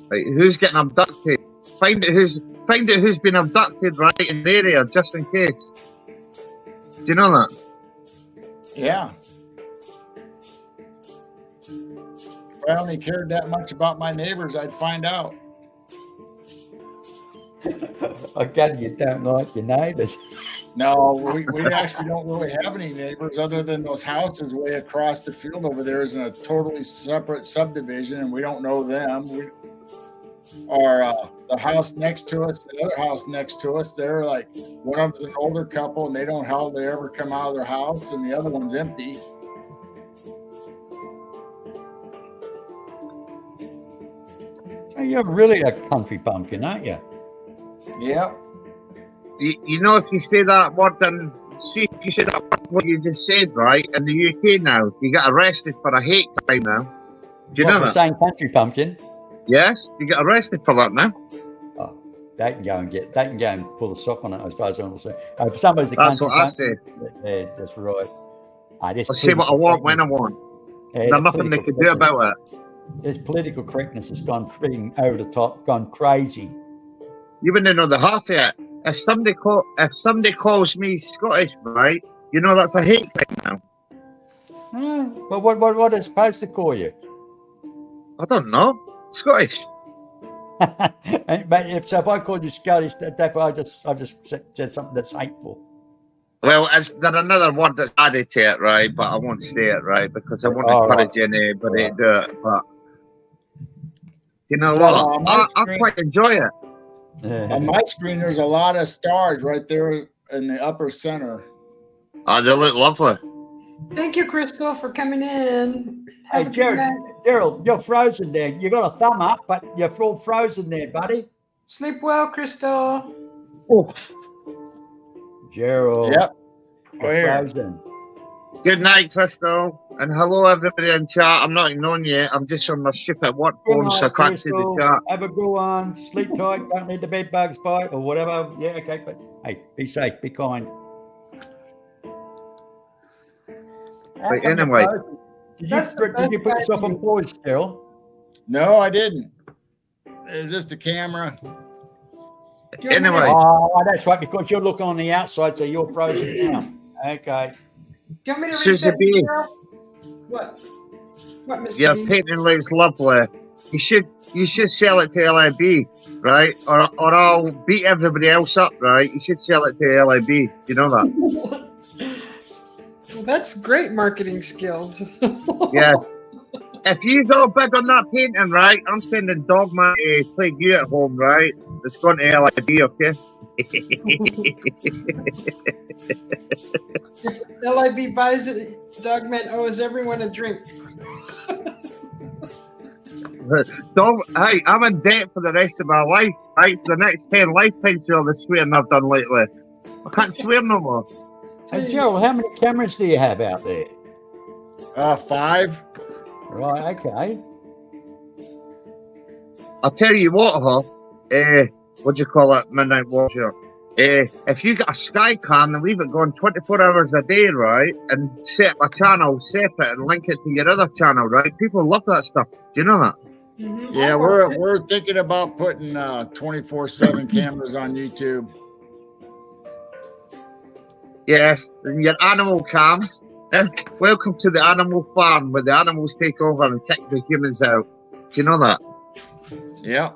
Speaker 6: Right, who's getting abducted? Find out who's been abducted right in the area, just in case. Do you know that?
Speaker 2: Yeah. If I only cared that much about my neighbors, I'd find out.
Speaker 3: I gather you don't like your neighbors.
Speaker 2: No, we actually don't really have any neighbors other than those houses way across the field over there is in a totally separate subdivision, and we don't know them. The house next to us, the other house next to us, they're like, one of them's an older couple, and they don't hardly ever come out of their house, and the other one's empty.
Speaker 3: So you're really a country pumpkin, aren't you?
Speaker 2: Yeah.
Speaker 6: You know, if you say that word, then see if you say that word, what you just said, right? In the UK now, you get arrested for a hate crime now. Do you know that?
Speaker 3: Saying country pumpkin.
Speaker 6: Yes, you get arrested for that now.
Speaker 3: Oh, they can go and pull a sock on it, as far as I'm concerned. If somebody's a
Speaker 6: that's
Speaker 3: country
Speaker 6: what I
Speaker 3: pumpkin,
Speaker 6: said.
Speaker 3: Yeah, that's right.
Speaker 6: I'll say what I want when I want.
Speaker 3: Yeah,
Speaker 6: there's nothing they can do about it.
Speaker 3: This political correctness has gone freaking over the top, gone crazy.
Speaker 6: You wouldn't know the half of it. If somebody calls me Scottish, right? You know that's a hate crime now.
Speaker 3: But what are they supposed to call you?
Speaker 6: I don't know. Scottish.
Speaker 3: But if I called you Scottish, I just said something that's hateful.
Speaker 6: Well, there's another word that's added to it, right? But I won't say it, right? Because I won't encourage anybody to do it. But you know what? I quite enjoy it.
Speaker 2: On my screen, there's a lot of stars right there in the upper center.
Speaker 6: Oh, they look lovely.
Speaker 1: Thank you, Crystal, for coming in.
Speaker 3: Hey, Gerald, you're frozen there. You got a thumb up, but you're all frozen there, buddy.
Speaker 1: Sleep well, Crystal.
Speaker 6: Oh.
Speaker 3: Gerald.
Speaker 2: Yep.
Speaker 3: Frozen.
Speaker 6: Good night, Crystal. And hello, everybody in chat. I'm not ignoring you. I'm just on my ship at work phone, so I can't see the chat.
Speaker 3: Have a good one. Sleep tight. Don't need the bed bugs bite or whatever. Yeah, okay. But hey, be safe. Be kind.
Speaker 6: Right, anyway.
Speaker 3: Did you put yourself on pause, Gerald?
Speaker 2: No, I didn't. Is this the camera?
Speaker 6: Anyway.
Speaker 3: Oh, that's right, because you're looking on the outside, so you're frozen now. Okay.
Speaker 1: Do you want me to reset it, Gerald? What? What, Mr.
Speaker 6: Your
Speaker 1: B?
Speaker 6: painting looks lovely. You should sell it to LIB, right? Or I'll beat everybody else up, right? You should sell it to LIB. You know that?
Speaker 1: Well, that's great marketing skills.
Speaker 6: Yes. If you all bid on that painting, right, I'm sending Dogman to play you at home, right? It's going to LIB, okay?
Speaker 1: If LIB buys it, Dogman owes everyone a drink.
Speaker 6: Hey, I'm in debt for the rest of my life, right? For the next 10 lifetimes for all the swearing I've done lately. I can't swear no more.
Speaker 3: Hey, Gerald, how many cameras do you have out there?
Speaker 2: 5.
Speaker 3: Right, okay.
Speaker 6: I'll tell you what, what do you call it, Midnight Watcher? If you got a sky cam and leave it going 24 hours a day, right, and set a channel separate and link it to your other channel, right, people love that stuff. Do you know that?
Speaker 1: Mm-hmm.
Speaker 2: Yeah, we're thinking about putting 24/7 cameras on YouTube.
Speaker 6: Yes, and your animal cams. Welcome to the animal farm where the animals take over and kick the humans out. Do you know that?
Speaker 2: Yeah.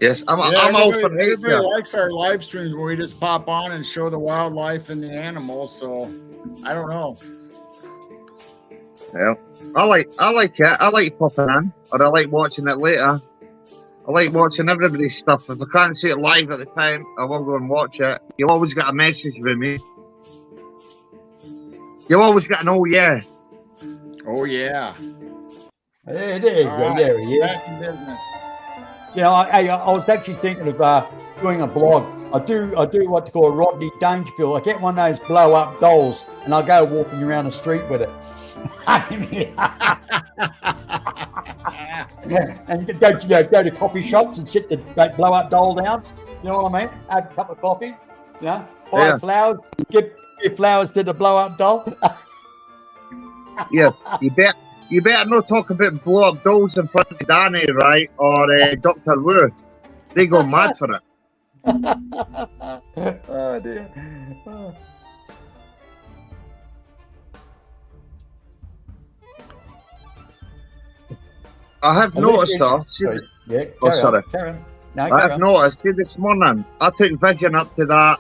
Speaker 6: Yes, I'm
Speaker 2: Yeah,
Speaker 6: all for
Speaker 2: everybody
Speaker 6: nature.
Speaker 2: likes our live streams where we just pop on and show the wildlife and the animals. So I don't know.
Speaker 6: Yeah, I like it. I like popping in, or I like watching it later. I like watching everybody's stuff. If I can't see it live at the time, I will go and watch it. You always get a message with me. You always get an oh yeah.
Speaker 2: Oh yeah.
Speaker 3: There it is.
Speaker 2: All
Speaker 3: There
Speaker 2: right,
Speaker 3: he is.
Speaker 2: back in business.
Speaker 3: You know, I was actually thinking of doing a blog. I do what they call Rodney Dangerfield. I get one of those blow up dolls, and I go walking around the street with it. Yeah, and go to coffee shops and sit the blow up doll down. You know what I mean? Have a cup of coffee. You know, buy flowers. Give flowers to the blow up doll.
Speaker 6: Yeah, you better not talk about blow up dolls in front of Danny, right? Or Dr. Wu. They go mad for it.
Speaker 3: Oh dear. Oh.
Speaker 6: I have noticed though.
Speaker 3: Yeah,
Speaker 6: sorry. I have noticed. See, this morning I took Vision up to that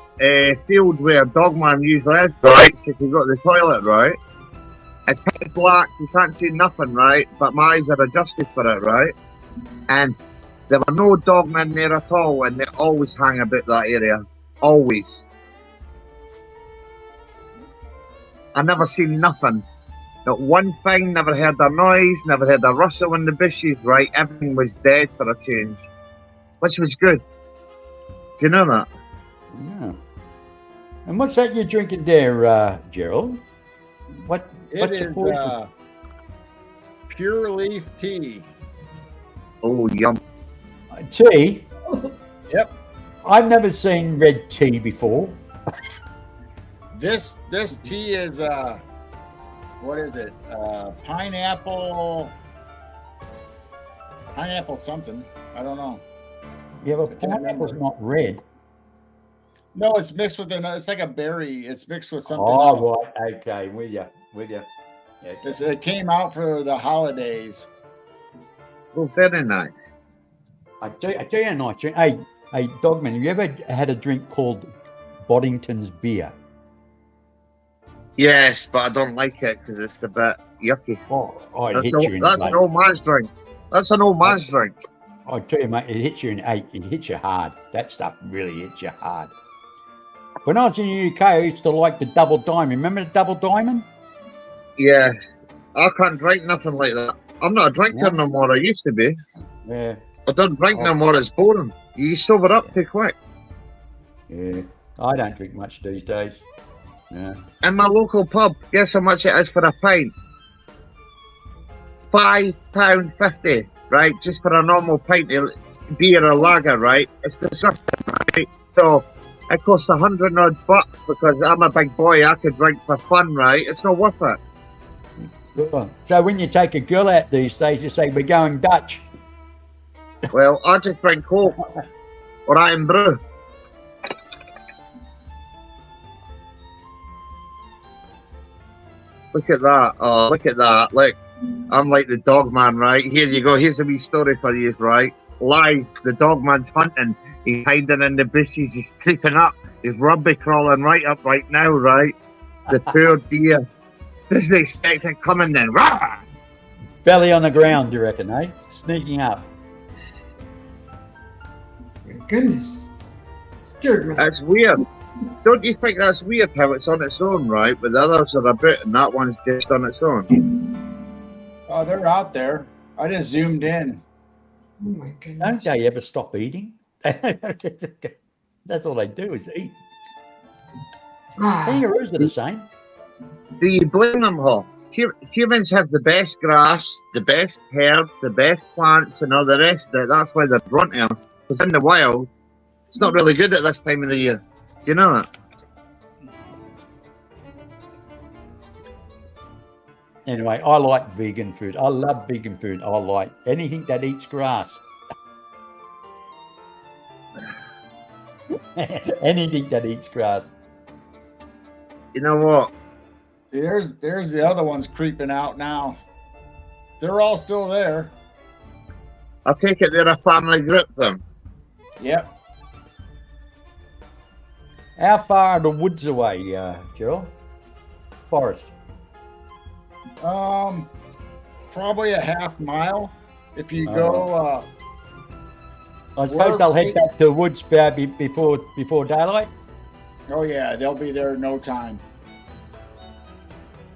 Speaker 6: field where Dogman usually is, right? So if you go to the toilet, right? It's pitch black. You can't see nothing, right? But my eyes are adjusted for it, right? And there were no dogmen there at all, and they always hang about that area. Always. I never seen nothing. Not one thing, never heard a noise, never heard a rustle in the bushes, right? Everything was dead for a change, which was good. Do you know that?
Speaker 3: Yeah. And what's that you're drinking there, Gerald? What's
Speaker 2: is pure leaf tea.
Speaker 6: Oh, yum.
Speaker 3: Tea?
Speaker 2: Yep.
Speaker 3: I've never seen red tea before.
Speaker 2: This tea is what is it? Pineapple something. I don't know.
Speaker 3: Yeah, but pineapple's not red.
Speaker 2: No, it's mixed with it's like a berry. It's mixed with something
Speaker 3: else.
Speaker 2: Right.
Speaker 3: Okay, with you. Yeah, okay.
Speaker 2: It came out for the holidays.
Speaker 6: Oh, very nice.
Speaker 3: I tell you a nice drink. Hey, Dogman, have you ever had a drink called Boddington's beer?
Speaker 6: Yes, but I don't like it because it's a bit yucky. That's an old man's drink. That's an old man's drink.
Speaker 3: I tell you, mate, it hits you it hits you hard. That stuff really hits you hard. When I was in the UK, I used to like the Double Diamond. Remember the Double Diamond?
Speaker 6: Yes. I can't drink nothing like that. I'm not a drinker no more. I used to be.
Speaker 3: Yeah.
Speaker 6: I don't drink no more. It's boring. You sober up too quick.
Speaker 3: Yeah. I don't drink much these days. Yeah.
Speaker 6: In my local pub, guess how much it is for a pint? £5.50, right? Just for a normal pint of beer or lager, right? It's disgusting, right? So it costs $100 odd because I'm a big boy. I could drink for fun, right? It's not worth it.
Speaker 3: So when you take a girl out these days, you say we're going Dutch.
Speaker 6: Well, I just drink Coke or Iron Brew. Look at that. Oh, look at that. Look, I'm like the dog man, right? Here you go. Here's a wee story for you, right? Live, the dog man's hunting. He's hiding in the bushes. He's creeping up. He's rugby crawling right up right now, right? The poor deer doesn't expect it coming then. Rah!
Speaker 3: Belly on the ground, do you reckon, eh? Sneaking up.
Speaker 1: My goodness. Scared me.
Speaker 6: That's weird. Don't you think that's weird how it's on its own, right? But the others are a bit, and that one's just on its own.
Speaker 2: Oh, they're out there. I just zoomed in.
Speaker 1: Oh my goodness.
Speaker 3: Don't they ever stop eating? That's all they do is eat. Kangaroos are the same.
Speaker 6: Do you blame them, Hall? Humans have the best grass, the best herbs, the best plants, and all the rest of it. That's why they're drawn to us. Because in the wild, it's not really good at this time of the year. Do you know that?
Speaker 3: Anyway, I like vegan food. I love vegan food. I like anything that eats grass. Anything that eats grass.
Speaker 6: You know what?
Speaker 2: See, there's the other ones creeping out now. They're all still there.
Speaker 6: I take it they're a family group then.
Speaker 2: Yep.
Speaker 3: How far are the woods away, Gerald? Forest.
Speaker 2: Probably a half mile. If you go,
Speaker 3: I suppose they'll head back to the woods before daylight.
Speaker 2: Oh yeah, they'll be there in no time.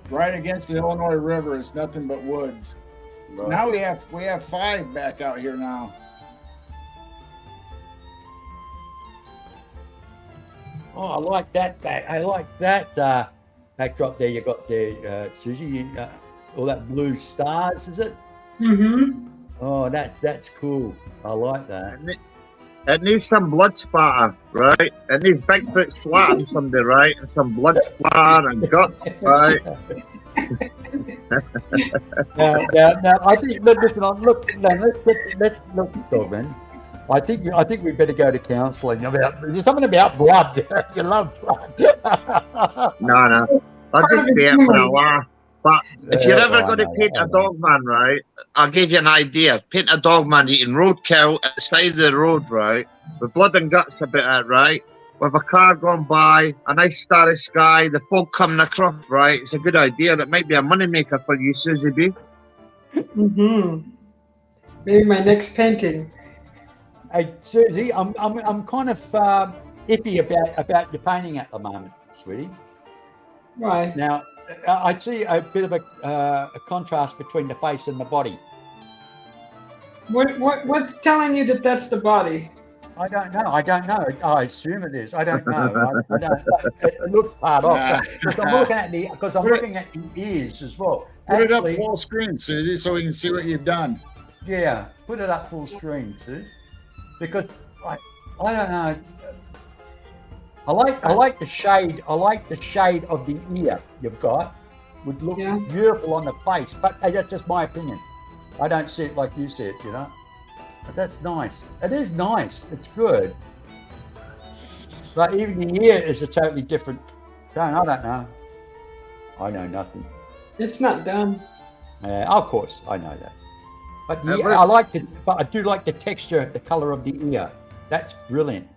Speaker 2: Right against the Illinois River, it's nothing but woods. Right. So now we have 5 back out here now.
Speaker 3: Oh, I like that backdrop there. You got there, Susie. All that blue stars, is it?
Speaker 1: Mm-hmm.
Speaker 3: Oh, that's cool. I like that.
Speaker 6: It needs some blood spatter, right? It needs Bigfoot slapping somebody, right? And some blood splatter and guts, right?
Speaker 3: Now, I think. Let's look, Dogman. I think we better go to counselling. There's something about blood. You love blood.
Speaker 6: No. I'll just stay it for a laugh. But if you're ever going to paint a dog man, right, I'll give you an idea. Paint a dog man eating roadkill at the side of the road, right, with blood and guts a bit out, right, with a car going by, a nice starry sky, the fog coming across, right. It's a good idea. It might be a moneymaker for you, Susie B.
Speaker 1: Mm-hmm. Maybe my next painting.
Speaker 3: Hey, Susie, I'm kind of iffy about your painting at the moment, sweetie.
Speaker 1: Why?
Speaker 3: Now, I see a bit of a contrast between the face and the body.
Speaker 1: What's telling you that that's the body?
Speaker 3: I don't know. I assume it is. I don't know. I don't. It looks part off. Because I'm looking at the ears as well.
Speaker 2: Put it up full screen, Susie, so we can see what you've done.
Speaker 3: Yeah, put it up full screen, Susie. Because I don't know. I like the shade. I like the shade of the ear you've got. Would look beautiful on the face, but that's just my opinion. I don't see it like you see it, But that's nice. It is nice. It's good. But even the ear is a totally different tone. I don't know. I know nothing.
Speaker 1: It's not done.
Speaker 3: Of course, I know that. But I like it. But I do like the texture, the color of the ear. That's brilliant.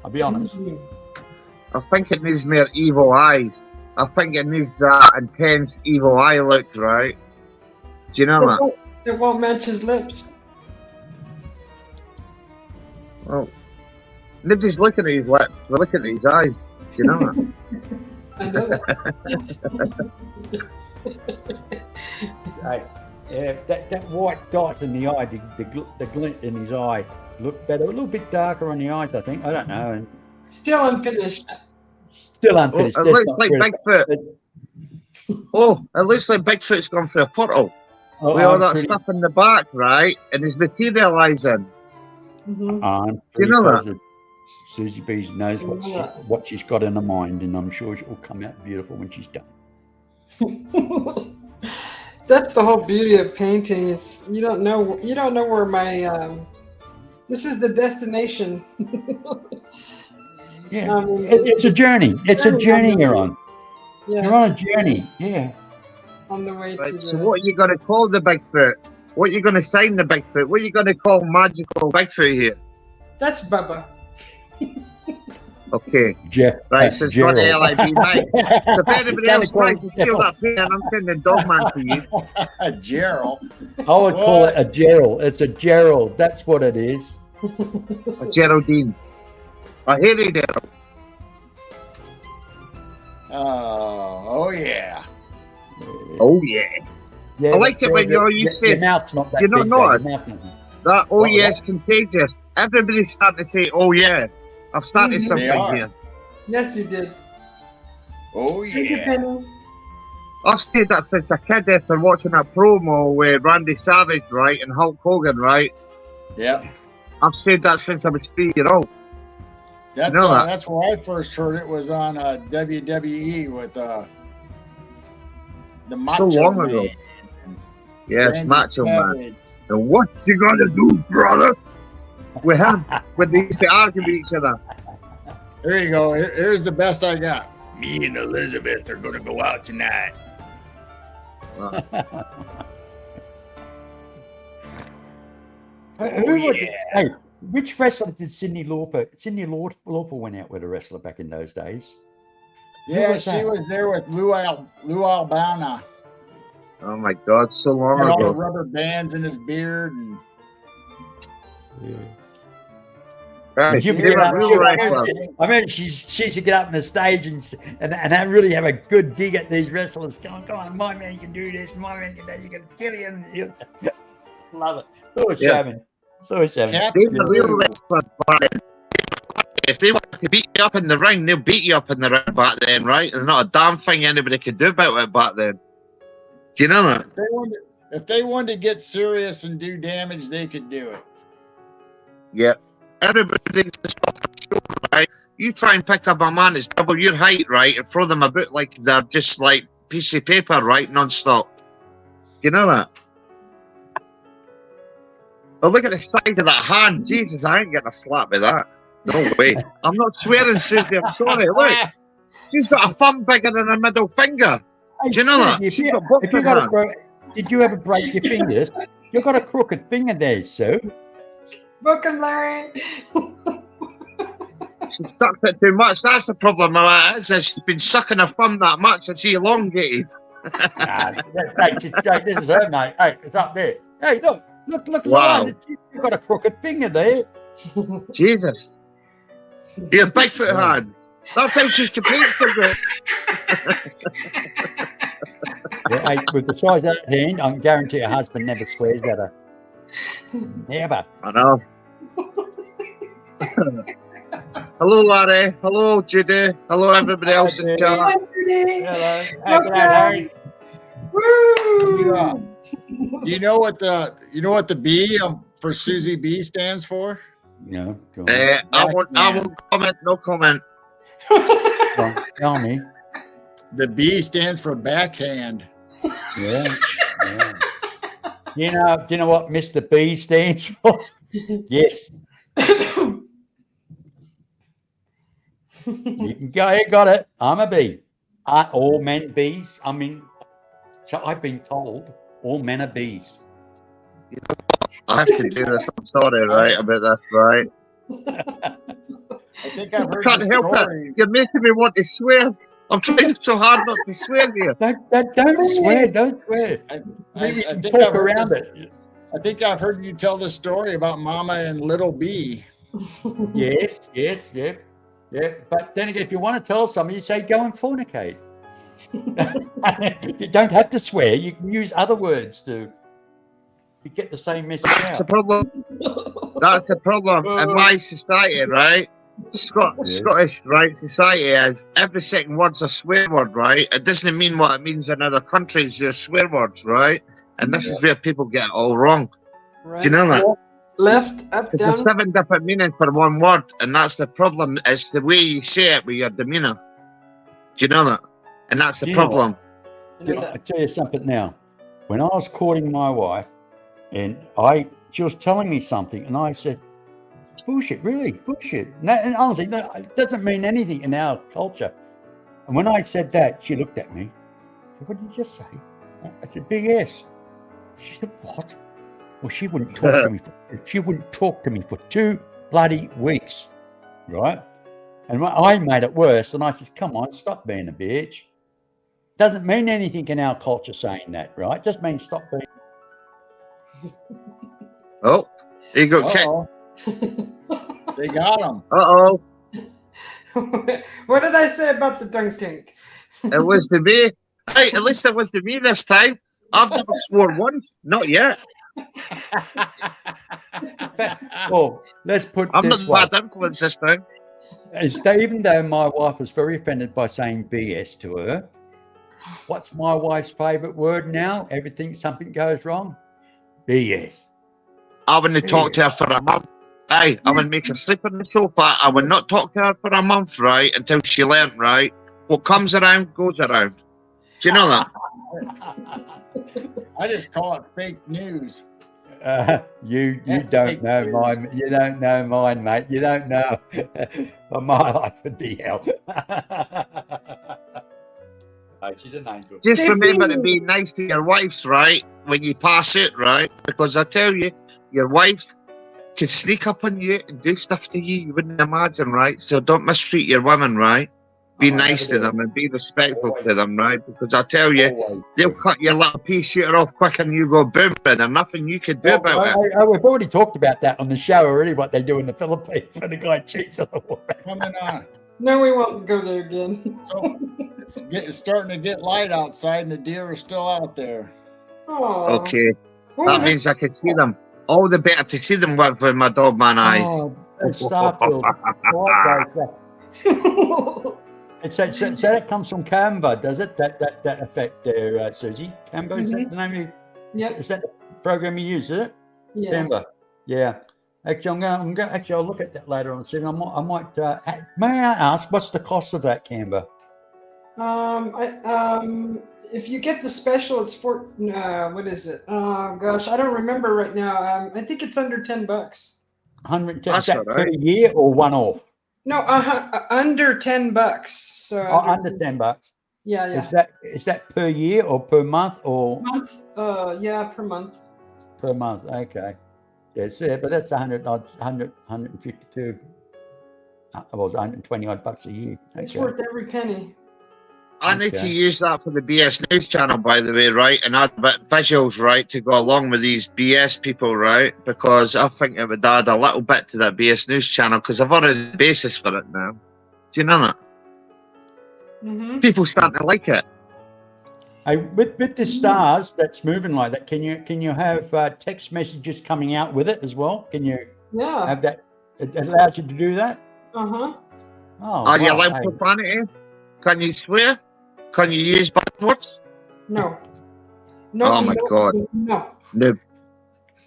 Speaker 3: I'll be honest.
Speaker 1: Mm-hmm.
Speaker 6: I think it needs more evil eyes. I think it needs that intense evil eye look, right? Do you know that?
Speaker 1: It won't match his lips.
Speaker 6: Well, nobody's looking at his lips. We're looking at his eyes. Do you know that?
Speaker 1: I know that.
Speaker 3: That white dot in the eye, the glint in his eye, looked better. A little bit darker on the eyes, I think. I don't know. And
Speaker 1: still unfinished.
Speaker 3: Still unfinished.
Speaker 6: It looks like Bigfoot. It looks like Bigfoot's gone through a portal. With all that stuff in the back, right? And he's materializing.
Speaker 1: Mm-hmm.
Speaker 6: Do you know that?
Speaker 3: Susie B knows what she's got in her mind, and I'm sure it will come out beautiful when she's done.
Speaker 1: That's the whole beauty of painting. Is you don't know where my this is the destination.
Speaker 3: Yeah, it's a journey. It's a journey you're on.
Speaker 1: Yes.
Speaker 3: You're on a journey. Yeah.
Speaker 1: On the way to.
Speaker 6: So what are you going to call the Bigfoot? What are you going to sign the Bigfoot? What are you going to call magical Bigfoot here?
Speaker 1: That's Bubba.
Speaker 6: Okay. Right, so it's got LIB, right? So if anybody else tries to steal that pen, I'm sending Dogman to you.
Speaker 2: Gerald.
Speaker 3: I would call it a Gerald. It's a Gerald. That's what it is.
Speaker 6: A Geraldine. A hairy Gerald.
Speaker 2: Oh yeah.
Speaker 6: Oh yeah. I like it when you say,
Speaker 3: your mouth's not that
Speaker 6: you don't
Speaker 3: big,
Speaker 6: notice that
Speaker 3: oh
Speaker 6: yeah is contagious. Everybody's starting to say, oh yeah. I've started something here.
Speaker 1: Yes, you did.
Speaker 2: Oh yeah.
Speaker 6: I've stayed that since a kid after watching that promo with Randy Savage, right, and Hulk Hogan, right?
Speaker 2: Yeah.
Speaker 6: I've said that since I was 3 years old.
Speaker 2: That's where I first heard it was on WWE with the Macho
Speaker 6: so long
Speaker 2: Man.
Speaker 6: ago. Yes,
Speaker 2: Randy
Speaker 6: Macho
Speaker 2: Savage.
Speaker 6: Man. And what's you gonna do, brother? With him, when they used to argue with each other.
Speaker 2: There you go. Here's the best I got. Me and Elizabeth are gonna go out tonight.
Speaker 3: Which wrestler did Cyndi Lauper? Cyndi Lauper went out with a wrestler back in those days.
Speaker 2: Yeah, she was there with Lou Albana.
Speaker 6: Oh my God, so long
Speaker 2: Had all the
Speaker 6: ago.
Speaker 2: rubber bands in his beard. And
Speaker 3: Yeah.
Speaker 6: Right,
Speaker 3: She'd
Speaker 6: they
Speaker 3: get
Speaker 6: were
Speaker 3: up-
Speaker 6: real
Speaker 3: she'd-
Speaker 6: wrestlers.
Speaker 3: I mean, she should get up on the stage and really have a good dig at these wrestlers. Come on, my man can do this. My man can do that. You can kill him. Love it. So shaming. So shaming.
Speaker 6: They
Speaker 2: Captain
Speaker 6: were real
Speaker 2: Lou.
Speaker 6: wrestlers back then. If they want to beat you up in the ring, they'll beat you up in the ring back then, right? There's not a damn thing anybody could do about it back then. Do you know that?
Speaker 2: If they wanted to get serious and do damage, they could do it.
Speaker 6: Yeah. Everybody's right. You try and pick up a man that's double your height, right, and throw them about like they're just like piece of paper, right, non-stop. Do you know that? Oh, look at the size of that hand. Jesus, I ain't getting a slap with that. No way. I'm not swearing, Susie. I'm sorry. Look, she's got a thumb bigger than her middle finger.
Speaker 3: Hey,
Speaker 6: Do you know that?
Speaker 3: Susie,
Speaker 6: She's got both
Speaker 3: if you
Speaker 6: of
Speaker 3: got
Speaker 6: hands.
Speaker 3: did you ever break your fingers? You got a crooked finger there, Sue.
Speaker 1: Book him, Larry.
Speaker 6: She sucked it too much. That's the problem. She's been sucking her thumb that much and she elongated.
Speaker 3: This is her, mate. Hey, it's up there. Hey, look.
Speaker 6: Wow.
Speaker 3: Lauren, you've got a crooked finger there.
Speaker 6: Jesus. Your Bigfoot hand. That's how she's competing for it.
Speaker 3: Yeah, hey, with the size of that hand, I can guarantee her husband never swears at her. Never.
Speaker 6: I know. Hello, Larry. Hello, Judy. Hello, everybody else in chat.
Speaker 1: Hi, Judy.
Speaker 3: Hello. Hey,
Speaker 1: Welcome.
Speaker 3: good night, Harry.
Speaker 1: Woo!
Speaker 2: Do you know what the B for Susie B stands for?
Speaker 3: No, go on.
Speaker 6: I won't comment. No comment.
Speaker 3: Go on, tell me.
Speaker 2: The B stands for backhand.
Speaker 3: Yeah. Do you know what Mr. B stands for? Yes. You can go ahead, got it. I'm a B. Aren't all men Bs? I mean, so I've been told all men are Bs.
Speaker 6: I have to do this. I'm sorry, right, about this, right?
Speaker 2: I think I've heard
Speaker 6: Can't
Speaker 2: the
Speaker 6: help
Speaker 2: story.
Speaker 6: it. You're making me want to swear. I'm trying so hard not to swear here.
Speaker 3: Don't swear. Don't swear. Maybe we can talk around it.
Speaker 2: I think I've heard you tell the story about Mama and Little B.
Speaker 3: Yes, yeah. But then again, if you want to tell someone, you say go and fornicate. You don't have to swear. You can use other words to get the same message
Speaker 6: That's the
Speaker 3: out.
Speaker 6: problem. That's the problem in my society, right? Scottish right society is every second word's a swear word, right? It doesn't mean what it means in other countries. You're swear words, right? And this is where people get it all wrong.
Speaker 1: Right.
Speaker 6: Do you know that?
Speaker 1: Left, up,
Speaker 6: There's
Speaker 1: down.
Speaker 6: 7 different meanings for one word, and that's the problem. It's the way you say it with your demeanor. Do you know that? And that's the
Speaker 3: Do you know
Speaker 6: problem.
Speaker 3: I'll tell you something now. When I was courting my wife, and she was telling me something, and I said, bullshit, really, bullshit. And honestly, no, it doesn't mean anything in our culture. And when I said that, she looked at me. Said, what did you just say? I said, BS. She said, what? Well, she wouldn't talk to me. She wouldn't talk to me for 2 bloody weeks, right? And I made it worse, and I said, come on, stop being a bitch. Doesn't mean anything in our culture saying that, right? Just means stop being.
Speaker 6: Oh, he got kicked.
Speaker 2: Uh-oh. They got him.
Speaker 6: Uh-oh.
Speaker 1: What did I say about the dunk tank?
Speaker 6: It was to me. Hey, at least it was to me this time. I've never swore once. Not yet.
Speaker 3: Well, let's put
Speaker 6: I'm
Speaker 3: this
Speaker 6: not
Speaker 3: way.
Speaker 6: bad influence this time.
Speaker 3: Even though my wife was very offended by saying BS to her, what's my wife's favourite word now? Something goes wrong? BS.
Speaker 6: I wouldn't talk to her for a month. Aye, I would make her sleep on the sofa. I would not talk to her for a month, right, until she learnt, right? What comes around goes around. Do you know that?
Speaker 2: I just call it fake news.
Speaker 3: You don't know mine. You don't know mine, mate. You don't know. But my life would be hell. Oh, she's an angel.
Speaker 6: Just remember to be nice to your wives, right, when you pass it, right? Because I tell you, your wife could sneak up on you and do stuff to you wouldn't imagine, right? So don't mistreat your women, right? Be nice to them and be respectful to them, right? Because I tell you, they'll cut your little pea shooter off quick and you go boom, and there's nothing you could do about it.
Speaker 3: We've already talked about that on the show already, what they do in the Philippines when the guy cheats on the woman.
Speaker 2: Coming on.
Speaker 1: No, we won't go there again.
Speaker 2: So it's starting to get light outside and the deer are still out there.
Speaker 1: Oh.
Speaker 6: Okay. That means I can see them. All the better to see them with my dog man eyes.
Speaker 3: Oh, Starfield. So that comes from Canva, does it? That effect there, Susie? Canva, is that the name? Is that the program you use? Is it?
Speaker 1: Yeah.
Speaker 3: Canva. Yeah. Actually, I'm going. Actually, I'll look at that later on. See, I might. May I ask, what's the cost of that Canva?
Speaker 1: If you get the special, it's what is it? Gosh, I don't remember right now. I think it's under $10.
Speaker 3: 110. Is that per year or one off?
Speaker 1: No, under $10. So
Speaker 3: under $10.
Speaker 1: Yeah.
Speaker 3: Is that per year or per month or?
Speaker 1: Month? Yeah, per month.
Speaker 3: Per month, okay. Yes, yeah, but that's 152. Well, 120 odd bucks a year. Okay.
Speaker 1: It's worth every penny.
Speaker 6: I need to use that for the BS News channel, by the way, right? And add a bit visuals, right, to go along with these BS people, right? Because I think it would add a little bit to that BS News channel because I've already the basis for it now. Do you know that?
Speaker 1: Mm-hmm.
Speaker 6: People starting to like it.
Speaker 3: Hey, with the stars that's moving like that, can you have text messages coming out with it as well? Can you have that? It allows you to do that?
Speaker 1: Uh-huh.
Speaker 3: Oh,
Speaker 6: are you allowed profanity? Can you swear? Can you use bad words?
Speaker 1: No.
Speaker 6: Oh my God.
Speaker 1: No.
Speaker 6: Noob.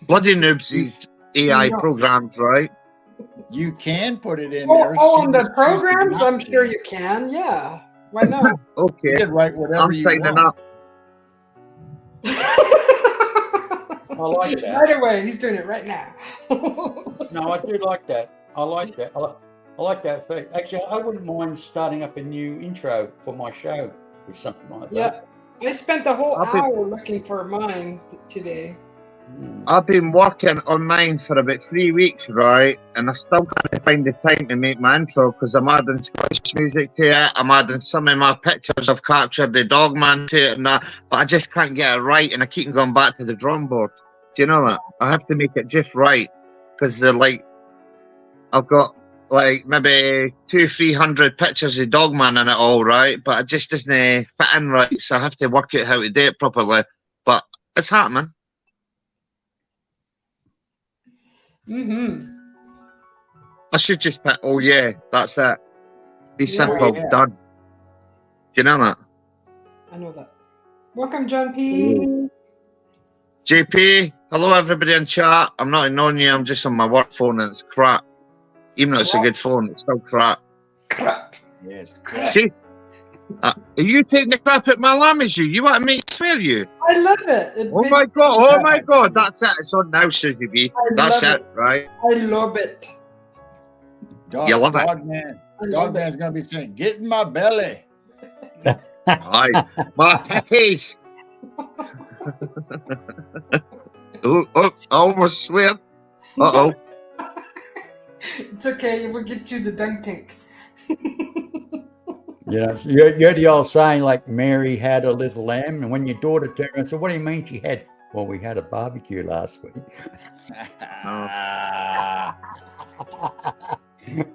Speaker 6: Bloody noobs, these AI programs, right?
Speaker 2: You can put it in there.
Speaker 1: Oh, in the programs? I'm sure you can. Yeah. Why not?
Speaker 6: Okay.
Speaker 2: You can write whatever
Speaker 6: I'm signing up.
Speaker 3: I like that.
Speaker 1: Right away. He's doing it right now.
Speaker 3: No, I do like that. I like that. I like that effect. Actually, I wouldn't mind starting up a new intro for my show with something like that.
Speaker 1: Yeah. I spent the whole hour looking for mine today.
Speaker 6: I've been working on mine for about 3 weeks, right? And I still can't find the time to make my intro because I'm adding Scottish music to it. I'm adding some of my pictures I've captured the dog man to it and that. But I just can't get it right and I keep going back to the drawing board. Do you know that? I have to make it just right because they're like, I've got like maybe 200-300 pictures of dog man in it all, right? But it just doesn't fit in right. So I have to work out how to do it properly. But it's happening.
Speaker 1: Mm-hmm.
Speaker 6: I should just put, oh yeah, that's it. Be simple, done. Do you know that?
Speaker 1: I know that. Welcome, John P.
Speaker 6: JP, hello everybody in chat. I'm not ignoring you, I'm just on my work phone and it's crap. Even though it's a good phone, it's still crap.
Speaker 1: Crap.
Speaker 2: Yes, crap.
Speaker 6: See? Are you taking the crap at my lamb as you? You want me to swear you?
Speaker 1: I love it.
Speaker 6: Oh my God, that's it. It's on now, Susie B. That's it, right?
Speaker 1: I love it.
Speaker 6: You love it.
Speaker 2: Dog man's going to be saying, get in my belly.
Speaker 6: Hi, my titties. Oh, I almost swear. Uh-oh.
Speaker 1: It's okay. We'll get you the dunk tank.
Speaker 3: Yeah, you're the old saying like Mary had a little lamb, and when your daughter turned around, so what do you mean she had? Well, we had a barbecue last week.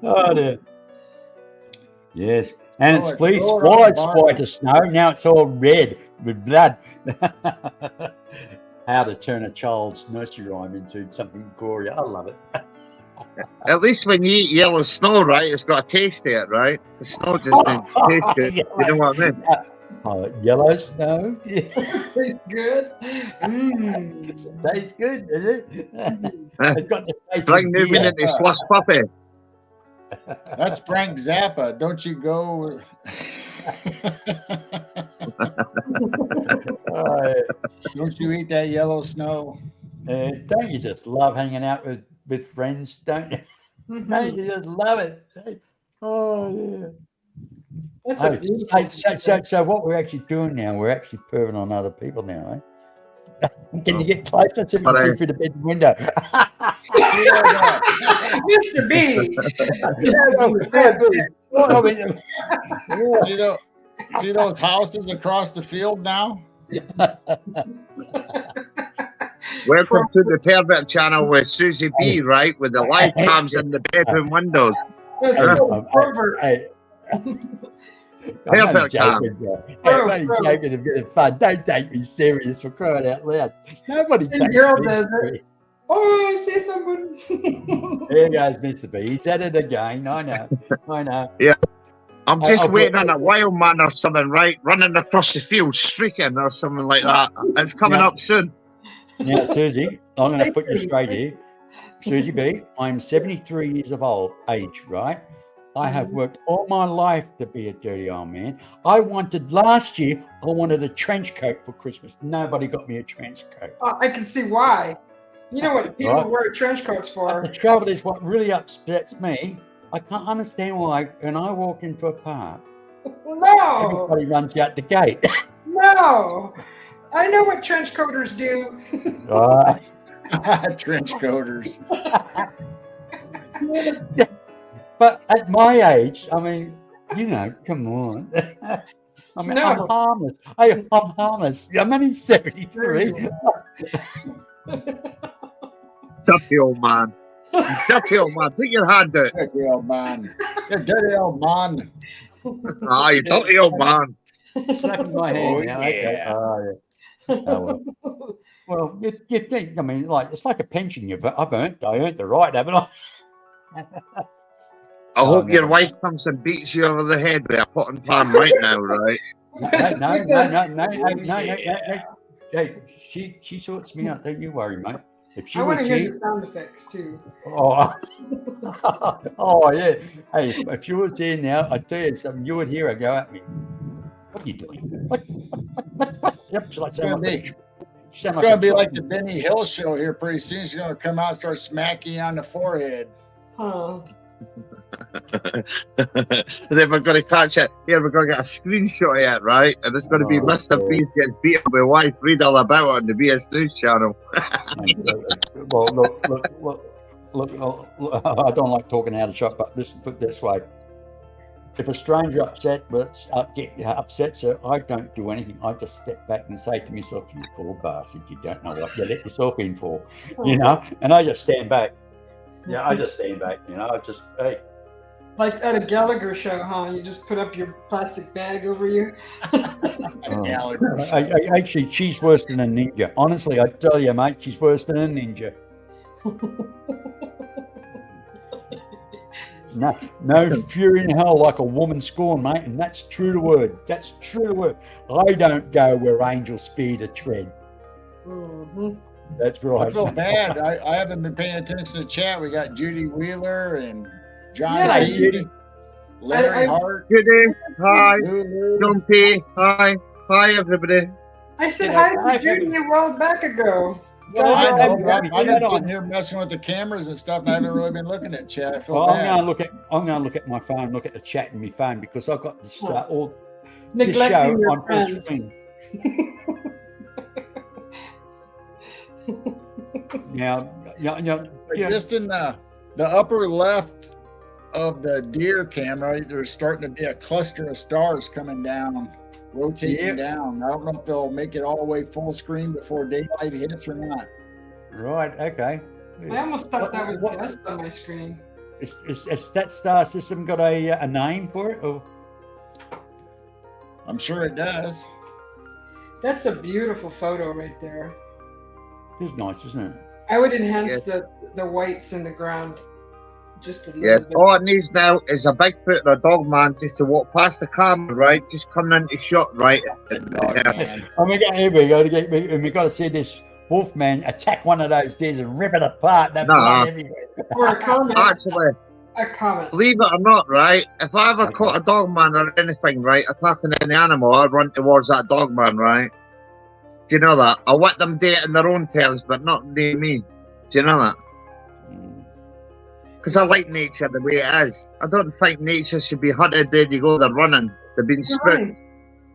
Speaker 3: Oh dear. Yes, and it's fleece wide white as snow. Now it's all red with blood. How to turn a child's nursery rhyme into something gory. I love it.
Speaker 6: At least when you eat yellow snow, right, it's got a taste to it, right? The snow just doesn't taste good. You know what I mean?
Speaker 3: Yellow snow.
Speaker 1: Tastes good.
Speaker 3: Tastes good, does it? It's got the taste
Speaker 6: Bring Newman into slush puppy.
Speaker 2: That's Frank Zappa. Don't you go... Don't you eat that yellow snow?
Speaker 3: Don't you just love hanging out with friends, don't you? Don't you just love it? Oh, yeah.
Speaker 1: That's a beautiful
Speaker 3: so what we're actually doing now, we're actually perving on other people now, eh? Can you get closer so you can see through the bedroom window?
Speaker 1: Mr. B.
Speaker 2: See those houses across the field now?
Speaker 6: Welcome to the Pervert channel with Susie B, right? With the live cams in the bedroom windows. Pervert cam.
Speaker 3: I'm only joking a bit of fun. Don't take me serious, for crying out loud. Nobody takes me.
Speaker 1: Oh, I see someone.
Speaker 3: There goes Mr. B. He's at it again. I know.
Speaker 6: Yeah. I'm just waiting on a wild man or something, right? Running across the field, streaking or something like that. It's coming up soon.
Speaker 3: Now, Susie, I'm going to put you straight here. Susie B, I'm 73 years of age, right? I have worked all my life to be a dirty old man. Last year, I wanted a trench coat for Christmas. Nobody got me a trench coat.
Speaker 1: I can see why. You know what people wear trench coats for.
Speaker 3: The trouble is, what really upsets me, I can't understand why when I walk into a park, everybody runs out the gate.
Speaker 1: No. I know what trench coaters do.
Speaker 2: Trench coaters.
Speaker 3: But at my age, I mean, come on. I mean, I'm harmless. I'm harmless. I'm only 73.
Speaker 6: Dirty old man. Dirty old man. Put your hand out.
Speaker 2: Dirty old man. You dirty old man.
Speaker 6: You dirty old man.
Speaker 3: Slapping my hand now. Okay. Oh, well, you think, I mean, like, it's like a pension I earned the right, haven't I?
Speaker 6: I hope your wife comes and beats you over the head with a pot and pan right now, right?
Speaker 3: No. Hey, she sorts me out. Don't you worry, mate. If she
Speaker 1: I want to hear
Speaker 3: here,
Speaker 1: the sound effects too.
Speaker 3: Oh yeah. Hey, if you was here now, I tell you something. You would hear her go at me. What are you doing? What? Yep.
Speaker 2: It's going to be like the Benny Hill show here pretty soon. She's going to come out and start smacking you on the forehead.
Speaker 1: Huh.
Speaker 6: Then we're going to catch it. Yeah, we're going to get a screenshot of it, right? And it's going to be Mr. Beast gets beaten by wife. Read all about it on the BS News channel.
Speaker 3: Well, look, I don't like talking out of shot, but put this way. If a stranger upsets her, I don't do anything. I just step back and say to myself, "You poor bastard, you don't know what you let yourself in for," and I just stand back. Yeah, I just stand back, I just, hey.
Speaker 1: Like at a Gallagher show, huh? You just put up your plastic bag over you.
Speaker 3: Actually, she's worse than a ninja. Honestly, I tell you, mate, she's worse than a ninja. No fury in hell like a woman scorned, mate, and that's true to word. That's true to word. I don't go where angels fear to tread.
Speaker 1: Mm-hmm.
Speaker 3: That's right.
Speaker 2: I feel bad. I haven't been paying attention to the chat. We got Judy Wheeler and John
Speaker 3: Judy.
Speaker 2: Larry Hart.
Speaker 6: Judy, hi. John P, hi. Hi, everybody.
Speaker 1: I said hi to Judy a while back ago.
Speaker 2: Well, I've been sitting here messing with the cameras and stuff, and I haven't really been looking at chat. I feel bad.
Speaker 3: I'm going to look at my phone, look at the chat in my phone, because I've got this
Speaker 1: this show on full screen.
Speaker 3: Now,
Speaker 2: just in the upper left of the deer camera, there's starting to be a cluster of stars coming down, rotating down. I don't know if they'll make it all the way full screen before daylight hits or not.
Speaker 3: Right. Okay.
Speaker 1: I almost thought that was dust on my screen.
Speaker 3: Is that star system got a name for it? Or?
Speaker 2: I'm sure it does.
Speaker 1: That's a beautiful photo right there.
Speaker 3: It's nice, isn't it?
Speaker 1: I would enhance the whites in the ground just a little bit.
Speaker 6: All it needs now is a Bigfoot or a dog man just to walk past the camera, right? Just coming into shot, right?
Speaker 3: And we got to see this wolf man attack one of those deers and rip it apart.
Speaker 1: Or a comment.
Speaker 6: Actually,
Speaker 1: a comment.
Speaker 6: Believe it or not, right? If I ever caught a dog man or anything, right, attacking any animal, I'd run towards that dog man, right? Do you know that? I'll let them do it in their own terms, but not me. Do you know that? Because I like nature the way it is. I don't think nature should be hunted. There you go, they're running. They've been spooked.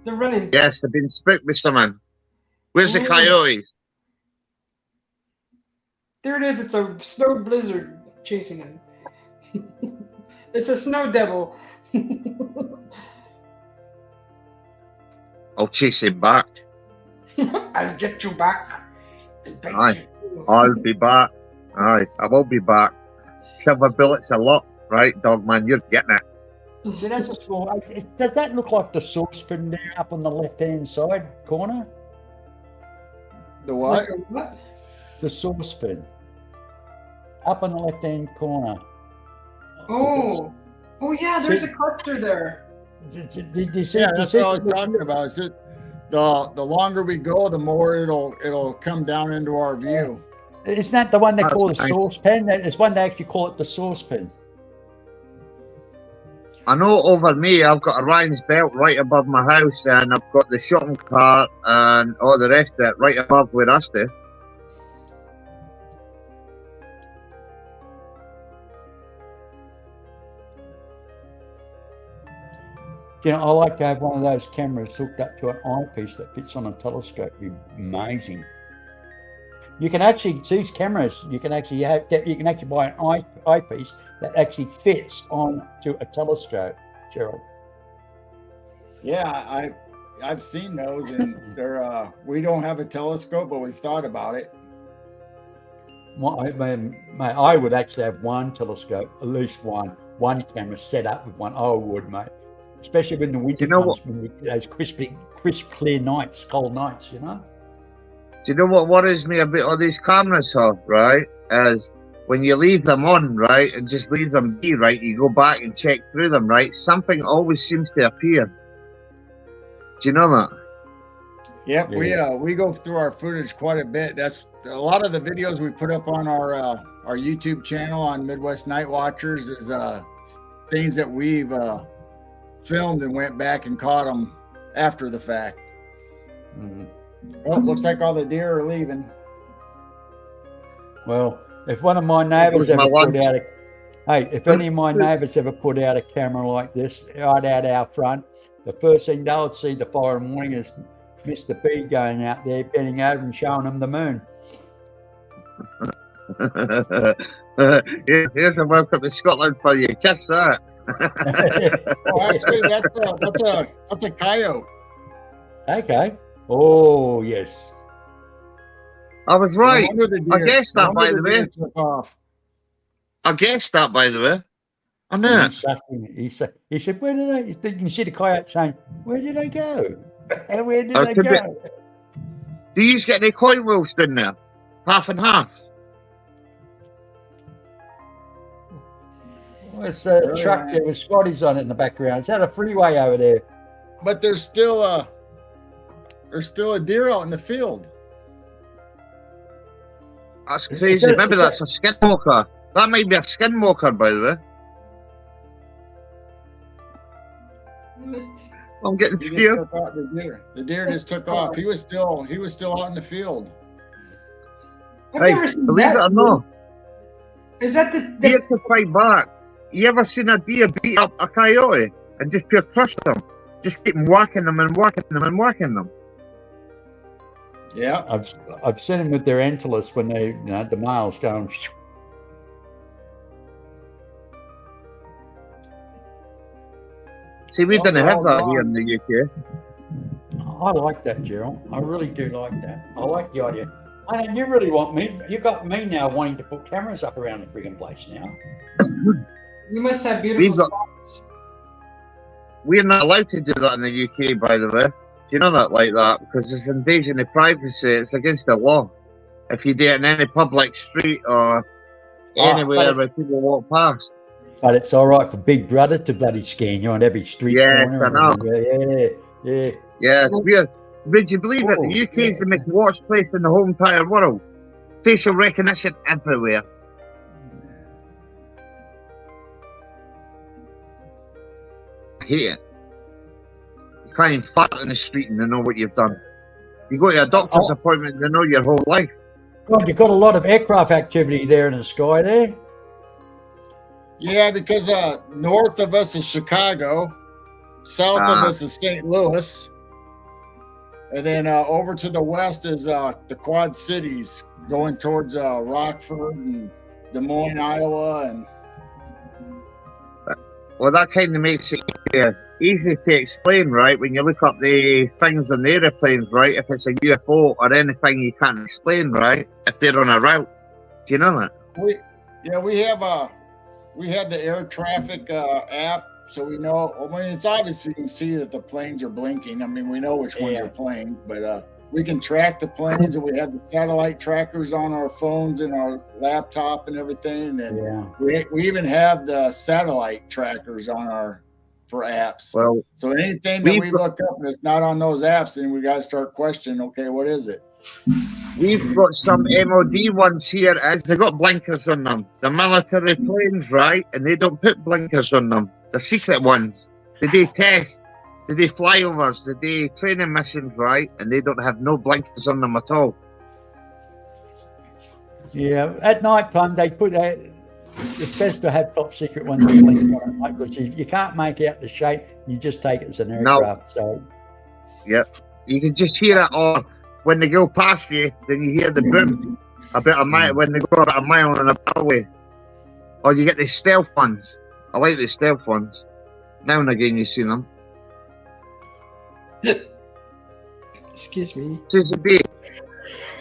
Speaker 1: They're running.
Speaker 6: Yes, they've been spooked with someone. Where's the coyotes?
Speaker 1: There it is. It's a snow blizzard chasing him. It's a snow devil.
Speaker 6: I'll chase him back.
Speaker 1: I'll get you back. And bite
Speaker 6: Aye.
Speaker 1: you.
Speaker 6: I'll be back. Aye, I will be back. Silver bullets a lot, right, dog man? You're getting it.
Speaker 3: See, that's a small. Does that look like the saucepan there up on the left-hand side corner?
Speaker 2: The what?
Speaker 1: Like a what?
Speaker 3: The saucepan up on the left-hand corner.
Speaker 1: Oh. Oh yeah, there's a cluster there.
Speaker 3: Did you see?
Speaker 2: Yeah, that's what I was talking about. Is it the longer we go, the more it'll come down into our view.
Speaker 3: It's not the one they call the saucepan. It's one they actually call it the saucepan.
Speaker 6: I know over me, I've got a Ryan's belt right above my house, and I've got the shopping cart and all the rest of it right above where I stay.
Speaker 3: You know, I like to have one of those cameras hooked up to an eyepiece that fits on a telescope. It'd be amazing. You can actually these cameras. You can actually buy an eyepiece that actually fits onto a telescope, Gerald.
Speaker 2: Yeah, I've seen those, and they're we don't have a telescope, but we've thought about it.
Speaker 3: I would actually have one telescope, at least one camera set up with one. I would, mate. Especially when the winter comes, when those crisp, clear nights, cold nights, you know.
Speaker 6: Do you know what worries me about all these cameras, right? Is when you leave them on, right, and just leave them be, right, you go back and check through them, right, something always seems to appear. Do you know that?
Speaker 2: Yep, yeah. we go through our footage quite a bit. That's a lot of the videos we put up on our YouTube channel on Midwest Night Watchers is things that we've filmed and went back and caught them after the fact.
Speaker 3: Mm-hmm.
Speaker 2: Oh, looks like all the deer are leaving.
Speaker 3: Well, if one of my neighbours ever put out if any of my neighbours ever put out a camera like this right out our front, the first thing they'll see the following morning is Mr. B going out there, bending over and showing them the moon.
Speaker 6: Here's a welcome to Scotland for you. Just that.
Speaker 2: Oh, actually, that's a coyote.
Speaker 3: Okay. Oh yes.
Speaker 6: I was right. I guessed that, by the way. I guessed that, by the way. I know.
Speaker 3: He said, where did they? You can see the coyote saying, where did they go? And where did they go?
Speaker 6: Do you get any coin roast in there? Half and half.
Speaker 3: There's a truck there with Scotties on it in the background. Is that a freeway over there?
Speaker 2: But there's still a deer out in the field.
Speaker 6: That's crazy. Maybe that's a skinwalker. That might be a skinwalker, by the way. I'm getting scared.
Speaker 2: The deer just took off. He was still out in the field.
Speaker 6: Hey, believe it or not,
Speaker 1: is that the
Speaker 6: deer to fight back? You ever seen a deer beat up a coyote and just pure crush them? Just keep whacking them and whacking them and whacking them.
Speaker 2: Yeah,
Speaker 3: I've seen them with their antlers when they, the males going.
Speaker 6: See, we didn't have that here in the UK.
Speaker 3: I like that, Gerald. I really do like that. I like the idea. I know you really want me. You got me now wanting to put cameras up around the friggin' place now.
Speaker 1: You must have beautiful spots.
Speaker 6: We're not allowed to do that in the UK, by the way. Do you know that like that? Because it's invasion of privacy. It's against the law. If you do it in any public street or anywhere where people walk past.
Speaker 3: But it's all right for Big Brother to bloody scan you on every street corner.
Speaker 6: Yes, I know.
Speaker 3: Yeah.
Speaker 6: Yeah, it's weird. Would you believe it? The UK is the most watched place in the whole entire world. Facial recognition everywhere. I hate it. You can't even fart in the street and they know what you've done. You go to a doctor's appointment and they know your whole life.
Speaker 3: God, you've got a lot of aircraft activity there in the sky there.
Speaker 2: Yeah, because north of us is Chicago, south of us is St. Louis. And then over to the west is the Quad Cities, going towards Rockford and Des Moines, Iowa. And
Speaker 6: well, that kind of makes it easy to explain, right? When you look up the things on the airplanes, right? If it's a UFO or anything you can't explain, right? If they're on a route, do you know that?
Speaker 2: We have the air traffic app. So we know, I mean, it's obvious you can see that the planes are blinking. I mean, we know which ones are planes, but we can track the planes, and we have the satellite trackers on our phones and our laptop and everything. And we even have the satellite trackers on for apps.
Speaker 6: Well,
Speaker 2: so anything that we look up that's not on those apps, then we got to start questioning, okay, what is it?
Speaker 6: We've got some MOD ones here as they got blinkers on them. The military planes, right? And they don't put blinkers on them. The secret ones. They do tests. They do flyovers. They do training missions, right? And they don't have no blinkers on them at all.
Speaker 3: Yeah, at night time they put that. It's best to have top secret ones with blinkers on them, because you can't make out the shape. You just take it as an aircraft. So,
Speaker 6: yep, you can just hear it, or when they go past you, then you hear the boom about a mile when they go about a mile on a railway, or you get the stealth ones. I like the stealth ones. Now and again, you see them.
Speaker 1: Excuse me.
Speaker 6: Susie B,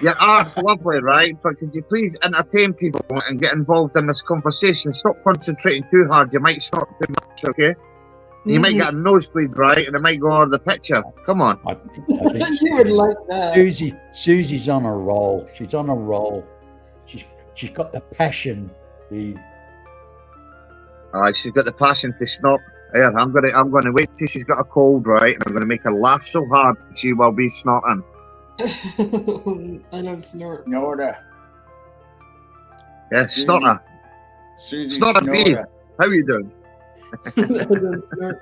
Speaker 6: your art's lovely, right? But could you please entertain people and get involved in this conversation? Stop concentrating too hard. You might snort too much, okay? You might get a nosebleed, right? And it might go over the picture. Come on.
Speaker 3: I think
Speaker 1: You would like that.
Speaker 3: Susie's on a roll. She's on a roll. She's got the passion.
Speaker 6: She's got the passion to snort. Yeah, I'm gonna wait till she's got a cold, right? And I'm gonna make her laugh so hard she will be snorting.
Speaker 1: I don't snort.
Speaker 2: Snorter.
Speaker 6: Yeah, snorter.
Speaker 2: Susie
Speaker 6: Snorter B. How you doing?
Speaker 1: I don't snort.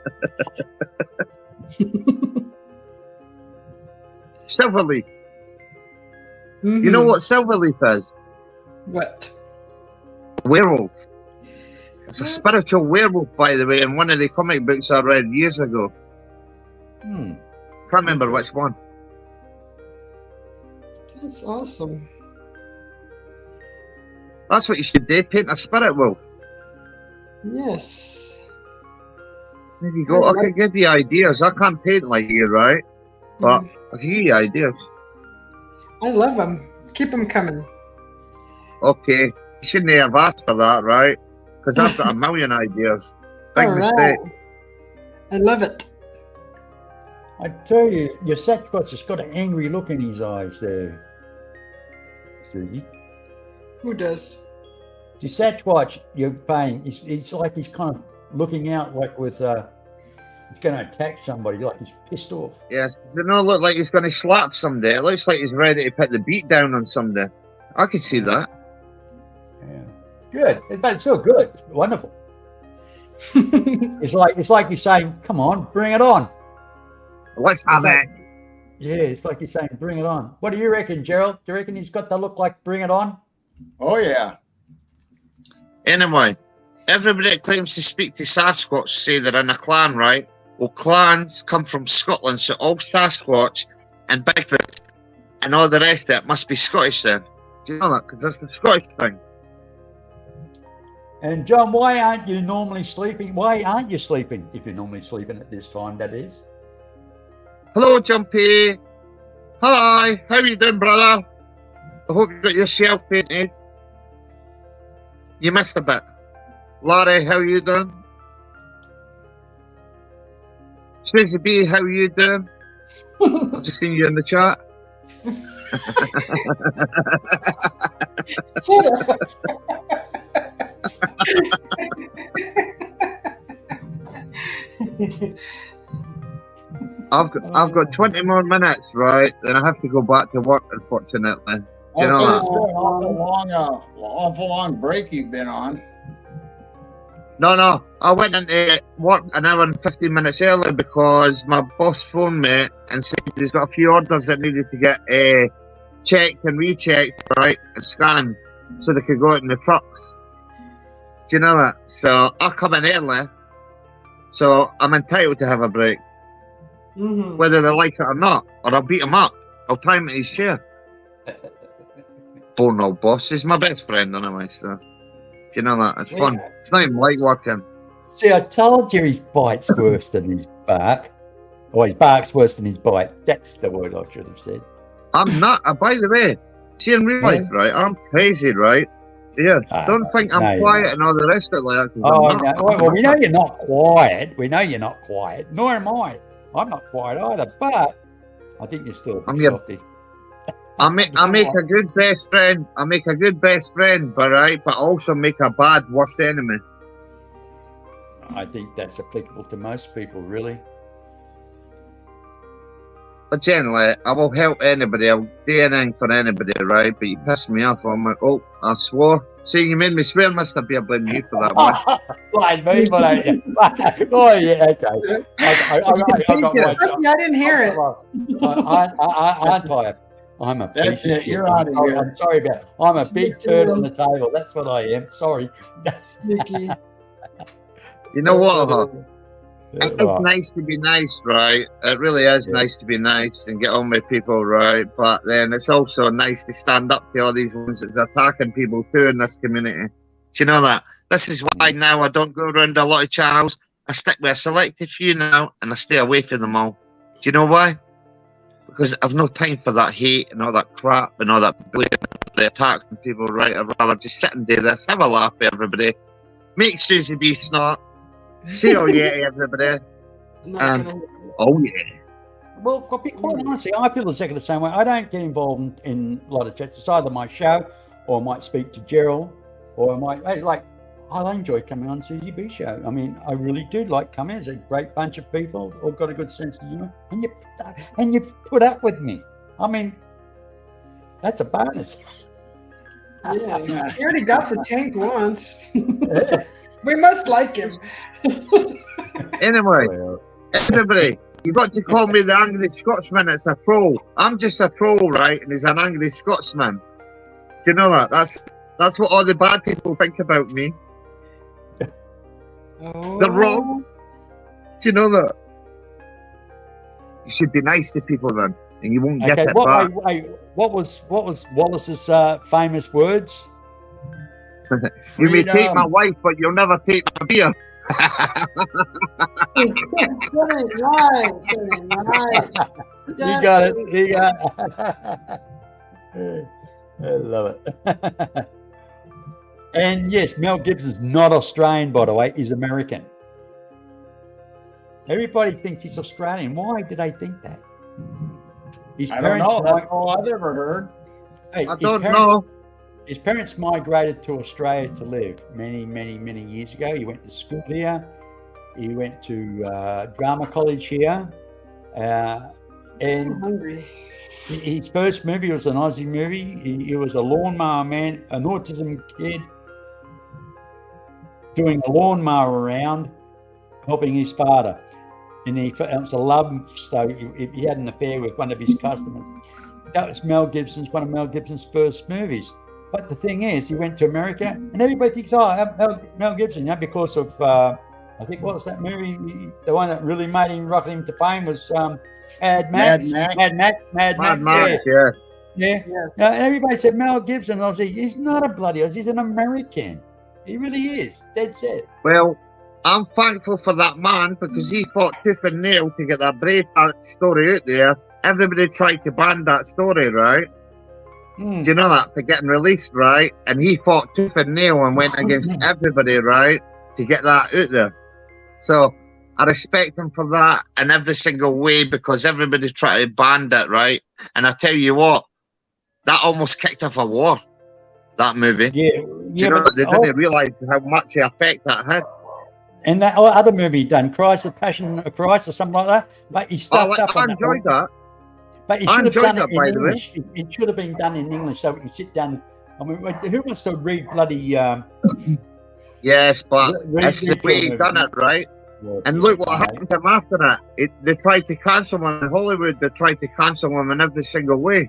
Speaker 6: SilverLeaf. You know what SilverLeaf is?
Speaker 1: What?
Speaker 6: Werewolf. It's a spiritual werewolf, by the way, in one of the comic books I read years ago. Can't remember which one.
Speaker 1: That's awesome.
Speaker 6: That's what you should do, paint a spirit wolf.
Speaker 1: Yes.
Speaker 6: There you go. I can give you ideas. I can't paint like you, right? But I can give you ideas.
Speaker 1: I love them. Keep them coming.
Speaker 6: Okay. You shouldn't have asked for that, right? Because I've got a million ideas. Big mistake.
Speaker 1: I love it.
Speaker 3: I tell you, your Sasquatch has got an angry look in his eyes there, Susie.
Speaker 1: Who does?
Speaker 3: The Sasquatch you're paying, it's like he's kind of looking out like with, he's going to attack somebody, like he's pissed off.
Speaker 6: Yes, does it not look like he's going to slap somebody? It looks like he's ready to put the beat down on somebody. I can see that.
Speaker 3: Yeah. Good, but it's still good. It's wonderful. It's like you're saying, "Come on, bring it on."
Speaker 6: Let's have it.
Speaker 3: Yeah, it's like you're saying, "Bring it on." What do you reckon, Gerald? Do you reckon he's got the look like "Bring it on"?
Speaker 2: Oh yeah.
Speaker 6: Anyway, everybody that claims to speak to Sasquatch say they're in a clan, right? Well, clans come from Scotland, so all Sasquatch and Bigfoot and all the rest of it must be Scottish then. Do you know that? Because that's the Scottish thing.
Speaker 3: And John, why aren't you normally sleeping? Why aren't you sleeping if you're normally sleeping at this time, that is?
Speaker 6: Hello, Jumpy. Hi, how you doing, brother? I hope you got your shelf painted. You missed a bit. Larry, how you doing? Susie B, how you doing? I've just seen you in the chat.
Speaker 1: Shut up.
Speaker 6: I've got 20 more minutes, right? Then I have to go back to work, unfortunately. Do you know that?
Speaker 2: It's been an awful long break you've been on.
Speaker 6: No. I went into work an hour and 15 minutes early because my boss phoned me and said he's got a few orders that needed to get checked and rechecked, right, and scanned so they could go out in the trucks. Do you know that? So I come in early, so I'm entitled to have a break. whether they like it or not, or I'll beat him up. I'll tie him in his chair. Phone no boss. He's my best friend anyway, so do you know that? It's fun. It's not even like working.
Speaker 3: See, I told you his bite's worse than his bark. Or his bark's worse than his bite. That's the word I should have said.
Speaker 6: I'm not. By the way, see in real life, right? I'm crazy, right? Yeah. Don't think I'm quiet and all the rest of it like that.
Speaker 3: Oh, no. Well, we know you're not quiet. We know you're not quiet. Nor am I. I'm not quiet either. But I think you're still a bit softy.
Speaker 6: I make a good best friend. I make a good best friend, but also make a bad worst enemy.
Speaker 3: I think that's applicable to most people, really.
Speaker 6: But generally, I will help anybody. I'll do anything for anybody, right? But you piss me off. I'm like, oh, I swore. See, you made me swear, Mr. Beer. Blame you for that one.
Speaker 3: Blame me, but oh, yeah, okay.
Speaker 1: I didn't hear it.
Speaker 3: I'm a
Speaker 2: That's
Speaker 3: piece of
Speaker 2: it.
Speaker 3: shit.
Speaker 2: You're out of here.
Speaker 3: I'm sorry about it. I'm a big turd on the table. That's what I am. Sorry.
Speaker 1: Sneaky.
Speaker 6: You know what? It's nice to be nice, right? It really is nice to be nice and get on with people, right? But then it's also nice to stand up to all these ones that's attacking people too in this community. Do you know that? This is why now I don't go around a lot of channels. I stick with a selected few now and I stay away from them all. Do you know why? Because I've no time for that hate and all that crap and all that bullying, the attacking people, right? I'd rather just sit and do this, have a laugh with everybody, make Susie B snort, say oh yeah to everybody, and oh yeah.
Speaker 3: Well, I'll be quite honest, I feel exactly the same way. I don't get involved in a lot of chats. It's either my show, or I might speak to Gerald, or I might, I enjoy coming on Susie B show. I mean, I really do like coming. It's a great bunch of people, all got a good sense of humour, and you put up with me. I mean, that's a bonus.
Speaker 1: Yeah, he already got the tank once. We must like him.
Speaker 6: Anyway, everybody, you've got to call me the angry Scotsman. It's a troll. I'm just a troll, right? And he's an angry Scotsman. Do you know that? That's what all the bad people think about me.
Speaker 1: Oh.
Speaker 6: They're wrong. Do you know that? You should be nice to people then, and you won't get it back.
Speaker 3: What was Wallace's famous words?
Speaker 6: You may take my wife, but you'll never take my beer.
Speaker 1: You
Speaker 3: got it. You got it. I love it. And yes, Mel Gibson's not Australian, by the way. He's American. Everybody thinks he's Australian. Why do they think that?
Speaker 2: I don't know. That's all I've ever heard.
Speaker 3: Hey,
Speaker 6: I don't know.
Speaker 3: His parents migrated to Australia to live many, many, many years ago. He went to school here. He went to drama college here. And
Speaker 1: I'm hungry.
Speaker 3: his first movie was an Aussie movie. He was a lawnmower man, an autism kid, doing a lawnmower around, helping his father. And he was a love, so he had an affair with one of his customers. That was one of Mel Gibson's first movies. But the thing is, he went to America, and everybody thinks, Mel Gibson, because of, I think, what was that movie? The one that really made him, rocketed him to fame was Mad Max. Mad Max,
Speaker 6: yeah.
Speaker 3: Yeah. Now, everybody said Mel Gibson. I was like, he's not a bloody Aussie, he's an American. He really is. Dead set.
Speaker 6: Well, I'm thankful for that man because he fought tooth and nail to get that Braveheart story out there. Everybody tried to ban that story, right? Do you know that? For getting released, right? And he fought tooth and nail and went against everybody, right? To get that out there. So I respect him for that in every single way because everybody tried to ban it, right? And I tell you what, that almost kicked off a war, that movie.
Speaker 3: Yeah.
Speaker 6: You know, they didn't realise how much the effect that had.
Speaker 3: And that other movie done, Passion of Christ or something like that, but he stuffed up on that.
Speaker 6: I enjoyed that.
Speaker 3: But he should have done it in English. It should have been done in English so we can sit down. I mean, who wants to read bloody...
Speaker 6: Yes, but that's the way he done it, right? Yeah, and look what happened to him after that. They tried to cancel him in Hollywood. They tried to cancel him in every single way.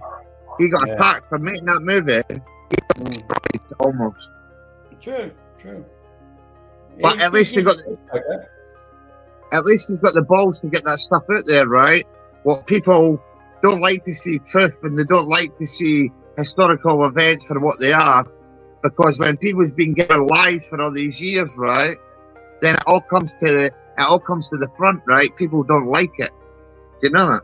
Speaker 6: He got attacked for making that movie. He got destroyed, almost.
Speaker 3: True.
Speaker 6: But at least he got... at least he's got the balls to get that stuff out there, right? What people don't like to see truth, and they don't like to see historical events for what they are, because when people's been given lies for all these years, right, then it all comes to the front, right? People don't like it. Do you know that?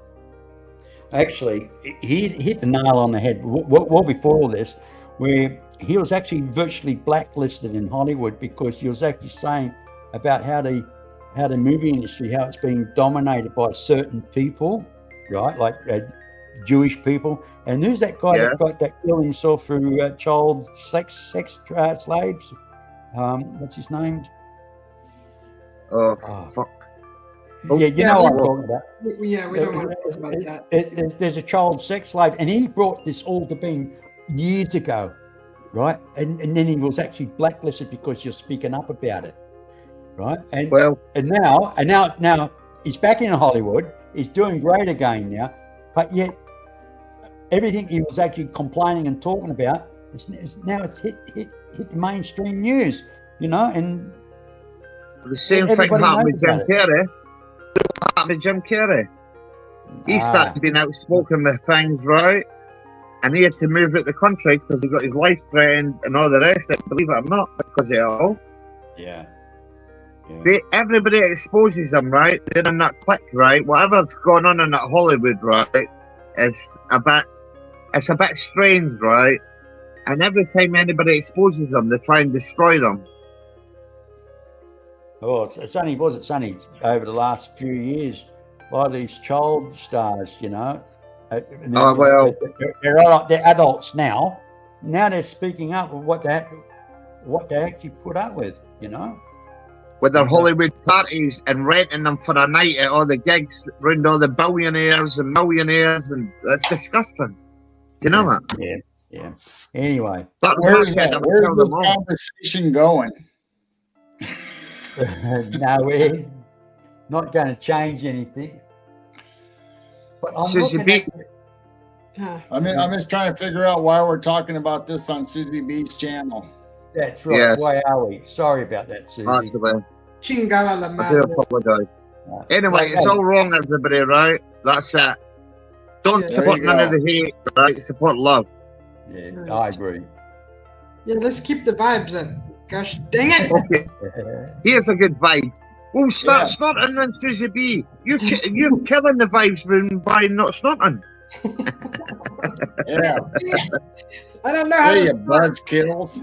Speaker 3: Actually, he hit the nail on the head. Well before all this, where he was actually virtually blacklisted in Hollywood because he was actually saying about how the movie industry, how it's being dominated by certain people, right? Like Jewish people. And who's that guy that killed himself through child sex slaves? What's his name?
Speaker 6: Oh, fuck.
Speaker 3: Yeah, you know what I'm talking about.
Speaker 1: Yeah, we don't want to talk about that.
Speaker 3: There's a child sex slave, and he brought this all to being years ago, right? And then he was actually blacklisted because you're speaking up about it, right? And now he's back in Hollywood. He's doing great again now, but yet everything he was actually complaining and talking about now it's hit the mainstream news, you know. And
Speaker 6: the same thing happened with Jim Carrey. Jim Carrey. He started being outspoken with things, right? And he had to move out the country because he got his life threatened and all the rest of it, believe it or not, because of it all.
Speaker 3: Yeah.
Speaker 6: Everybody exposes them, right? They're in that clique, right? Whatever's going on in that Hollywood, right, it's a bit strange, right? And every time anybody exposes them, they try and destroy them.
Speaker 3: Oh, it's only over the last few years, a lot of these child stars, you know. They're adults now. Now they're speaking up with what they actually put up with, you know.
Speaker 6: With their Hollywood parties and renting them for a night at all the gigs, around all the billionaires and millionaires, and that's disgusting. Do you know that?
Speaker 3: Yeah. Anyway,
Speaker 2: where's this conversation going?
Speaker 3: No, we're not going to change anything. But
Speaker 2: I'm just trying to figure out why we're talking about this on Susie B's channel.
Speaker 3: That's right. Yes. Why are we? Sorry about that, Susie.
Speaker 1: Chingala la
Speaker 6: madre. I do apologize. Anyway, it's all wrong, everybody, right? That's it. Don't support none of the hate, right? Support love.
Speaker 3: Yeah, I agree.
Speaker 1: Yeah, let's keep the vibes in. Gosh dang it.
Speaker 6: Okay. Here's a good vibe. Oh, snorting then, Susie B. You're killing the vibes by not snorting.
Speaker 2: Yeah.
Speaker 1: I don't know how
Speaker 2: you buzz kills.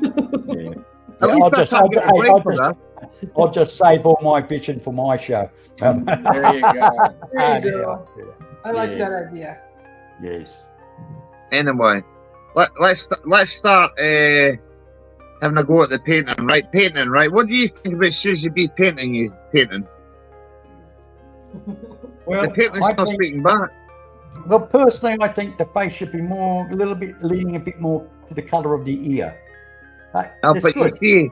Speaker 3: I'll just save all my bitching for my show.
Speaker 2: There you go.
Speaker 1: There you go. I like that idea.
Speaker 3: Yes.
Speaker 6: Anyway, let's start having a go at the painting, right? Painting, right? What do you think about Susie B painting?
Speaker 3: Well,
Speaker 6: the painting's not speaking back.
Speaker 3: Well, personally, I think the face should be leaning a bit more to the colour of the ear. But
Speaker 6: you see,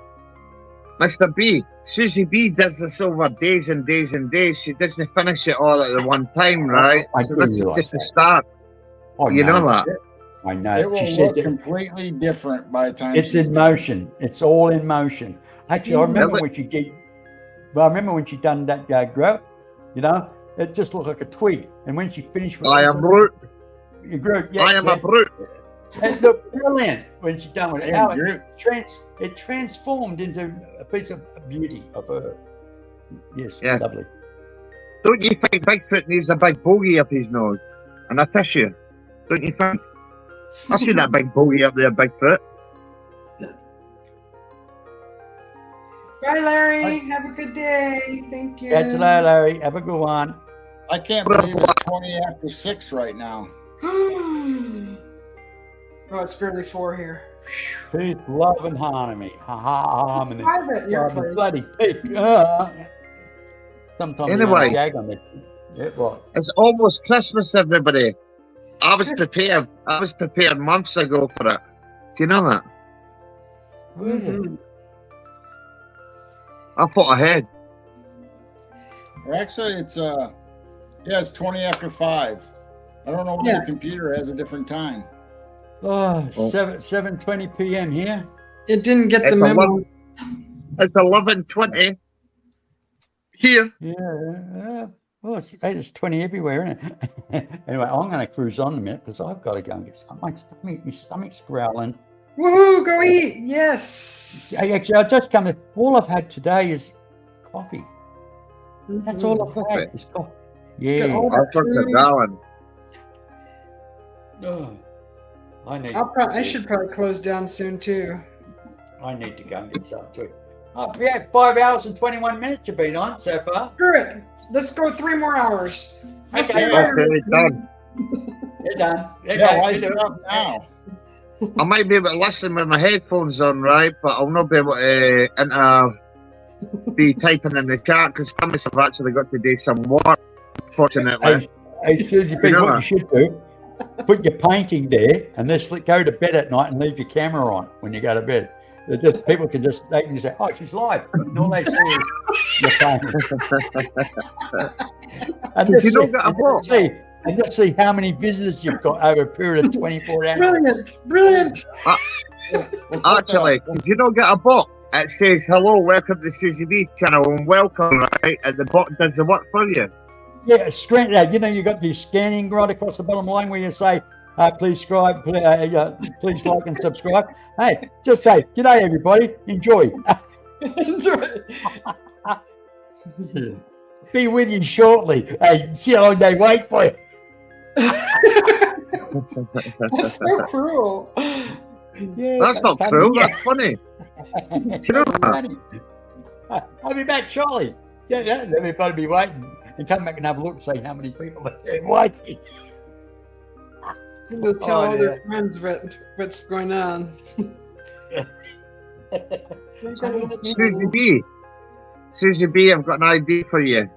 Speaker 6: Mr. B, Susie B does this over days and days and days. She doesn't finish it all at the one time, right? So this is just the start.
Speaker 3: Oh,
Speaker 6: you know that?
Speaker 3: I know.
Speaker 2: It will look completely different by the time
Speaker 3: it's in motion. It's all in motion. Actually, I remember when she did. Well, I remember when she done that grow. You know, it just looked like a twig. And when she finished with
Speaker 6: I am Brute.
Speaker 3: You grew. Yes,
Speaker 6: I am a Brute.
Speaker 3: It looked brilliant when she done with it. How it transformed into a piece of beauty of her. Yes, lovely.
Speaker 6: Don't you think Bigfoot needs a big bogey up his nose and a tissue? Don't you think? I see that big bogey up there, Bigfoot.
Speaker 1: Bye, Larry. Have a good day. Thank you.
Speaker 3: Catch you later, Larry. Have a good one.
Speaker 2: I can't believe it's 20 after 6 right now.
Speaker 1: Oh, it's barely 4 here.
Speaker 3: Peace, love, and harmony. Harmony.
Speaker 1: Bloody
Speaker 3: pig. Sometimes
Speaker 6: anyway,
Speaker 3: jag on it. Yeah, what?
Speaker 6: It's almost Christmas, everybody. I was prepared. I was prepared months ago for it. Do you know that?
Speaker 1: Mm-hmm.
Speaker 6: I thought ahead.
Speaker 2: Well, actually, it's 20 after 5. I don't know why the computer has a different time.
Speaker 3: Oh, 7:20 p.m. here.
Speaker 1: It didn't get the memo.
Speaker 6: It's 11:20 Here.
Speaker 3: Yeah. Well, there's 20 everywhere, isn't it? Anyway, I'm going to cruise on in a minute because I've got to go and get some. My stomach's growling.
Speaker 1: Woohoo! Go eat. Yes.
Speaker 3: Actually, I just come. All I've had today is coffee. That's all I've had. Is coffee. Yeah.
Speaker 6: I'll put the gallon.
Speaker 1: I should probably close down soon too.
Speaker 3: I need to go and get something to eat. Oh, yeah, 5 hours and 21 minutes you've been on so far.
Speaker 1: Screw it. Let's go 3 more hours.
Speaker 3: Okay,
Speaker 6: done.
Speaker 3: You're done.
Speaker 2: Why stop now?
Speaker 6: I might be able to listen with my headphones on, right? But I'll not be able to be typing in the chat because some of us have actually got to do some work, fortunately.
Speaker 3: Hey Susie B, what you should do, put your painting there and just go to bed at night and leave your camera on when you go to bed. People can just say, oh, she's live. And all they see is your painting. And just see how many visitors you've got over a period of 24 hours.
Speaker 1: Brilliant.
Speaker 6: Actually, did you not get a book? It says, hello, welcome to Susie B channel and welcome, right? And the bot does the work for you.
Speaker 3: Yeah, screen. You got your scanning right across the bottom line where you say, please subscribe, please like and subscribe. Hey, just say, g'day everybody, enjoy.
Speaker 1: Enjoy.
Speaker 3: Be with you shortly. Hey, see how long they wait for you.
Speaker 1: That's so cruel.
Speaker 3: Yeah,
Speaker 6: that's not cruel, that's funny.
Speaker 3: I'll be back shortly. Yeah, everybody be waiting. And come back and have a look and say how many people are there waiting.
Speaker 1: They'll tell all their friends what's going on.
Speaker 6: Susie B, I've got an idea for you.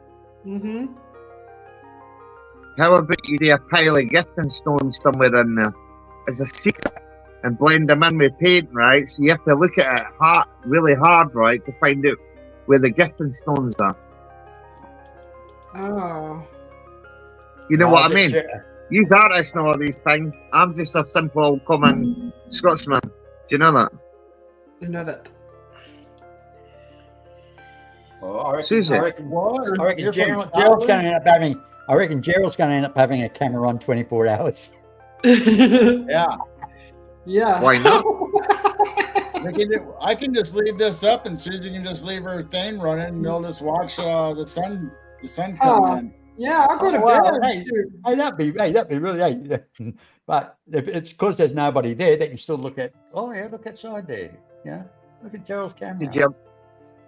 Speaker 1: Mm-hmm.
Speaker 6: How about you do a pile of gifting stones somewhere in there as a secret and blend them in with paint, right? So you have to look at it really hard, right, to find out where the gifting stones are.
Speaker 1: Oh.
Speaker 6: You know what I mean? You artists know all these things. I'm just a simple common Scotsman. Do you know that?
Speaker 1: I know that.
Speaker 3: Well, I reckon
Speaker 6: Susie.
Speaker 3: Gerald's going to end up having. I reckon Gerald's going to end up having a camera on 24 hours.
Speaker 2: Yeah.
Speaker 1: Yeah.
Speaker 6: Why not?
Speaker 2: I can just leave this up, and Susie can just leave her thing running, and they'll just watch the sun come in.
Speaker 1: Yeah, I'll go to bed.
Speaker 3: Hey, that'd be really. Hey, but if it's because there's nobody there, they can still look at. Oh yeah, look outside there. Yeah, look at Gerald's camera.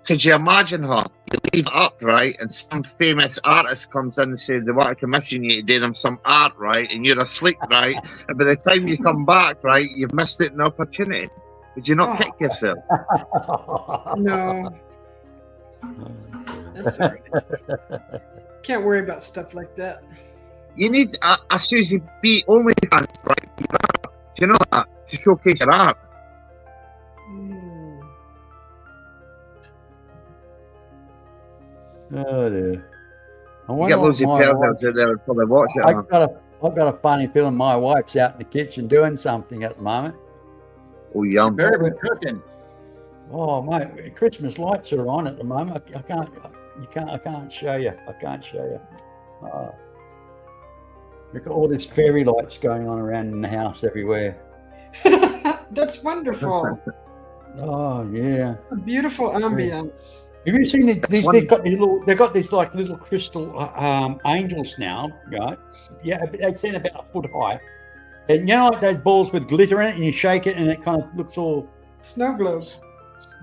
Speaker 6: Could you imagine her? You leave it up, right, and some famous artist comes in and says they want to commission you to do them some art, right, and you're asleep, right, and by the time you come back, right, you've missed it an opportunity. Would you not kick yourself?
Speaker 1: No. That's all right. Can't worry about stuff like that.
Speaker 6: You need a Susie B OnlyFans, right? Do you know that? To showcase your art.
Speaker 3: Oh dear.
Speaker 6: You get loads of perverts out there and probably watch it.
Speaker 3: I've got a funny feeling my wife's out in the kitchen doing something at the moment.
Speaker 6: Oh, yum.
Speaker 2: Very good cooking.
Speaker 3: Oh, mate, Christmas lights are on at the moment. I can't show you. I can't show you. We've got all these fairy lights going on around in the house everywhere.
Speaker 1: That's wonderful.
Speaker 3: Oh yeah.
Speaker 1: It's a beautiful ambience.
Speaker 3: Have you seen these? They've got these like little crystal angels now, right? Yeah, they stand about a foot high, and you know, like those balls with glitter in it, and you shake it, and it kind of looks all
Speaker 1: snow globes.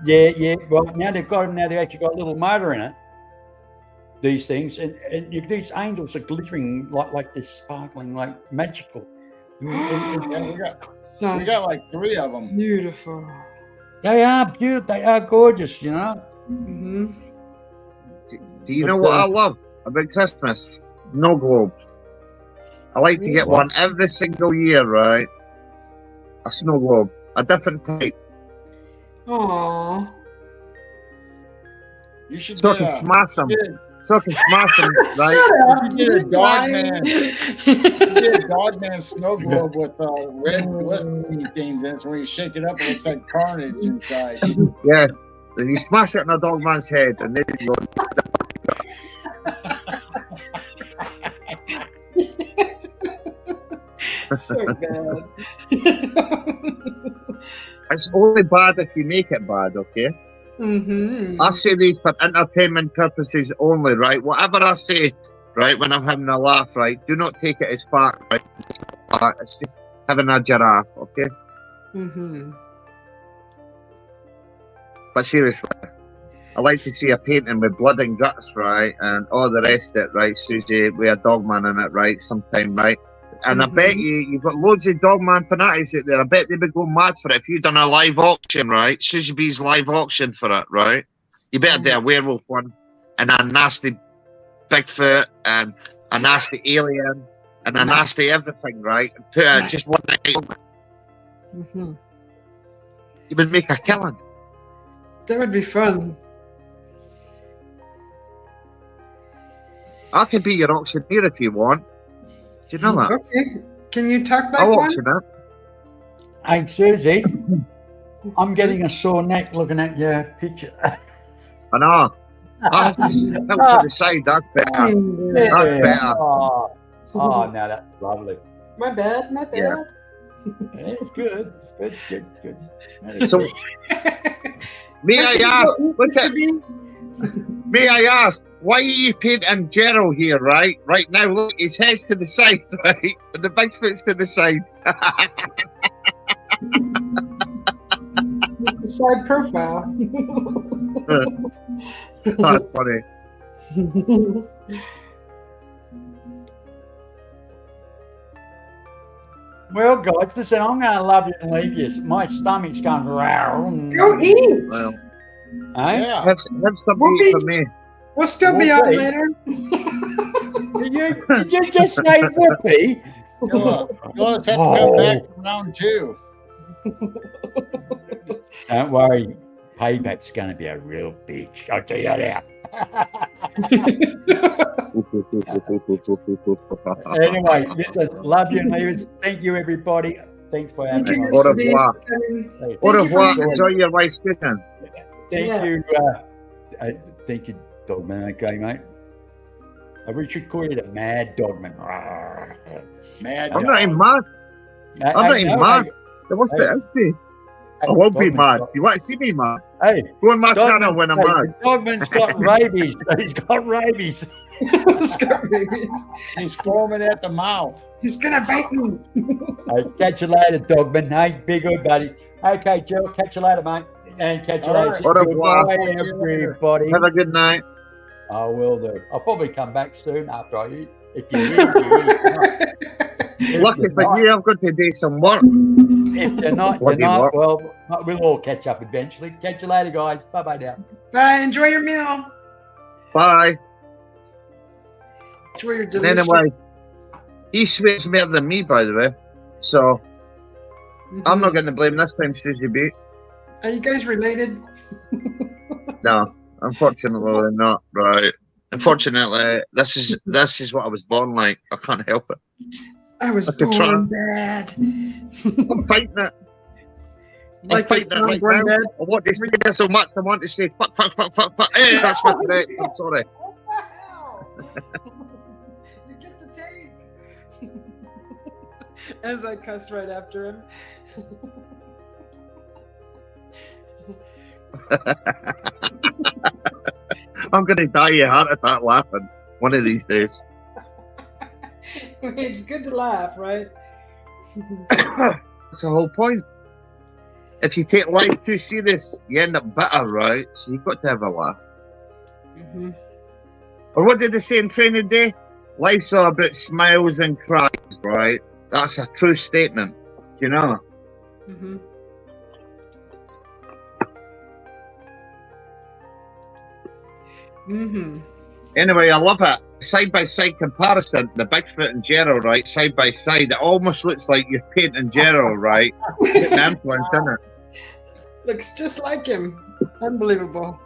Speaker 3: Yeah. Well, now they've got them. Now they've actually got a little motor in it. These things, and these angels are glittering like they're sparkling, like magical.
Speaker 2: We got like 3 of them.
Speaker 1: Beautiful.
Speaker 3: They are beautiful. They are gorgeous. You know.
Speaker 1: Mm-hmm.
Speaker 6: Do you know what I love about Christmas? Snow globes. I like to get one every single year, right? A snow globe, a different type.
Speaker 1: Aww.
Speaker 2: You should
Speaker 6: smash them. So I can smash them, right?
Speaker 2: You did a dog man. You did a dog man snow globe with red glistening things in it. So when you shake it up, it looks like carnage inside.
Speaker 6: Yes. Then you smash it in a dog man's head, and then you go.
Speaker 1: So bad.
Speaker 6: It's only bad if you make it bad, okay?
Speaker 1: Mm-hmm.
Speaker 6: I say these for entertainment purposes only, right? Whatever I say, right, when I'm having a laugh, right, do not take it as fact, right? It's just having a giraffe, okay?
Speaker 1: Mm-hmm.
Speaker 6: But seriously, I like to see a painting with blood and guts, right, and all the rest of it, right, Susie, with a dogman in it, right, sometime, right? And I bet you've got loads of dogman fanatics out there. I bet they would go mad for it if you'd done a live auction, right? Susie B's live auction for it, right? You better do a werewolf one, and a nasty Bigfoot, and a nasty alien, and a nasty everything, right? And put just one night.
Speaker 1: Mm-hmm.
Speaker 6: You would make a killing.
Speaker 1: That would be fun.
Speaker 6: I could be your auctioneer if you want. Do you know that?
Speaker 1: Okay. Can you talk back
Speaker 6: I'll
Speaker 1: one?
Speaker 6: auction it.
Speaker 3: Hey, Susie, I'm getting a sore neck looking at your picture.
Speaker 6: I know. Tilt to the side, that's better. That's better.
Speaker 3: Oh, no, that's lovely.
Speaker 1: My bad. My bad.
Speaker 6: Yeah.
Speaker 3: Yeah, it's good. It's good. That is
Speaker 6: So,
Speaker 3: good.
Speaker 6: may I ask,
Speaker 1: Mr. B?
Speaker 6: may I ask, why are you painting Gerald here, right? Right now, look, his head's to the side, right? And the Bigfoot's to the side.
Speaker 1: It's a side profile.
Speaker 6: That's funny.
Speaker 3: Well, guys, listen, I'm going to love you and leave you. My stomach's going round.
Speaker 1: Go eat.
Speaker 6: Well,
Speaker 3: Yeah.
Speaker 6: have some
Speaker 1: We'll
Speaker 6: meat
Speaker 1: be-
Speaker 6: for me.
Speaker 1: We'll still be
Speaker 3: Whoopee.
Speaker 1: on later.
Speaker 3: Did you just say whoopee?
Speaker 2: You'll just have to come back for round 2.
Speaker 3: Don't worry. Payback's going to be a real bitch. I'll tell you that now. Anyway, listen, love you and leave us. Thank you, everybody. Thanks for having us.
Speaker 6: Au revoir. Au revoir.
Speaker 1: for-
Speaker 6: Enjoy your wife's cooking.
Speaker 3: Thank
Speaker 1: Yeah.
Speaker 3: you. Thank you, Dogman. Okay, mate. We should call you the Mad Dogman.
Speaker 2: Mad
Speaker 6: I'm not even mad. I'm not even mad. What's
Speaker 3: Hey.
Speaker 6: the SD? I won't be mad. You want to see me mad?
Speaker 3: Hey,
Speaker 6: Go on my channel when I'm mad.
Speaker 3: Dogman's got rabies. He's got rabies.
Speaker 1: He's got rabies.
Speaker 2: He's foaming at the mouth.
Speaker 1: He's gonna bite me.
Speaker 3: Hey, catch you later, Dogman. Hey, be good, buddy. Okay, Joe, catch you later, mate. And catch you
Speaker 2: All
Speaker 3: later.
Speaker 2: right.
Speaker 6: Au revoir.
Speaker 3: Goodbye, everybody.
Speaker 6: Have a good night.
Speaker 3: I will do. I'll probably come back soon after I eat. If you eat, you eat.
Speaker 6: Lucky for you, I've got to do some work.
Speaker 3: If you're not, you're
Speaker 6: Bloody
Speaker 3: not.
Speaker 6: work.
Speaker 3: Well, we'll all catch up eventually. Catch you later, guys. Bye-bye now.
Speaker 1: Bye. Enjoy your meal.
Speaker 6: Bye.
Speaker 1: Enjoy your
Speaker 6: And
Speaker 1: delicious.
Speaker 6: anyway, he swears better than me, by the way. So I'm not going to blame this time, Susie B.
Speaker 1: Are you guys related?
Speaker 6: No, unfortunately not. Right. Unfortunately, this is what I was born like. I can't help it.
Speaker 1: I was
Speaker 6: I could try.
Speaker 1: born bad.
Speaker 6: I'm fighting it. I'm
Speaker 1: Like
Speaker 6: fighting
Speaker 1: it's
Speaker 6: it right
Speaker 1: born
Speaker 6: now.
Speaker 1: bad.
Speaker 6: I want to say this so much. I want to say fuck. Hey, that's not correct. I'm sorry.
Speaker 1: You get the take. As I cuss right after him.
Speaker 6: I'm going to die of heart attack laughing one of these days.
Speaker 1: It's good to laugh, right?
Speaker 6: That's the whole point. If you take life too serious, you end up bitter, right? So you've got to have a laugh.
Speaker 1: Mm-hmm.
Speaker 6: Or what did they say in Training Day? Life's all about smiles and cries, right? That's a true statement. Do you know?
Speaker 1: Mm-hmm. Mm-hmm.
Speaker 6: Anyway, I love it. Side by side comparison, the Bigfoot and Gerald, right? Side by side, it almost looks like you're painting Gerald, right? Putting influence in it.
Speaker 1: Looks just like him. Unbelievable.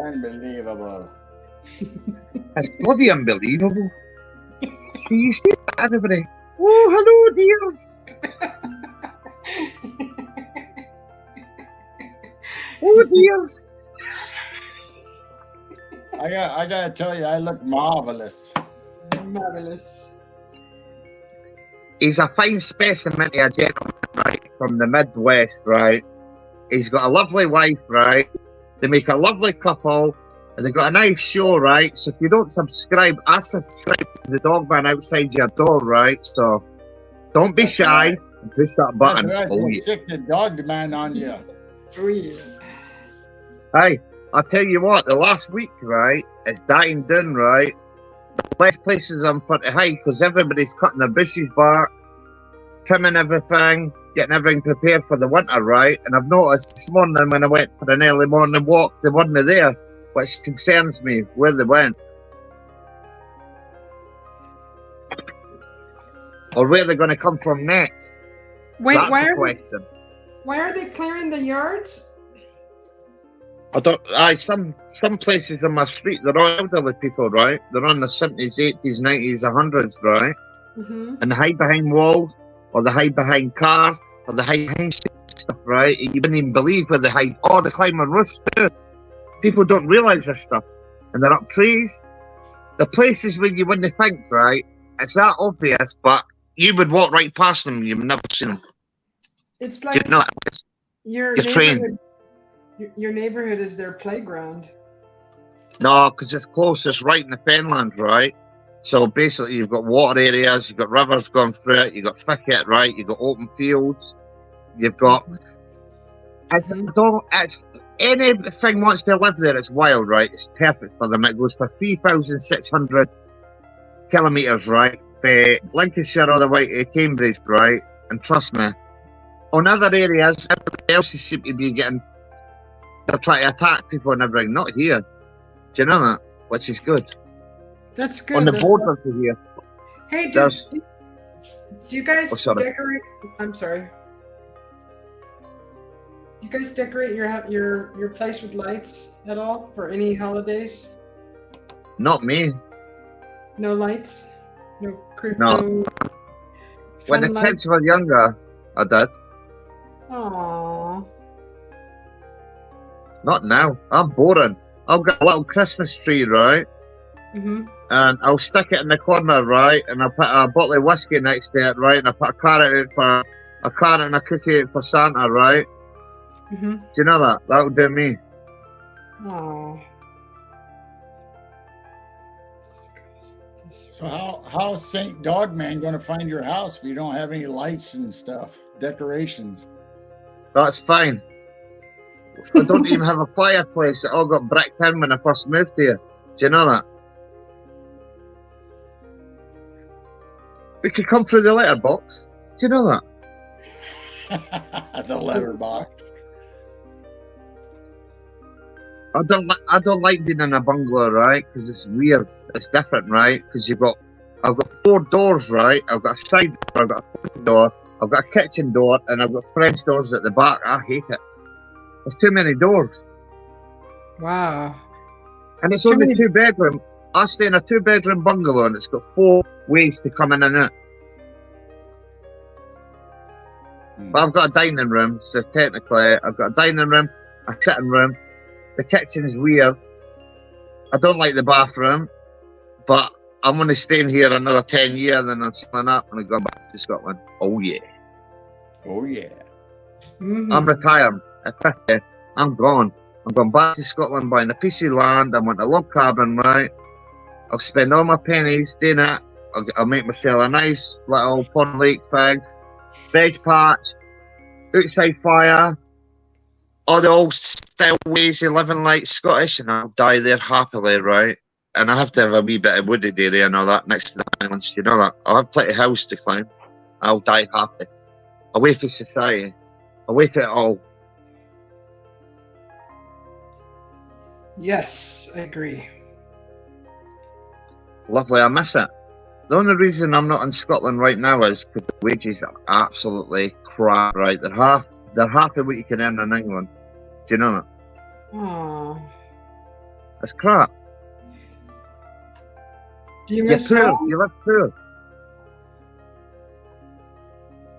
Speaker 2: Unbelievable.
Speaker 6: It's bloody unbelievable. Do you see that, everybody? Oh, hello, dears. Oh, dears.
Speaker 2: I gotta tell you, I look marvelous.
Speaker 1: Marvelous.
Speaker 6: He's a fine specimen of a gentleman, right, from the Midwest, right? He's got a lovely wife, right? They make a lovely couple, and they've got a nice show, right? So if you don't subscribe, I subscribe to the dog man outside your door, right? So don't be shy and push that button.
Speaker 2: Oh, yeah. Sick the dog man on you.
Speaker 1: Oh, yeah.
Speaker 6: Hey, I'll tell you what, the last week, right, it's dying down, right? Less places I'm for to hide because everybody's cutting their bushes back, trimming everything, getting everything prepared for the winter, right? And I've noticed this morning when I went for an early morning walk, they weren't there, which concerns me where they went. Or where they're going to come from next.
Speaker 1: Wait,
Speaker 6: That's the question.
Speaker 1: Why are they clearing the yards?
Speaker 6: I don't. Some places on my street, they're all elderly people, right? They're on the 70s, 80s, 90s, 100s, right?
Speaker 1: Mm-hmm.
Speaker 6: And they hide behind walls, or they hide behind cars, or they hide behind stuff, right? You wouldn't even believe where they hide. Oh, they climb on roofs too. People don't realise this stuff. And they're up trees. The places where you wouldn't think, right? It's that obvious, but you would walk right past them, you've never seen them.
Speaker 1: It's like
Speaker 6: you're trained.
Speaker 1: Your neighborhood is their playground.
Speaker 6: No, because it's close. It's right in the fenland, right? So basically, you've got water areas, you've got rivers going through it, you've got thicket, right? You've got open fields. You've got. Anything wants to live there. It's wild, right? It's perfect for them. It goes for 3,600 kilometres, right? Lincolnshire all the way to Cambridge, right? And trust me, on other areas, everybody else seems to be getting. They're trying to attack people and everything. Not here. Do you know that? Which is good.
Speaker 1: That's good.
Speaker 6: On the borders of here.
Speaker 1: Hey, do you guys decorate? I'm sorry. Do you guys decorate your place with lights at all for any holidays?
Speaker 6: Not me.
Speaker 1: No lights? No creepy.
Speaker 6: No. When the kids were younger, I did.
Speaker 1: Aww.
Speaker 6: Not now. I'm boring. I've got a little Christmas tree, right?
Speaker 1: Mm-hmm.
Speaker 6: And I'll stick it in the corner, right? And I'll put a bottle of whiskey next to it, right? And I'll put a carrot and a cookie out for Santa, right?
Speaker 1: Mm-hmm.
Speaker 6: Do you know that? That'll do me.
Speaker 1: Aww.
Speaker 2: So how's St. Dogman going to find your house if you don't have any lights and stuff, decorations?
Speaker 6: That's fine. I don't even have a fireplace. It all got bricked in when I first moved here. Do you know that? We could come through the letterbox. Do you know
Speaker 2: that? The letterbox.
Speaker 6: I don't like being in a bungalow, right? Because it's weird. It's different, right? Because I've got 4 doors, right? I've got a side door, I've got a front door, I've got a kitchen door, and I've got French doors at the back. I hate it. There's too many doors.
Speaker 1: Wow.
Speaker 6: And it's only 2 bedroom. I stay in a 2-bedroom bungalow and it's got 4 ways to come in and out. But I've got a dining room, so technically I've got a dining room, a sitting room. The kitchen is weird. I don't like the bathroom, but I'm only staying here another 10 years and I'm selling up and I'm going back to Scotland. Oh yeah.
Speaker 2: Oh yeah.
Speaker 1: Mm-hmm.
Speaker 6: I'm retired. I'm gone. I'm going back to Scotland buying a piece of land. I want a log cabin, right? I'll spend all my pennies doing it. I'll make myself a nice little pond lake thing, veg patch, outside fire, all the old style ways of living like Scottish, and I'll die there happily, right? And I have to have a wee bit of wooded area and all that next to the islands. You know that? I'll have plenty of house to climb. I'll die happy. Away from society. Away from it all.
Speaker 1: Yes, I agree.
Speaker 6: Lovely, I miss it. The only reason I'm not in Scotland right now is because the wages are absolutely crap, right? They're half of what you can earn in England. Do you know that?
Speaker 1: Aww.
Speaker 6: It's crap.
Speaker 1: Do you miss home?
Speaker 6: You live poor.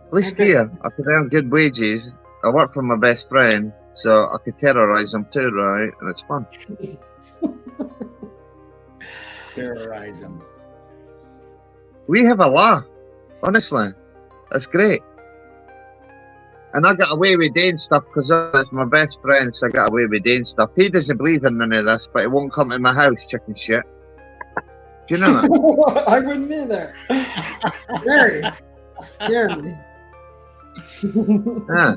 Speaker 6: At least here, I could earn good wages. I work for my best friend, so I could terrorise him too, right? And it's fun.
Speaker 2: Terrorize him.
Speaker 6: We have a laugh, honestly. That's great. And I got away with doing stuff because it's my best friend, so I got away with doing stuff. He doesn't believe in none of this, but he won't come to my house, chicken shit. Do you know that?
Speaker 1: I wouldn't either. Very scared me.
Speaker 6: Yeah.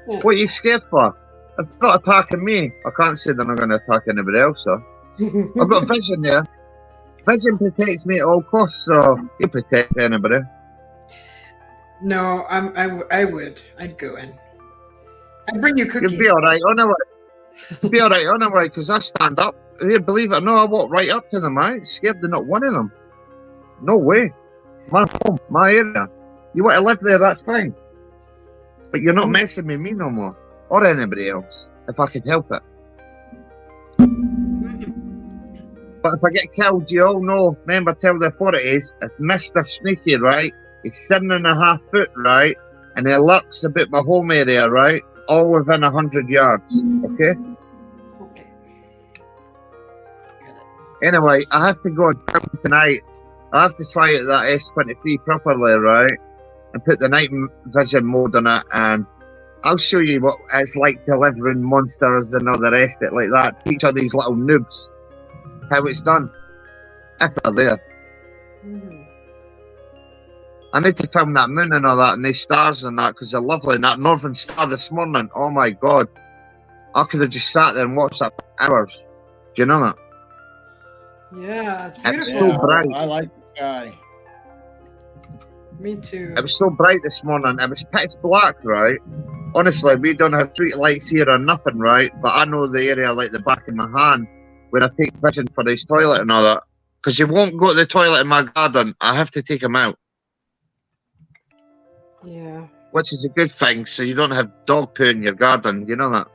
Speaker 6: What are you scared for? If they're not attacking me, I can't say they're not going to attack anybody else, so. I've got vision there. Vision protects me at all costs, so you protect anybody.
Speaker 1: No, I would. I'd go in. I'd bring you cookies.
Speaker 6: You'll be alright, anyway. Be alright, anyway, because I stand up. Here, believe it or not, I walk right up to them. I ain't scared of not one of them. No way. It's my home, my area. You want to live there, that's fine. But you're not messing with me no more. Or anybody else, if I could help it. But if I get killed, you all know, remember, tell the authorities, it's Mr. Sneaky, right? He's 7.5 foot, right? And he lurks about my home area, right? All within 100 yards, okay?
Speaker 1: Okay.
Speaker 6: Anyway, I have to go tonight. I have to try out that S23 properly, right? And put the night vision mode on it, and I'll show you what it's like delivering monsters and all the rest of it like that. Teach all these little noobs how it's done. If they're there. I need to film that moon and all that, and these stars and that, because they're lovely. And that northern star this morning, oh my god. I could have just sat there and watched that for hours. Do you know that?
Speaker 1: Yeah, it's
Speaker 6: It's
Speaker 1: beautiful.
Speaker 6: so bright.
Speaker 2: I like the sky.
Speaker 1: Me too.
Speaker 6: It was so bright this morning. It was pitch black, right? Honestly, we don't have street lights here or nothing, right? But I know the area like the back of my hand where I take vision for his toilet and all that. Because he won't go to the toilet in my garden. I have to take him out.
Speaker 1: Yeah.
Speaker 6: Which is a good thing, so you don't have dog poo in your garden. You know that?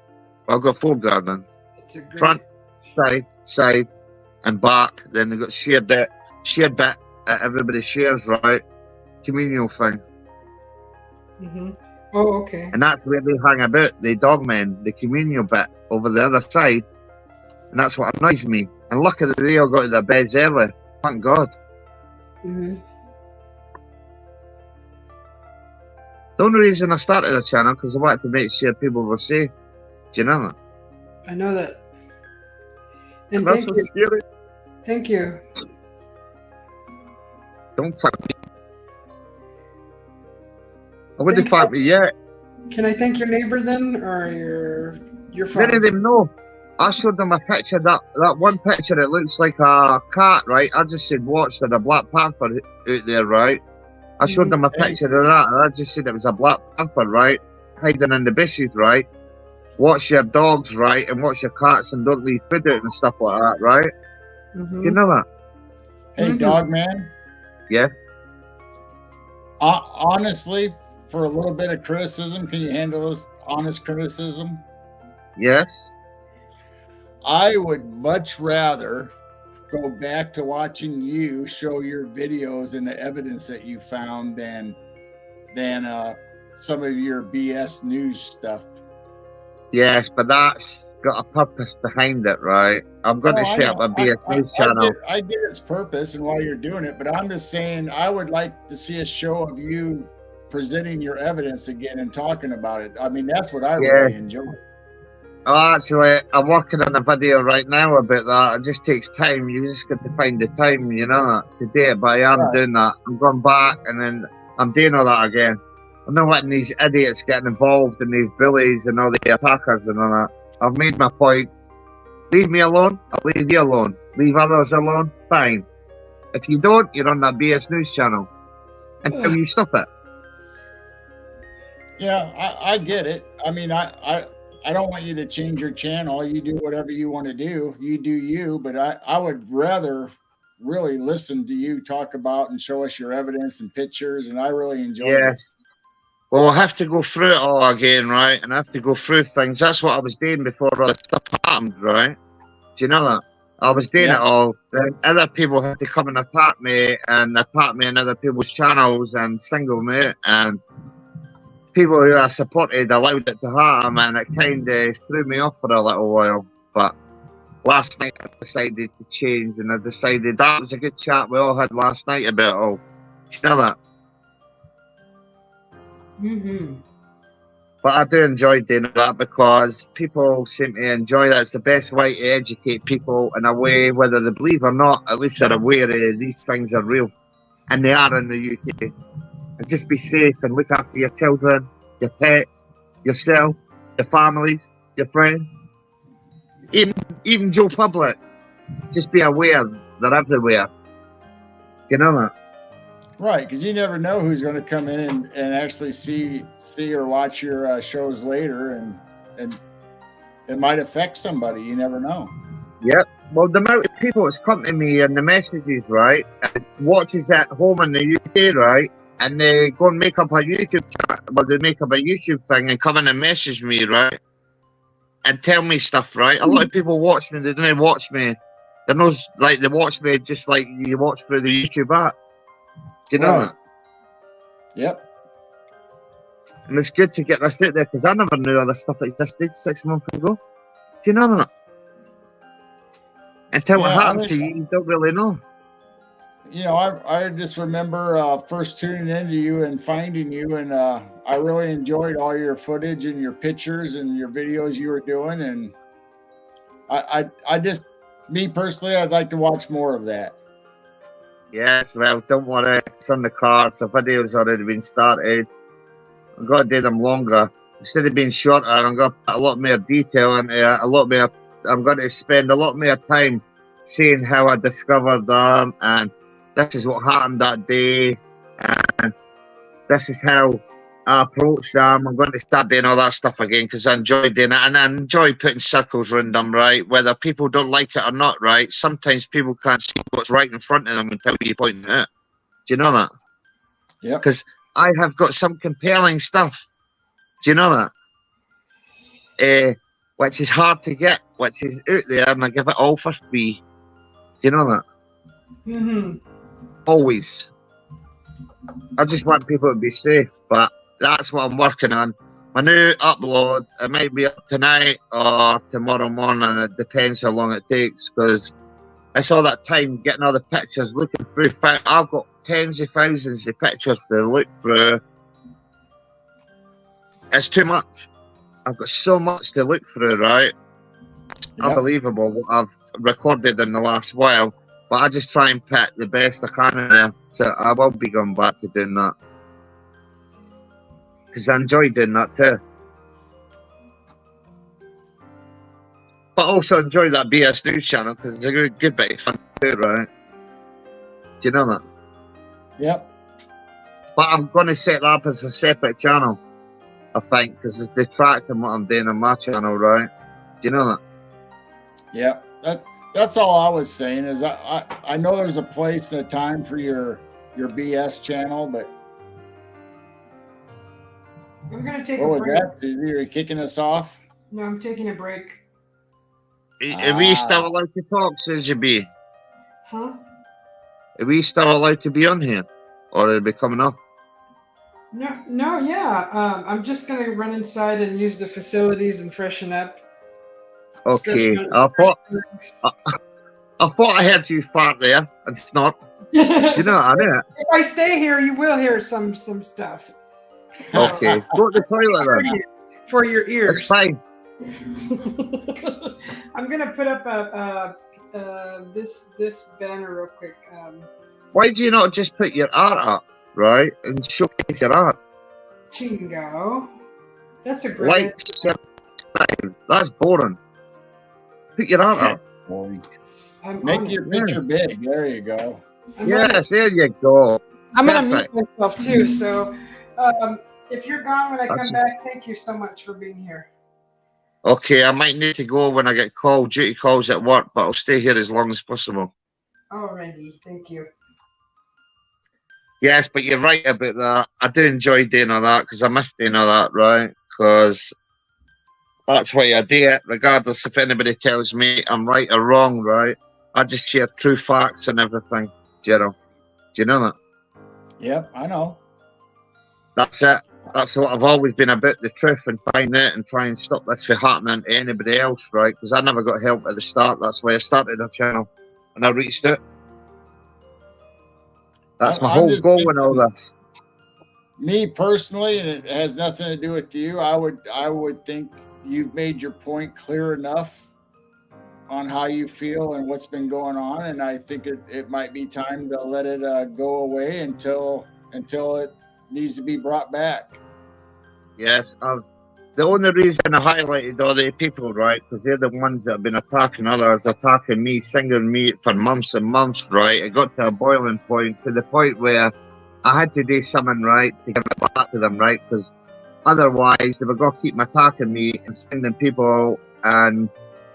Speaker 6: I've got 4 gardens.
Speaker 1: It's a great...
Speaker 6: Front, side, and back. Then we've got shared bit that everybody shares, right? Communal thing.
Speaker 1: Oh, okay.
Speaker 6: And that's where they hang about, the dogmen, the communal bit over the other side. And that's what annoys me. And luckily they all got to their beds early. Thank God. The only reason I started the channel because I wanted to make sure people were safe. Do you know that?
Speaker 1: I know that. And
Speaker 6: That's
Speaker 1: thank
Speaker 6: what's
Speaker 1: you.
Speaker 6: scary.
Speaker 1: Thank you.
Speaker 6: Don't fuck me. I wouldn't fuck me yet.
Speaker 1: Can I thank your neighbor then, or your
Speaker 6: None
Speaker 1: father?
Speaker 6: of them know. I showed them a picture, that one picture, it looks like a cat, right? I just said, watch, there's a Black Panther out there, right? I showed them a picture of that, and I just said it was a Black Panther, right? Hiding in the bushes, right? Watch your dogs, right? And watch your cats, and don't leave food out and stuff like that, right? Do you know that?
Speaker 2: Hey, dog man.
Speaker 6: Yes.
Speaker 2: Honestly, for a little bit of criticism, can you handle this honest criticism?
Speaker 6: Yes.
Speaker 2: I would much rather go back to watching you show your videos and the evidence that you found than some of your BS news stuff.
Speaker 6: Yes, but that's got a purpose behind it, right? I'm going to set up a BS News channel.
Speaker 2: I get its purpose and why you're doing it, but I'm just saying I would like to see a show of you presenting your evidence again and talking about it. I mean, that's what I really enjoy.
Speaker 6: Oh, actually, I'm working on a video right now about that. It just takes time. You just got to find the time, you know, to do it. But I am doing that. I'm going back and then I'm doing all that again. I'm not letting these idiots getting involved in these bullies and all the attackers and all that. I've made my point. Leave me alone, I'll leave you alone. Leave others alone, fine. If you don't, you're on that BS News channel. Until you stop it.
Speaker 2: Yeah, I get it. I mean, I don't want you to change your channel. You do whatever you want to do. You do you, but I would rather really listen to you talk about and show us your evidence and pictures, and I really enjoy it.
Speaker 6: Yes. Well, we'll have to go through it all again, right? And I have to go through things. That's what I was doing before all this stuff happened, right? Do you know that? I was doing it all. Then other people had to come and attack me on other people's channels and single me, and people who I supported allowed it to happen, and it kind of threw me off for a little while. But last night I decided to change, and I decided that was a good chat we all had last night about it all. Do you know that?
Speaker 1: Mm-hmm.
Speaker 6: But I do enjoy doing that because people seem to enjoy that. It's the best way to educate people in a way, whether they believe or not, at least they're aware these things are real. And they are in the UK. And just be safe and look after your children, your pets, yourself, your families, your friends. Even Joe Public. Just be aware they're everywhere. Do you know that?
Speaker 2: Right, because you never know who's going to come in and actually see or watch your shows later, and it might affect somebody. You never know.
Speaker 6: Yep. Well, the amount of people that's come to me and the messages, right, watches at home in the UK, right, and they go and make up a YouTube chat, but they make up a YouTube thing and come in and message me, right, and tell me stuff, right. A lot of people watch me. They don't watch me. They're not like they watch me just like you watch through the YouTube app. Do you know that?
Speaker 2: Yep.
Speaker 6: And it's good to get this out there because I never knew all this stuff existed 6 months ago. Do you know that? Until it happens to you, you don't really know.
Speaker 2: You know, I just remember first tuning into you and finding you, and I really enjoyed all your footage and your pictures and your videos you were doing, and I just, me personally, I'd like to watch more of that.
Speaker 6: Yes, well, don't worry. It's on the cards. The video's already been started. I've got to do them longer. Instead of being shorter, I'm going to put a lot more detail into it, a lot more. I'm going to spend a lot more time seeing how I discovered them, and this is what happened that day, and this is how I approached them. I'm going to start doing all that stuff again because I enjoy doing it, and I enjoy putting circles around them, right? Whether people don't like it or not, right? Sometimes people can't see what's right in front of them until you point it out. Do you know that?
Speaker 2: Yeah.
Speaker 6: Because I have got some compelling stuff. Do you know that? Which is hard to get, which is out there, and I give it all for free. Do you know that?
Speaker 1: Mm-hmm.
Speaker 6: Always. I just want people to be safe, but that's what I'm working on. My new upload, it might be up tonight or tomorrow morning. It depends how long it takes, because it's all that time getting all the pictures, looking through. I've got tens of thousands of pictures to look through. It's too much. I've got so much to look through, right? Yep. Unbelievable what I've recorded in the last while. But I just try and pick the best I can in there. So I will be going back to doing that. Because I enjoy doing that too. But also enjoy that BS News channel because it's a good bit of fun too, right? Do you know that?
Speaker 2: Yep.
Speaker 6: But I'm going to set that up as a separate channel, I think, because it's detracting what I'm doing on my channel, right? Do you know that?
Speaker 2: Yeah. That's all I was saying is I know there's a place and a time for your BS channel, but
Speaker 1: I'm gonna take a break.
Speaker 2: What was that? Are you kicking us off?
Speaker 1: No, I'm taking a break.
Speaker 6: Are we still allowed to talk, Susie B?
Speaker 1: Huh?
Speaker 6: Are we still allowed to be on here? Or are we coming up?
Speaker 1: No, yeah. I'm just gonna run inside and use the facilities and freshen up.
Speaker 6: Okay. I thought I heard you fart there and snort. Do you know what I mean?
Speaker 1: If I stay here, you will hear some stuff.
Speaker 6: Okay. Go to the toilet then.
Speaker 1: For your ears.
Speaker 6: It's fine.
Speaker 1: I'm gonna put up this banner real quick.
Speaker 6: Why do you not just put your art up, right, and showcase your art?
Speaker 1: Chingo. That's a great.
Speaker 6: Like, subscribe. That's boring. Put your art up.
Speaker 2: Make your picture big. There you go.
Speaker 6: Yes, there you go.
Speaker 1: I'm gonna mute myself too. So, if you're gone when I come back, thank you so much for being here.
Speaker 6: Okay, I might need to go when I get called, duty calls at work, but I'll stay here as long as possible.
Speaker 1: Alrighty, thank you.
Speaker 6: Yes, but you're right about that. I do enjoy doing all that because I miss doing all that, right? Because that's why I do it, regardless if anybody tells me I'm right or wrong, right? I just share true facts and everything, Gerald. Do you know that?
Speaker 2: Yep, I know.
Speaker 6: That's it. That's what I've always been about, the truth, and find it and try and stop this from happening to anybody else, right? Because I never got help at the start. That's why I started a channel and I reached it. That's my whole goal in all this.
Speaker 2: Me personally, and it has nothing to do with you, I would think you've made your point clear enough on how you feel and what's been going on, and I think it might be time to let it go away until it needs to be brought back.
Speaker 6: Yes, the only reason I highlighted all the people, right, because they're the ones that have been attacking others, attacking me, singing me for months and months, right? It got to a boiling point, to the point where I had to do something, right, to give it back to them, right? Because otherwise, they were going to keep attacking me and sending people and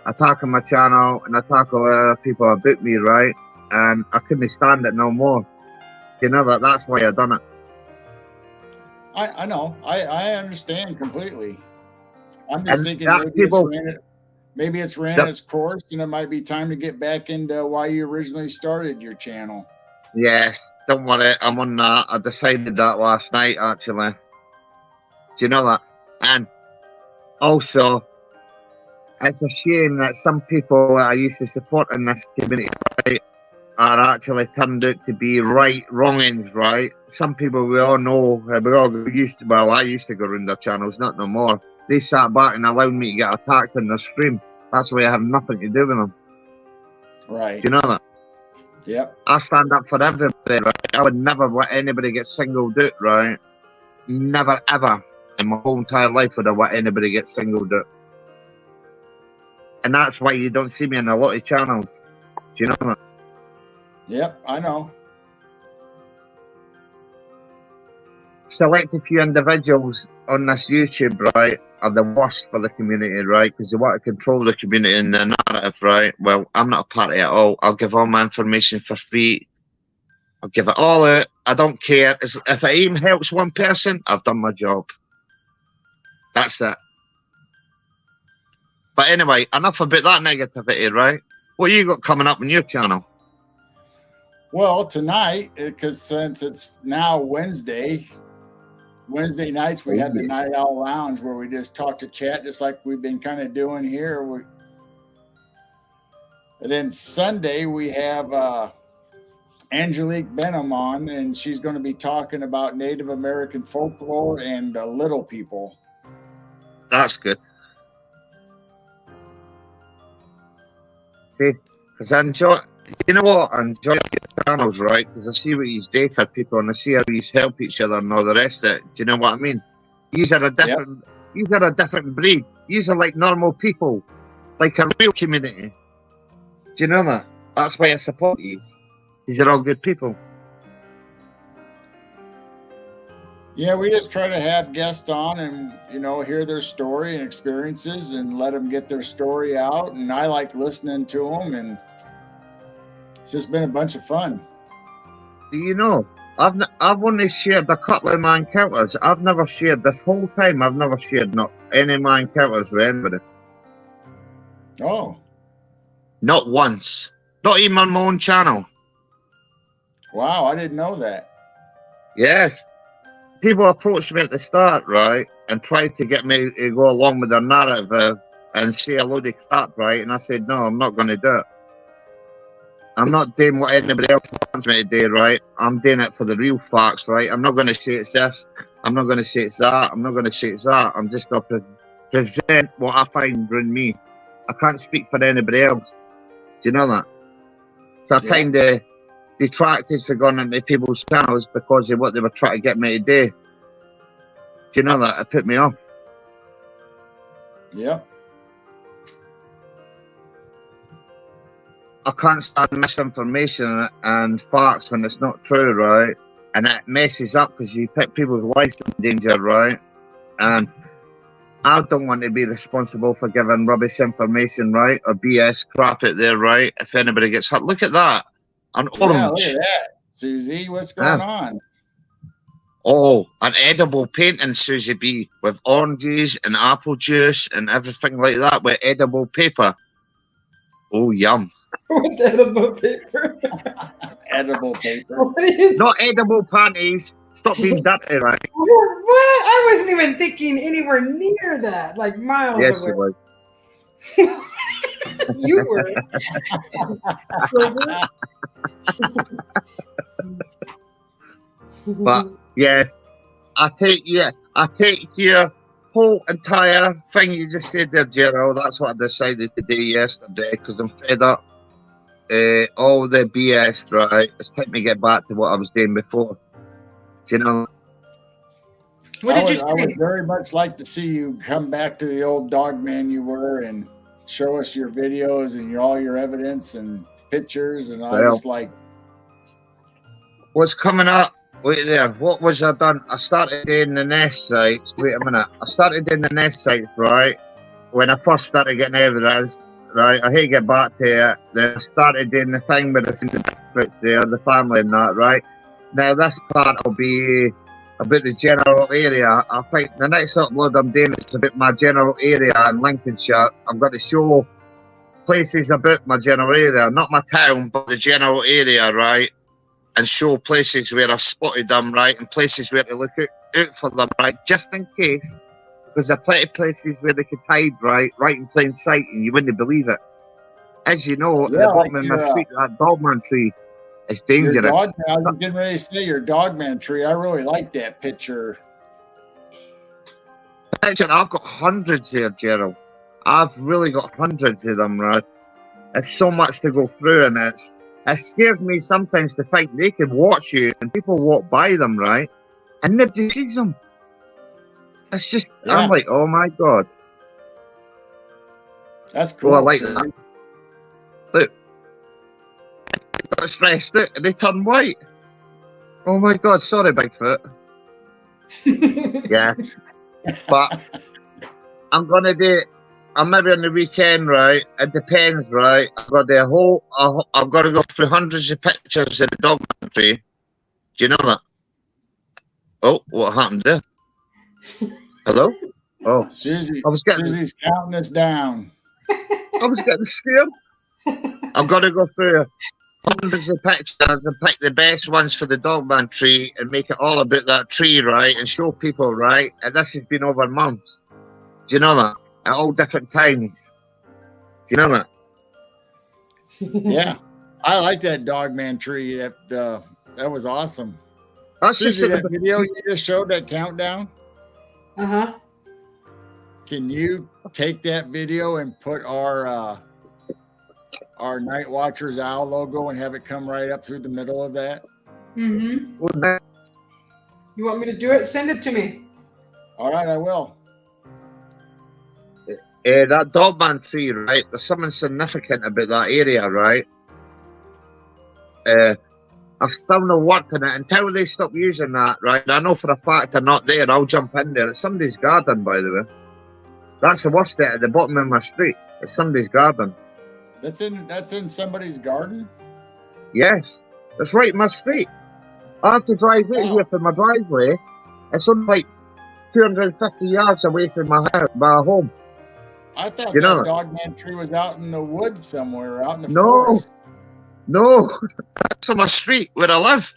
Speaker 6: attacking my channel and attacking other people about me, right? And I couldn't stand it no more. You know that's why I done it.
Speaker 2: I know. I understand completely. I'm just thinking maybe it's ran its course, and it might be time to get back into why you originally started your channel.
Speaker 6: Yes, don't worry. I'm on that. I decided that last night, actually. Do you know that? And also, it's a shame that some people that I used to support in this community, right, are actually turned out to be wrongings, right? Some people we all know, I used to go around their channels, not no more. They sat back and allowed me to get attacked in their stream. That's why I have nothing to do with them.
Speaker 2: Right.
Speaker 6: Do you know that?
Speaker 2: Yep.
Speaker 6: I stand up for everybody, right? I would never let anybody get singled out, right? Never, ever in my whole entire life would I let anybody get singled out. And that's why you don't see me in a lot of channels. Do you know that?
Speaker 2: Yep, I know.
Speaker 6: Select a few individuals on this YouTube, right, are the worst for the community, right? Because they want to control the community and the narrative, right? Well, I'm not a party at all. I'll give all my information for free. I'll give it all out. I don't care. If it even helps one person, I've done my job. That's it. But anyway, enough about that negativity, right? What you got coming up on your channel?
Speaker 2: Well, tonight, because since it's now Wednesday nights, we had the Night Owl Lounge where we just talk to chat, just like we've been kind of doing here. And then Sunday, we have Angelique Benham on, and she's going to be talking about Native American folklore and little people.
Speaker 6: That's good. See, because I enjoy, you know what? I enjoy your channels, right? Because I see what he's doing for people, and I see how he's help each other and all the rest of it. Do you know what I mean? These are a different, these are a different breed. These are like normal people, like a real community. Do you know that? That's why I support these. These are all good people.
Speaker 2: Yeah, we just try to have guests on and, you know, hear their story and experiences and let them get their story out. And I like listening to them, and it's just been a bunch of fun.
Speaker 6: Do you know, I've only shared a couple of my encounters. I've never shared this whole time. I've never shared not any of my encounters with anybody.
Speaker 2: Oh.
Speaker 6: Not once. Not even on my own channel.
Speaker 2: Wow, I didn't know that.
Speaker 6: Yes. People approached me at the start, right, and tried to get me to go along with their narrative and say a load of crap, right? And I said, no, I'm not going to do it. I'm not doing what anybody else wants me to do, right? I'm doing it for the real facts, right? I'm not going to say it's this. I'm not going to say it's that. I'm not going to say it's that. I'm just going to present what I find around me. I can't speak for anybody else. Do you know that? So I kind of detracted for going into people's channels because of what they were trying to get me to do. Do you know that? It put me off.
Speaker 2: Yep.
Speaker 6: I can't stand misinformation and facts when it's not true, right? And it messes up because you put people's lives in danger, right? And I don't want to be responsible for giving rubbish information, right? Or BS crap out there, right? If anybody gets hurt. Look at that. An orange.
Speaker 2: Yeah, look at that. Susie, what's going on?
Speaker 6: Oh, an edible painting, Susie B, with oranges and apple juice and everything like that with edible paper. Oh, yum.
Speaker 1: With edible paper.
Speaker 2: Edible paper.
Speaker 6: Not edible panties. Stop being dirty, right?
Speaker 1: What? I wasn't even thinking anywhere near that. Like miles away.
Speaker 6: Yes, you was.
Speaker 1: You were.
Speaker 6: But yes, I take your whole entire thing you just said there, Gerald. That's what I decided to do yesterday because I'm fed up. All the BS, right? It's time to get back to what I was doing before. Do you know?
Speaker 1: What did you
Speaker 2: I would
Speaker 1: say?
Speaker 2: very much like to see you come back to the old dog man you were and show us your videos and all your evidence and pictures. And I was like,
Speaker 6: what's coming up? Wait there. What was I done? I started doing the nest sites. Wait a minute. I started doing the nest sites, right? When I first started getting evidence, right? I hate to get back to it. Then I started doing the thing with the Bigfoots there, the family and that, right? Now this part will be about the general area. I think the next upload I'm doing is about my general area in Lincolnshire. I'm going to show places about my general area, not my town, but the general area, right? And show places where I've spotted them, right? And places where to look out for them, right? Just in case, because there are plenty of places where they could hide, right in plain sight, and you wouldn't believe it. As you know, the bottom of my street, that dogman tree is dangerous.
Speaker 2: I was getting ready to say your dogman tree. I really like that picture.
Speaker 6: I've got hundreds here, Gerald. I've really got hundreds of them, right? It's so much to go through, and it scares me sometimes to think they can watch you and people walk by them, right? And nobody sees them. It's just, I'm like, oh my God.
Speaker 2: That's cool.
Speaker 6: Oh, I like that. Look. They got stressed out and they turn white. Oh my God, sorry, Bigfoot. Yeah. But I'm going to do it. I'm maybe on the weekend, right? It depends, right? I've got to go through hundreds of pictures of the dog tree. Do you know that? Oh, what happened there? Hello? Oh,
Speaker 2: Susie's counting us down.
Speaker 6: I was getting scared. I've got to go through hundreds of pictures and pick the best ones for the dogman tree and make it all about that tree, right? And show people, right? And this has been over months. Do you know that? At all different times. Do you know that?
Speaker 2: Yeah. I like that dogman tree. That was awesome.
Speaker 6: That's
Speaker 2: Susie, that video you just showed, that countdown.
Speaker 1: Uh-huh.
Speaker 2: Can you take that video and put our Night Watchers Owl logo and have it come right up through the middle of that?
Speaker 1: Mm-hmm. You want me to do it? Send it to me.
Speaker 2: All right, I will.
Speaker 6: That dogman tree, right? There's something significant about that area, right? I've still not worked in it until they stop using that, right? I know for a fact they're not there. I'll jump in there. It's somebody's garden, by the way. That's the worst at the bottom of my street. It's somebody's garden.
Speaker 2: That's in somebody's garden?
Speaker 6: Yes. It's right in my street. I have to drive out here from my driveway. It's only like 250 yards away from my home.
Speaker 2: I thought that dogman tree was out in the woods somewhere, out in the forest.
Speaker 6: No, that's on my street where I live.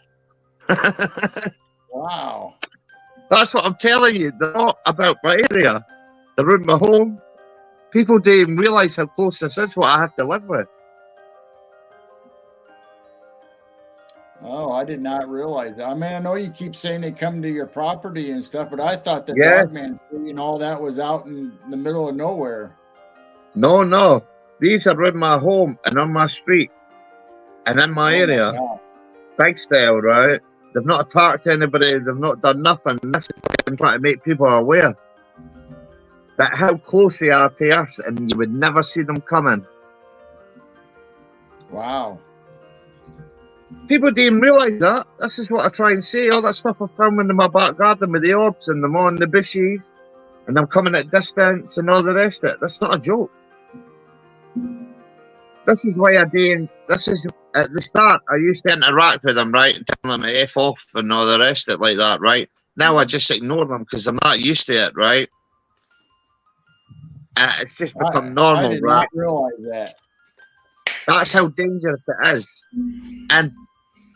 Speaker 2: Wow.
Speaker 6: That's what I'm telling you. They're not about my area. They're around my home. People don't even realise how close this is, what I have to live with.
Speaker 2: Oh, I did not realize that. I mean, I know you keep saying they come to your property and stuff, but I thought the dogman tree and all that was out in the middle of nowhere.
Speaker 6: No. These are around my home and on my street and in my area. Big style, right? They've not attacked anybody. They've not done nothing. This is why I'm trying to make people aware that how close they are to us, and you would never see them coming.
Speaker 2: Wow.
Speaker 6: People didn't realise that. This is what I try and say. All that stuff I'm filming in my back garden with the orbs and them on the bushes and them coming at distance and all the rest of it. That's not a joke. This is why this is at the start, I used to interact with them, right? And tell them to F off and all the rest of it like that, right? Now I just ignore them because I'm not used to it, right? It's just become normal,
Speaker 2: I did
Speaker 6: right?
Speaker 2: not realize that.
Speaker 6: That's how dangerous it is. And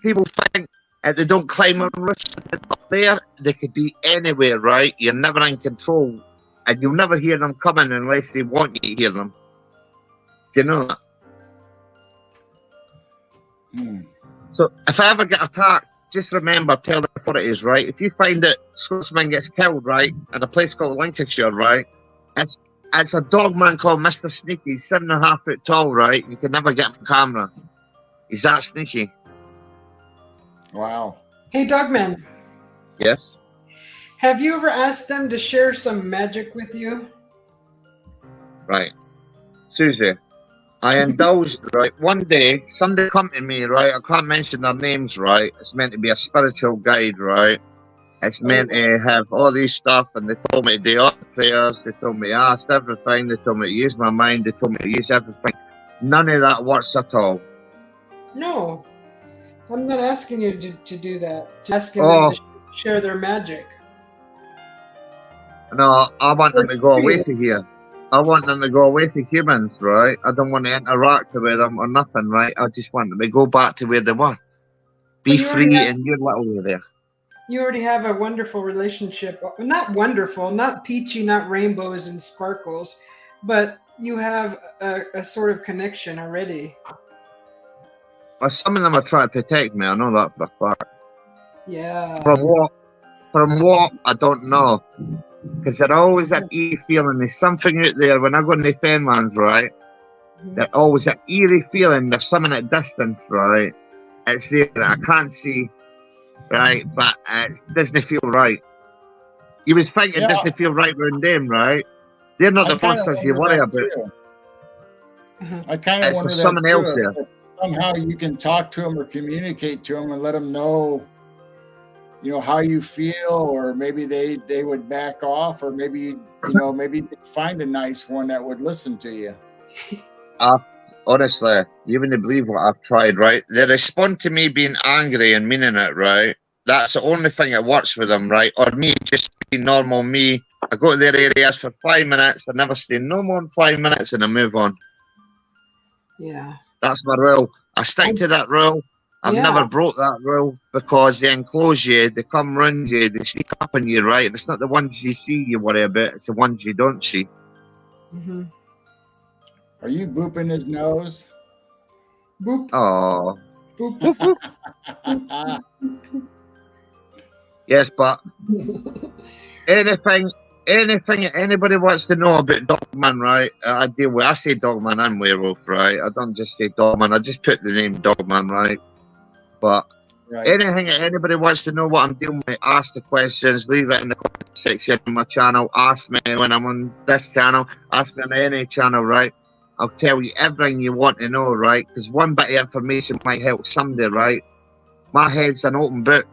Speaker 6: people think if they don't climb on roofs up there, they could be anywhere, right? You're never in control. And you'll never hear them coming unless they want you to hear them. Do you know that? So if I ever get attacked just remember, tell the authorities, right? If you find that Scotsman gets killed, right, in a place called Lincolnshire, right, it's a dog man called Mr. Sneaky. He's 7.5 foot tall, right? You can never get him on camera. He's that sneaky.
Speaker 2: Wow.
Speaker 1: Hey, Dogman.
Speaker 6: Yes.
Speaker 1: Have you ever asked them to share some magic with you?
Speaker 6: Right. Susie, I indulged, right? One day, somebody come to me, right? I can't mention their names, right? It's meant to be a spiritual guide, right? It's meant to have all these stuff, and they told me to do all the prayers. They told me to ask everything. They told me to use my mind. They told me to use everything. None of that works at all.
Speaker 1: No. I'm not asking you to do that. I'm asking them to share their magic.
Speaker 6: No, I want them to go away from here. I want them to go away from humans, right? I don't want to interact with them or nothing, right? I just want them to go back to where they were. Be free in your little way there.
Speaker 1: You already have a wonderful relationship. Not wonderful, not peachy, not rainbows and sparkles, but you have a sort of connection already.
Speaker 6: Well, some of them are trying to protect me. I know that for a fact.
Speaker 1: Yeah.
Speaker 6: From what? I don't know. Because they're always that eerie feeling. There's something out there when I go in the Fenlands, right? They're always that eerie feeling. There's something at distance, right? It's there that I can't see, right? But it doesn't feel right. You was thinking it doesn't feel right around them, right? They're not the monsters you worry about.
Speaker 2: I kind of wonder that
Speaker 6: someone else there.
Speaker 2: Somehow you can talk to them or communicate to them and let them know, you know, how you feel, or maybe they would back off, or maybe maybe you could find a nice one that would listen to you.
Speaker 6: Honestly, you wouldn't believe what I've tried, right? They respond to me being angry and meaning it, right? That's the only thing that works with them, right? Or me just being normal me. I go to their areas for 5 minutes, I never stay no more than 5 minutes, and I move on.
Speaker 1: Yeah.
Speaker 6: That's my rule. I stick to that rule. I've never broke that rule, because they enclose you, they come round you, they sneak up on you, right? And it's not the ones you see you worry about, it's the ones you don't see.
Speaker 1: Mm-hmm.
Speaker 2: Are you booping his nose?
Speaker 1: Boop.
Speaker 6: Oh.
Speaker 1: Boop. Boop. Boop.
Speaker 6: Yes, but anything anybody wants to know about Dogman, right? I deal with. I say Dogman and werewolf, right? I don't just say Dogman. I just put the name Dogman, right? But anything that anybody wants to know what I'm dealing with, ask the questions. Leave it in the comment section on my channel. Ask me when I'm on this channel. Ask me on any channel, right? I'll tell you everything you want to know, right? Because one bit of information might help somebody, right? My head's an open book.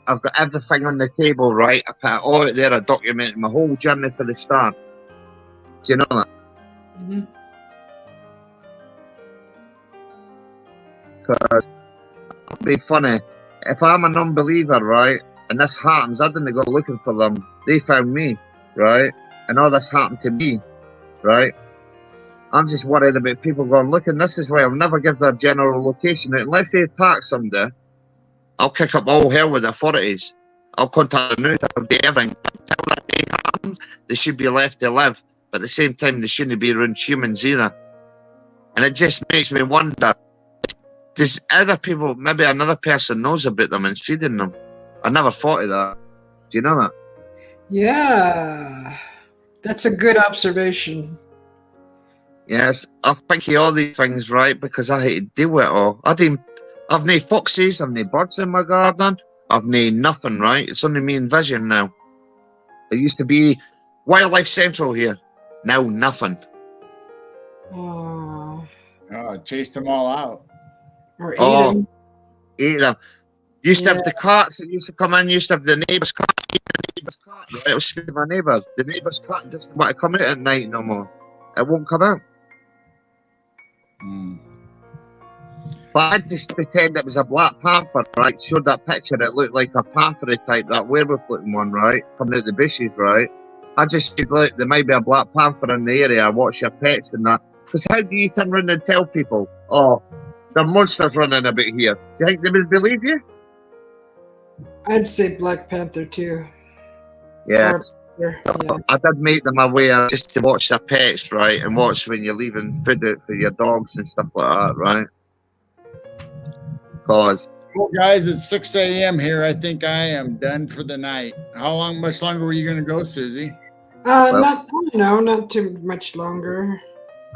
Speaker 6: I've got everything on the table, right? I put it all out there. I documented my whole journey for the start. Do you know that?
Speaker 1: Mm-hmm.
Speaker 6: Because it'd be funny. If I'm a non-believer, right, and this happens, I didn't go looking for them. They found me, right? And all this happened to me, right? I'm just worried about people going, look, and this is why I'll never give their general location. Unless they attack somebody, I'll kick up all hell with the authorities. I'll contact the news, I'll do everything. Until that day happens, they should be left to live. But at the same time, they shouldn't be around humans either. And it just makes me wonder, does other people, maybe another person knows about them and feeding them? I never thought of that. Do you know that?
Speaker 1: Yeah. That's a good observation.
Speaker 6: Yes, I think of all these things, right, because I hate to deal with it all. I've no foxes, I've no birds in my garden, I've no nothing, right? It's only me and Vision now. There used to be Wildlife Central here. Now nothing.
Speaker 1: Oh.
Speaker 2: Chased them all out.
Speaker 1: Or ate them.
Speaker 6: Used to have the cats that used to come in, used to have the neighbour's cat, It was speaking to my neighbour. The neighbour's cat doesn't want to come out at night no more. It won't come out. But I just pretend it was a black panther, right? Showed that picture, it looked like a panther type, that werewolf looking one, right? Coming out the bushes, right? I just said, look, there might be a black panther in the area, watch your pets and that. Because how do you turn around and tell people, oh, there are monsters running about here? Do you think they would believe you?
Speaker 1: I'd say Black Panther too.
Speaker 6: Yeah.
Speaker 1: Yeah.
Speaker 6: I did make them aware just to watch their pets, right? And watch when you're leaving food out for your dogs and stuff like that, right? Because
Speaker 2: Well, guys, it's 6 a.m. here. I think I am done for the night. Much longer were you going to go, Susie?
Speaker 1: Not too much longer.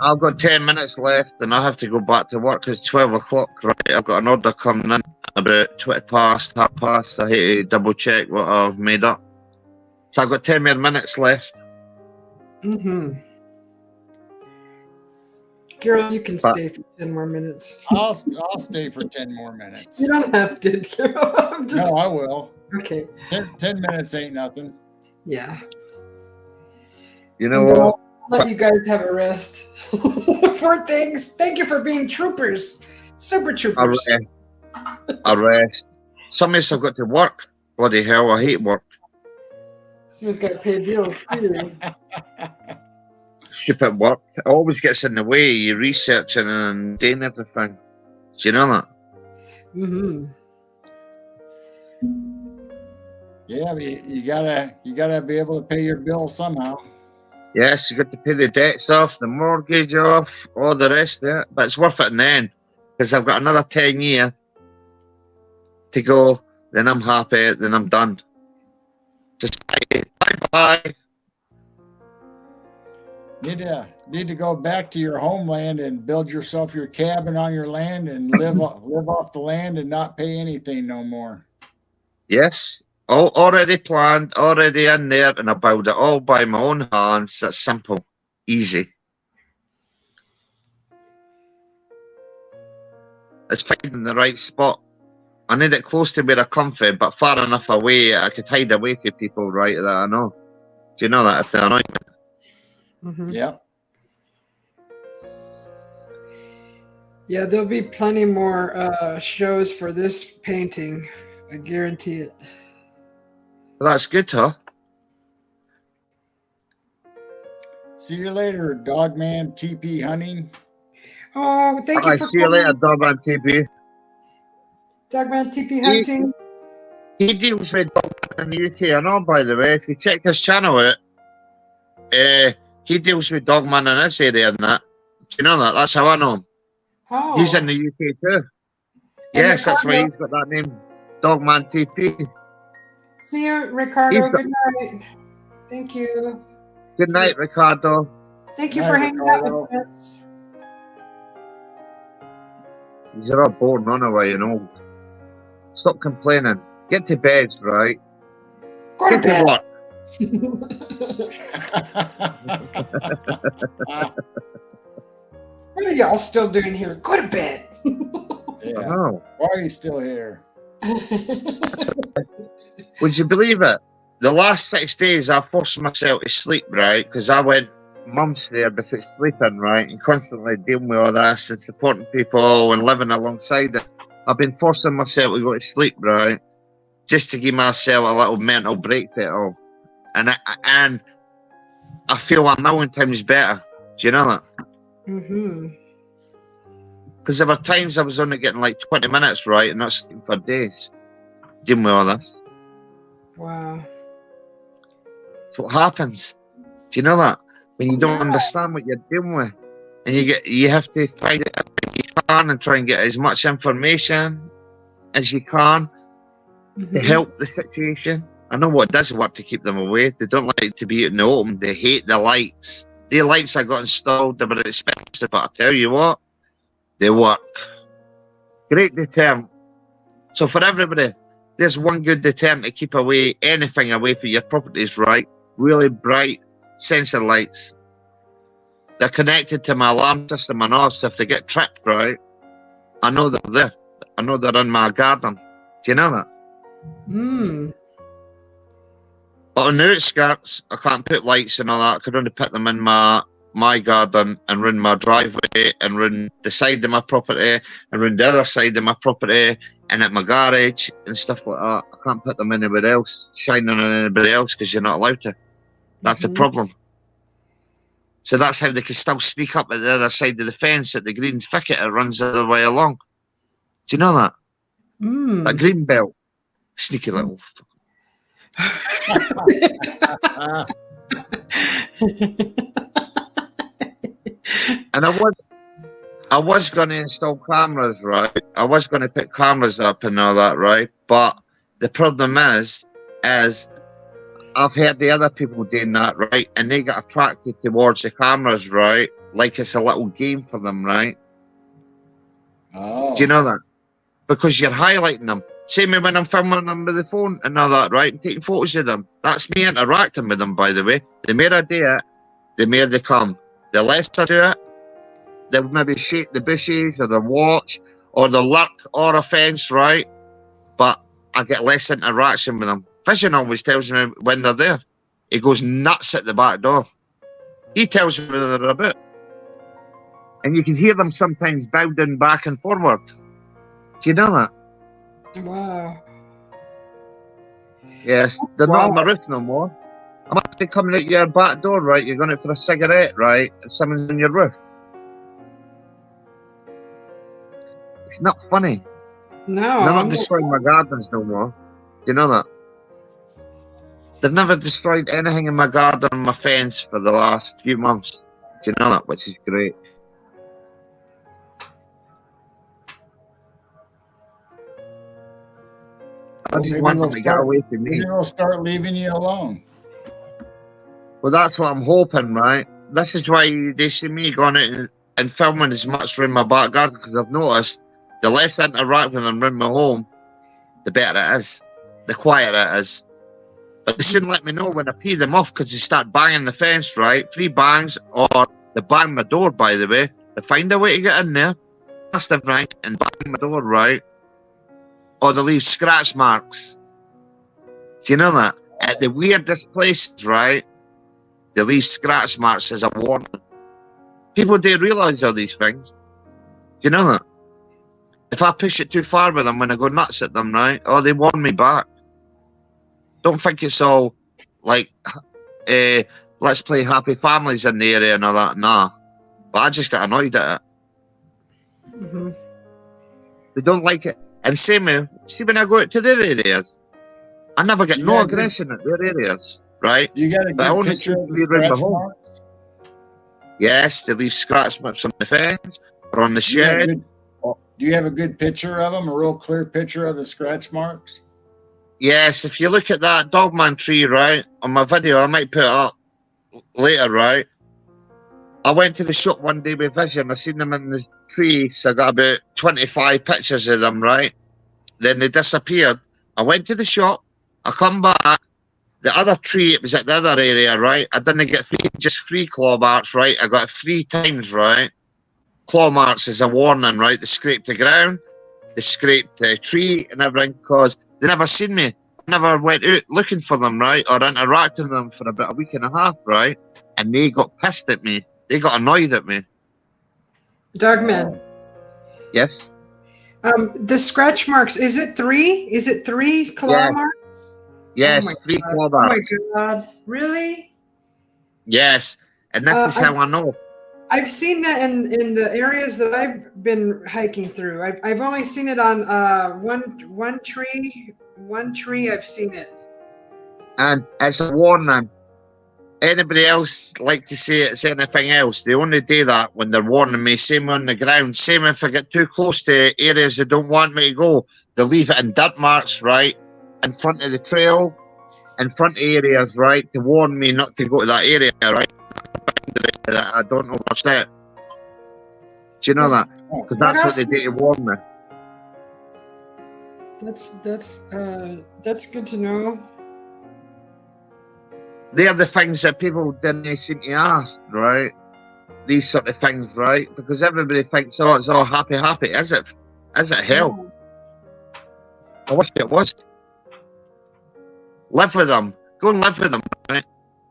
Speaker 6: I've got 10 minutes left, and I have to go back to work. It's 12 o'clock, right? I've got an order coming in about 20 past, half past. I hate to double check what I've made up. So I've got 10 more minutes left.
Speaker 1: Mm-hmm. Carol, you can stay for 10 more minutes.
Speaker 2: I'll stay for 10 more minutes.
Speaker 1: You don't have to, Carol.
Speaker 2: No, I will.
Speaker 1: Okay.
Speaker 2: 10 minutes ain't nothing.
Speaker 1: Yeah.
Speaker 6: You know what?
Speaker 1: I'll let you guys have a rest. For things. Thank you for being troopers. Super troopers.
Speaker 6: I rest. Some days I've got to work. Bloody hell, I hate work.
Speaker 1: Someone's got to pay bills too.
Speaker 6: Stupid work. It always gets in the way. You're researching and doing everything. Do you know that?
Speaker 1: Mm-hmm.
Speaker 2: Yeah, but you gotta be able to pay your bills somehow.
Speaker 6: Yes, you got to pay the debts off, the mortgage off, all the rest of it. But it's worth it in the end, because I've got another 10 years to go. Then I'm happy. Then I'm done. Just bye-bye.
Speaker 2: Need to go back to your homeland and build yourself your cabin on your land and live off the land and not pay anything no more.
Speaker 6: Yes, all already planned, already in there, and I build it all by my own hands. That's simple, easy. It's finding the right spot. I need it close to where I come from, but far enough away I could hide away from people, right? That I know. Do you know that if they annoy me?
Speaker 1: Mm-hmm.
Speaker 2: Yep.
Speaker 1: Yeah, there'll be plenty more shows for this painting. I guarantee it.
Speaker 6: Well, that's good, huh?
Speaker 2: See you later, Dogman TP Hunting.
Speaker 1: Oh, thank you
Speaker 6: I
Speaker 1: for
Speaker 6: see you later, Dogman TP.
Speaker 1: Dogman TP Hunting.
Speaker 6: He deals with Dogman in the UK. I know, by the way, if you check his channel out, he deals with Dogman in this area and that. Do you know that? That's how I know him.
Speaker 1: Oh.
Speaker 6: He's in the UK too. Yes, that's why he's got that name, Dogman TP.
Speaker 1: See you, Ricardo. Good night. Thank you.
Speaker 6: Good night, Ricardo.
Speaker 1: Thank you for hanging out with us.
Speaker 6: These are all bored runaway and old. Stop complaining. Get to bed, right?
Speaker 1: Go to bed.
Speaker 6: Work.
Speaker 1: What are y'all still doing here? Go to bed.
Speaker 2: Yeah.
Speaker 6: Oh.
Speaker 2: Why are you still here?
Speaker 6: Would you believe it? The last 6 days I forced myself to sleep, right? Because I went months there before sleeping, right? And constantly dealing with all this and supporting people and living alongside it. I've been forcing myself to go to sleep, right? Just to give myself a little mental break for it all. And I feel a million times better. Do you know that?
Speaker 1: Mm-hmm.
Speaker 6: Because there were times I was only getting like 20 minutes, right? And not sleeping for days. Dealing with all this.
Speaker 1: Wow.
Speaker 6: That's what happens. Do you know that? When you don't understand what you're dealing with. And you have to find it out when you can and try and get as much information as you can to help the situation. I know what does work to keep them away. They don't like to be out in the open. They hate the lights. The lights I got installed, they were expensive, but I tell you what, they work. Great deterrent. So for everybody, there's one good deterrent to keep away anything away from your properties, right? Really bright sensor lights. They're connected to my alarm system and all, so if they get tripped, right, I know they're there. I know they're in my garden. Do you know that?
Speaker 1: Mm.
Speaker 6: But on the outskirts, I can't put lights and all that. I could only put them in my garden and run my driveway and run the side of my property and run the other side of my property and at my garage and stuff like that. I can't put them anywhere else, shining on anybody else because you're not allowed to. That's the problem. So that's how they can still sneak up at the other side of the fence at the green thicket that runs the other way along. Do you know that?
Speaker 1: Mm.
Speaker 6: That green belt. Sneaky little And I was going to install cameras, right? I was going to put cameras up and all that, right? But the problem is I've heard the other people doing that, right? And they get attracted towards the cameras, right? Like it's a little game for them, right?
Speaker 2: Oh.
Speaker 6: Do you know that? Because you're highlighting them. Same when I'm filming them with the phone and all that, right? And taking photos of them. That's me interacting with them, by the way. The more I do it, the more they come. The less I do it, they'll maybe shake the bushes or they'll watch or they'll lurk or a fence, right? But I get less interaction with them. Vision always tells me when they're there. He goes nuts at the back door. He tells me whether they're about. And you can hear them sometimes bounding back and forward. Do you know that?
Speaker 1: Wow.
Speaker 6: Yes, they're not on my roof no more. I'm actually coming out your back door, right? You're going out for a cigarette, right? And someone's on your roof. It's not funny.
Speaker 1: No.
Speaker 6: They're not destroying my gardens no more. Do you know that? They've never destroyed anything in my garden or my fence for the last few months. Do you know that? Which is great. I just want them to get away from me.
Speaker 2: They'll start leaving you alone.
Speaker 6: Well, that's what I'm hoping, right? This is why they see me going out and filming as much around my back garden, because I've noticed the less I interact with them around my home, the better it is, the quieter it is. But they shouldn't let me know when I pee them off, because they start banging the fence, right? 3 bangs, or they bang my door, by the way. They find a way to get in there, past the rank, and bang my door, right? Or they leave scratch marks. Do you know that? At the weirdest places, right? They leave scratch marks as a warning. People do realise all these things. Do you know that? If I push it too far with them when I go nuts at them, right? Oh, they warn me back. Don't think it's all like, let's play happy families in the area and all that. Nah. But I just get annoyed at it.
Speaker 1: Mm-hmm.
Speaker 6: They don't like it. And same with, see when I go out to their areas, I never get no aggression at their areas, right?
Speaker 2: You got a good picture of the scratch marks?
Speaker 6: Yes, they leave scratch marks on the fence or on the shed.
Speaker 2: Do you have a good picture of them? A real clear picture of the scratch marks?
Speaker 6: Yes, if you look at that dogman tree, right, on my video, I might put it up later, right? I went to the shop one day with Vision. I seen them in the tree, so I got about 25 pictures of them, right? Then they disappeared. I went to the shop. I come back. The other tree, it was at the other area, right? I didn't get just 3 claw marks, right? I got 3 times, right? Claw marks is a warning, right? They scraped the ground, they scraped the tree and everything, because they never seen me. I never went out looking for them, right? Or interacting with them for about a week and a half, right? And they got pissed at me. They got annoyed at me.
Speaker 1: Dogman.
Speaker 6: Yes?
Speaker 1: The scratch marks, is it 3? Is it 3 claw marks?
Speaker 6: Yes,
Speaker 1: oh
Speaker 6: 3 claw marks.
Speaker 1: Oh my God. Really?
Speaker 6: Yes. And this is how I know.
Speaker 1: I've seen that in the areas that I've been hiking through. I've only seen it on one tree. One tree I've seen it.
Speaker 6: And it's a warning. Anybody else like to say it's anything else? They only do that when they're warning me. Same on the ground. Same if I get too close to areas they don't want me to go. They leave it in dirt marks, right? In front of the trail, in front of areas, right? To warn me not to go to that area, right? I don't know what's that. Do you know that? Because that's what they do to warn me.
Speaker 1: That's good to know.
Speaker 6: They're the things that people didn't seem to ask, right? These sort of things, right? Because everybody thinks, oh, it's all happy. Is it? Is it hell? I wish it was. Live with them. Go and live with them, right?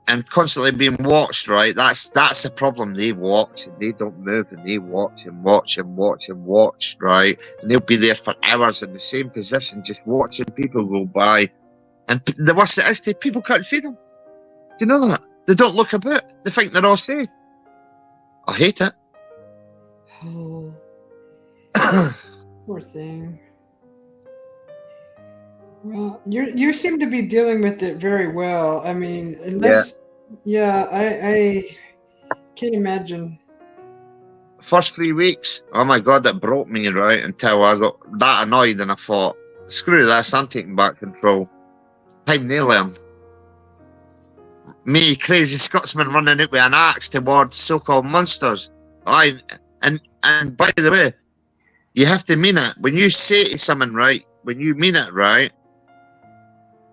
Speaker 6: And constantly being watched, right? That's the problem. They watch and they don't move, and they watch and watch and watch and watch, right? And they'll be there for hours in the same position, just watching people go by. And the worst it is, people can't see them. Do you know that? They don't look about. They think they're all safe. I hate it.
Speaker 1: Oh, poor thing. Well, you seem to be dealing with it very well. I mean, unless, I can't imagine.
Speaker 6: first 3 weeks, oh my God, it broke me, right? Until I got that annoyed and I thought, screw this, I'm taking back control. Time they learn. Me, crazy Scotsman, running out with an axe towards so-called monsters. And by the way, you have to mean it. When you say to someone, right, when you mean it, right,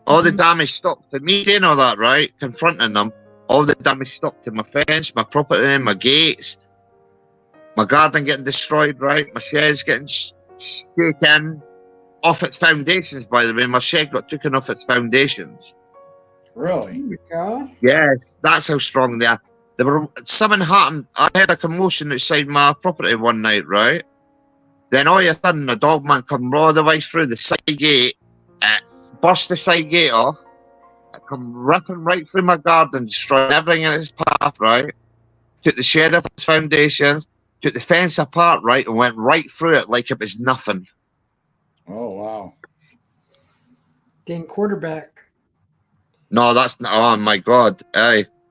Speaker 6: all the damage stopped. For me doing all that, right, confronting them, all the damage stopped to my fence, my property, my gates, my garden getting destroyed, right, my shed's getting shaken off its foundations, by the way. My shed got taken off its foundations.
Speaker 2: Really?
Speaker 1: Oh my God.
Speaker 6: Yes, that's how strong they are. Something happened. I had a commotion outside my property one night, right? Then all of a sudden, the dog man come all the way through the side gate, burst the side gate off, come ripping right through my garden, destroying everything in its path, right? Took the shed off its foundations, took the fence apart, right, and went right through it like it was nothing.
Speaker 2: Oh, wow.
Speaker 1: Dang quarterback.
Speaker 6: No, that's not. Oh my God!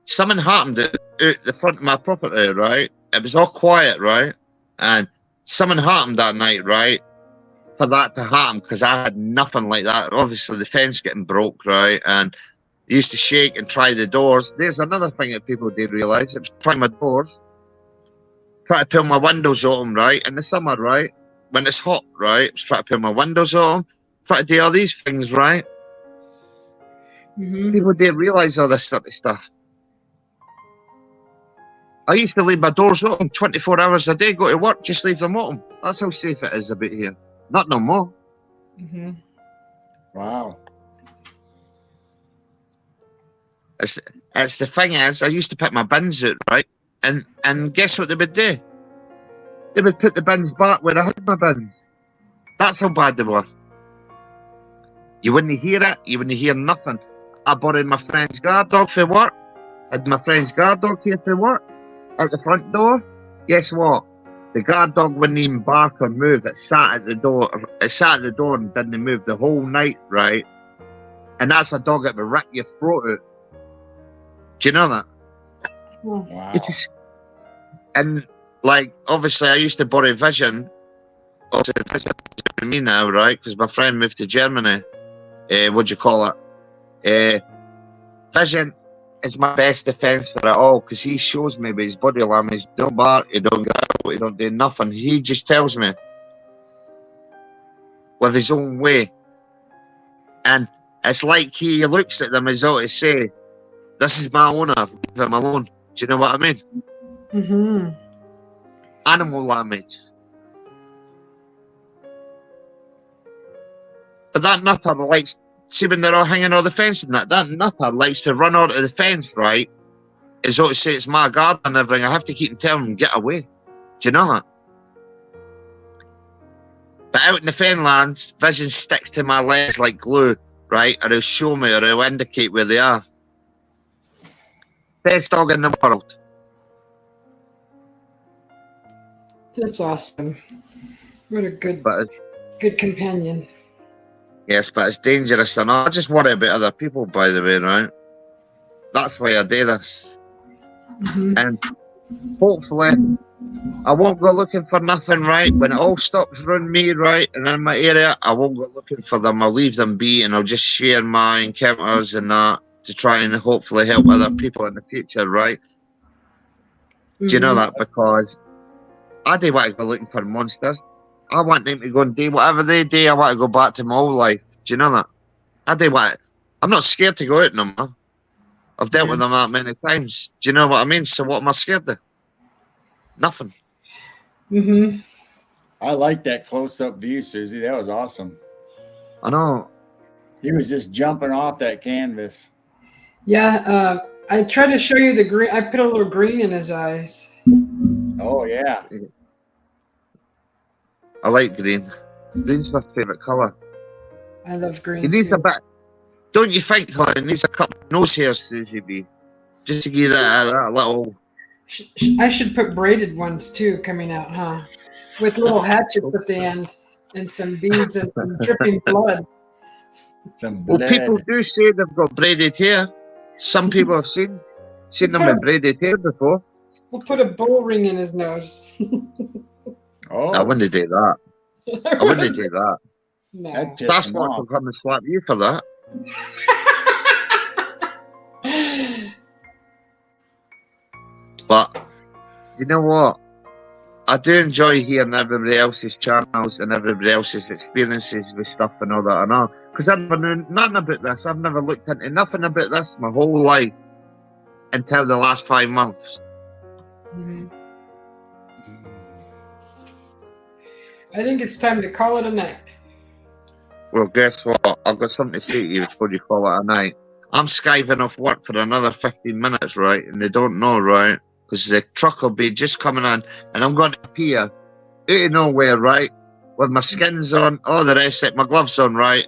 Speaker 6: Something happened at the front of my property, right? It was all quiet, right? And something happened that night, right? For that to happen, because I had nothing like that. Obviously, the fence getting broke, right? And I used to shake and try the doors. There's another thing that people did realise. It was trying my doors, try to pull my windows open, right? In the summer, right? When it's hot, right? I was trying to pull my windows open, try to do all these things, right? People didn't realise all this sort of stuff. I used to leave my doors open 24 hours a day, go to work, just leave them open. That's how safe it is about here. Not no more.
Speaker 2: Wow.
Speaker 6: It's the thing is, I used to put my bins out, right? And guess what they would do? They would put the bins back where I had my bins. That's how bad they were. You wouldn't hear it. You wouldn't hear nothing. I borrowed my friend's guard dog for work. Had my friend's guard dog here for work. At the front door. Guess what? The guard dog wouldn't even bark or move. It sat at the door. It sat at the door and didn't move the whole night, right? And that's a dog that would rip your throat out. Do you know that?
Speaker 2: Wow.
Speaker 6: And like, obviously, I used to borrow Vision. Also, Vision is me now, right? Because my friend moved to Germany. What do you call it? Vision is my best defense for it all, because he shows me with his body language. Don't bark, you don't go, you don't do nothing. He just tells me with his own way. And it's like he looks at them as though to say, this is my owner, leave him alone. Do you know what I mean? Animal language. But that nutter likes, see when they're all hanging on the fence and that nutter likes to run onto the fence, right? As though to say it's my garden and everything. I have to keep telling him, get away. Do you know that? But out in the fenlands, Vision sticks to my legs like glue, right? Or he'll show me, or he'll indicate where they are. Best dog in the world.
Speaker 1: That's awesome. What a good companion.
Speaker 6: Yes, but it's dangerous, and I just worry about other people, by the way, right? That's why I do this. And hopefully, I won't go looking for nothing, right? When it all stops around me, right, and in my area, I won't go looking for them. I'll leave them be, and I'll just share my encounters and that to try and hopefully help other people in the future, right? Do you know that? Because I don't want to go looking for monsters. I want them to go and do whatever they do. I want to go back to my old life. Do you know that? I do want. I'm not scared to go out no more. I've dealt with them that many times. Do you know what I mean? So what am I scared of? Nothing.
Speaker 2: I like that close-up view, Susie. That was awesome.
Speaker 6: I know.
Speaker 2: He was just jumping off that canvas.
Speaker 1: Yeah, I tried to show you the green. I put a little green in his eyes.
Speaker 2: Oh, yeah.
Speaker 6: I like green. Green's my favourite colour.
Speaker 1: I love green.
Speaker 6: He needs a bit. Don't you think, he needs a couple of nose hairs, Susie B? Just to give that little.
Speaker 1: I should put braided ones too coming out, huh? With little hatchets at the end and some beads and some dripping blood.
Speaker 6: Well, people do say they've got braided hair. Some people have seen them with braided hair before.
Speaker 1: We'll put a bull ring in his nose.
Speaker 2: Oh,
Speaker 6: I wouldn't do that. I wouldn't do that.
Speaker 1: No.
Speaker 6: Sasquatch will come and slap you for that. But you know what? I do enjoy hearing everybody else's channels and everybody else's experiences with stuff and all that and all. Because I've never known nothing about this. I've never looked into nothing about this my whole life until the last 5 months.
Speaker 1: Mm-hmm. I think it's time to call it a night.
Speaker 6: Well, guess what? I've got something to say to you before you call it a night. I'm skiving off work for another 15 minutes, right? And they don't know, right? Because the truck will be just coming on, and I'm going to appear out of nowhere, right? With my skins on, all the rest of it, my gloves on, right?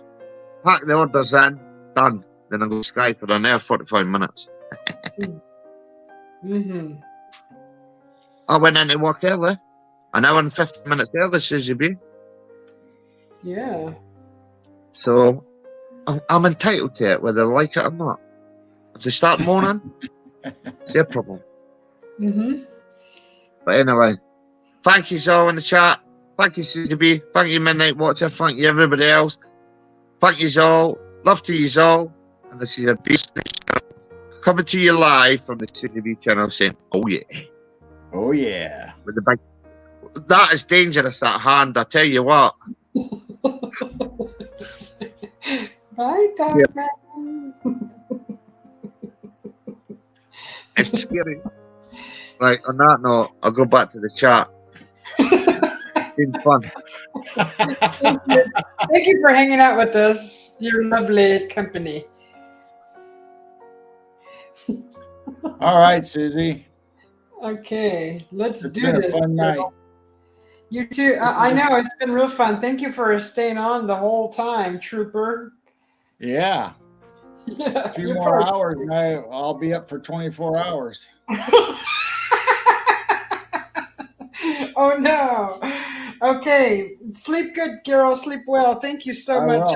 Speaker 6: Pack the orders in, done. Then I'm going to sky for another 45 minutes.
Speaker 1: Mm-hmm.
Speaker 6: I went into work early. An hour and 15 minutes early, Susie B.
Speaker 1: Yeah.
Speaker 6: So I'm entitled to it, whether I like it or not. If they start moaning, it's their problem.
Speaker 1: Mm-hmm.
Speaker 6: But anyway, thank you all in the chat. Thank you, Susie B. Thank you, Midnight Watcher. Thank you, everybody else. Thank you all. Love to you all. And this is a beast coming to you live from the Susie B channel saying, oh yeah.
Speaker 2: Oh yeah.
Speaker 6: With the big, that is dangerous, that hand, I tell you what.
Speaker 1: Bye, Dogman.
Speaker 6: It's scary. Right, on that note, I'll go back to the chat. It's been fun.
Speaker 1: Thank you for hanging out with us. Your lovely company.
Speaker 2: All right, Susie.
Speaker 1: Okay, let's
Speaker 2: It's
Speaker 1: do
Speaker 2: been
Speaker 1: this.
Speaker 2: a fun night.
Speaker 1: You too. I know it's been real fun. Thank you for staying on the whole time, Trooper.
Speaker 2: Yeah.
Speaker 1: Yeah,
Speaker 2: A few more hours, and I'll be up for 24 hours.
Speaker 1: Oh no. Okay. Sleep good, Carol. Sleep well. Thank you so much.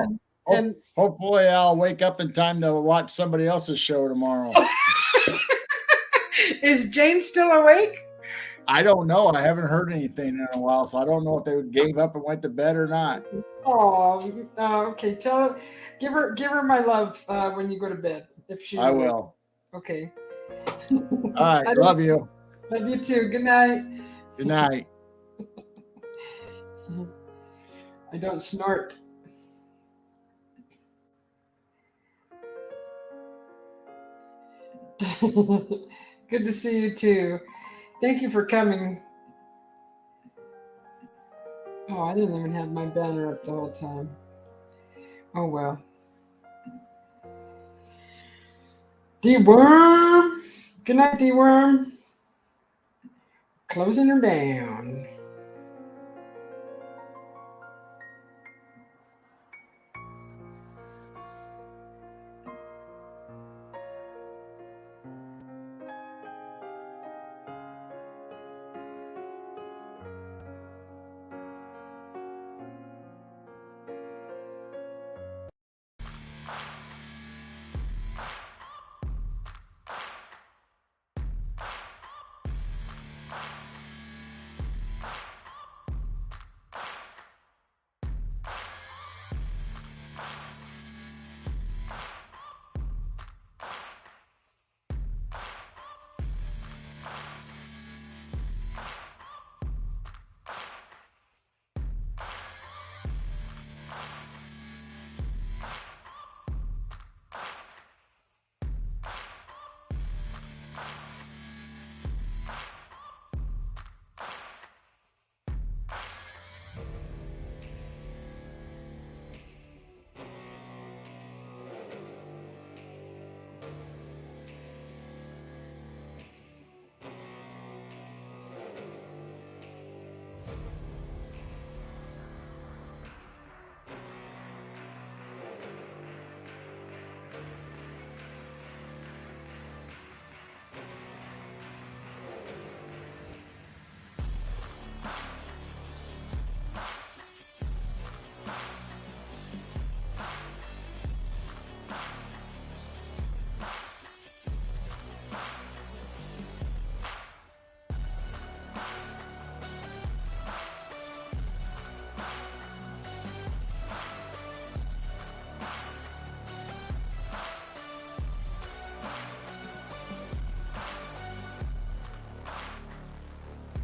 Speaker 2: Will.
Speaker 1: And
Speaker 2: Hopefully I'll wake up in time to watch somebody else's show tomorrow.
Speaker 1: is Jane still awake?
Speaker 2: I don't know. I haven't heard anything in a while, so I don't know if they gave up and went to bed or not.
Speaker 1: Oh, okay. Give her my love when you go to bed. If she's
Speaker 2: I
Speaker 1: awake.
Speaker 2: will.
Speaker 1: Okay.
Speaker 2: All right. Love you.
Speaker 1: Love you too. Good night.
Speaker 2: Good night.
Speaker 1: I don't snort. Good to see you too. Thank you for coming. Oh, I didn't even have my banner up the whole time. Oh well. D-Worm. Good night, D-Worm. Closing her down.